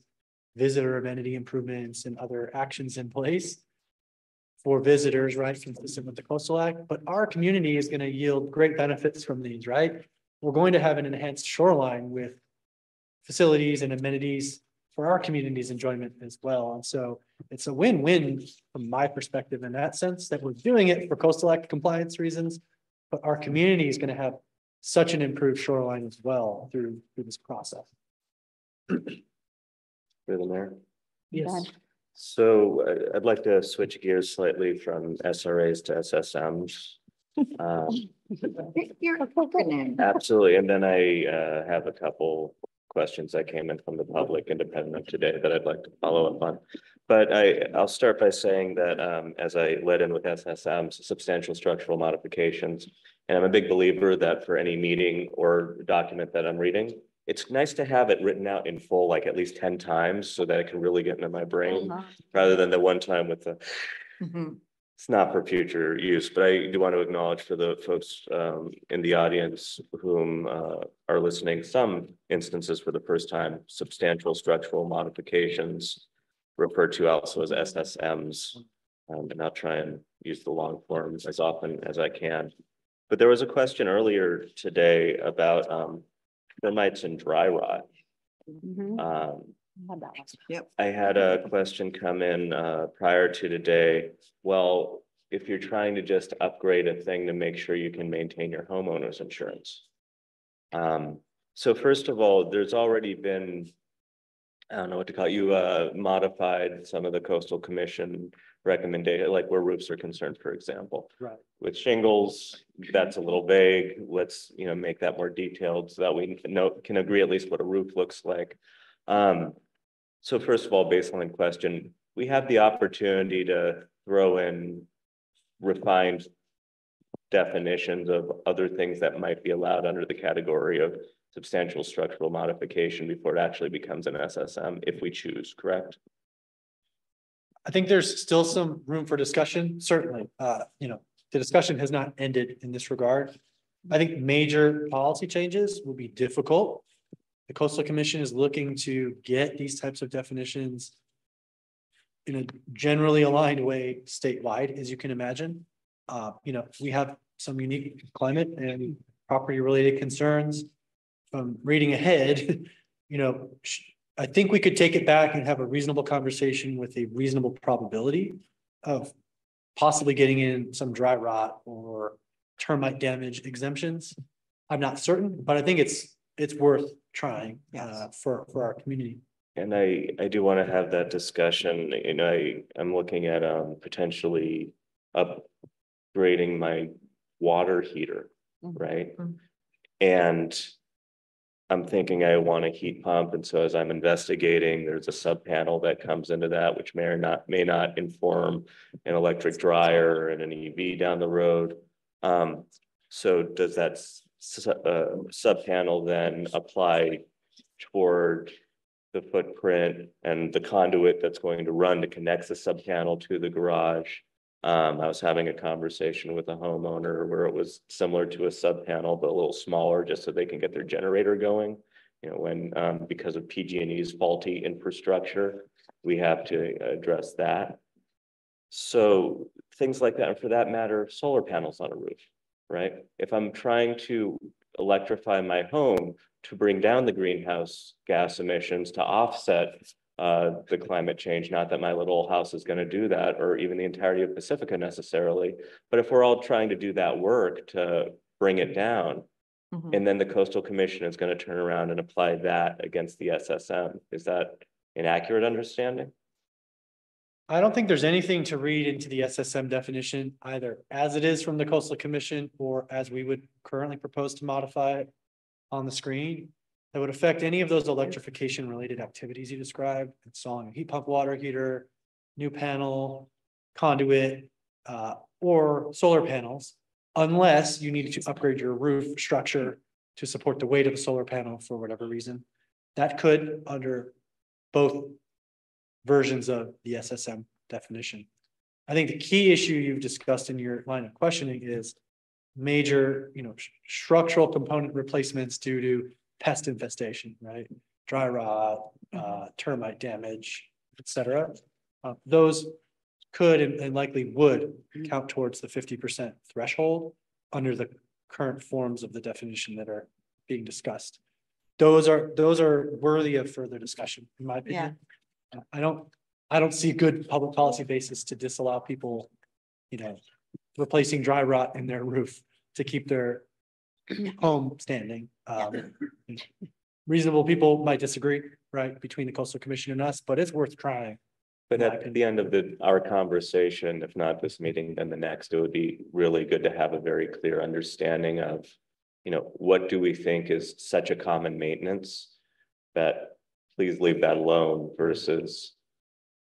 visitor amenity improvements and other actions in place for visitors, right, consistent with the Coastal Act, but our community is going to yield great benefits from these, right? We're going to have an enhanced shoreline with facilities and amenities for our community's enjoyment as well. And so it's a win-win from my perspective in that sense, that we're doing it for Coastal Act compliance reasons, but our community is going to have such an improved shoreline as well through this process. Through the mayor. Yes. So I'd like to switch gears slightly from SRAs to SSMs. You're a acronym. Absolutely. And then I have a couple questions that came in from the public independent of today that I'd like to follow up on. But I'll start by saying that as I led in with SSMs, substantial structural modifications, and I'm a big believer that for any meeting or document that I'm reading, it's nice to have it written out in full, like at least 10 times so that it can really get into my brain rather than the one time with the, it's not for future use. But I do want to acknowledge for the folks in the audience whom are listening, some instances for the first time, substantial structural modifications, referred to also as SSMs, and I'll try and use the long form as often as I can. But there was a question earlier today about termites and dry rot. I had a question come in prior to today. Well, if you're trying to just upgrade a thing to make sure you can maintain your homeowner's insurance. So first of all, there's already been, I don't know what to call it, you modified some of the Coastal Commission recommendation, like where roofs are concerned, for example. Right. With shingles, that's a little vague. Let's, make that more detailed so that we can agree at least what a roof looks like. So first of all, baseline question, we have the opportunity to throw in refined definitions of other things that might be allowed under the category of substantial structural modification before it actually becomes an SSM if we choose, correct? I think there's still some room for discussion, certainly. The discussion has not ended in this regard. I think major policy changes will be difficult. The Coastal Commission is looking to get these types of definitions in a generally aligned way statewide, as you can imagine. We have some unique climate and property related concerns. From reading ahead, I think we could take it back and have a reasonable conversation with a reasonable probability of possibly getting in some dry rot or termite damage exemptions. I'm not certain, but I think it's worth trying for our community. And I do want to have that discussion. I'm looking at potentially upgrading my water heater, right? And I'm thinking I want a heat pump. And so as I'm investigating, there's a sub panel that comes into that, which may not inform an electric dryer and an EV down the road. So does that sub panel then apply toward the footprint and the conduit that's going to run to connect the sub panel to the garage? I was having a conversation with a homeowner where it was similar to a sub panel, but a little smaller, just so they can get their generator going. When because of PG&E's faulty infrastructure, we have to address that. So things like that, and for that matter, solar panels on a roof, right? If I'm trying to electrify my home to bring down the greenhouse gas emissions to offset the climate change, not that my little house is going to do that, or even the entirety of Pacifica necessarily, but if we're all trying to do that work to bring it down, and then the Coastal Commission is going to turn around and apply that against the SSM, is that an accurate understanding? I don't think there's anything to read into the SSM definition, either as it is from the Coastal Commission or as we would currently propose to modify it on the screen, that would affect any of those electrification related activities you described: installing a heat pump, water heater, new panel, conduit, or solar panels, unless you needed to upgrade your roof structure to support the weight of the solar panel for whatever reason. That could, under both versions of the SSM definition. I think the key issue you've discussed in your line of questioning is major, structural component replacements due to pest infestation, right? Dry rot, termite damage, etc. Those could and likely would count towards the 50% threshold under the current forms of the definition that are being discussed. Those are worthy of further discussion, in my opinion. I don't see good public policy basis to disallow people, replacing dry rot in their roof to keep their home standing. Reasonable people might disagree, right, between the Coastal Commission and us, but it's worth trying. But at the end of our conversation, if not this meeting, then the next, it would be really good to have a very clear understanding of, what do we think is such a common maintenance that please leave that alone versus,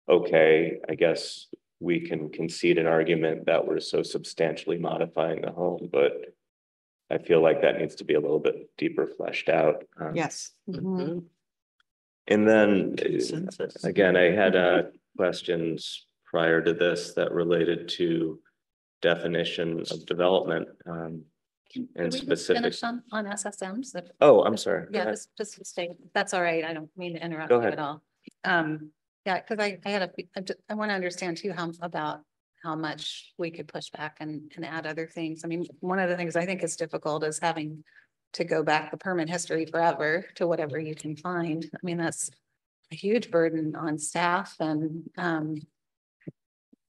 okay, I guess we can concede an argument that we're so substantially modifying the home, but I feel like that needs to be a little bit deeper fleshed out. Yes. And then again, I had questions prior to this that related to definition of development and specific. Finish on SSMs. Oh, I'm sorry. Yeah, just stay. That's all right. I don't mean to interrupt Go you ahead. at all. Yeah, because I want to understand too about how much we could push back and add other things. I mean, one of the things I think is difficult is having to go back the permit history forever to whatever you can find. I mean, that's a huge burden on staff, and I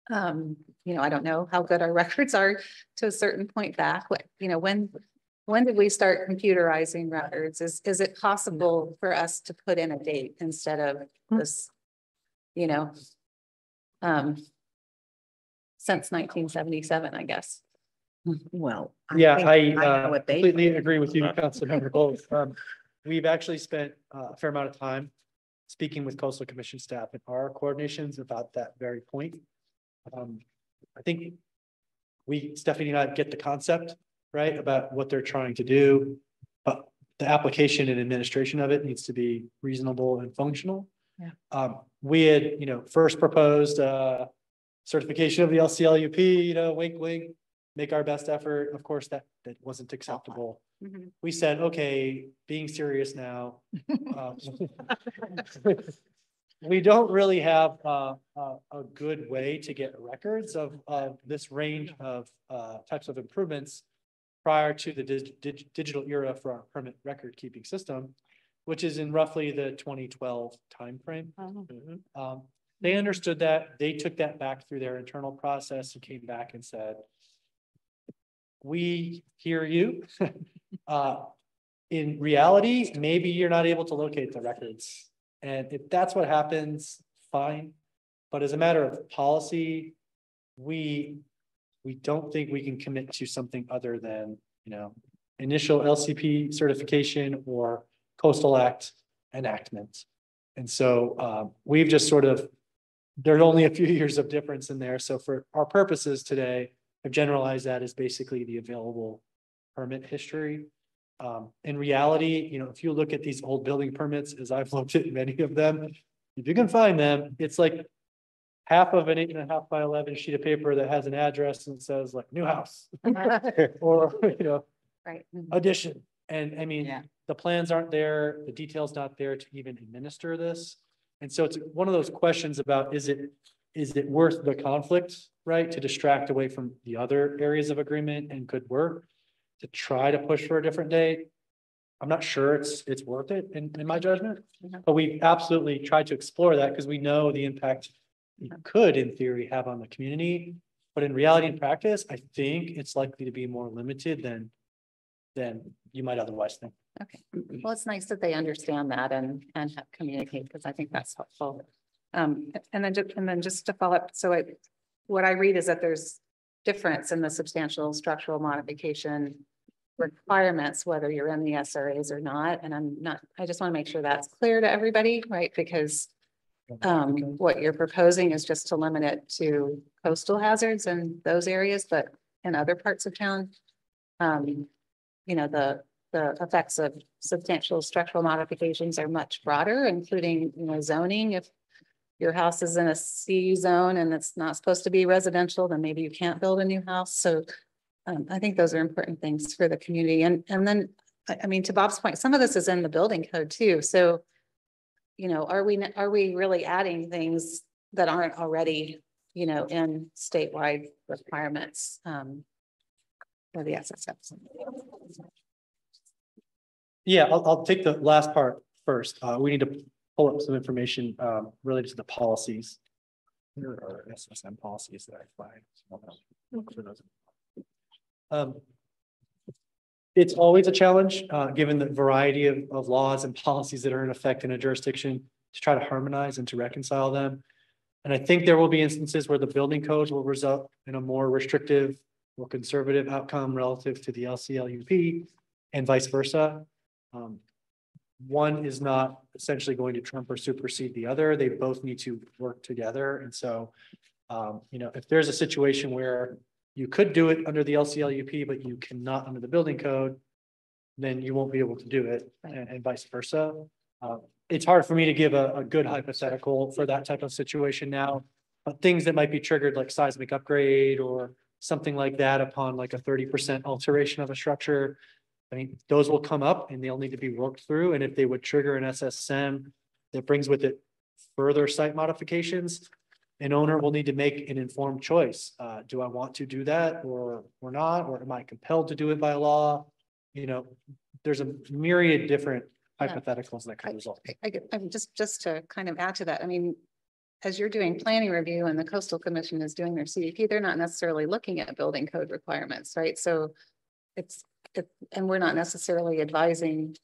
don't know how good our records are to a certain point back. When did we start computerizing records? Is it possible for us to put in a date instead of this, since 1977, I guess. Well, Yeah, I know what they completely agree with you, Councilmember Gold. We've actually spent a fair amount of time speaking with Coastal Commission staff and our coordinations about that very point. I think Stephanie and I get the concept, right, about what they're trying to do, but the application and administration of it needs to be reasonable and functional. Yeah. We had, first proposed certification of the LCLUP, wink, wink, make our best effort. Of course, that wasn't acceptable. Mhm. We said, okay, being serious now. We don't really have a good way to get records of this range of types of improvements prior to the digital era for our permit record keeping system, which is in roughly the 2012 timeframe. They understood that. They took that back through their internal process and came back and said, we hear you. In reality, maybe you're not able to locate the records. And if that's what happens, fine. But as a matter of policy, we don't think we can commit to something other than, initial LCP certification or Coastal Act enactment. And so we've just there's only a few years of difference in there. So for our purposes today, I've generalized that as basically the available permit history. In reality, if you look at these old building permits, as I've looked at many of them, if you can find them, it's like half of an 8.5 by 11 sheet of paper that has an address and says like new house or, right. addition. And I mean, the plans aren't there, the details not there to even administer this. And so it's one of those questions about, is it worth the conflict, right? To distract away from the other areas of agreement and good work to try to push for a different date. I'm not sure it's worth it in my judgment, but we absolutely tried to explore that because we know the impact it could in theory have on the community, but in reality and practice, I think it's likely to be more limited than you might otherwise think. Okay, well, it's nice that they understand that and communicate, because I think that's helpful. And then just to follow up, so what I read is that there's difference in the substantial structural modification requirements, whether you're in the SRAs or not. And I just want to make sure that's clear to everybody, right? Because what you're proposing is just to limit it to coastal hazards in those areas, but in other parts of town, the effects of substantial structural modifications are much broader, including, zoning. If your house is in a C zone and it's not supposed to be residential, then maybe you can't build a new house. So I think those are important things for the community. And then, I mean, to Bob's point, some of this is in the building code too. So, are we really adding things that aren't already, in statewide requirements for the SSFs? Yeah, I'll take the last part first. We need to pull up some information related to the policies. Here are SSM policies that I flagged. It's always a challenge, given the variety of laws and policies that are in effect in a jurisdiction, to try to harmonize and to reconcile them. And I think there will be instances where the building codes will result in a more restrictive or conservative outcome relative to the LCLUP and vice versa. One is not essentially going to trump or supersede the other. They both need to work together. And so, if there's a situation where you could do it under the LCLUP, but you cannot under the building code, then you won't be able to do it, and vice versa. It's hard for me to give a good hypothetical for that type of situation now, but things that might be triggered like seismic upgrade or something like that upon like a 30% alteration of a structure, I mean, those will come up and they'll need to be worked through. And if they would trigger an SSM that brings with it further site modifications, an owner will need to make an informed choice. Do I want to do that or not? Or am I compelled to do it by law? There's a myriad different hypotheticals that could result. I mean, just to kind of add to that, I mean, as you're doing planning review and the Coastal Commission is doing their CDP, they're not necessarily looking at building code requirements, right? So and we're not necessarily advising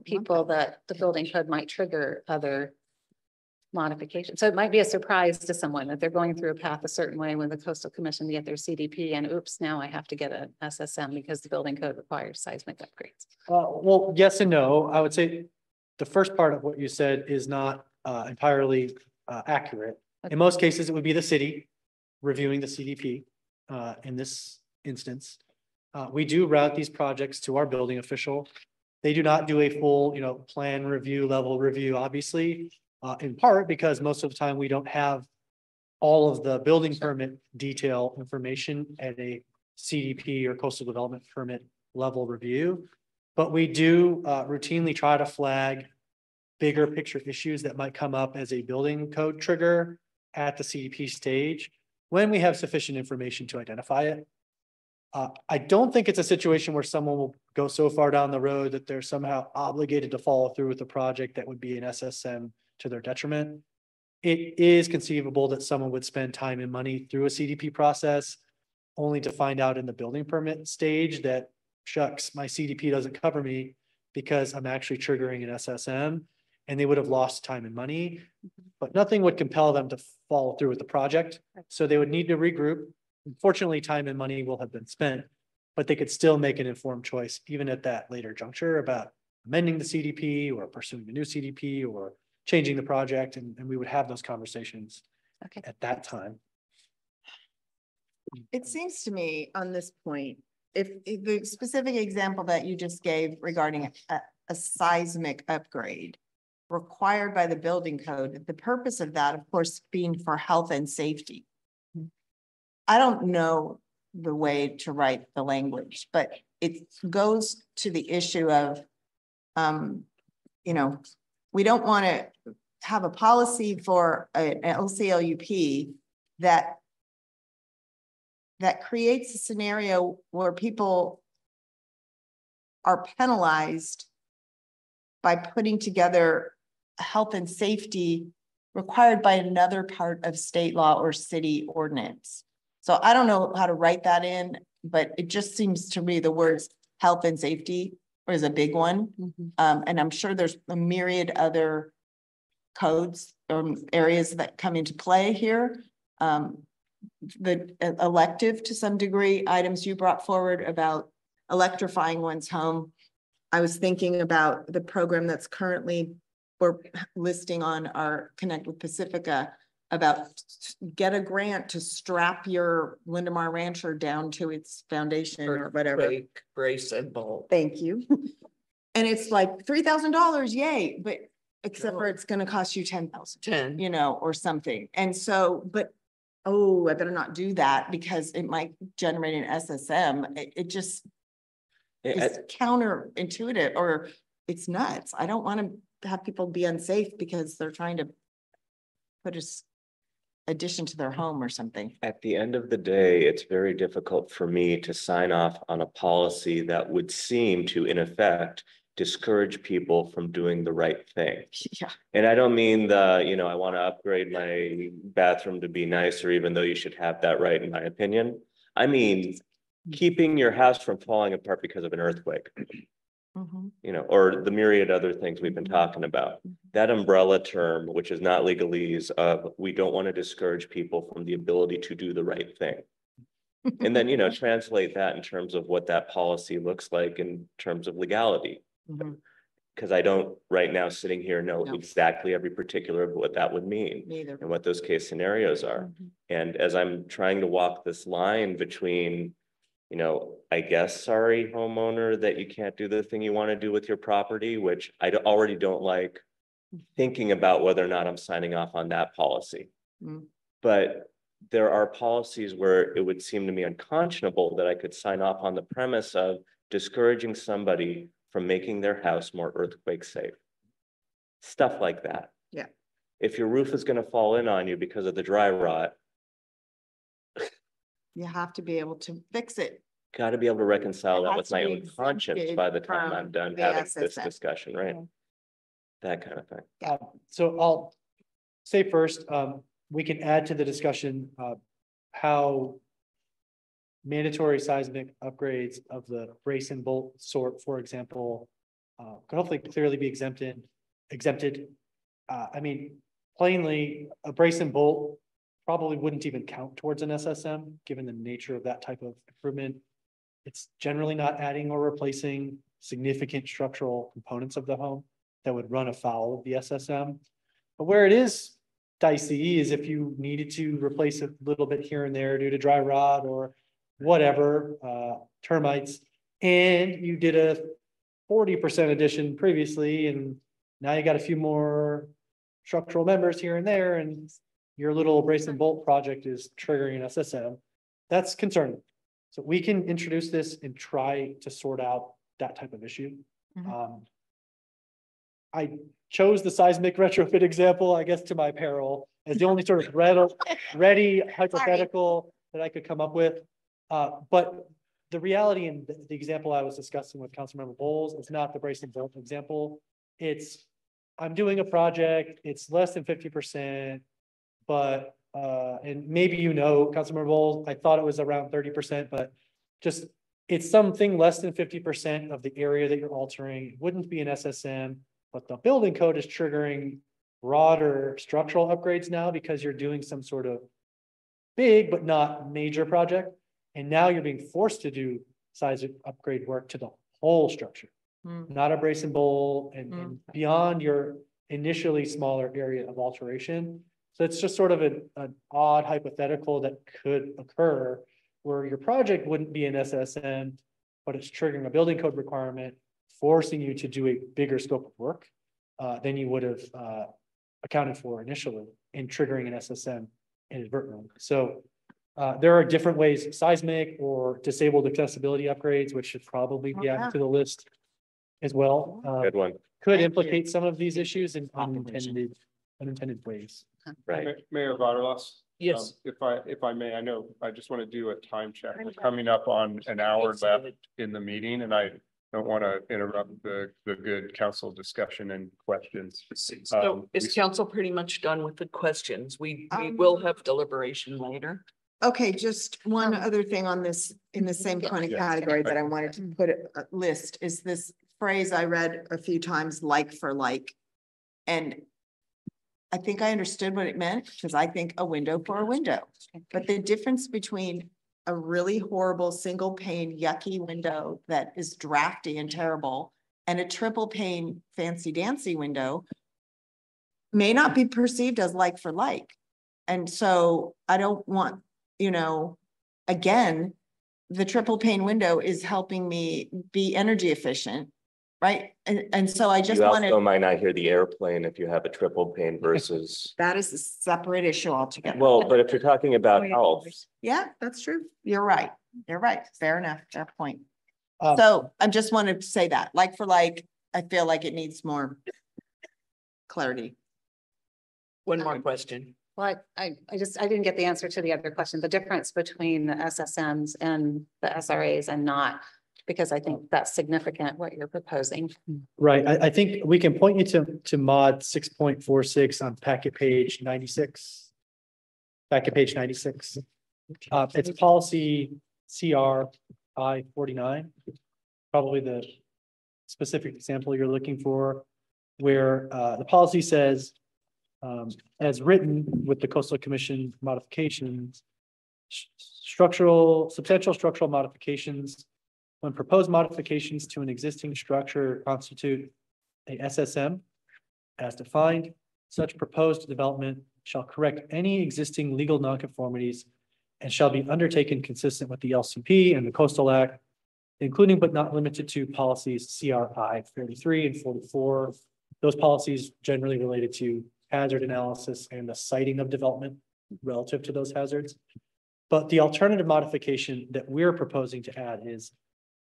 people that the building code might trigger other modification. So it might be a surprise to someone that they're going through a path a certain way with the coastal commission to get their CDP, and oops, now I have to get an SSM because the building code requires seismic upgrades. Well, yes and no. I would say the first part of what you said is not entirely accurate. In most cases, it would be the city reviewing the CDP. In this instance, we do route these projects to our building official. They do not do a full, plan review, level review, obviously, in part because most of the time we don't have all of the building permit detail information at a CDP or coastal development permit level review. But we do routinely try to flag bigger picture issues that might come up as a building code trigger at the CDP stage when we have sufficient information to identify it. I don't think it's a situation where someone will go so far down the road that they're somehow obligated to follow through with the project that would be an SSM to their detriment. It is conceivable that someone would spend time and money through a CDP process only to find out in the building permit stage that, shucks, my CDP doesn't cover me because I'm actually triggering an SSM, and they would have lost time and money, but nothing would compel them to follow through with the project. So they would need to regroup. Unfortunately, time and money will have been spent, but they could still make an informed choice, even at that later juncture, about amending the CDP or pursuing a new CDP or changing the project. And we would have those conversations at that time. It seems to me on this point, if the specific example that you just gave regarding a seismic upgrade required by the building code, the purpose of that, of course, being for health and safety. I don't know the way to write the language, but it goes to the issue of, we don't want to have a policy for an LCLUP that creates a scenario where people are penalized by putting together health and safety required by another part of state law or city ordinance. So I don't know how to write that in, but it just seems to me the words health and safety is a big one. And I'm sure there's a myriad other codes or areas that come into play here. The elective, to some degree, items you brought forward about electrifying one's home. I was thinking about the program that's currently we're listing on our Connect with Pacifica about get a grant to strap your Lindemar Rancher down to its foundation or whatever. Brace and bolt. Thank you. And it's like $3,000, yay! But except for it's going to cost you 10,000, or something. And so, but oh, I better not do that because it might generate an SSM. It just is counterintuitive, or it's nuts. I don't want to have people be unsafe because they're trying to put a addition to their home or something. At the end of the day, it's very difficult for me to sign off on a policy that would seem to, in effect, discourage people from doing the right thing. Yeah. And I don't mean I want to upgrade my bathroom to be nicer, even though you should have that right, in my opinion. I mean, keeping your house from falling apart because of an earthquake. Or the myriad other things we've been talking about. That umbrella term, which is not legalese, of we don't want to discourage people from the ability to do the right thing. And then, translate that in terms of what that policy looks like in terms of legality. Because I don't right now sitting here know exactly every particular of what that would mean and what those case scenarios are. And as I'm trying to walk this line between I guess, sorry, homeowner, that you can't do the thing you want to do with your property, which I already don't like thinking about whether or not I'm signing off on that policy. But there are policies where it would seem to me unconscionable that I could sign off on the premise of discouraging somebody from making their house more earthquake safe. Stuff like that. Yeah. If your roof is going to fall in on you because of the dry rot, you have to be able to fix it. Got to be able to reconcile that with my own conscience by the time I'm done having this discussion, right? That kind of thing. So I'll say first, we can add to the discussion how mandatory seismic upgrades of the brace and bolt sort, for example, could hopefully clearly be exempted. I mean, plainly, a brace and bolt probably wouldn't even count towards an SSM, given the nature of that type of improvement. It's generally not adding or replacing significant structural components of the home that would run afoul of the SSM. But where it is dicey is if you needed to replace a little bit here and there due to dry rot or whatever, termites, and you did a 40% addition previously, and now you got a few more structural members here and there, and your little brace and bolt project is triggering an SSM. That's concerning. So we can introduce this and try to sort out that type of issue. I chose the seismic retrofit example, I guess, to my peril, as the only sort of ready hypothetical that I could come up with. But the reality in the example I was discussing with Councilmember Bowles is not the brace and bolt example. It's, I'm doing a project, it's less than 50%, but, and maybe you know, Councilmember Bowles, I thought it was around 30%, but just, it's something less than 50% of the area that you're altering. It wouldn't be an SSM, but the building code is triggering broader structural upgrades now because you're doing some sort of big but not major project. And now you're being forced to do seismic upgrade work to the whole structure, not a brace and bolt and beyond your initially smaller area of alteration. So it's just sort of an odd hypothetical that could occur where your project wouldn't be an SSM, but it's triggering a building code requirement, forcing you to do a bigger scope of work than you would have accounted for initially in triggering an SSM inadvertently. So there are different ways, seismic or disabled accessibility upgrades, which should probably be added to the list as well. Good one. Could implicate some of these issues in unintended ways. Right. Mayor Vaterlas. Yes. If I may, I know I just want to do a time check. We're coming up on an hour left in the meeting, and I don't want to interrupt the good council discussion and questions. So is council pretty much done with the questions? We will have deliberation later. Okay, just one other thing on this, in the same kind of category that I wanted to put a list is this phrase I read a few times, like for like. And I think I understood what it meant because I think a window for a window. But the difference between a really horrible single pane yucky window that is drafty and terrible and a triple pane fancy dancy window may not be perceived as like for like. And so I don't want, you know, again, the triple pane window is helping me be energy efficient, right? And so I just wanted. You also might not hear the airplane if you have a triple pane versus. That is a separate issue altogether. Well, but if you're talking about health. Yeah, that's true. You're right. You're right. Fair enough. Fair point. So I just wanted to say that, like for like, I feel like it needs more clarity. One more question. Well, I didn't get the answer to the other question, the difference between the SSMs and the SRAs and not, because I think that's significant what you're proposing. Right. I think we can point you to mod 6.46 on packet page 96. Packet page 96. It's policy CR I-49, probably the specific example you're looking for, where the policy says, as written with the Coastal Commission modifications, substantial structural modifications, when proposed modifications to an existing structure constitute a SSM as defined, such proposed development shall correct any existing legal nonconformities and shall be undertaken consistent with the LCP and the Coastal Act, including but not limited to policies CRI 33 and 44. Those policies generally related to hazard analysis and the siting of development relative to those hazards. But the alternative modification that we're proposing to add is,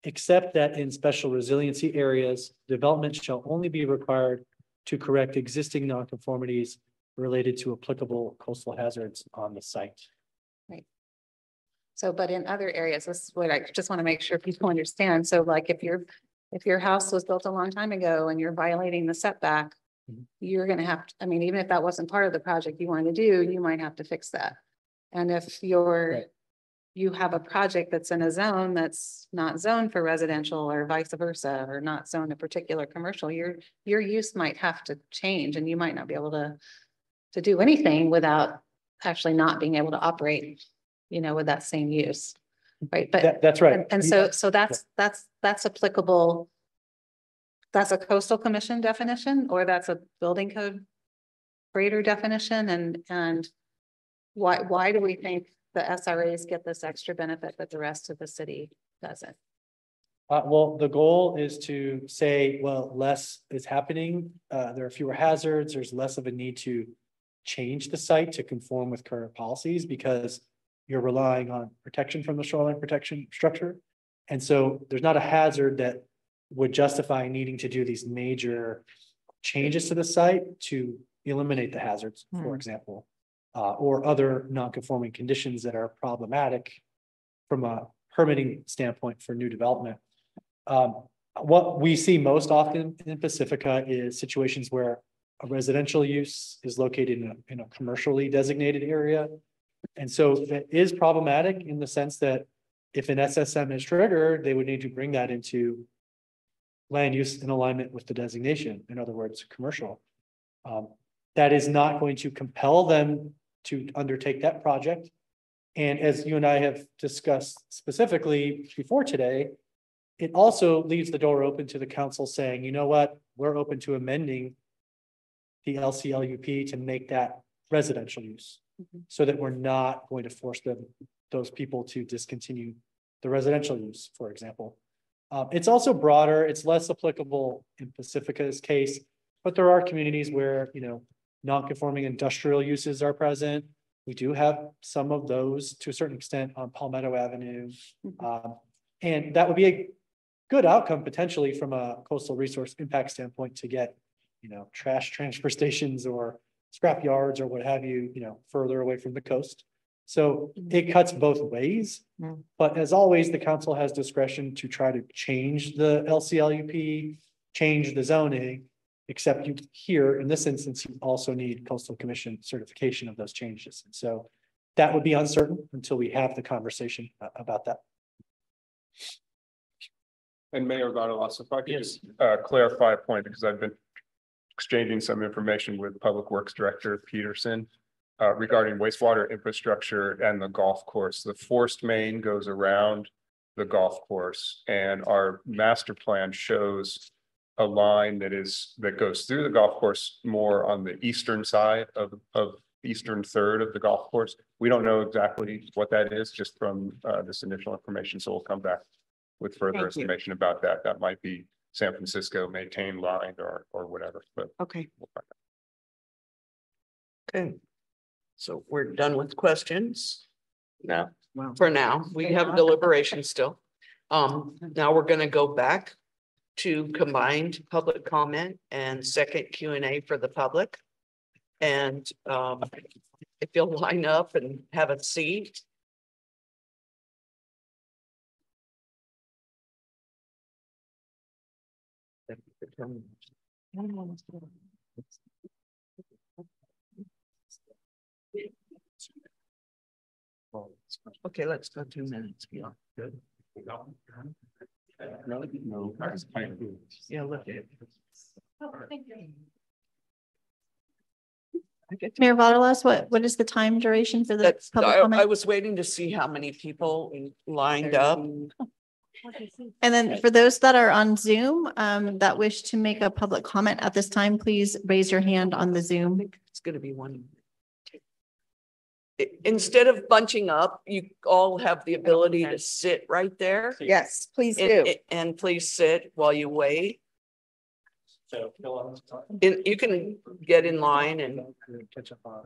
except that in special resiliency areas, development shall only be required to correct existing nonconformities related to applicable coastal hazards on the site. Right. So, but in other areas, this is what I just want to make sure people understand. So like if your house was built a long time ago and you're violating the setback, you're going to have to, I mean, even if that wasn't part of the project you want to do, you might have to fix that. And if you have a project that's in a zone that's not zoned for residential or vice versa, or not zoned a particular commercial, your use might have to change and you might not be able to to do anything without actually not being able to operate, you know, with that same use. Right. But That's right. And so that's applicable. That's a coastal commission definition, or that's a building code greater definition. And why do we think the SRAs get this extra benefit but the rest of the city doesn't? Well, the goal is to say, well, less is happening. There are fewer hazards. There's less of a need to change the site to conform with current policies because you're relying on protection from the shoreline protection structure. And so there's not a hazard that would justify needing to do these major changes to the site to eliminate the hazards, for example, or other non-conforming conditions that are problematic from a permitting standpoint for new development. What we see most often in Pacifica is situations where a residential use is located in a commercially designated area. And so that is problematic in the sense that if an SSM is triggered, they would need to bring that into land use in alignment with the designation, in other words, commercial. That is not going to compel them to undertake that project. And as you and I have discussed specifically before today, it also leaves the door open to the council saying, you know what, we're open to amending the LCLUP to make that residential use so that we're not going to force those people to discontinue the residential use, for example. It's also broader. It's less applicable in Pacifica's case, but there are communities where, you know, non-conforming industrial uses are present. We do have some of those to a certain extent on Palmetto Avenue. And that would be a good outcome potentially from a coastal resource impact standpoint to get, you know, trash transfer stations or scrap yards or what have you, you know, further away from the coast. So it cuts both ways, but as always, the council has discretion to try to change the LCLUP, change the zoning, except you here in this instance, you also need coastal commission certification of those changes. And so that would be uncertain until we have the conversation about that. And Mayor Vardalos, if I could just clarify a point, because I've been exchanging some information with Public Works Director Peterson regarding wastewater infrastructure and the golf course. The forced main goes around the golf course, and our master plan shows a line that goes through the golf course more on the eastern side of eastern third of the golf course. We don't know exactly what that is just from this initial information, so we'll come back with further information about that. That might be San Francisco maintained line or whatever, but okay. We'll find out. Okay. So we're done with questions. Now, for now, we have deliberation still. Now we're going to go back to combined public comment and second Q&A for the public. And if you'll line up and have a seat. Okay, let's go 2 minutes. Yeah, good. No, yeah, look at it. Mayor Vardalos, what is the time duration for the public comment? I was waiting to see how many people lined up. And then for those that are on Zoom that wish to make a public comment at this time, please raise your hand on the Zoom. It's going to be one. Instead of bunching up, you all have the ability to sit right there. Yes, please do. And please sit while you wait. So you can get in line and catch up on.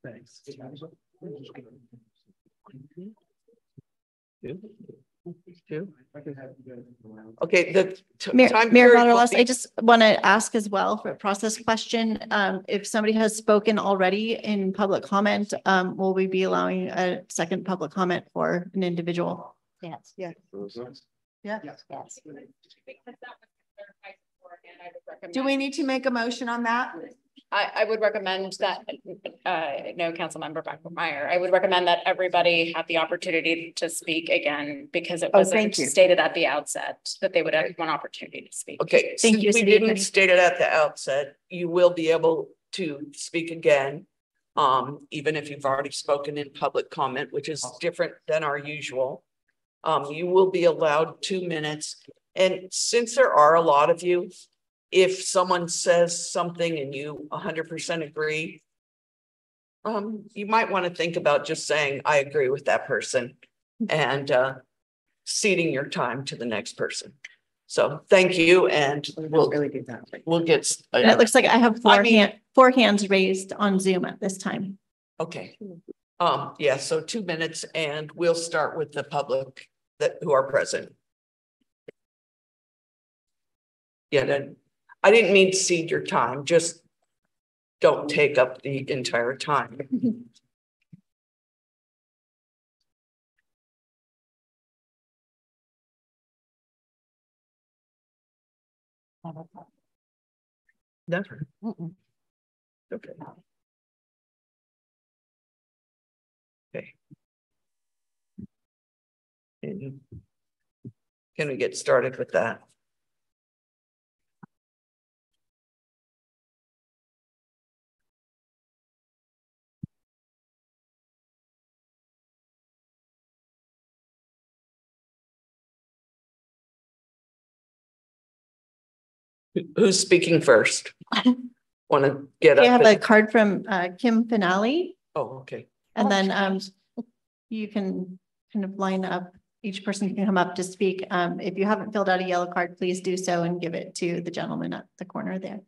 Thanks. Okay, the Mayor period Vardalos, I just want to ask as well for a process question. If somebody has spoken already in public comment, will we be allowing a second public comment for an individual? Yes. Yeah. Yeah. Yes. Do we need to make a motion on that? I would recommend that, no, Councilmember Beckmeyer, I would recommend that everybody have the opportunity to speak again because it wasn't stated at the outset that they would have one opportunity to speak. Okay, since we didn't state it at the outset, you will be able to speak again, even if you've already spoken in public comment, which is different than our usual, you will be allowed 2 minutes. And since there are a lot of you, if someone says something and you 100% agree, you might want to think about just saying, I agree with that person, and ceding your time to the next person. So thank you, and we'll really do that. We'll get. It looks like I have four hands raised on Zoom at this time. Okay. Yeah, so 2 minutes, and we'll start with the public who are present. Yeah, then I didn't mean to cede your time, just don't take up the entire time. Never. Okay. Okay. And can we get started with that? Who's speaking first? Want to get up? I have a card from Kim Finale. Oh, okay. And then you can kind of line up. Each person can come up to speak. If you haven't filled out a yellow card, please do so and give it to the gentleman at the corner there.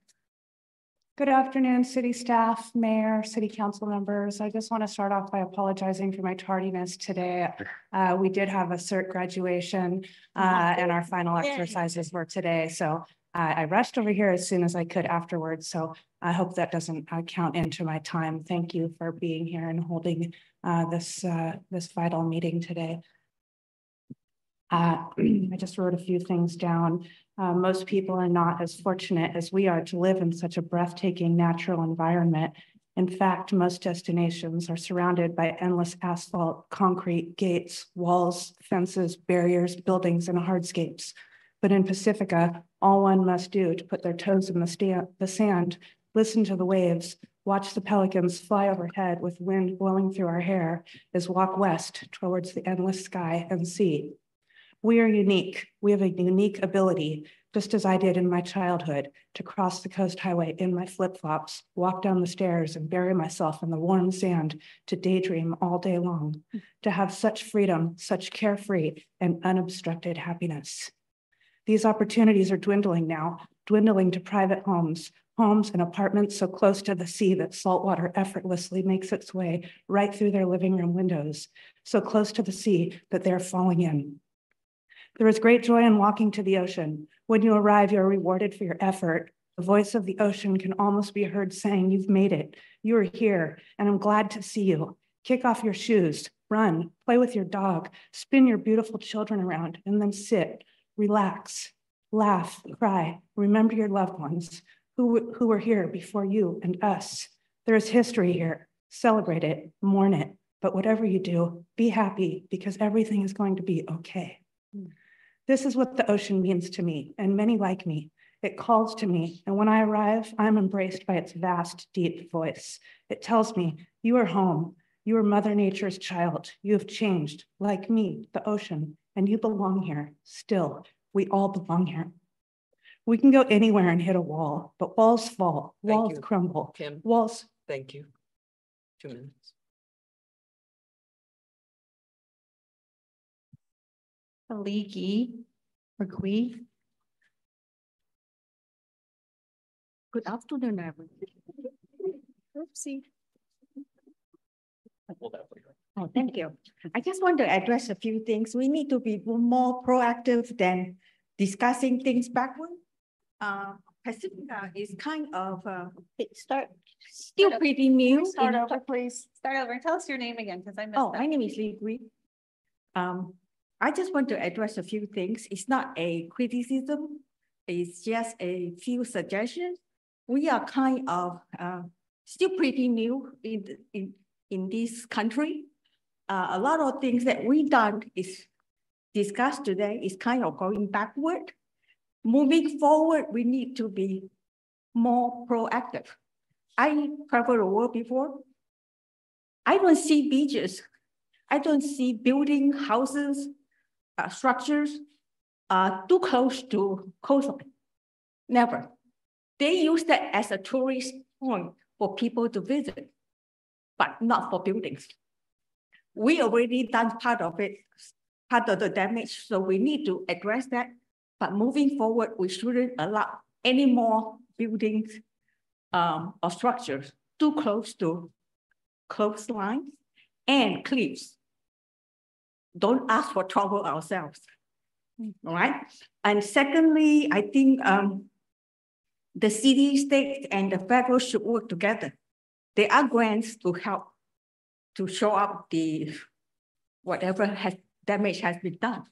Good afternoon, city staff, mayor, city council members. I just want to start off by apologizing for my tardiness today. We did have a cert graduation and our final exercises were today. So I rushed over here as soon as I could afterwards. So I hope that doesn't count into my time. Thank you for being here and holding this vital meeting today. I just wrote a few things down. Most people are not as fortunate as we are to live in such a breathtaking natural environment. In fact, most destinations are surrounded by endless asphalt, concrete, gates, walls, fences, barriers, buildings, and hardscapes. But in Pacifica, all one must do to put their toes in the sand, listen to the waves, watch the pelicans fly overhead with wind blowing through our hair, is walk west towards the endless sky and sea. We are unique. We have a unique ability, just as I did in my childhood, to cross the coast highway in my flip-flops, walk down the stairs and bury myself in the warm sand, to daydream all day long, to have such freedom, such carefree and unobstructed happiness. These opportunities are dwindling now, dwindling to private homes and apartments so close to the sea that saltwater effortlessly makes its way right through their living room windows, so close to the sea that they're falling in. There is great joy in walking to the ocean. When you arrive, you're rewarded for your effort. The voice of the ocean can almost be heard saying, "You've made it. You are here, and I'm glad to see you." Kick off your shoes, run, play with your dog, spin your beautiful children around, and then sit, relax, laugh, cry, remember your loved ones who were here before you and us. There is history here. Celebrate it, mourn it, but whatever you do, be happy because everything is going to be okay. This is what the ocean means to me, and many like me. It calls to me, and when I arrive, I'm embraced by its vast, deep voice. It tells me, you are home. You are Mother Nature's child. You have changed, like me, the ocean, and you belong here. Still, we all belong here. We can go anywhere and hit a wall, but walls fall, walls crumble. Kim, walls. Thank you. 2 minutes. Aliki or Gui. Good afternoon, everyone. Oopsie. Oh, thank you. I just want to address a few things. We need to be more proactive than discussing things backward. Pacifica is kind of still pretty new. Start over, please. Start over. Tell us your name again, because I missed that. My name is Lee Gui. I just want to address a few things. It's not a criticism. It's just a few suggestions. We are kind of still pretty new in this country. A lot of things that we done is discussed today is kind of going backward. Moving forward, we need to be more proactive. I traveled the world before. I don't see beaches. I don't see building houses, structures too close to coastline. Never. They use that as a tourist point for people to visit, but not for buildings. We already done part of it, part of the damage, so we need to address that. But moving forward, we shouldn't allow any more buildings or structures too close to coastlines and cliffs. Don't ask for trouble ourselves, all right? And secondly, I think the city, state, and the federal should work together. There are grants to help to show up the whatever damage has been done.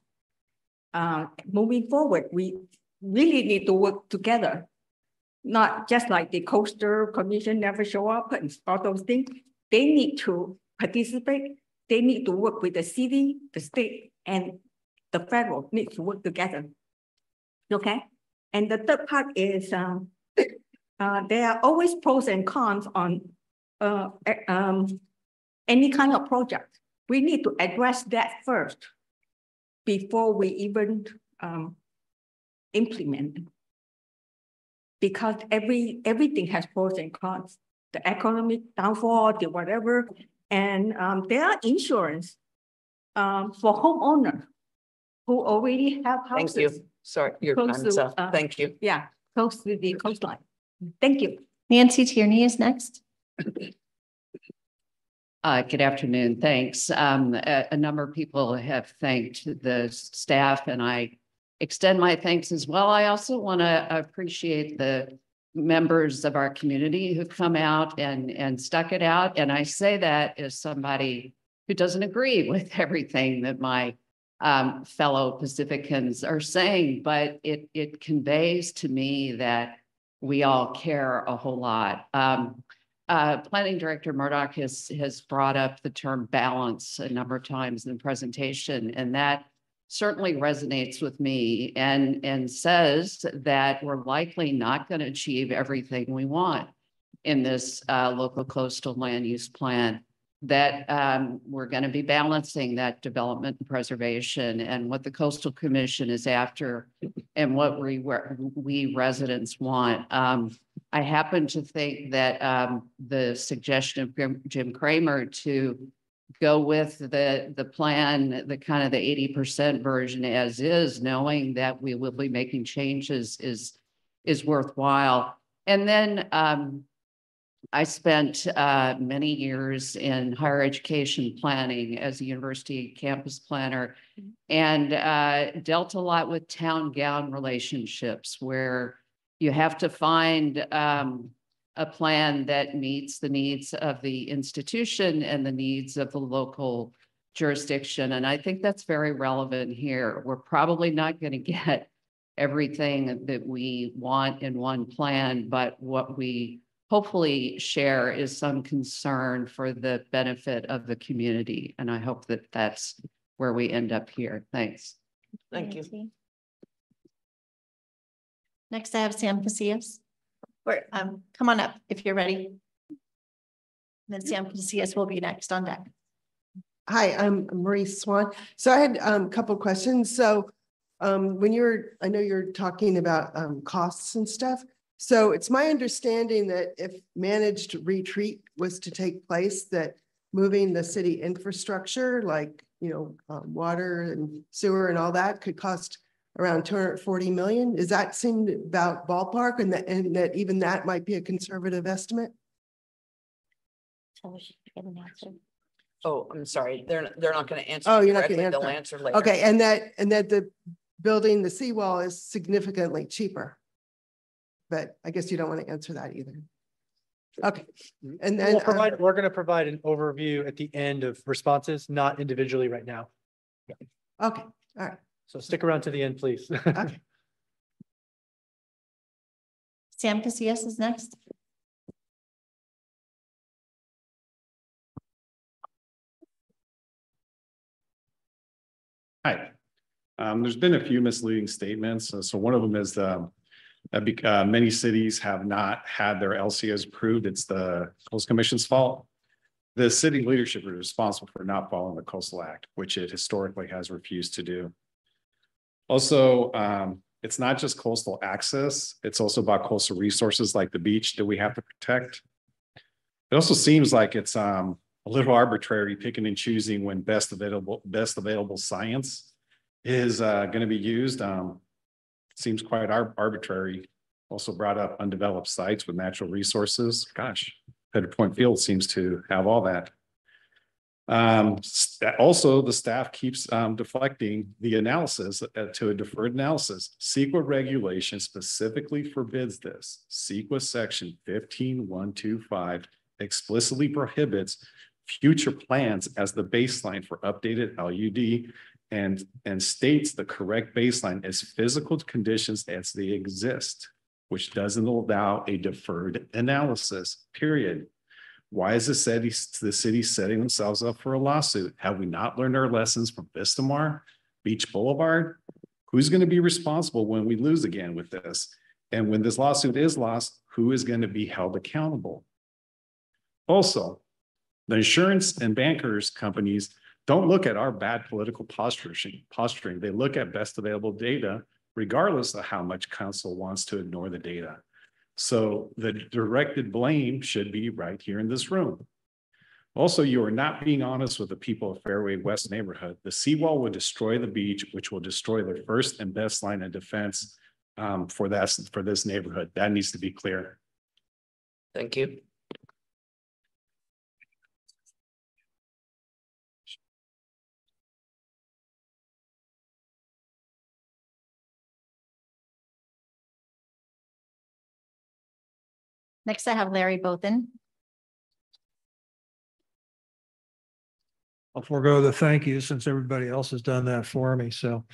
Moving forward, we really need to work together, not just like the coastal commission never show up and all those things. They need to participate. They need to work with the city, the state, and the federal need to work together. Okay. And the third part is there are always pros and cons on any kind of project. We need to address that first before we even implement. Because everything has pros and cons. The economic downfall, the whatever, and there are insurance for homeowners who already have houses. Thank you. Sorry, your time's up. Thank you. Yeah, close to the coastline. Thank you. Nancy Tierney is next. Good afternoon. Thanks. A number of people have thanked the staff, and I extend my thanks as well. I also want to appreciate the members of our community who've come out and stuck it out. And I say that as somebody who doesn't agree with everything that my fellow Pacificans are saying, but it conveys to me that we all care a whole lot. Planning Director Murdoch has brought up the term balance a number of times in the presentation, and that certainly resonates with me and says that we're likely not going to achieve everything we want in this local coastal land use plan, that we're going to be balancing that development and preservation and what the Coastal Commission is after and what we residents want. I happen to think that the suggestion of Jim Kramer to go with the plan, the kind of the 80% version as is, knowing that we will be making changes is worthwhile. And then I spent many years in higher education planning as a university campus planner and dealt a lot with town-gown relationships where you have to find a plan that meets the needs of the institution and the needs of the local jurisdiction. And I think that's very relevant here. We're probably not going to get everything that we want in one plan, but what we hopefully share is some concern for the benefit of the community. And I hope that that's where we end up here. Thanks. Thank you. Next, I have Sam Casillas. Come on up if you're ready. And then Sam Casillas will be next on deck. Hi, I'm Marie Swan. So I had a couple questions. So when I know you're talking about costs and stuff. So it's my understanding that if managed retreat was to take place, that moving the city infrastructure, like, water and sewer and all that could cost around 240 million. Does that seem about ballpark, and that even that might be a conservative estimate? Oh, I'm sorry. They're not going to answer. Oh, you're not going to answer. They'll answer later. Okay, and that the building the seawall is significantly cheaper. But I guess you don't want to answer that either. Okay, and then we're going to provide an overview at the end of responses, not individually right now. Okay, all right. So stick around to the end, please. Okay. Sam Casillas is next. Hi. There's been a few misleading statements. So one of them is Many cities have not had their LCOs approved. It's the Coastal Commission's fault. The city leadership is responsible for not following the Coastal Act, which it historically has refused to do. Also, it's not just coastal access, it's also about coastal resources like the beach that we have to protect. It also seems like it's a little arbitrary picking and choosing when best available science is going to be used. Seems quite arbitrary. Also brought up undeveloped sites with natural resources. Gosh, Pedro Point Field seems to have all that. Also, the staff keeps deflecting the analysis to a deferred analysis. CEQA regulation specifically forbids this. CEQA section 15125 explicitly prohibits future plans as the baseline for updated LUD and states the correct baseline as physical conditions as they exist, which doesn't allow a deferred analysis, period. Why is the city setting themselves up for a lawsuit? Have we not learned our lessons from Vistamar, Beach Boulevard? Who's going to be responsible when we lose again with this? And when this lawsuit is lost, who is going to be held accountable? Also, the insurance and bankers companies don't look at our bad political posturing. They look at best available data, regardless of how much council wants to ignore the data. So the directed blame should be right here in this room. Also, you are not being honest with the people of Fairway West neighborhood. The seawall will destroy the beach, which will destroy the first and best line of defense for this neighborhood. That needs to be clear. Thank you. Next, I have Larry Bothan. I'll forego the thank you since everybody else has done that for me. So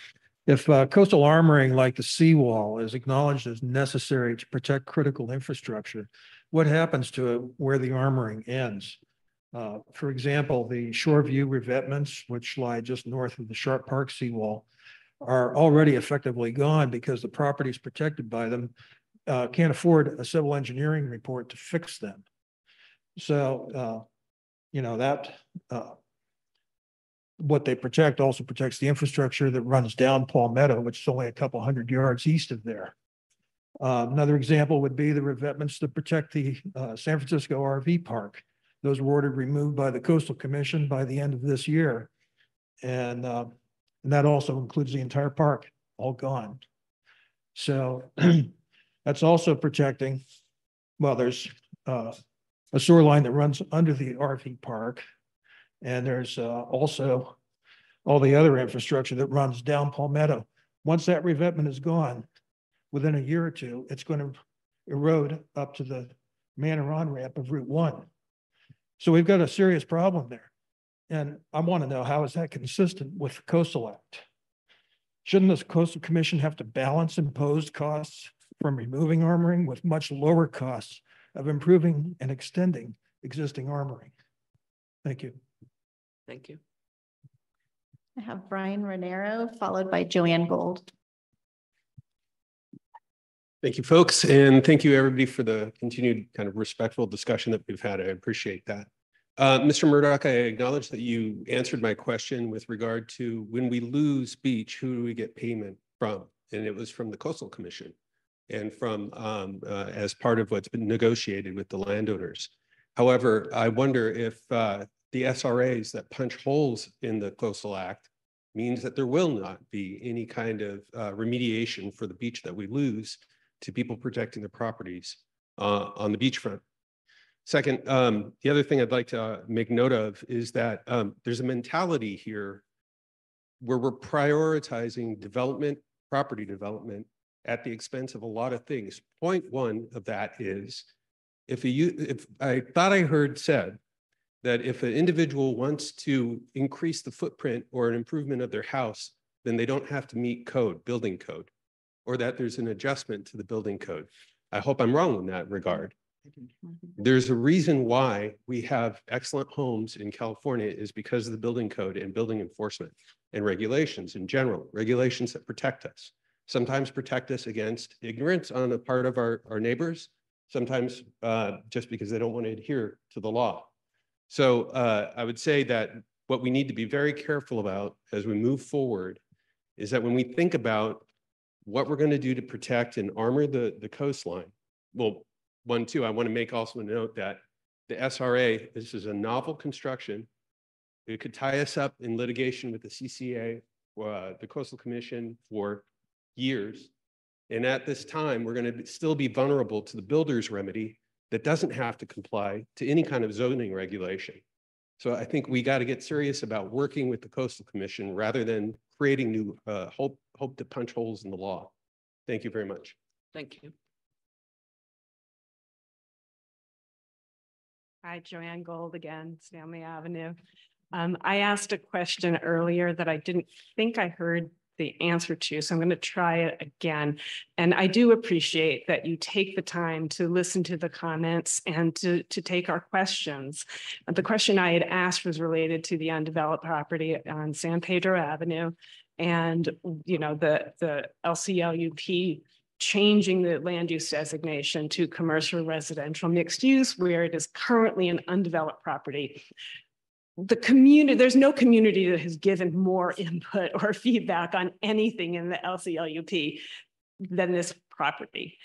if coastal armoring like the seawall is acknowledged as necessary to protect critical infrastructure, what happens to it where the armoring ends? For example, the Shoreview revetments, which lie just north of the Sharp Park seawall, are already effectively gone because the properties protected by them can't afford a civil engineering report to fix them. So, you know, that what they protect also protects the infrastructure that runs down Palmetto, which is only a couple hundred yards east of there. Another example would be the revetments that protect the San Francisco RV Park. Those were ordered removed by the Coastal Commission by the end of this year. And that also includes the entire park, all gone. So that's also protecting, well, there's a sewer line that runs under the RV park. And there's also all the other infrastructure that runs down Palmetto. Once that revetment is gone, within a year or two, it's going to erode up to the Manor on-ramp of Route 1. So we've got a serious problem there. And I want to know, how is that consistent with the Coastal Act? Shouldn't the Coastal Commission have to balance imposed costs from removing armoring with much lower costs of improving and extending existing armoring? Thank you. Thank you. I have Brian Renero, followed by Joanne Gold. Thank you, folks. And thank you, everybody, for the continued kind of respectful discussion that we've had. I appreciate that. Mr. Murdoch, I acknowledge that you answered my question with regard to when we lose beach, who do we get payment from? And it was from the Coastal Commission and from as part of what's been negotiated with the landowners. However, I wonder if the SRAs that punch holes in the Coastal Act means that there will not be any kind of remediation for the beach that we lose to people protecting their properties on the beachfront. Second, the other thing I'd like to make note of is that there's a mentality here where we're prioritizing development, property development at the expense of a lot of things. Point one of that is, if I thought I heard said that if an individual wants to increase the footprint or an improvement of their house, then they don't have to meet code, building code, or that there's an adjustment to the building code. I hope I'm wrong in that regard. There's a reason why we have excellent homes in California is because of the building code and building enforcement and regulations in general, regulations that protect us. sometimes protect us against ignorance on the part of our neighbors, sometimes just because they don't want to adhere to the law. So I would say that what we need to be very careful about as we move forward is that when we think about what we're going to do to protect and armor the coastline, well, one, two, I want to make also a note that the SRA, this is a novel construction. It could tie us up in litigation with the CCA, the Coastal Commission for years. And at this time, we're going to still be vulnerable to the builder's remedy that doesn't have to comply to any kind of zoning regulation. So I think we got to get serious about working with the Coastal Commission rather than creating new hope to punch holes in the law. Thank you very much. Thank you. Hi, Joanne Gold again, Stanley Avenue. I asked a question earlier that I didn't think I heard the answer to, so I'm going to try it again. And I do appreciate that you take the time to listen to the comments and to take our questions. The question I had asked was related to the undeveloped property on San Pedro Avenue and, you know, the LCLUP changing the land use designation to commercial residential mixed use where it is currently an undeveloped property. The community, there's no community that has given more input or feedback on anything in the LCLUP than this property.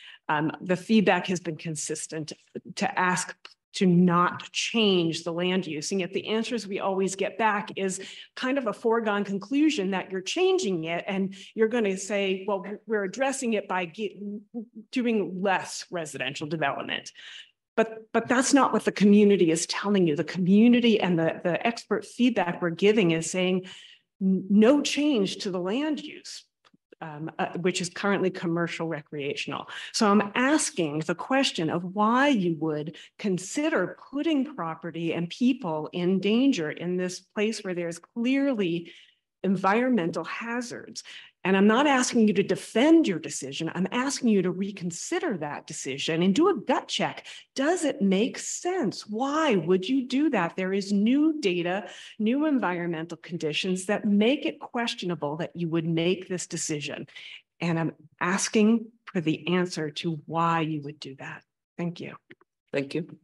The feedback has been consistent to ask to not change the land use. And yet the answers we always get back is kind of a foregone conclusion that you're changing it and you're going to say, well, we're addressing it by doing less residential development. But that's not what the community is telling you. The community and the expert feedback we're giving is saying no change to the land use, which is currently commercial recreational. So I'm asking the question of why you would consider putting property and people in danger in this place where there's clearly environmental hazards. And I'm not asking you to defend your decision. I'm asking you to reconsider that decision and do a gut check. Does it make sense? Why would you do that? There is new data, new environmental conditions that make it questionable that you would make this decision. And I'm asking for the answer to why you would do that. Thank you. Thank you.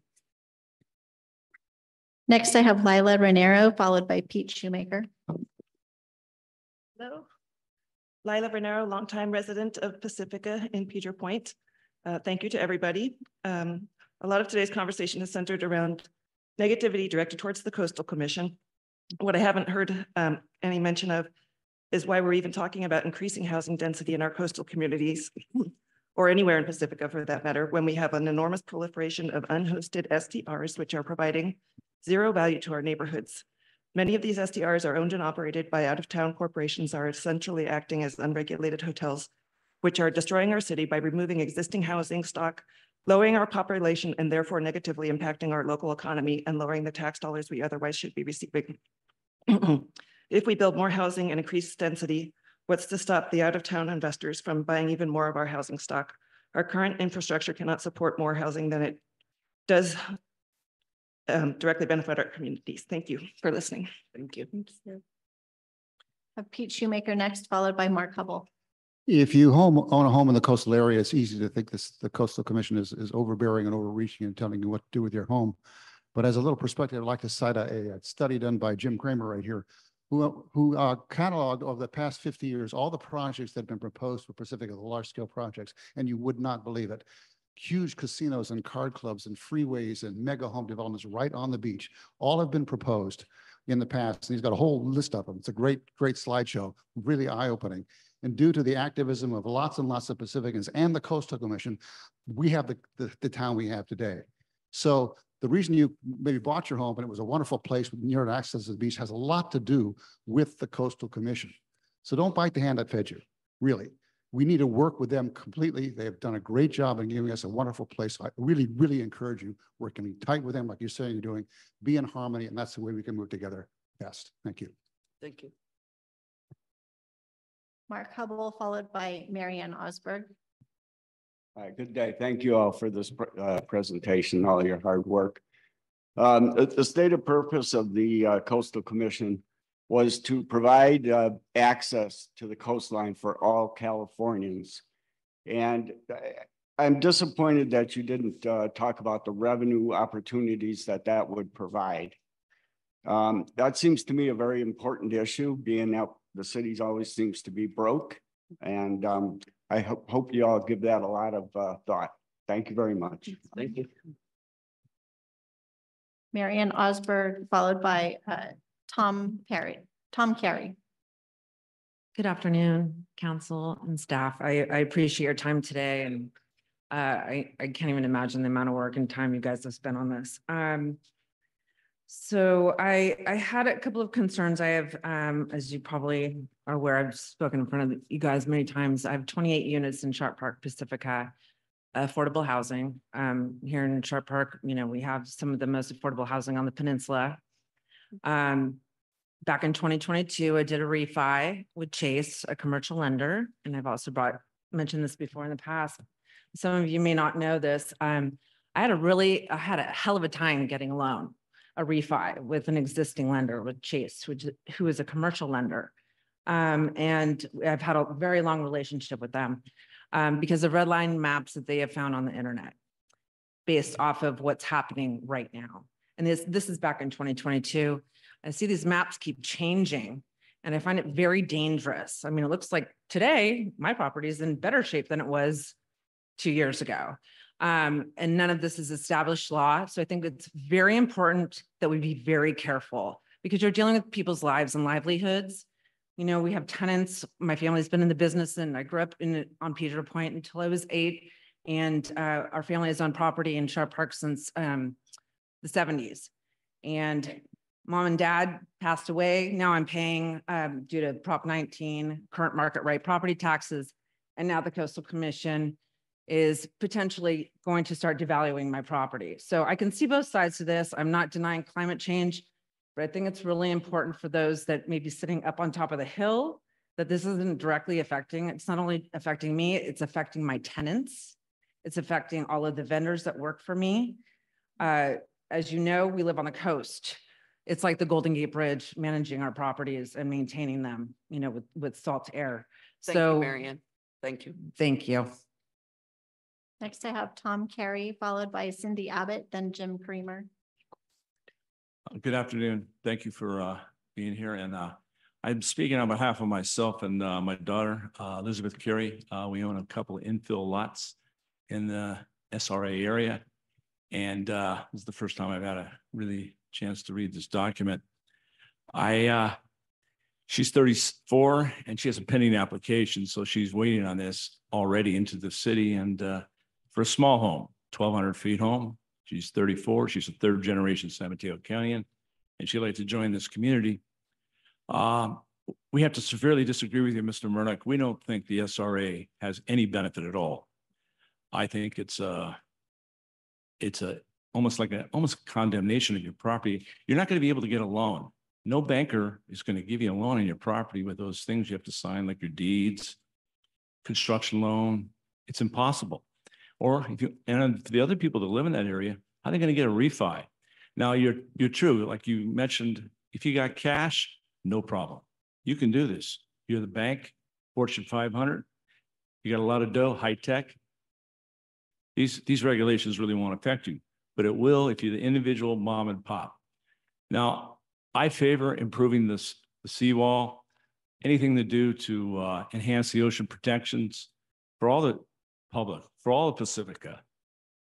Next, I have Lila Renero, followed by Pete Shoemaker. Hello. Lila Renero, longtime resident of Pacifica in Pedro Point. Thank you to everybody. A lot of today's conversation is centered around negativity directed towards the Coastal Commission. What I haven't heard any mention of is why we're even talking about increasing housing density in our coastal communities or anywhere in Pacifica for that matter, when we have an enormous proliferation of unhosted STRs, which are providing zero value to our neighborhoods. Many of these STRs are owned and operated by out-of-town corporations, are essentially acting as unregulated hotels, which are destroying our city by removing existing housing stock, lowering our population, and therefore negatively impacting our local economy and lowering the tax dollars we otherwise should be receiving. If we build more housing and increase density, what's to stop the out-of-town investors from buying even more of our housing stock? Our current infrastructure cannot support more housing than it does directly benefit our communities. Thank you for listening. Thank you. Thank you. Have Pete Shoemaker next, followed by Mark Hubble. If you own a home in the coastal area, it's easy to think the Coastal Commission is overbearing and overreaching and telling you what to do with your home. But as a little perspective, I'd like to cite a study done by Jim Kramer right here, who cataloged over the past 50 years all the projects that have been proposed for Pacifica, the large-scale projects, and you would not believe it. Huge casinos and card clubs and freeways and mega home developments right on the beach. All have been proposed in the past. And he's got a whole list of them. It's a great slideshow, really eye-opening. And due to the activism of lots and lots of Pacificans and the Coastal Commission, we have the town we have today. So the reason you maybe bought your home and it was a wonderful place with near access to the beach has a lot to do with the Coastal Commission. So don't bite the hand that fed you, really. We need to work with them completely. They have done a great job in giving us a wonderful place. So I really, really encourage you working tight with them, like you're saying you're doing, be in harmony, and that's the way we can move together best. Thank you. Thank you. Mark Hubble, followed by Marianne Osberg. Hi, good day. Thank you all for this presentation, all your hard work. The stated purpose of the Coastal Commission was to provide access to the coastline for all Californians. And I'm disappointed that you didn't talk about the revenue opportunities that would provide. That seems to me a very important issue, being that the city always seems to be broke. And I hope you all give that a lot of thought. Thank you very much. Thank you. Marianne Osberg, followed by Tom Carey. Tom Carey. Good afternoon, council and staff. I appreciate your time today, and I can't even imagine the amount of work and time you guys have spent on this. So I had a couple of concerns. I have, as you probably are aware, I've spoken in front of you guys many times. I have 28 units in Sharp Park, Pacifica, affordable housing. Here in Sharp Park, you know, we have some of the most affordable housing on the peninsula. Back in 2022, I did a refi with Chase, a commercial lender, and I've also mentioned this before in the past. Some of you may not know this. I had a hell of a time getting a loan, a refi with an existing lender, with Chase, who is a commercial lender. And I've had a very long relationship with them because of red line maps that they have found on the internet based off of what's happening right now. And this is back in 2022. I see these maps keep changing and I find it very dangerous. I mean, it looks like today my property is in better shape than it was 2 years ago. And none of this is established law. So I think it's very important that we be very careful because you're dealing with people's lives and livelihoods. You know, we have tenants. My family's been in the business and I grew up on Peter Point until I was 8. And our family has owned property in Sharp Park since the 70s. And Mom and Dad passed away. Now I'm paying due to Prop 19, current market rate property taxes. And now the Coastal Commission is potentially going to start devaluing my property. So I can see both sides to this. I'm not denying climate change, but I think it's really important for those that may be sitting up on top of the hill that this isn't directly affecting. It's not only affecting me, it's affecting my tenants. It's affecting all of the vendors that work for me. As you know, we live on the coast. It's like the Golden Gate Bridge, managing our properties and maintaining them, you know, with salt air. Thank you, Marianne. Thank you. Thank you. Next, I have Tom Carey, followed by Cindy Abbott, then Jim Creamer. Good afternoon. Thank you for being here. And I'm speaking on behalf of myself and my daughter, Elizabeth Carey. We own a couple of infill lots in the SRA area. And this is the first time I've had a really chance to read this document. She's 34 and she has a pending application. So she's waiting on this already into the city and for a small home, 1,200 feet home. She's 34. She's a third generation San Mateo Countian and she'd like to join this community. We have to severely disagree with you, Mr. Murdoch. We don't think the SRA has any benefit at all. I think it's almost condemnation of your property. You're not going to be able to get a loan. No banker is going to give you a loan on your property with those things you have to sign, like your deeds, construction loan. It's impossible. Or and for the other people that live in that area, how are they going to get a refi? Now you're true, like you mentioned, if you got cash, no problem. You can do this. You're the bank, Fortune 500. You got a lot of dough, high tech. These regulations really won't affect you, but it will if you're the individual mom and pop. Now, I favor improving the seawall, anything to do to enhance the ocean protections for all the public, for all of Pacifica,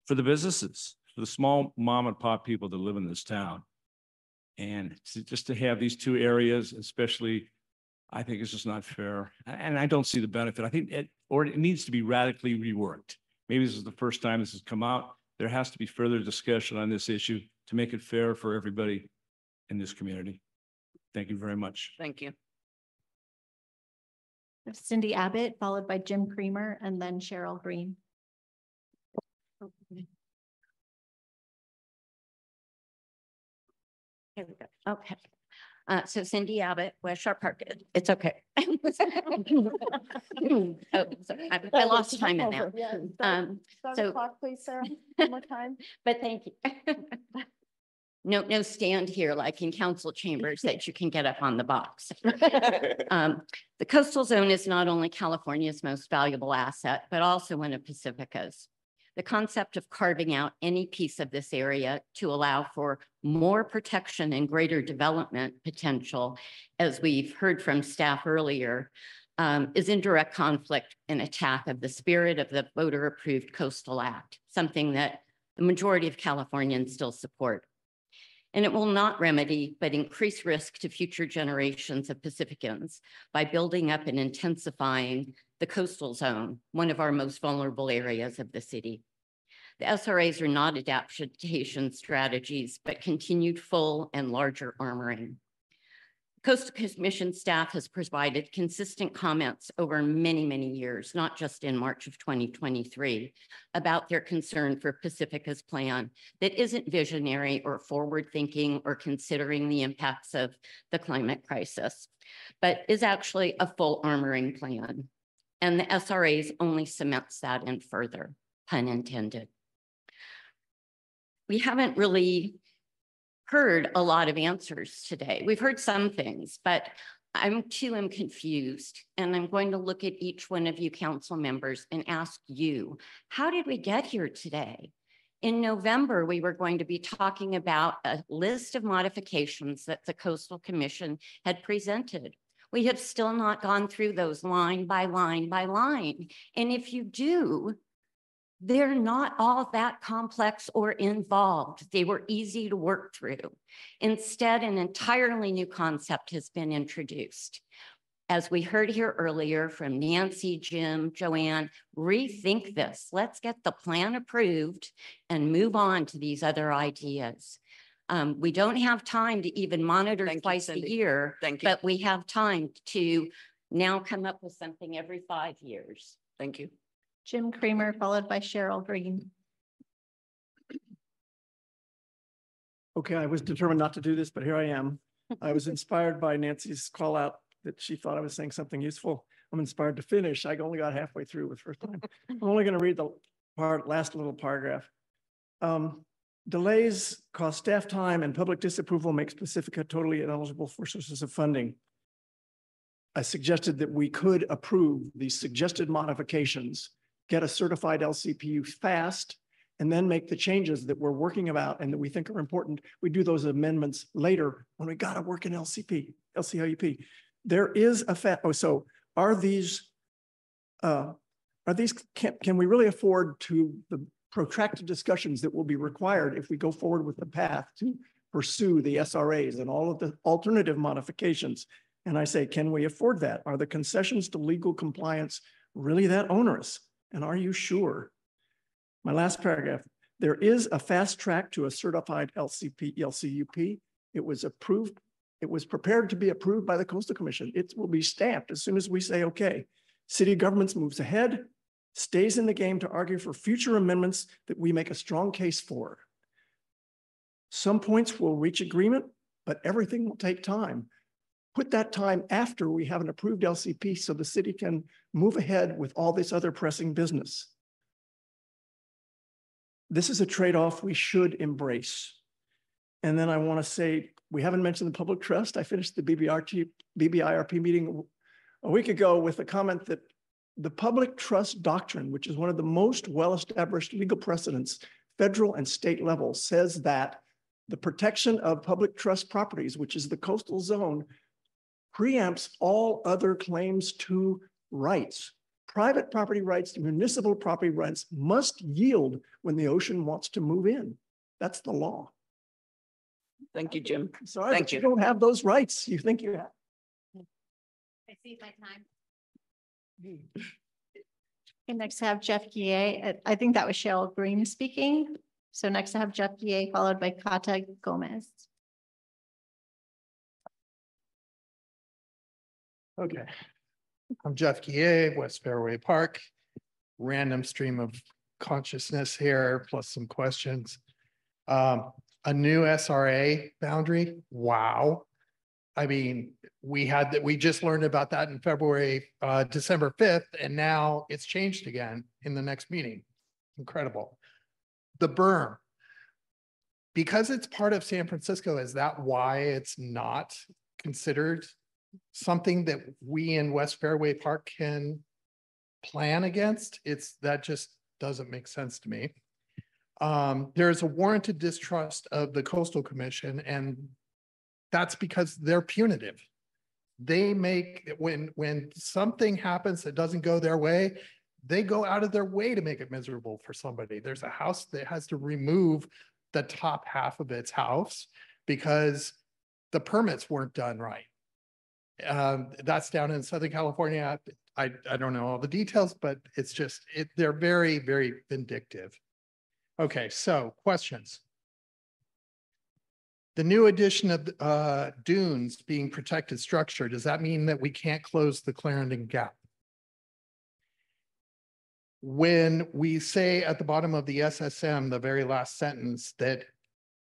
for the businesses, for the small mom and pop people that live in this town. And just to have these two areas, especially, I think it's just not fair. And I don't see the benefit. I think it needs to be radically reworked. Maybe this is the first time this has come out. There has to be further discussion on this issue to make it fair for everybody in this community. Thank you very much. Thank you. Cindy Abbott, followed by Jim Creamer, and then Cheryl Green. Here we go. Okay. So Cindy Abbott, West Sharp Park. It's okay. Oh, sorry. I lost time in there. Start the clock, please, Sarah, one more time. But thank you. No stand here like in council chambers that you can get up on the box. The coastal zone is not only California's most valuable asset, but also one of Pacifica's. The concept of carving out any piece of this area to allow for more protection and greater development potential, as we've heard from staff earlier, is in direct conflict and attack of the spirit of the voter-approved Coastal Act, something that the majority of Californians still support. And it will not remedy, but increase risk to future generations of Pacificans by building up and intensifying the coastal zone, one of our most vulnerable areas of the city. The SRAs are not adaptation strategies, but continued full and larger armoring. Coastal Commission staff has provided consistent comments over many, many years, not just in March of 2023, about their concern for Pacifica's plan that isn't visionary or forward-thinking or considering the impacts of the climate crisis, but is actually a full armoring plan. And the SRAs only cements that in further, pun intended. We haven't really heard a lot of answers today. We've heard some things, but I'm confused, and I'm going to look at each one of you council members and ask you, how did we get here today? In November, we were going to be talking about a list of modifications that the Coastal Commission had presented. We have still not gone through those line by line by line. And if you do, they're not all that complex or involved. They were easy to work through. Instead, an entirely new concept has been introduced. As we heard here earlier from Nancy, Jim, Joanne, rethink this. Let's get the plan approved and move on to these other ideas. We don't have time to even monitor twice a year, but we have time to now come up with something every 5 years. Thank you. Jim Kramer, followed by Cheryl Green. Okay, I was determined not to do this, but here I am. I was inspired by Nancy's call out that she thought I was saying something useful. I'm inspired to finish. I only got halfway through the first time. I'm only going to read the last little paragraph. Delays cost staff time and public disapproval makes Pacifica totally ineligible for sources of funding. I suggested that we could approve these suggested modifications, get a certified LCPU fast, and then make the changes that we're working about and that we think are important. We do those amendments later when we got to work in LCIUP. There is a so are these can we really afford to the protracted discussions that will be required if we go forward with the path to pursue the SRAs and all of the alternative modifications? And I say, can we afford that? Are the concessions to legal compliance really that onerous? And are you sure? My last paragraph, there is a fast track to a certified LCUP. It was approved. It was prepared to be approved by the Coastal Commission. It will be stamped as soon as we say, okay. City governments moves ahead, stays in the game to argue for future amendments that we make a strong case for. Some points will reach agreement, but everything will take time. Put that time after we have an approved LCP so the city can move ahead with all this other pressing business. This is a trade-off we should embrace. And then I want to say, we haven't mentioned the public trust. I finished the BBIRP meeting a week ago with a comment that the public trust doctrine, which is one of the most well-established legal precedents, federal and state level, says that the protection of public trust properties, which is the coastal zone, preempts all other claims to rights. Private property rights, municipal property rights must yield when the ocean wants to move in. That's the law. Thank you, Jim. Sorry, but you don't have those rights. You think you have. I see my time. Okay, next I have Jeff Guillet. I think that was Cheryl Green speaking. So next I have Jeff Guillet, followed by Kata Gomez. Okay. I'm Jeff Guillet, West Fairway Park. Random stream of consciousness here, plus some questions. A new SRA boundary. Wow. I mean, we just learned about that in February, December 5th, and now it's changed again in the next meeting. Incredible. The berm. Because it's part of San Francisco, is that why it's not considered something that we in West Fairway Park can plan against? That just doesn't make sense to me. There's a warranted distrust of the Coastal Commission, and that's because they're punitive. They make, when something happens that doesn't go their way, they go out of their way to make it miserable for somebody. There's a house that has to remove the top half of its house because the permits weren't done right. That's down in Southern California. I don't know all the details, but it's just, they're very, very vindictive. Okay, so questions. The new addition of dunes being protected structure, does that mean that we can't close the Clarendon Gap? When we say at the bottom of the SSM, the very last sentence, that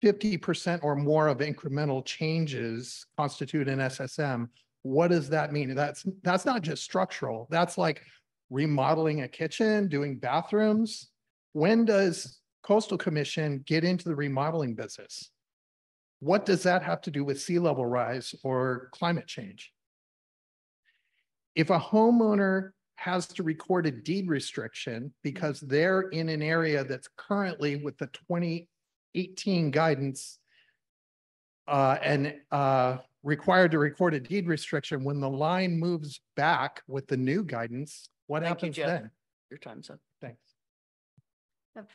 50% or more of incremental changes constitute an SSM, what does that mean? That's not just structural. That's like remodeling a kitchen, doing bathrooms. When does Coastal Commission get into the remodeling business? What does that have to do with sea level rise or climate change? If a homeowner has to record a deed restriction because they're in an area that's currently with the 2018 guidance and required to record a deed restriction, when the line moves back with the new guidance, what happens then? Your time's up. Thanks.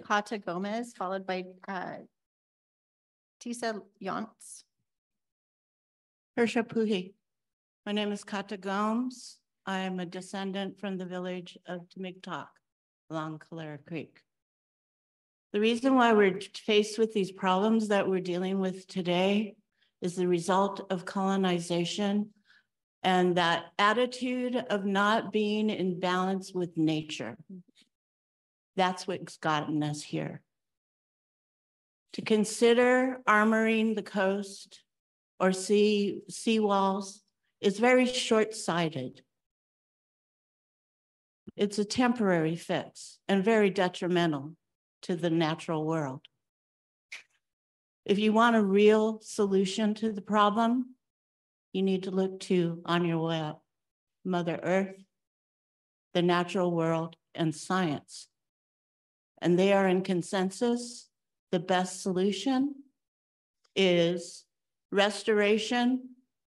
Kata Gomez, followed by Tisa Yantz. Hersha Puhi. My name is Kata Gomes. I am a descendant from the village of Tamigtok along Calera Creek. The reason why we're faced with these problems that we're dealing with today is the result of colonization and that attitude of not being in balance with nature. That's what's gotten us here. To consider armoring the coast or seawalls is very short-sighted. It's a temporary fix and very detrimental to the natural world. If you want a real solution to the problem, you need to look to, on your way up, Mother Earth, the natural world, and science. And they are in consensus. The best solution is restoration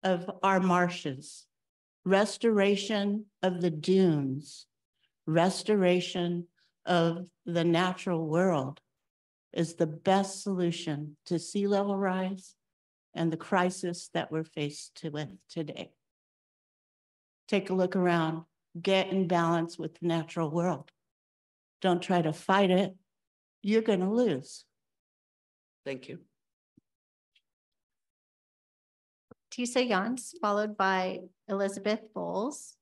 of our marshes, restoration of the dunes, restoration of the natural world is the best solution to sea level rise and the crisis that we're faced with today. Take a look around, get in balance with the natural world. Don't try to fight it. You're going to lose. Thank you. Tisa Yantz, followed by Elizabeth Bowles.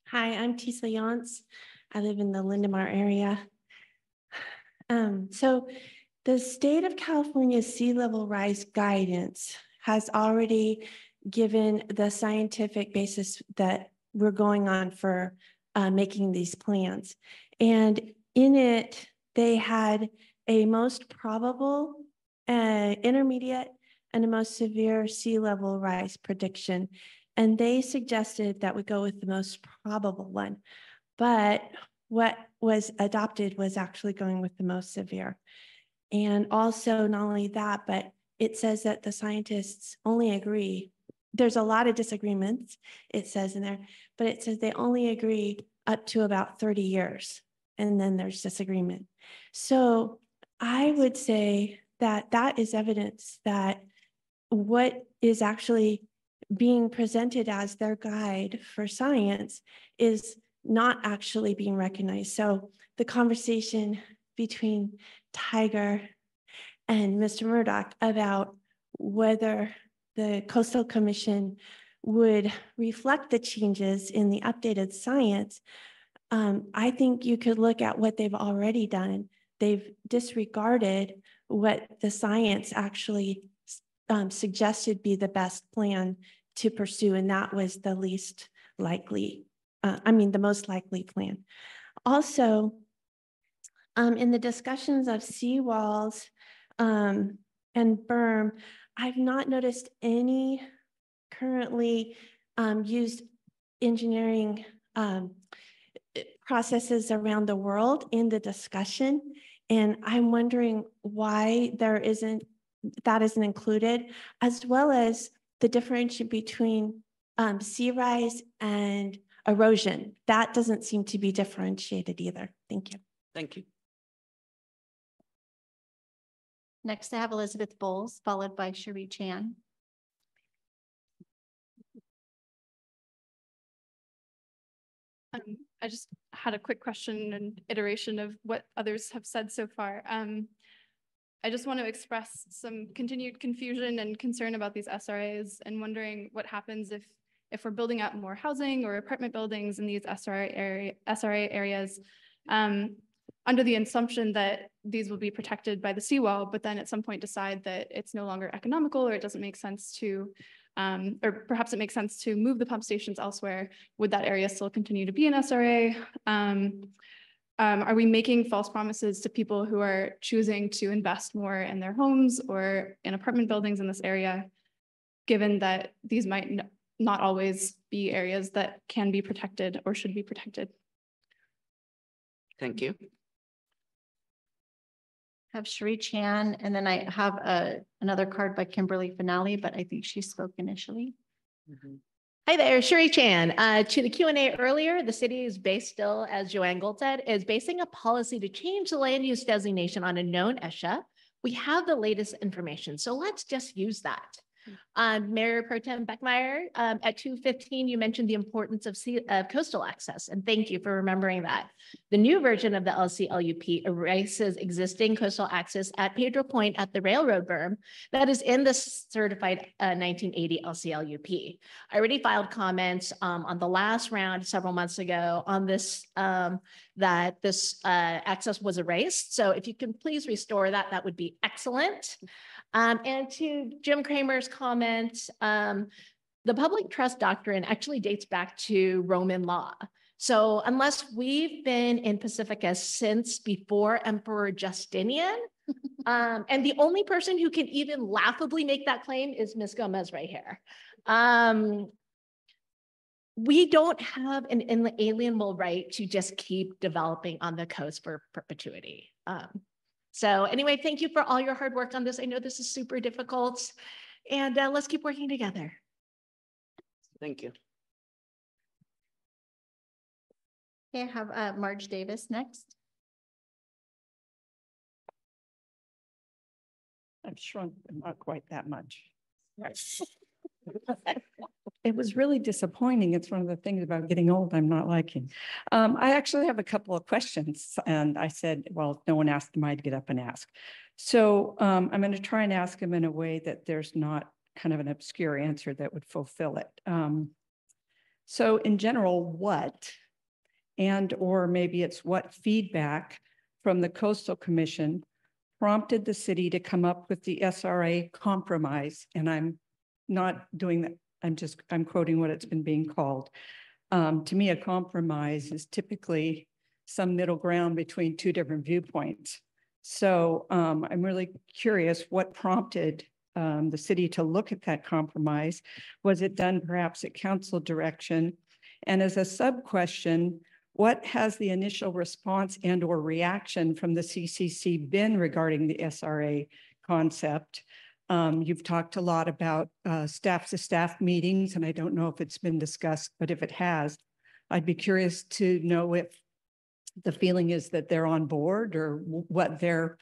Hi, I'm Tisa Yantz. I live in the Lindemar area. So the state of California's sea level rise guidance has already given the scientific basis that we're going on for making these plans. And in it, they had a most probable, intermediate, and a most severe sea level rise prediction. And they suggested that we go with the most probable one. But what was adopted was actually going with the most severe. And also not only that, but it says that the scientists only agree. There's a lot of disagreements, it says in there, but it says they only agree up to about 30 years. And then there's disagreement. So I would say that that is evidence that what is actually being presented as their guide for science is not actually being recognized. So the conversation between Tiger and Mr. Murdoch about whether the Coastal Commission would reflect the changes in the updated science, I think you could look at what they've already done. They've disregarded what the science actually suggested be the best plan to pursue, and that was the least likely, the most likely plan. Also, in the discussions of seawalls and berm, I've not noticed any currently used engineering processes around the world in the discussion. And I'm wondering why that isn't included, as well as the differentiation between sea rise and erosion. That doesn't seem to be differentiated either. Thank you. Thank you. Next, I have Elizabeth Bowles, followed by Cherie Chan. I just had a quick question and iteration of what others have said so far. I just want to express some continued confusion and concern about these SRAs and wondering what happens if we're building out more housing or apartment buildings in these SRA areas under the assumption that these will be protected by the seawall, but then at some point decide that it's no longer economical or it doesn't make sense to, or perhaps it makes sense to move the pump stations elsewhere. Would that area still continue to be an SRA? Are we making false promises to people who are choosing to invest more in their homes or in apartment buildings in this area, given that these might not always be areas that can be protected or should be protected? Thank you. I have Cherie Chan, and then I have another card by Kimberly Finale, but I think she spoke initially. Hi there, Cherie Chan. To the Q&A earlier, the city is based still, as Joanne Gold said, is basing a policy to change the land use designation on a known ESHA. We have the latest information, so let's just use that. Mayor Pro Tem Beckmeyer, at 2:15, you mentioned the importance of coastal access, and thank you for remembering that. The new version of the LCLUP erases existing coastal access at Pedro Point at the railroad berm that is in the certified 1980 LCLUP. I already filed comments on the last round several months ago on this, that this access was erased. So if you can please restore that, that would be excellent. And to Jim Kramer's comment, the public trust doctrine actually dates back to Roman law. So unless we've been in Pacifica since before Emperor Justinian, and the only person who can even laughably make that claim is Ms. Gomez right here. We don't have an inalienable right to just keep developing on the coast for perpetuity. So anyway, thank you for all your hard work on this. I know this is super difficult, and let's keep working together. Thank you. Okay, I have Marge Davis next. I've shrunk, but not quite that much. It was really disappointing. It's one of the things about getting old I'm not liking. I actually have a couple of questions, and I said, well, if no one asked them, I'd get up and ask. So I'm going to try and ask them in a way that there's not kind of an obscure answer that would fulfill it. So in general, what, and or maybe it's what feedback from the Coastal Commission prompted the city to come up with the SRA compromise? And I'm not doing that. I'm quoting what it's been being called. To me, a compromise is typically some middle ground between two different viewpoints. So I'm really curious what prompted the city to look at that compromise. Was it done perhaps at council direction? And as a sub question, what has the initial response and or reaction from the CCC been regarding the SRA concept? You've talked a lot about staff to staff meetings, and I don't know if it's been discussed, but if it has, I'd be curious to know if the feeling is that they're on board or what their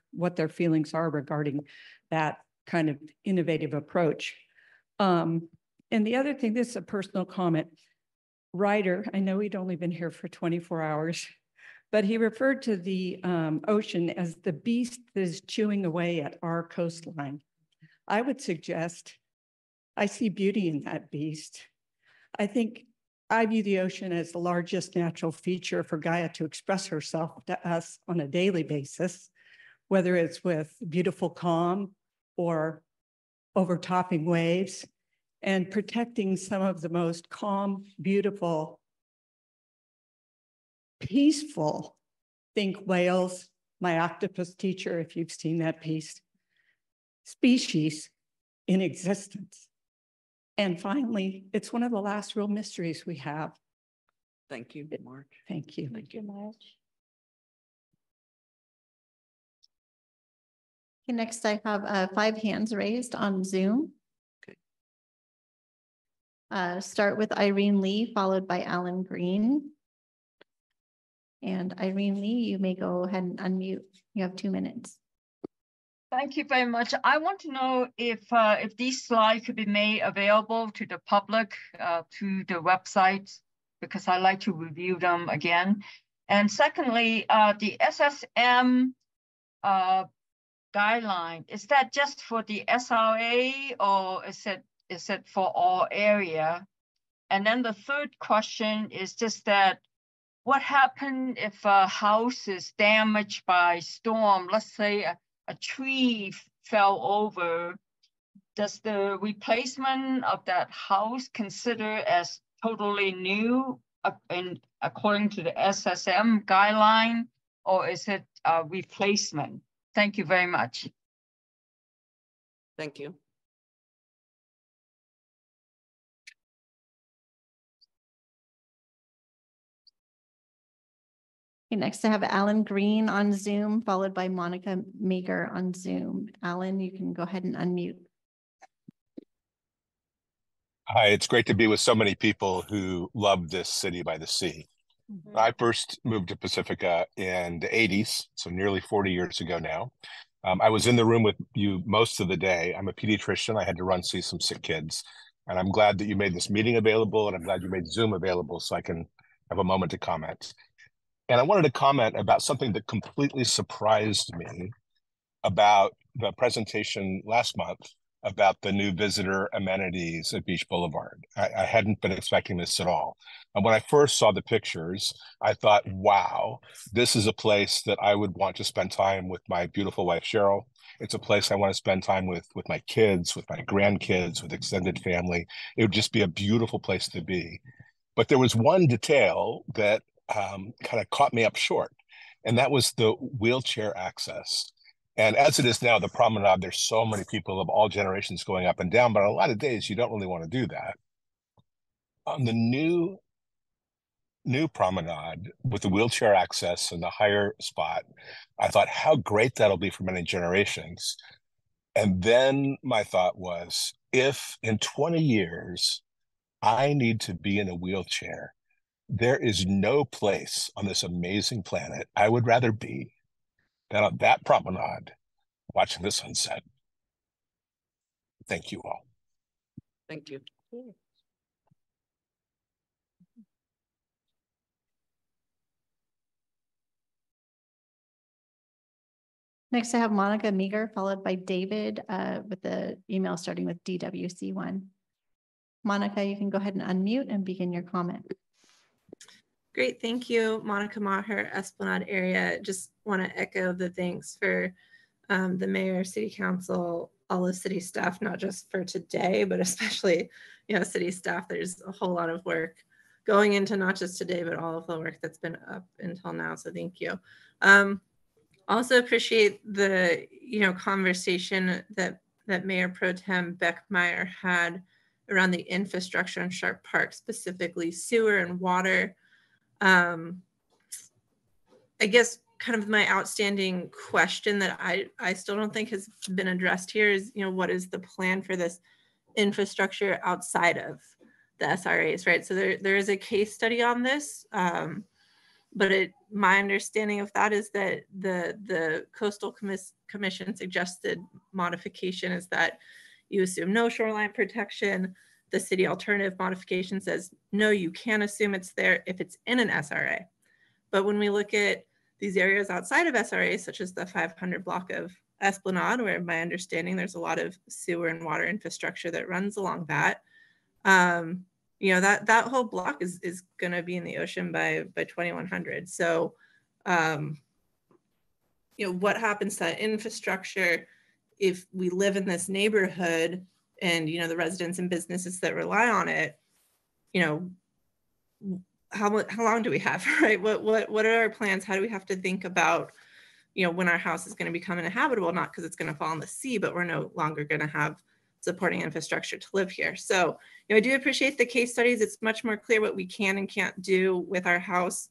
feelings are regarding that kind of innovative approach. And the other thing, this is a personal comment. Ryder, I know he'd only been here for 24 hours, but he referred to the ocean as the beast that is chewing away at our coastline. I would suggest I see beauty in that beast. I think I view the ocean as the largest natural feature for Gaia to express herself to us on a daily basis, whether it's with beautiful calm or overtopping waves, and protecting some of the most calm, beautiful, peaceful, think whales, my octopus teacher, if you've seen that piece, species in existence. And finally, it's one of the last real mysteries we have. Thank you, Mark. Thank you. Thank you. Okay, next I have 5 hands raised on Zoom. Start with Irene Lee, followed by Alan Green. And Irene Lee, you may go ahead and unmute. You have 2 minutes. Thank you very much. I want to know if these slides could be made available to the public through the website, because I like to review them again. And secondly, the SSM guideline, is that just for the SRA or is it for all area? And then the third question is just that, what happened if a house is damaged by storm? Let's say a tree fell over. Does the replacement of that house consider as totally new according to the SSM guideline, or is it a replacement? Thank you very much. Thank you. Okay, next I have Alan Green on Zoom, followed by Monica Meager on Zoom. Alan, you can go ahead and unmute. Hi, it's great to be with so many people who love this city by the sea. I first moved to Pacifica in the 80s, so nearly 40 years ago now. I was in the room with you most of the day. I'm a pediatrician. I had to run see some sick kids. And I'm glad that you made this meeting available, and I'm glad you made Zoom available so I can have a moment to comment. And I wanted to comment about something that completely surprised me about the presentation last month about the new visitor amenities at Beach Boulevard. I hadn't been expecting this at all. And when I first saw the pictures, I thought, wow, this is a place that I would want to spend time with my beautiful wife, Cheryl. It's a place I want to spend time with my kids, with my grandkids, with extended family. It would just be a beautiful place to be. But there was one detail that kind of caught me up short, and that was the wheelchair access. And as it is now, the promenade, there's so many people of all generations going up and down, but on a lot of days, you don't really want to do that. On the new promenade with the wheelchair access and the higher spot, I thought how great that'll be for many generations. And then my thought was, if in 20 years, I need to be in a wheelchair, there is no place on this amazing planet I would rather be than on that promenade watching the sunset. Thank you all. Thank you. Next, I have Monica Meager, followed by David with the email starting with DWC1. Monica, you can go ahead and unmute and begin your comment. Great, thank you, Monica Maher, Esplanade area. Just want to echo the thanks for the mayor, city council, all the city staff, not just for today, but especially, city staff. There's a whole lot of work going into not just today, but all of the work that's been up until now. So thank you. Also appreciate the, conversation that Mayor Pro Tem Beckmeyer had around the infrastructure in Sharp Park, specifically sewer and water. I guess kind of my outstanding question that I still don't think has been addressed here is, what is the plan for this infrastructure outside of the SRAs, right? So there is a case study on this, but my understanding of that is that the Coastal Commission suggested modification is that you assume no shoreline protection. The city alternative modification says, no, you can assume it's there if it's in an SRA. But when we look at these areas outside of SRA, such as the 500 block of Esplanade, where my understanding there's a lot of sewer and water infrastructure that runs along that, that whole block is going to be in the ocean by 2100. So, what happens to that infrastructure if we live in this neighborhood and, the residents and businesses that rely on it, how long do we have, right? What are our plans? How do we have to think about you know, when our house is going to become uninhabitable, not because it's going to fall in the sea, but we're no longer going to have supporting infrastructure to live here. So, you know, I do appreciate the case studies. It's much more clear what we can and can't do with our house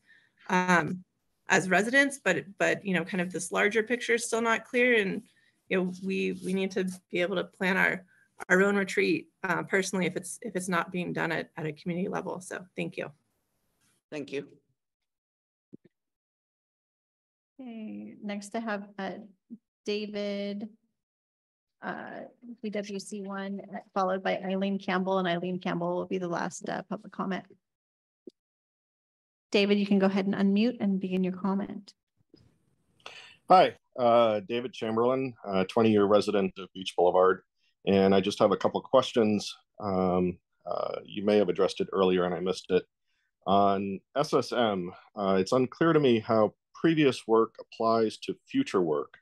as residents, but you know, kind of this larger picture is still not clear. And, you know, we need to be able to plan our own retreat personally if it's not being done at a community level. So thank you. Thank you. Okay, next I have David, VWC1, followed by Eileen Campbell, and Eileen Campbell will be the last public comment. David, you can go ahead and unmute and begin your comment. Hi, David Chamberlain, 20-year resident of Beach Boulevard. And I just have a couple of questions. You may have addressed it earlier and I missed it. On SSM, it's unclear to me how previous work applies to future work.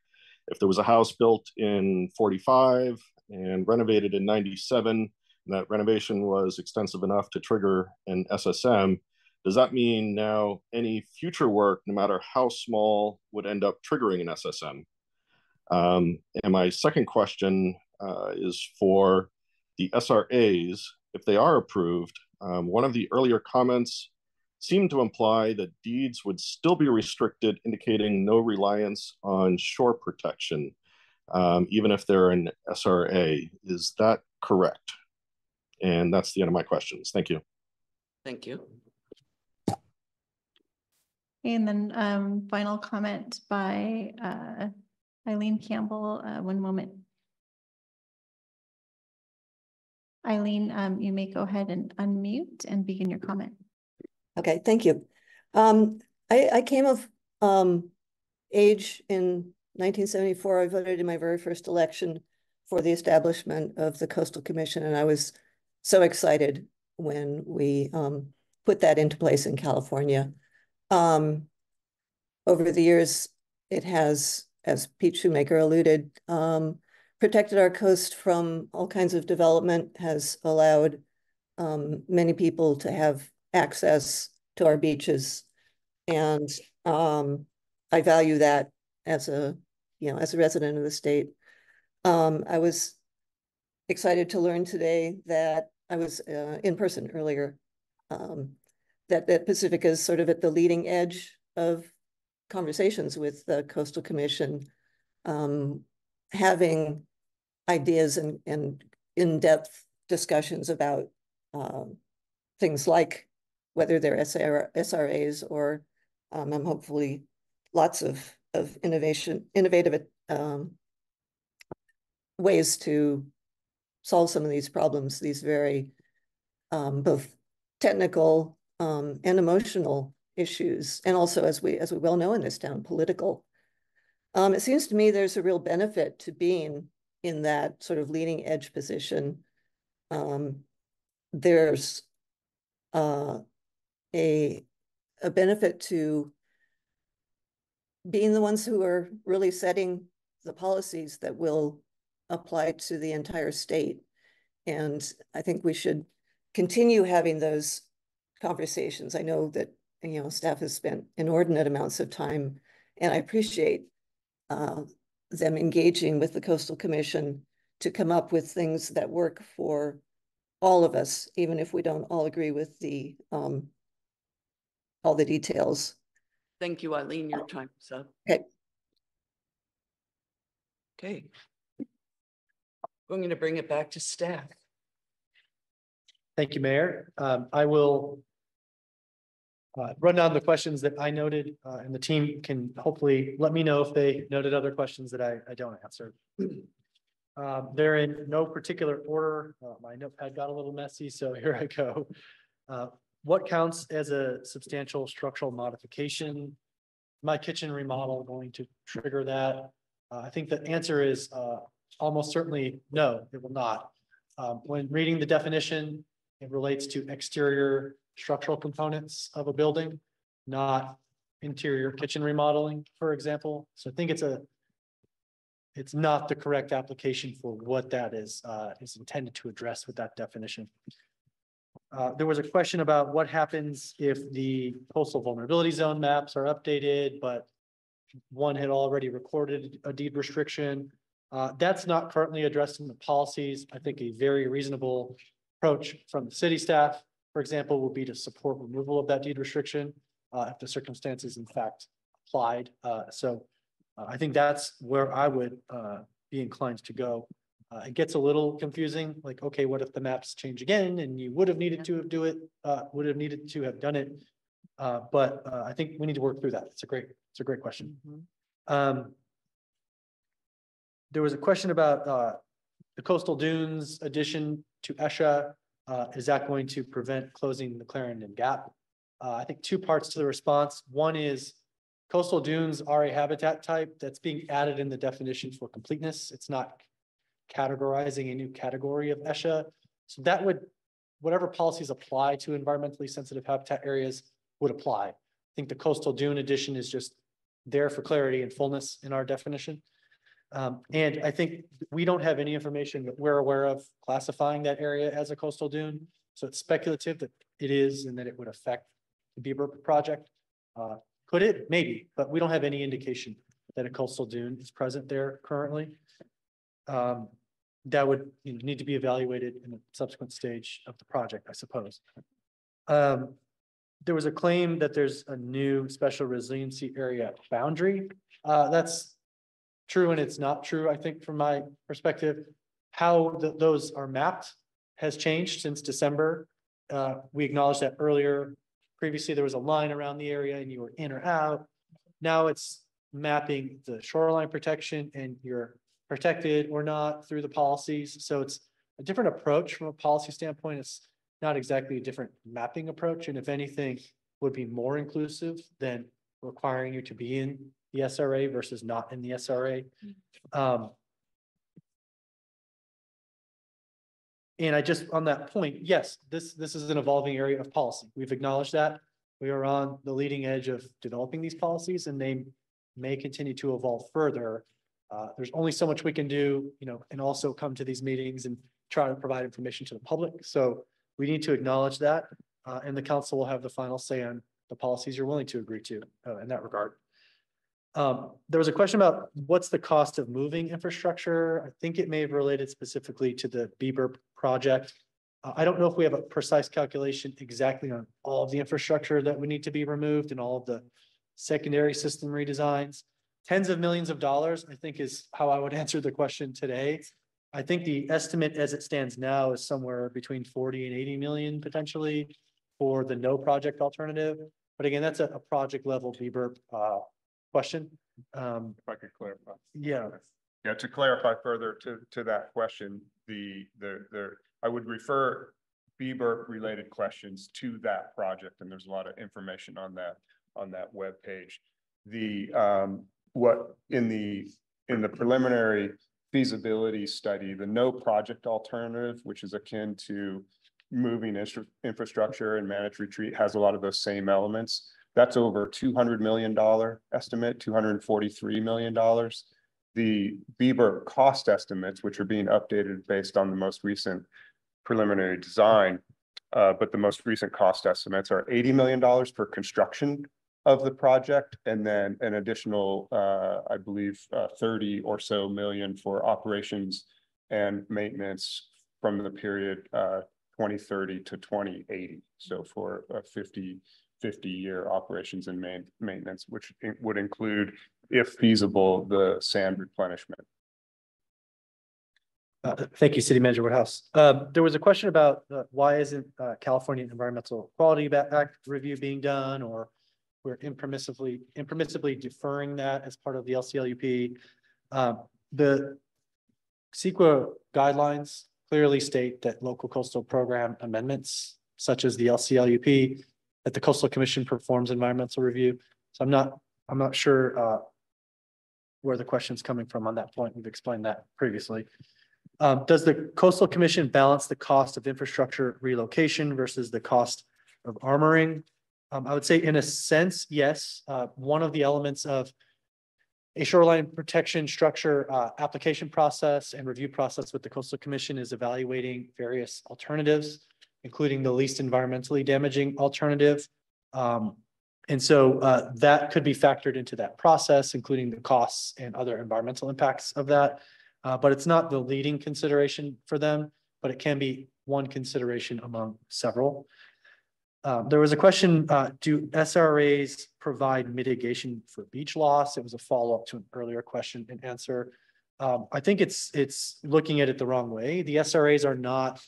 If there was a house built in 45 and renovated in 97, and that renovation was extensive enough to trigger an SSM, does that mean now any future work, no matter how small, would end up triggering an SSM? And my second question is for the SRAs. If they are approved, one of the earlier comments seemed to imply that deeds would still be restricted, indicating no reliance on shore protection, even if they're an SRA. Is that correct? And that's the end of my questions. Thank you. Thank you. And then final comment by Eileen Campbell. One moment. Eileen, you may go ahead and unmute and begin your comment. Okay, thank you. I came of age in 1974. I voted in my very first election for the establishment of the Coastal Commission, and I was so excited when we put that into place in California. Over the years, it has, as Pete Shoemaker alluded, protected our coast from all kinds of development, has allowed many people to have access to our beaches, and I value that as a resident of the state. I was excited to learn today that I was in person earlier, that Pacifica is sort of at the leading edge of conversations with the Coastal Commission, having ideas and in-depth discussions about things like whether they're SRAs or hopefully lots of innovative ways to solve some of these problems, these very both technical and emotional issues, and also, as we well know in this town, political. It seems to me there's a real benefit to being in that sort of leading edge position. There's a benefit to being the ones who are really setting the policies that will apply to the entire state. And I think we should continue having those conversations. I know that, you know, staff has spent inordinate amounts of time, and I appreciate them engaging with the Coastal Commission to come up with things that work for all of us, even if we don't all agree with the all the details. Thank you, Eileen. Your time's up. Okay. Okay. I'm going to bring it back to staff. Thank you, Mayor. I will run down the questions that I noted, and the team can hopefully let me know if they noted other questions that I don't answer. They're in no particular order. My notepad got a little messy, so here I go. What counts as a substantial structural modification? My kitchen remodel going to trigger that? I think the answer is almost certainly no, it will not. When reading the definition, it relates to exterior structural components of a building, not interior kitchen remodeling, for example. So I think it's not the correct application for what that is intended to address with that definition. There was a question about what happens if the coastal vulnerability zone maps are updated, but one had already recorded a deed restriction. That's not currently addressed in the policies. I think a very reasonable approach from the city staff, for example, would be to support removal of that deed restriction if the circumstances in fact applied. I think that's where I would be inclined to go. It gets a little confusing, like, okay, what if the maps change again and you would have needed to have done it. But I think we need to work through that. It's a great question. There was a question about the coastal dunes addition to ESHA. Is that going to prevent closing the Clarendon Gap? I think two parts to the response. One is coastal dunes are a habitat type that's being added in the definition for completeness. It's not categorizing a new category of ESHA. So that would, whatever policies apply to environmentally sensitive habitat areas would apply. I think the coastal dune addition is just there for clarity and fullness in our definition. And I think we don't have any information that we're aware of classifying that area as a coastal dune. So it's speculative that it is and that it would affect the Beaver project. Could it? Maybe, but we don't have any indication that a coastal dune is present there currently. That would need to be evaluated in a subsequent stage of the project, I suppose. There was a claim that there's a new special resiliency area boundary. That's true and it's not true, I think, from my perspective. How those are mapped has changed since December. We acknowledged that earlier. Previously, there was a line around the area and you were in or out. Now it's mapping the shoreline protection and you're protected or not through the policies. So it's a different approach from a policy standpoint. It's not exactly a different mapping approach. And if anything, would be more inclusive than requiring you to be in the SRA versus not in the SRA. And I just, on that point, yes, this is an evolving area of policy. We've acknowledged that. We are on the leading edge of developing these policies and they may continue to evolve further. There's only so much we can do, and also come to these meetings and try to provide information to the public. So we need to acknowledge that, and the council will have the final say on the policies you're willing to agree to in that regard. There was a question about what's the cost of moving infrastructure. I think it may have related specifically to the Bieber project. I don't know if we have a precise calculation exactly on all of the infrastructure that would need to be removed and all of the secondary system redesigns. Tens of millions of dollars, I think, is how I would answer the question today. I think the estimate as it stands now is somewhere between 40 and 80 million potentially for the no project alternative. But again, that's a project level Bieber question. If I could clarify. Yeah. Yeah, to clarify further to that question, I would refer Bieber related questions to that project, and there's a lot of information on that web page. What in the preliminary feasibility study, the no project alternative, which is akin to moving infrastructure and managed retreat, has a lot of those same elements. That's over $200 million estimate, $243 million. The Bieber cost estimates, which are being updated based on the most recent preliminary design, but the most recent cost estimates are $80 million for construction of the project, and then an additional, I believe, 30 or so million for operations and maintenance from the period 2030 to 2080. So for a 50-year operations and maintenance, which would include, if feasible, the sand replenishment. Thank you, City Manager Woodhouse. There was a question about why isn't California Environmental Quality Act review being done, or we're impermissibly deferring that as part of the LCLUP. The CEQA guidelines clearly state that local coastal program amendments, such as the LCLUP, that the Coastal Commission performs environmental review. So I'm not sure where the question's coming from on that point. We've explained that previously. Does the Coastal Commission balance the cost of infrastructure relocation versus the cost of armoring? I would say in a sense, yes. One of the elements of a shoreline protection structure application process and review process with the Coastal Commission is evaluating various alternatives, including the least environmentally damaging alternative. And so that could be factored into that process, including the costs and other environmental impacts of that. But it's not the leading consideration for them, but it can be one consideration among several. There was a question, do SRAs provide mitigation for beach loss? It was a follow-up to an earlier question and answer. I think it's looking at it the wrong way. The SRAs are not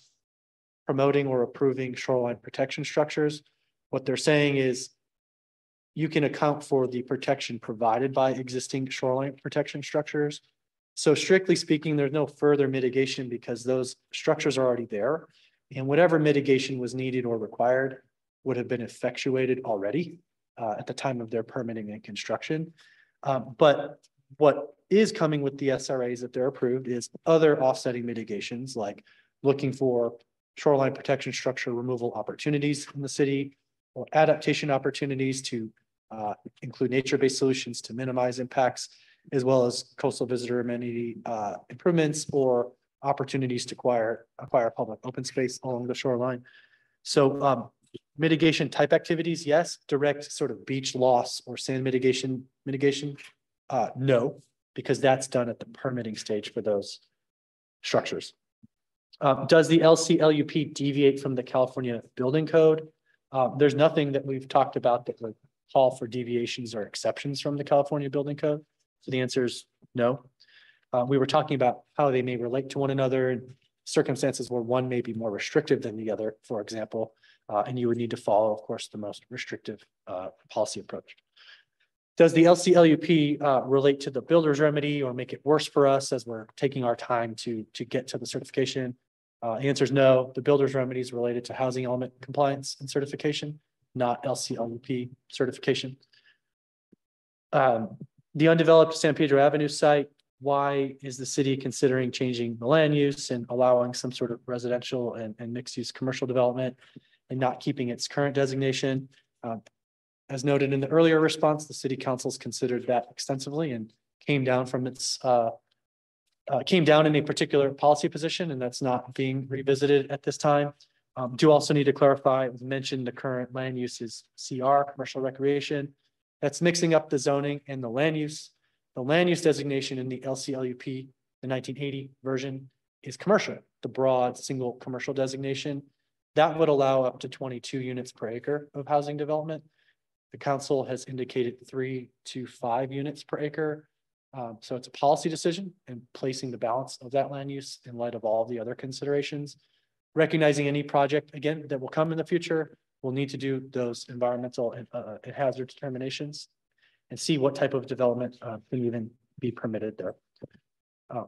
promoting or approving shoreline protection structures. What they're saying is you can account for the protection provided by existing shoreline protection structures. So strictly speaking, there's no further mitigation because those structures are already there. And whatever mitigation was needed or required would have been effectuated already at the time of their permitting and construction. But what is coming with the SRAs that they're approved is other offsetting mitigations, like looking for shoreline protection structure removal opportunities in the city, or adaptation opportunities to include nature-based solutions to minimize impacts, as well as coastal visitor amenity improvements or opportunities to acquire public open space along the shoreline. So mitigation type activities, yes. Direct sort of beach loss or sand mitigation, no, because that's done at the permitting stage for those structures. Does the LCLUP deviate from the California Building Code? There's nothing that we've talked about that would call for deviations or exceptions from the California Building Code. So the answer is no. We were talking about how they may relate to one another in circumstances where one may be more restrictive than the other, for example, and you would need to follow, of course, the most restrictive policy approach. Does the LCLUP relate to the builder's remedy or make it worse for us as we're taking our time to get to the certification? The answer is no. The builder's remedy is related to housing element compliance and certification, not LCLUP certification. The undeveloped San Pedro Avenue site, why is the city considering changing the land use and allowing some sort of residential and mixed use commercial development and not keeping its current designation? As noted in the earlier response, the city council's considered that extensively and came down from its came down in a particular policy position, and that's not being revisited at this time. Do also need to clarify, it was mentioned the current land use is CR, commercial recreation. That's mixing up the zoning and the land use. The land use designation in the LCLUP, the 1980 version, is commercial, the broad single commercial designation. That would allow up to 22 units per acre of housing development. The council has indicated 3 to 5 units per acre. So it's a policy decision and placing the balance of that land use in light of all the other considerations. Recognizing any project, again, that will come in the future, we'll need to do those environmental and hazard determinations and see what type of development can even be permitted there.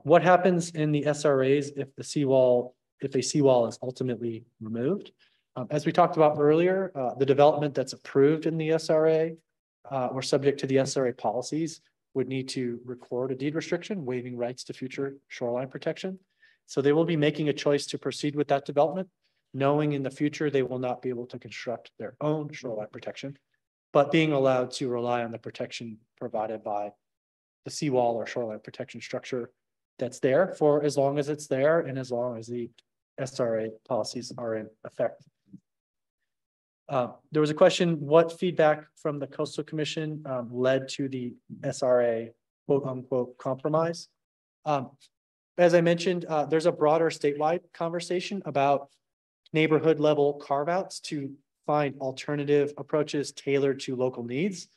What happens in the SRAs if the seawall, if a seawall is ultimately removed? As we talked about earlier, the development that's approved in the SRA or subject to the SRA policies would need to record a deed restriction, waiving rights to future shoreline protection. So they will be making a choice to proceed with that development, knowing in the future they will not be able to construct their own shoreline protection, but being allowed to rely on the protection provided by the seawall or shoreline protection structure that's there for as long as it's there and as long as the SRA policies are in effect. There was a question, what feedback from the Coastal Commission led to the SRA quote unquote compromise? As I mentioned, there's a broader statewide conversation about neighborhood level carve outs to find alternative approaches tailored to local needs.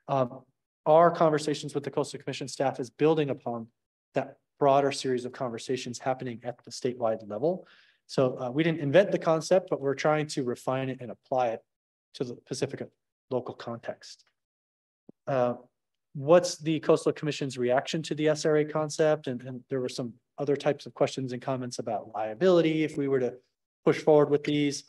Our conversations with the Coastal Commission staff is building upon that broader series of conversations happening at the statewide level. So we didn't invent the concept, but we're trying to refine it and apply it to the Pacifica local context. What's the Coastal Commission's reaction to the SRA concept? And there were some other types of questions and comments about liability if we were to push forward with these.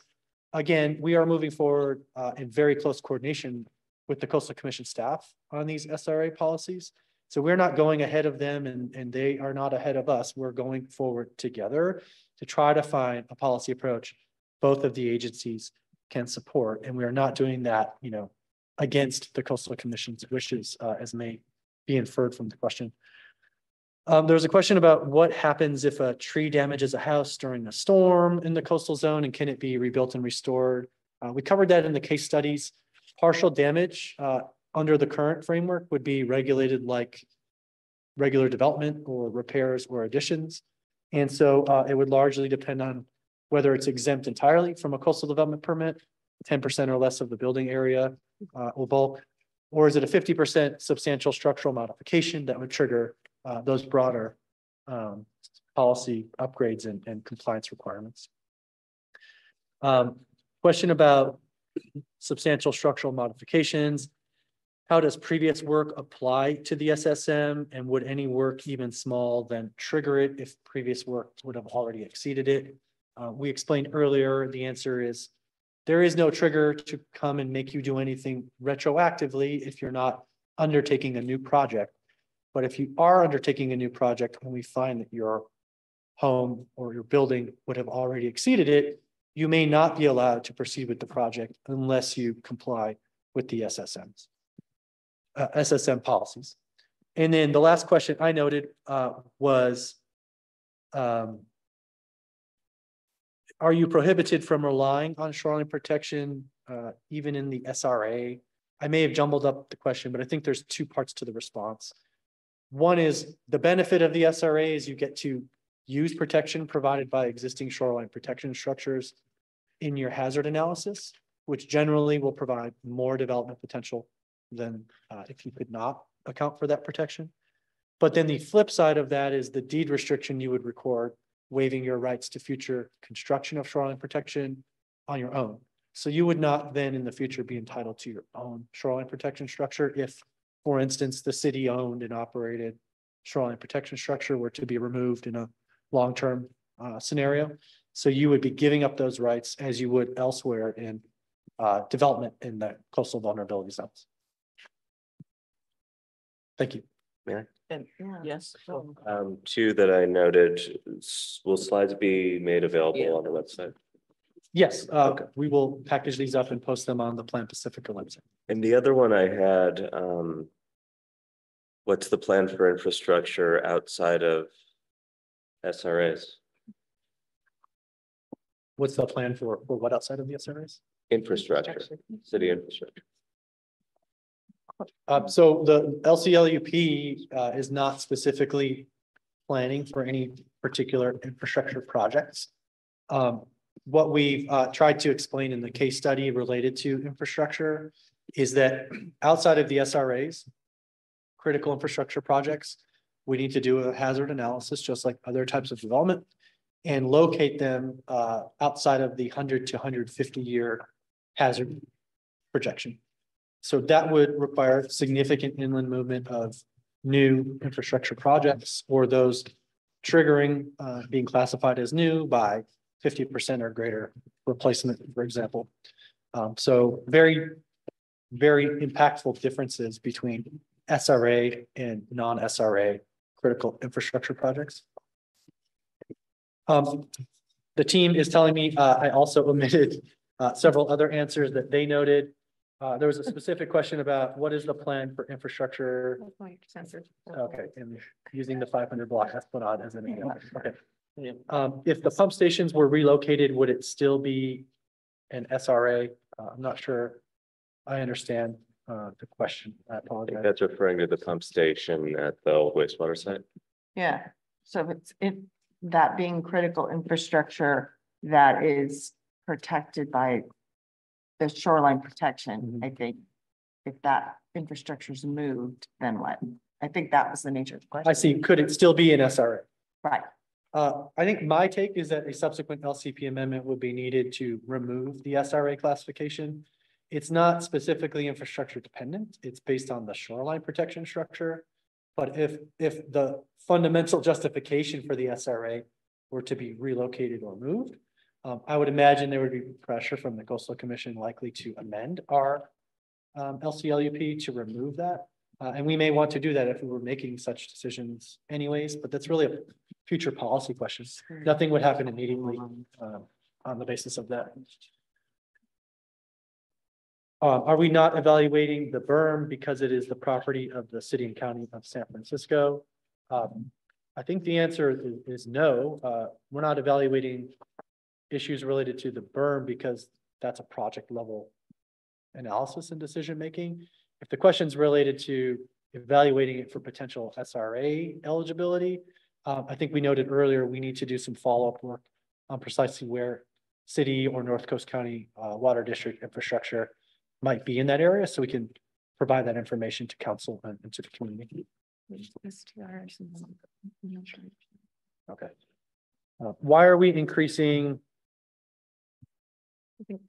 Again, we are moving forward in very close coordination with the Coastal Commission staff on these SRA policies. So we're not going ahead of them and they are not ahead of us. We're going forward together to try to find a policy approach both of the agencies can support. And we are not doing that, you know, against the Coastal Commission's wishes as may be inferred from the question. There was a question about what happens if a tree damages a house during a storm in the coastal zone and can it be rebuilt and restored? We covered that in the case studies. partial damage under the current framework would be regulated like regular development or repairs or additions. And so it would largely depend on whether it's exempt entirely from a coastal development permit, 10% or less of the building area or bulk, or is it a 50% substantial structural modification that would trigger those broader policy upgrades and compliance requirements. Question about substantial structural modifications. How does previous work apply to the SSM, and would any work even small then trigger it if previous work would have already exceeded it? We explained earlier, the answer is there is no trigger to come and make you do anything retroactively if you're not undertaking a new project. But if you are undertaking a new project and we find that your home or your building would have already exceeded it, you may not be allowed to proceed with the project unless you comply with the SSM policies. And then the last question I noted was, are you prohibited from relying on shoreline protection even in the SRA? I may have jumbled up the question, but I think there's two parts to the response. One is the benefit of the SRA is you get to use protection provided by existing shoreline protection structures in your hazard analysis, which generally will provide more development potential than if you could not account for that protection. But then the flip side of that is the deed restriction you would record, waiving your rights to future construction of shoreline protection on your own. So you would not then in the future be entitled to your own shoreline protection structure if, for instance, the city owned and operated shoreline protection structure were to be removed in a long-term scenario. So you would be giving up those rights as you would elsewhere in development in the coastal vulnerability zones. Thank you. Mayor? Yes. Two that I noted, will slides be made available on the website? Yes, we will package these up and post them on the Plan Pacifica website. And the other one I had, what's the plan for infrastructure outside of SRAs? What's the plan for what outside of the SRAs? Infrastructure, city infrastructure. So the LCLUP is not specifically planning for any particular infrastructure projects. What we've tried to explain in the case study related to infrastructure is that outside of the SRAs, critical infrastructure projects, we need to do a hazard analysis just like other types of development and locate them outside of the 100 to 150 year hazard projection. So that would require significant inland movement of new infrastructure projects or those triggering being classified as new by 50% or greater replacement, for example. So very, very impactful differences between SRA and non-SRA critical infrastructure projects. The team is telling me I also omitted several other answers that they noted. There was a specific question about what is the plan for infrastructure? Okay, and using the 500 block Esplanade as an example. Okay. If the pump stations were relocated, would it still be an SRA? I'm not sure I understand the question. I apologize. That's referring to the pump station at the old wastewater site. Yeah, so if that being critical infrastructure that is protected by the shoreline protection, I think if that infrastructure is moved, then what? I think that was the nature of the question. I see. Could it still be an SRA? Right. I think my take is that a subsequent LCP amendment would be needed to remove the SRA classification. It's not specifically infrastructure dependent. It's based on the shoreline protection structure. But if the fundamental justification for the SRA were to be relocated or moved, I would imagine there would be pressure from the Coastal Commission likely to amend our LCLUP to remove that. And we may want to do that if we were making such decisions anyways, but that's really a future policy question. Nothing would happen immediately on the basis of that. Are we not evaluating the berm because it is the property of the city and county of San Francisco? I think the answer is no. We're not evaluating issues related to the berm because that's a project level analysis and decision-making. If the question's related to evaluating it for potential SRA eligibility, I think we noted earlier, we need to do some follow-up work on precisely where city or North Coast County water district infrastructure might be in that area, so we can provide that information to council and to the community. Okay. Why are we increasing I think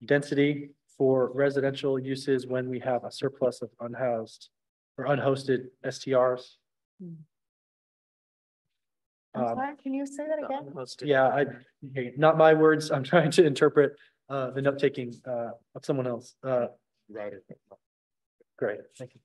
density for residential uses when we have a surplus of unhoused or unhosted STRs? I'm sorry, can you say that again? Yeah, not my words. I'm trying to interpret the note taking of someone else. Right. Great, thank you.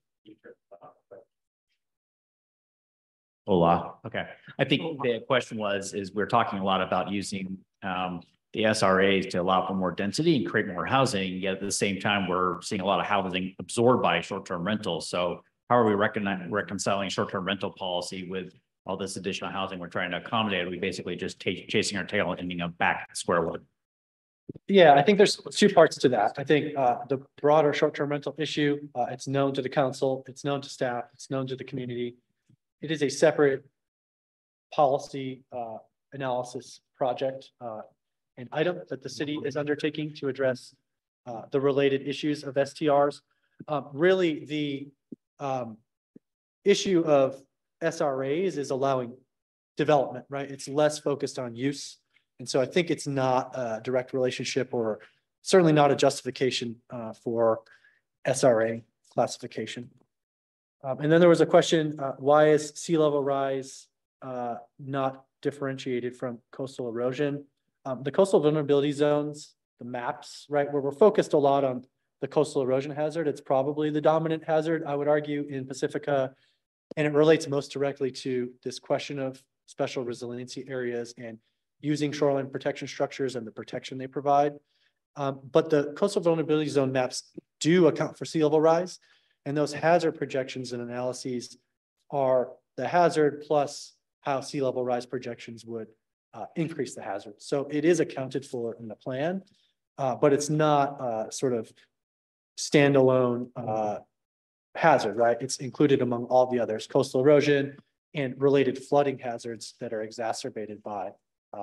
Hola. Okay. I think the question is we're talking a lot about using the SRAs to allow for more density and create more housing. Yet at the same time, we're seeing a lot of housing absorbed by short-term rentals. So how are we reconciling short-term rental policy with all this additional housing we're trying to accommodate? Are we basically just chasing our tail and ending up back at square one? Yeah, I think there's two parts to that. I think the broader short-term rental issue, it's known to the council, it's known to staff, it's known to the community. It is a separate policy analysis project an item that the city is undertaking to address the related issues of STRs. Really, the issue of SRAs is allowing development, right? It's less focused on use. And so I think it's not a direct relationship or certainly not a justification for SRA classification. And then there was a question, why is sea level rise not differentiated from coastal erosion? The coastal vulnerability zones, the maps, right, where we're focused a lot on the coastal erosion hazard, it's probably the dominant hazard, I would argue, in Pacifica. And it relates most directly to this question of special resiliency areas and using shoreline protection structures and the protection they provide. But the coastal vulnerability zone maps do account for sea level rise. And those hazard projections and analyses are the hazard plus how sea level rise projections would increase the hazard. So it is accounted for in the plan, but it's not sort of standalone hazard, right? It's included among all the others, coastal erosion and related flooding hazards that are exacerbated by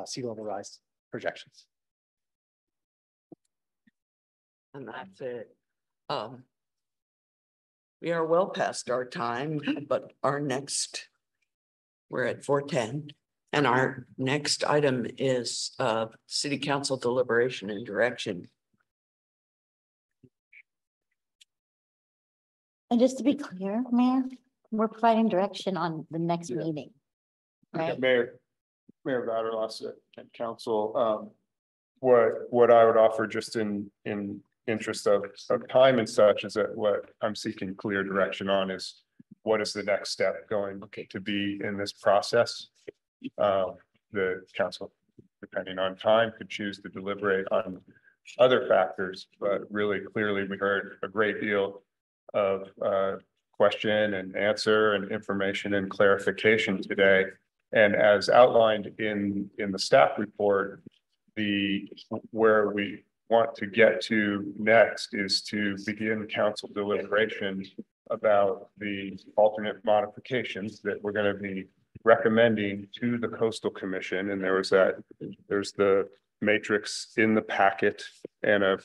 sea level rise projections. And that's it. We are well past our time, but we're at 4:10. And our next item is City Council deliberation and direction. And just to be clear, Mayor, we're providing direction on the next meeting, right? Mayor Vaterlas and Council, what I would offer just in interest of time and such is that what I'm seeking clear direction on is what is the next step going to be in this process. The council, depending on time, could choose to deliberate on other factors, but really clearly we heard a great deal of question and answer and information and clarification today. And as outlined in the staff report, where we want to get to next is to begin council deliberation about the alternate modifications that we're going to be recommending to the Coastal Commission. And there's the matrix in the packet and a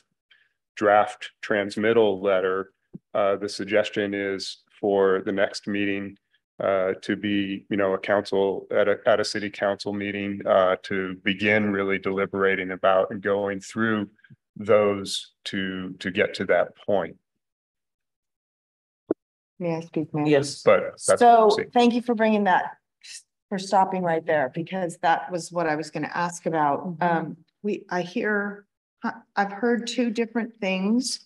draft transmittal letter. The suggestion is for the next meeting to be, a council at a city council meeting to begin really deliberating about and going through those to get to that point. May I speak, Mayor? Yes. But so thank you for bringing that, for stopping right there, because that was what I was going to ask about. I've heard two different things.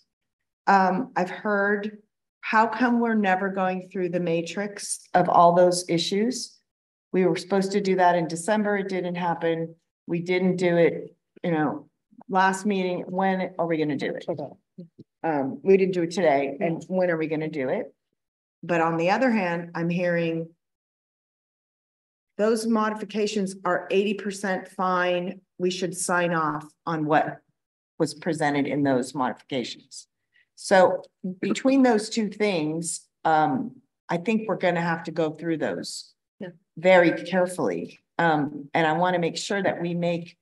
I've heard, how come we're never going through the matrix of all those issues? We were supposed to do that in December. It didn't happen. We didn't do it, last meeting. When are we going to do it? We didn't do it today. And when are we going to do it? But on the other hand, I'm hearing those modifications are 80% fine. We should sign off on what was presented in those modifications. So between those two things, I think we're gonna have to go through those very carefully. And I want to make sure that we make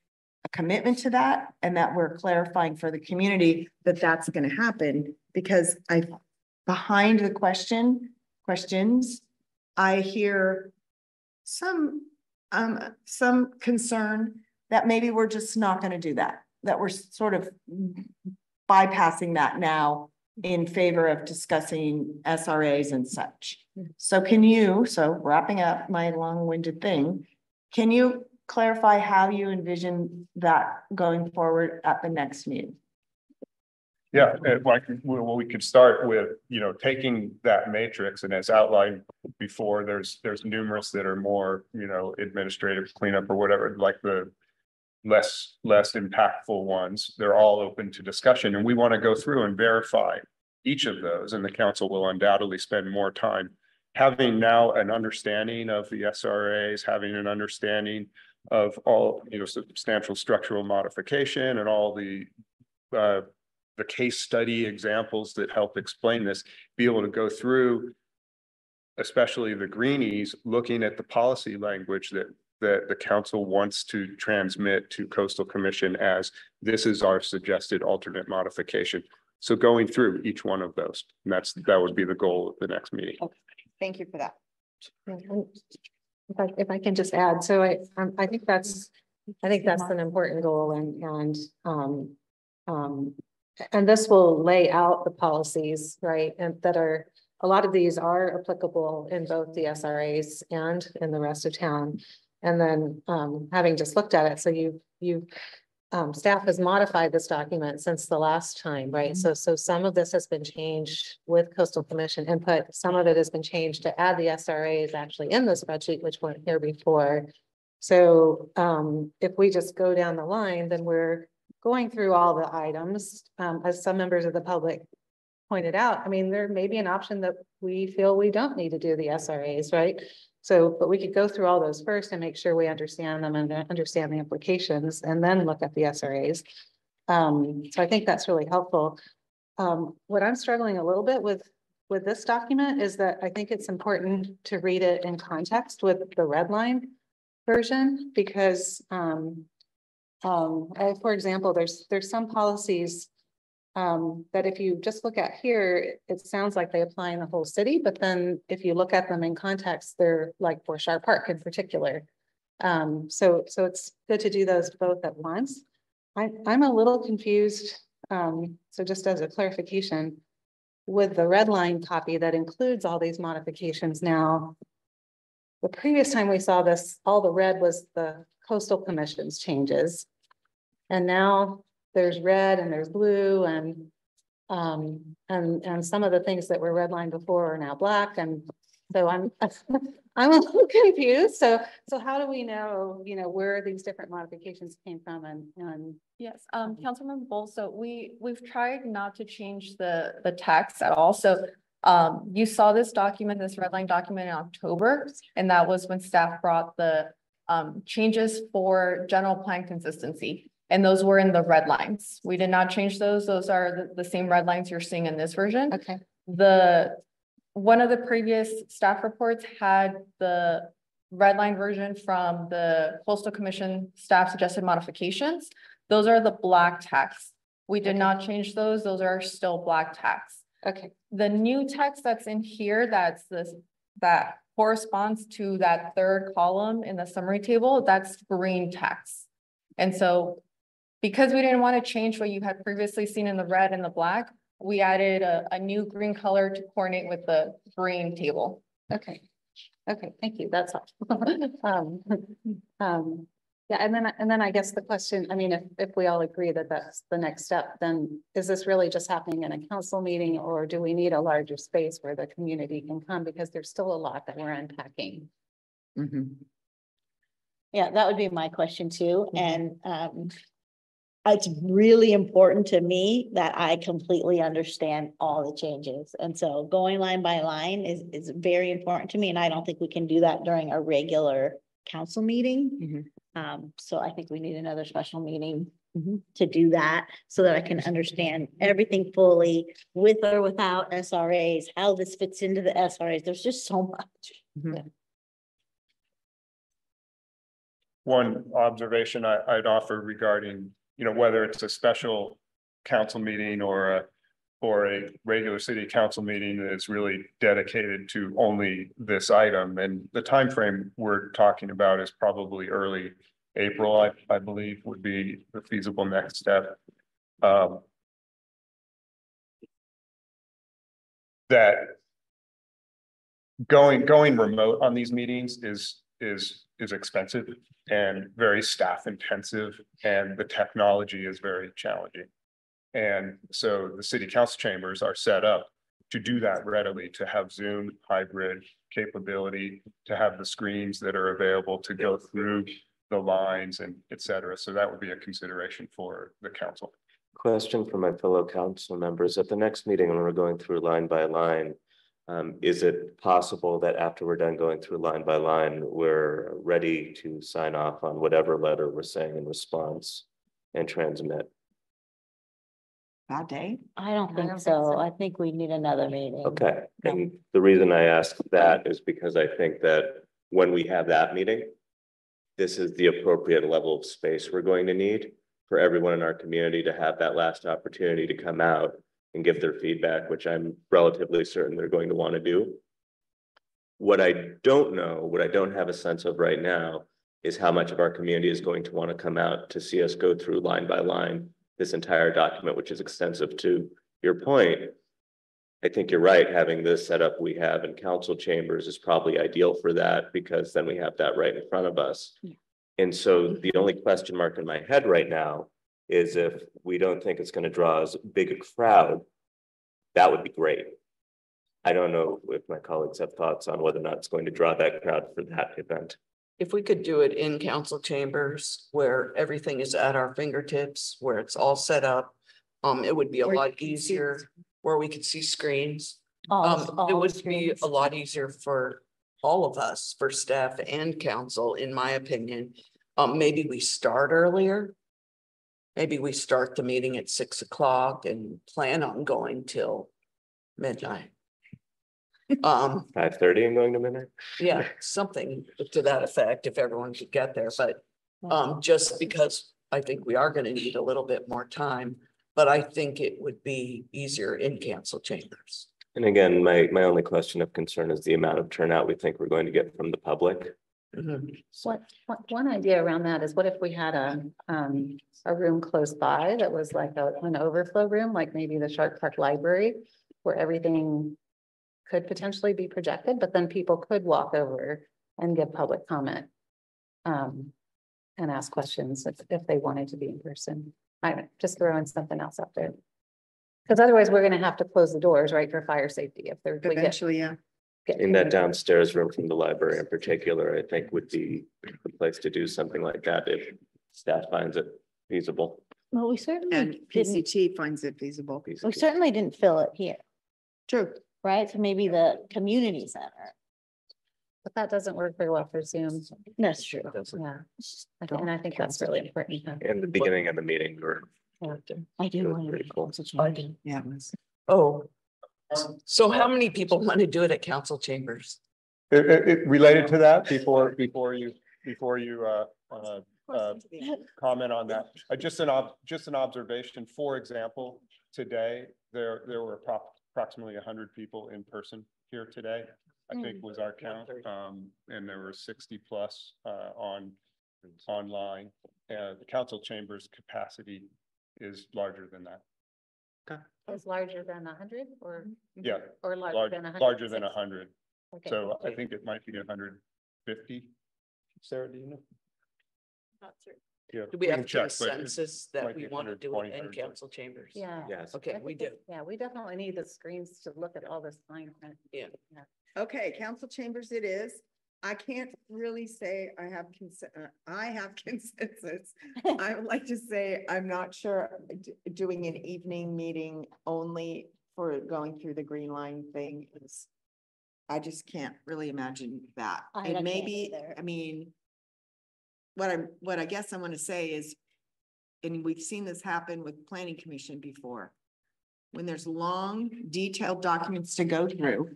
a commitment to that and that we're clarifying for the community that that's going to happen, because behind the questions, I hear some concern that maybe we're just not going to do that, that we're sort of bypassing that now in favor of discussing SRAs and such. So wrapping up my long-winded thing, can you clarify how you envision that going forward at the next meeting? Yeah, well, we could start with, taking that matrix, and as outlined before, there's numerous that are more, administrative cleanup or whatever, like the less impactful ones. They're all open to discussion, and we want to go through and verify each of those, and the council will undoubtedly spend more time having now an understanding of the SRAs, having an understanding of all, substantial structural modification and all the case study examples that help explain this, be able to go through, especially the greenies, looking at the policy language that the council wants to transmit to Coastal Commission as this is our suggested alternate modification. So going through each one of those, and that would be the goal of the next meeting. Okay. Thank you for that. If I can just add, so I think that's an important goal, and this will lay out the policies, right? And a lot of these are applicable in both the SRAs and in the rest of town. And then having just looked at it, so staff has modified this document since the last time, right? Mm-hmm. So some of this has been changed with Coastal Commission input. Some of it has been changed to add the SRAs actually in the spreadsheet, which weren't here before. So if we just go down the line, then we're going through all the items. As some members of the public pointed out, I mean, there may be an option that we feel we don't need to do the SRAs, right? So, but we could go through all those first and make sure we understand them and understand the implications, and then look at the SRAs. So I think that's really helpful. What I'm struggling a little bit with this document is that I think it's important to read it in context with the red line version, because for example, there's some policies that if you just look at here, it sounds like they apply in the whole city, but then if you look at them in context, they're like for Shar Park in particular. So it's good to do those both at once. I'm a little confused. So just as a clarification, with the red line copy that includes all these modifications now, the previous time we saw this, all the red was the Coastal Commission's changes. And now there's red and there's blue, and some of the things that were redlined before are now black. And so I'm a little confused. So how do we know, where these different modifications came from? And yes, Councilmember Bowles, so we've tried not to change the text at all. So you saw this document, this redline document in October, and that was when staff brought the changes for general plan consistency. And those were in the red lines. We did not change those. Those are the same red lines you're seeing in this version. Okay. One of the previous staff reports had the red line version from the Coastal Commission staff suggested modifications. Those are the black text. We did not change those. Those are still black text. Okay. The new text that's in here, that corresponds to that third column in the summary table, that's green text. And so because we didn't want to change what you had previously seen in the red and the black, we added a new green color to coordinate with the green table. Okay. Okay, thank you. That's all. Yeah, and then I guess the question, I mean, if we all agree that that's the next step, then is this really just happening in a council meeting, or do we need a larger space where the community can come? Because there's still a lot that we're unpacking. Mm-hmm. Yeah, that would be my question too. Mm-hmm. And it's really important to me that I completely understand all the changes. And so going line by line is very important to me. And I don't think we can do that during a regular council meeting. Mm-hmm. So I think we need another special meeting to do that so that I can understand everything fully with or without SRAs, how this fits into the SRAs. There's just so much. One observation I'd offer regarding, whether it's a special council meeting or a regular city council meeting that is really dedicated to only this item. And the time frame we're talking about is probably early April, I believe, would be the feasible next step. That going remote on these meetings is expensive and very staff intensive, and the technology is very challenging. And so the city council chambers are set up to do that readily, to have Zoom hybrid capability, to have the screens that are available to go through the lines and et cetera. So that would be a consideration for the council. Question for my fellow council members. At the next meeting, when we're going through line by line, is it possible that after we're done going through line by line, we're ready to sign off on whatever letter we're saying in response and transmit? That day? I don't think so. I think we need another meeting. Okay, and the reason I ask that is because I think that when we have that meeting, this is the appropriate level of space we're going to need for everyone in our community to have that last opportunity to come out and give their feedback, which I'm relatively certain they're going to want to do. What I don't know, what I don't have a sense of right now, is how much of our community is going to want to come out to see us go through line by line this entire document, which is extensive. To your point, I think you're right. Having this setup we have in council chambers is probably ideal for that, because then we have that right in front of us. Yeah. And so the only question mark in my head right now is if we don't think it's going to draw as big a crowd, that would be great. I don't know if my colleagues have thoughts on whether or not it's going to draw that crowd for that event. If we could do it in council chambers where everything is at our fingertips, where it's all set up, it would be a lot easier, where we could see screens. It would be a lot easier for all of us, for staff and council, in my opinion. Maybe we start earlier. Maybe we start the meeting at 6 o'clock and plan on going till midnight. 5:30 and going to midnight? Yeah, something to that effect, if everyone could get there. But just because I think we are going to need a little bit more time, but I think it would be easier in council chambers. And again, my only question of concern is the amount of turnout we think we're going to get from the public. One idea around that is, what if we had a room close by that was like an overflow room, like maybe the Shark Park Library, where everything could potentially be projected, but then people could walk over and give public comment and ask questions if they wanted to be in person. I'm just throwing something else out there. Because otherwise we're going to have to close the doors, right, for fire safety if they're eventually, In that downstairs room from the library in particular, I think would be the place to do something like that if staff finds it feasible. Well, we certainly And PCT finds it feasible. We certainly didn't fill it here. True. Right? So maybe the community center. But that doesn't work very well for Zoom. That's true. Yeah. And I think that's really important. In the beginning of the meeting, I do want pretty cool. Yeah, it was. Oh, so how many people want to do it at council chambers? It related to that before you comment on that. Just an observation. For example, today there were approximately 100 people in person here today, I think was our count, and there were 60 plus online. The council chambers capacity is larger than that. Okay. Is larger than 100 or? Yeah. Or larger than 100? Larger than 100. Okay. So I think it might be 150. Sarah, do you know? Not certain. Yeah, Do we have can check, but consensus it that might we be want to do it 120, in council chambers? Yeah. Yes. Okay, we do. Yeah, we definitely need the screens to look at all this fine print. Yeah. Okay, council chambers it is. I can't really say I have consensus. I would like to say I'm not sure doing an evening meeting only for going through the green line thing is, I just can't really imagine that. And maybe, I mean, what I guess I want to say is and we've seen this happen with planning commission before. When there's long, detailed documents to go through,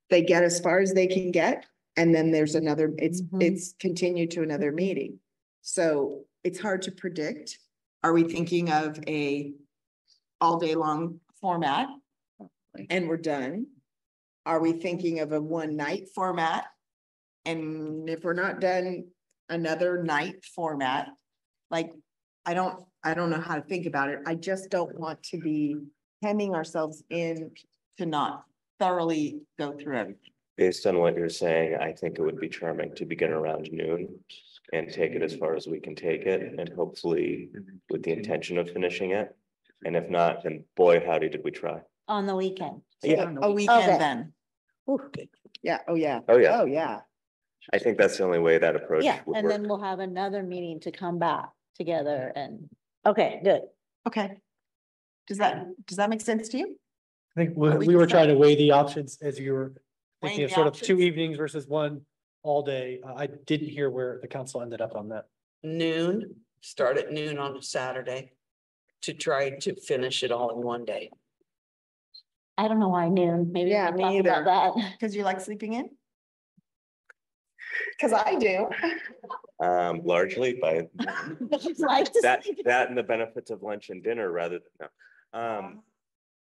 they get as far as they can get, and then there's another, it's continued to another meeting. So it's hard to predict. Are we thinking of a all day long format and we're done? Are we thinking of a one night format? And if we're not done, another night format? Like, I don't know how to think about it. I just don't want to be hemming ourselves in to not thoroughly go through everything. Based on what you're saying, I think it would be charming to begin around noon and take it as far as we can take it, and hopefully with the intention of finishing it. And if not, then boy, howdy, did we try. On the weekend. Yeah. A weekend Okay. then. Yeah, oh yeah. Oh, yeah. Oh yeah. I think that's the only way that approach Yeah, would and work. then we'll have another meeting to come back together and, okay, good. Okay. Does that make sense to you? I think Or we we were can trying to weigh the options as you were Weighing thinking of the sort of 2 options? evenings versus one all day. I didn't hear where the council ended up on that. Noon, start at noon on a Saturday to try to finish it all in one day. I don't know why noon, maybe Yeah, we'll me talk either. about that. Because you like sleeping in? Because I do. Largely by Like to that, sleep in. that and the benefits of lunch and dinner rather than, no.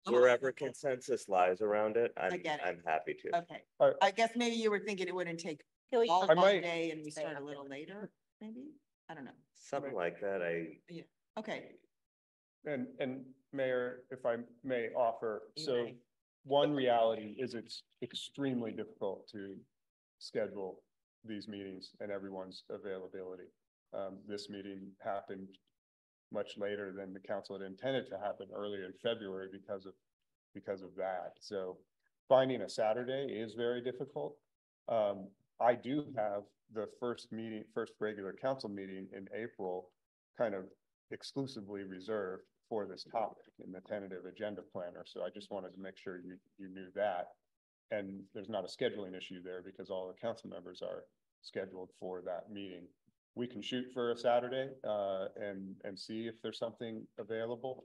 Wherever consensus lies around it, I get it. I'm happy to. Okay. I guess maybe you were thinking it wouldn't take all I might- day and we start a little later, maybe? I don't know. Something like that, Okay. And Mayor, if I may offer, You so may. one reality is it's extremely difficult to schedule these meetings and everyone's availability. This meeting happened much later than the council had intended to happen earlier in February because of that. So finding a Saturday is very difficult. I do have the first regular council meeting in April kind of exclusively reserved for this topic in the tentative agenda planner. So I just wanted to make sure you knew that. And there's not a scheduling issue there because all the council members are scheduled for that meeting. We can shoot for a Saturday and see if there's something available.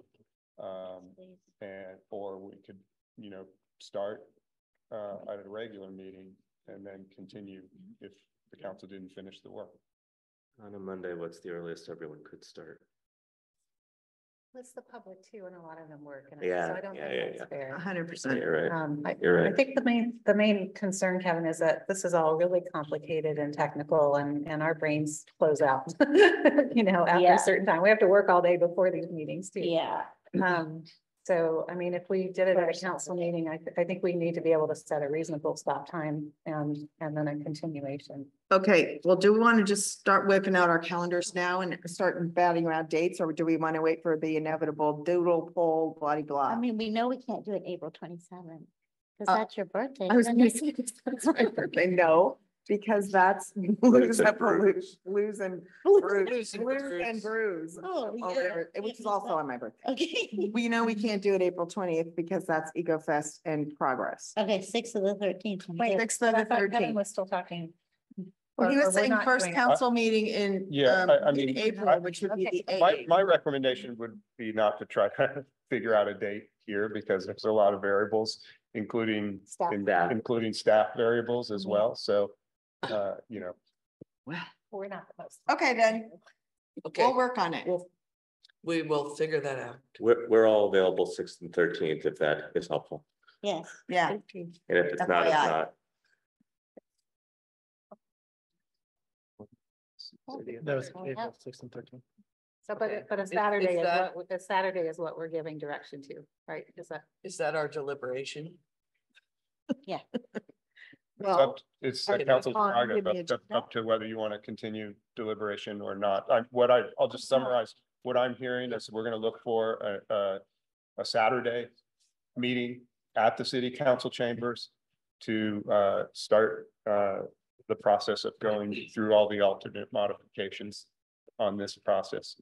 Or we could, start at a regular meeting and then continue if the council didn't finish the work. On a Monday, what's the earliest everyone could start? It's the public too, and a lot of them work. And Yeah, so I don't yeah, think yeah, that's fair. 100%. You're right. I, You're I right. think the main concern, Kevin, is that this is all really complicated and technical, and our brains close out, after Yeah. a certain time. We have to work all day before these meetings too. Yeah. So, I mean, if we did it at a council meeting, I think we need to be able to set a reasonable stop time and then a continuation. Okay, well, do we want to just start whipping out our calendars now and start batting around dates, or do we want to wait for the inevitable doodle poll, blah, blah? I mean, we know we can't do it April 27th, because that's your birthday. I was isn't gonna it? say, that's my birthday, no, because that's lose and bruise. Bruise and bruise. Oh, Oh, whatever, which is also on my birthday. Okay. We know we can't do it April 20th because that's Eco Fest and Progress. Okay, 6th of the 13th. Wait, 6th of the I thought Kevin 13th. was still talking. Well, he Or was we're saying not first doing it. council meeting in, Yeah, I in mean, April, which would be the My 8th. recommendation would be not to try to figure out a date here because there's a lot of variables, including including staff variables as well. So, We're not the most. Okay, then. Okay. We'll work on it. We will figure that out. We're all available 6th and 13th if that is helpful. Yes. Yeah. And if it's not, it's FYI. not. That was April 6th and 13th. So, Okay. but a Is Saturday is that- what, a Saturday is what we're giving direction to, right? Is that our deliberation? Yeah. Well, it's Okay, the council's on prerogative, with the up agenda. to whether you want to continue deliberation or not. I'll just summarize what I'm hearing is we're going to look for a Saturday meeting at the city council chambers to start the process of going through all the alternate modifications on this process.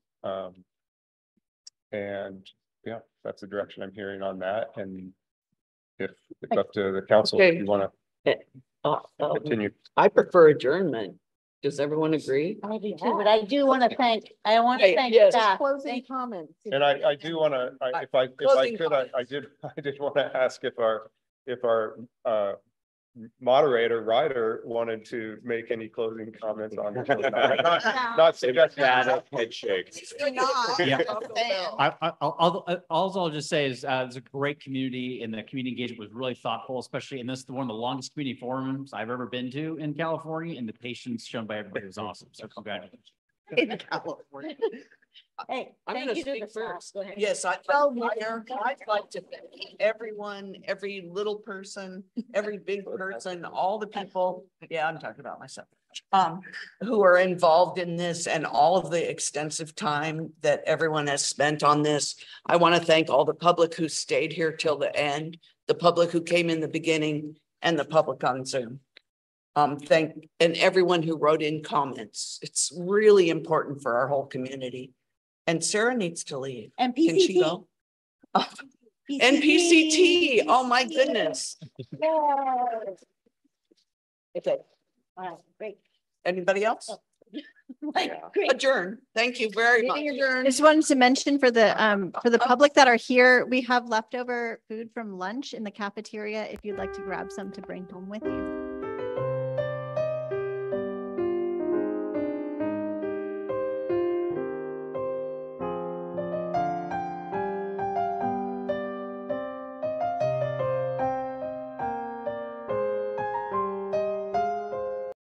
And yeah, that's the direction I'm hearing on that. And if it's up to the council, if you want to continue. I prefer adjournment. Does everyone agree? I do too, but I do want to thank, I want to Hey, thank yes. staff. Closing comments. And I do want to, if I Closing could, I did want to ask if our moderator, Ryder, wanted to make any closing comments on this. Not suggesting. Headshake. Yeah. I'll just say is it's a great community, and the community engagement was really thoughtful, especially in this one of the longest community forums I've ever been to in California, and the patience shown by everybody was awesome. So congratulations. In California. Hey, I'm thank gonna you to speak the staff. first. Go ahead. Yes, I'd like to thank everyone, every little person, every big person, all the people. Yeah, I'm talking about myself. Who are involved in this and all of the extensive time that everyone has spent on this. I want to thank all the public who stayed here till the end, the public who came in the beginning, and the public on Zoom. And everyone who wrote in comments. It's really important for our whole community. And Sarah needs to leave. And Can she PCT. go? And PCT. Oh my goodness. Okay. All right, great. Anybody else? Great. Adjourn. Thank you very much. Just wanted to mention for the public that are here, we have leftover food from lunch in the cafeteria if you'd like to grab some to bring home with you.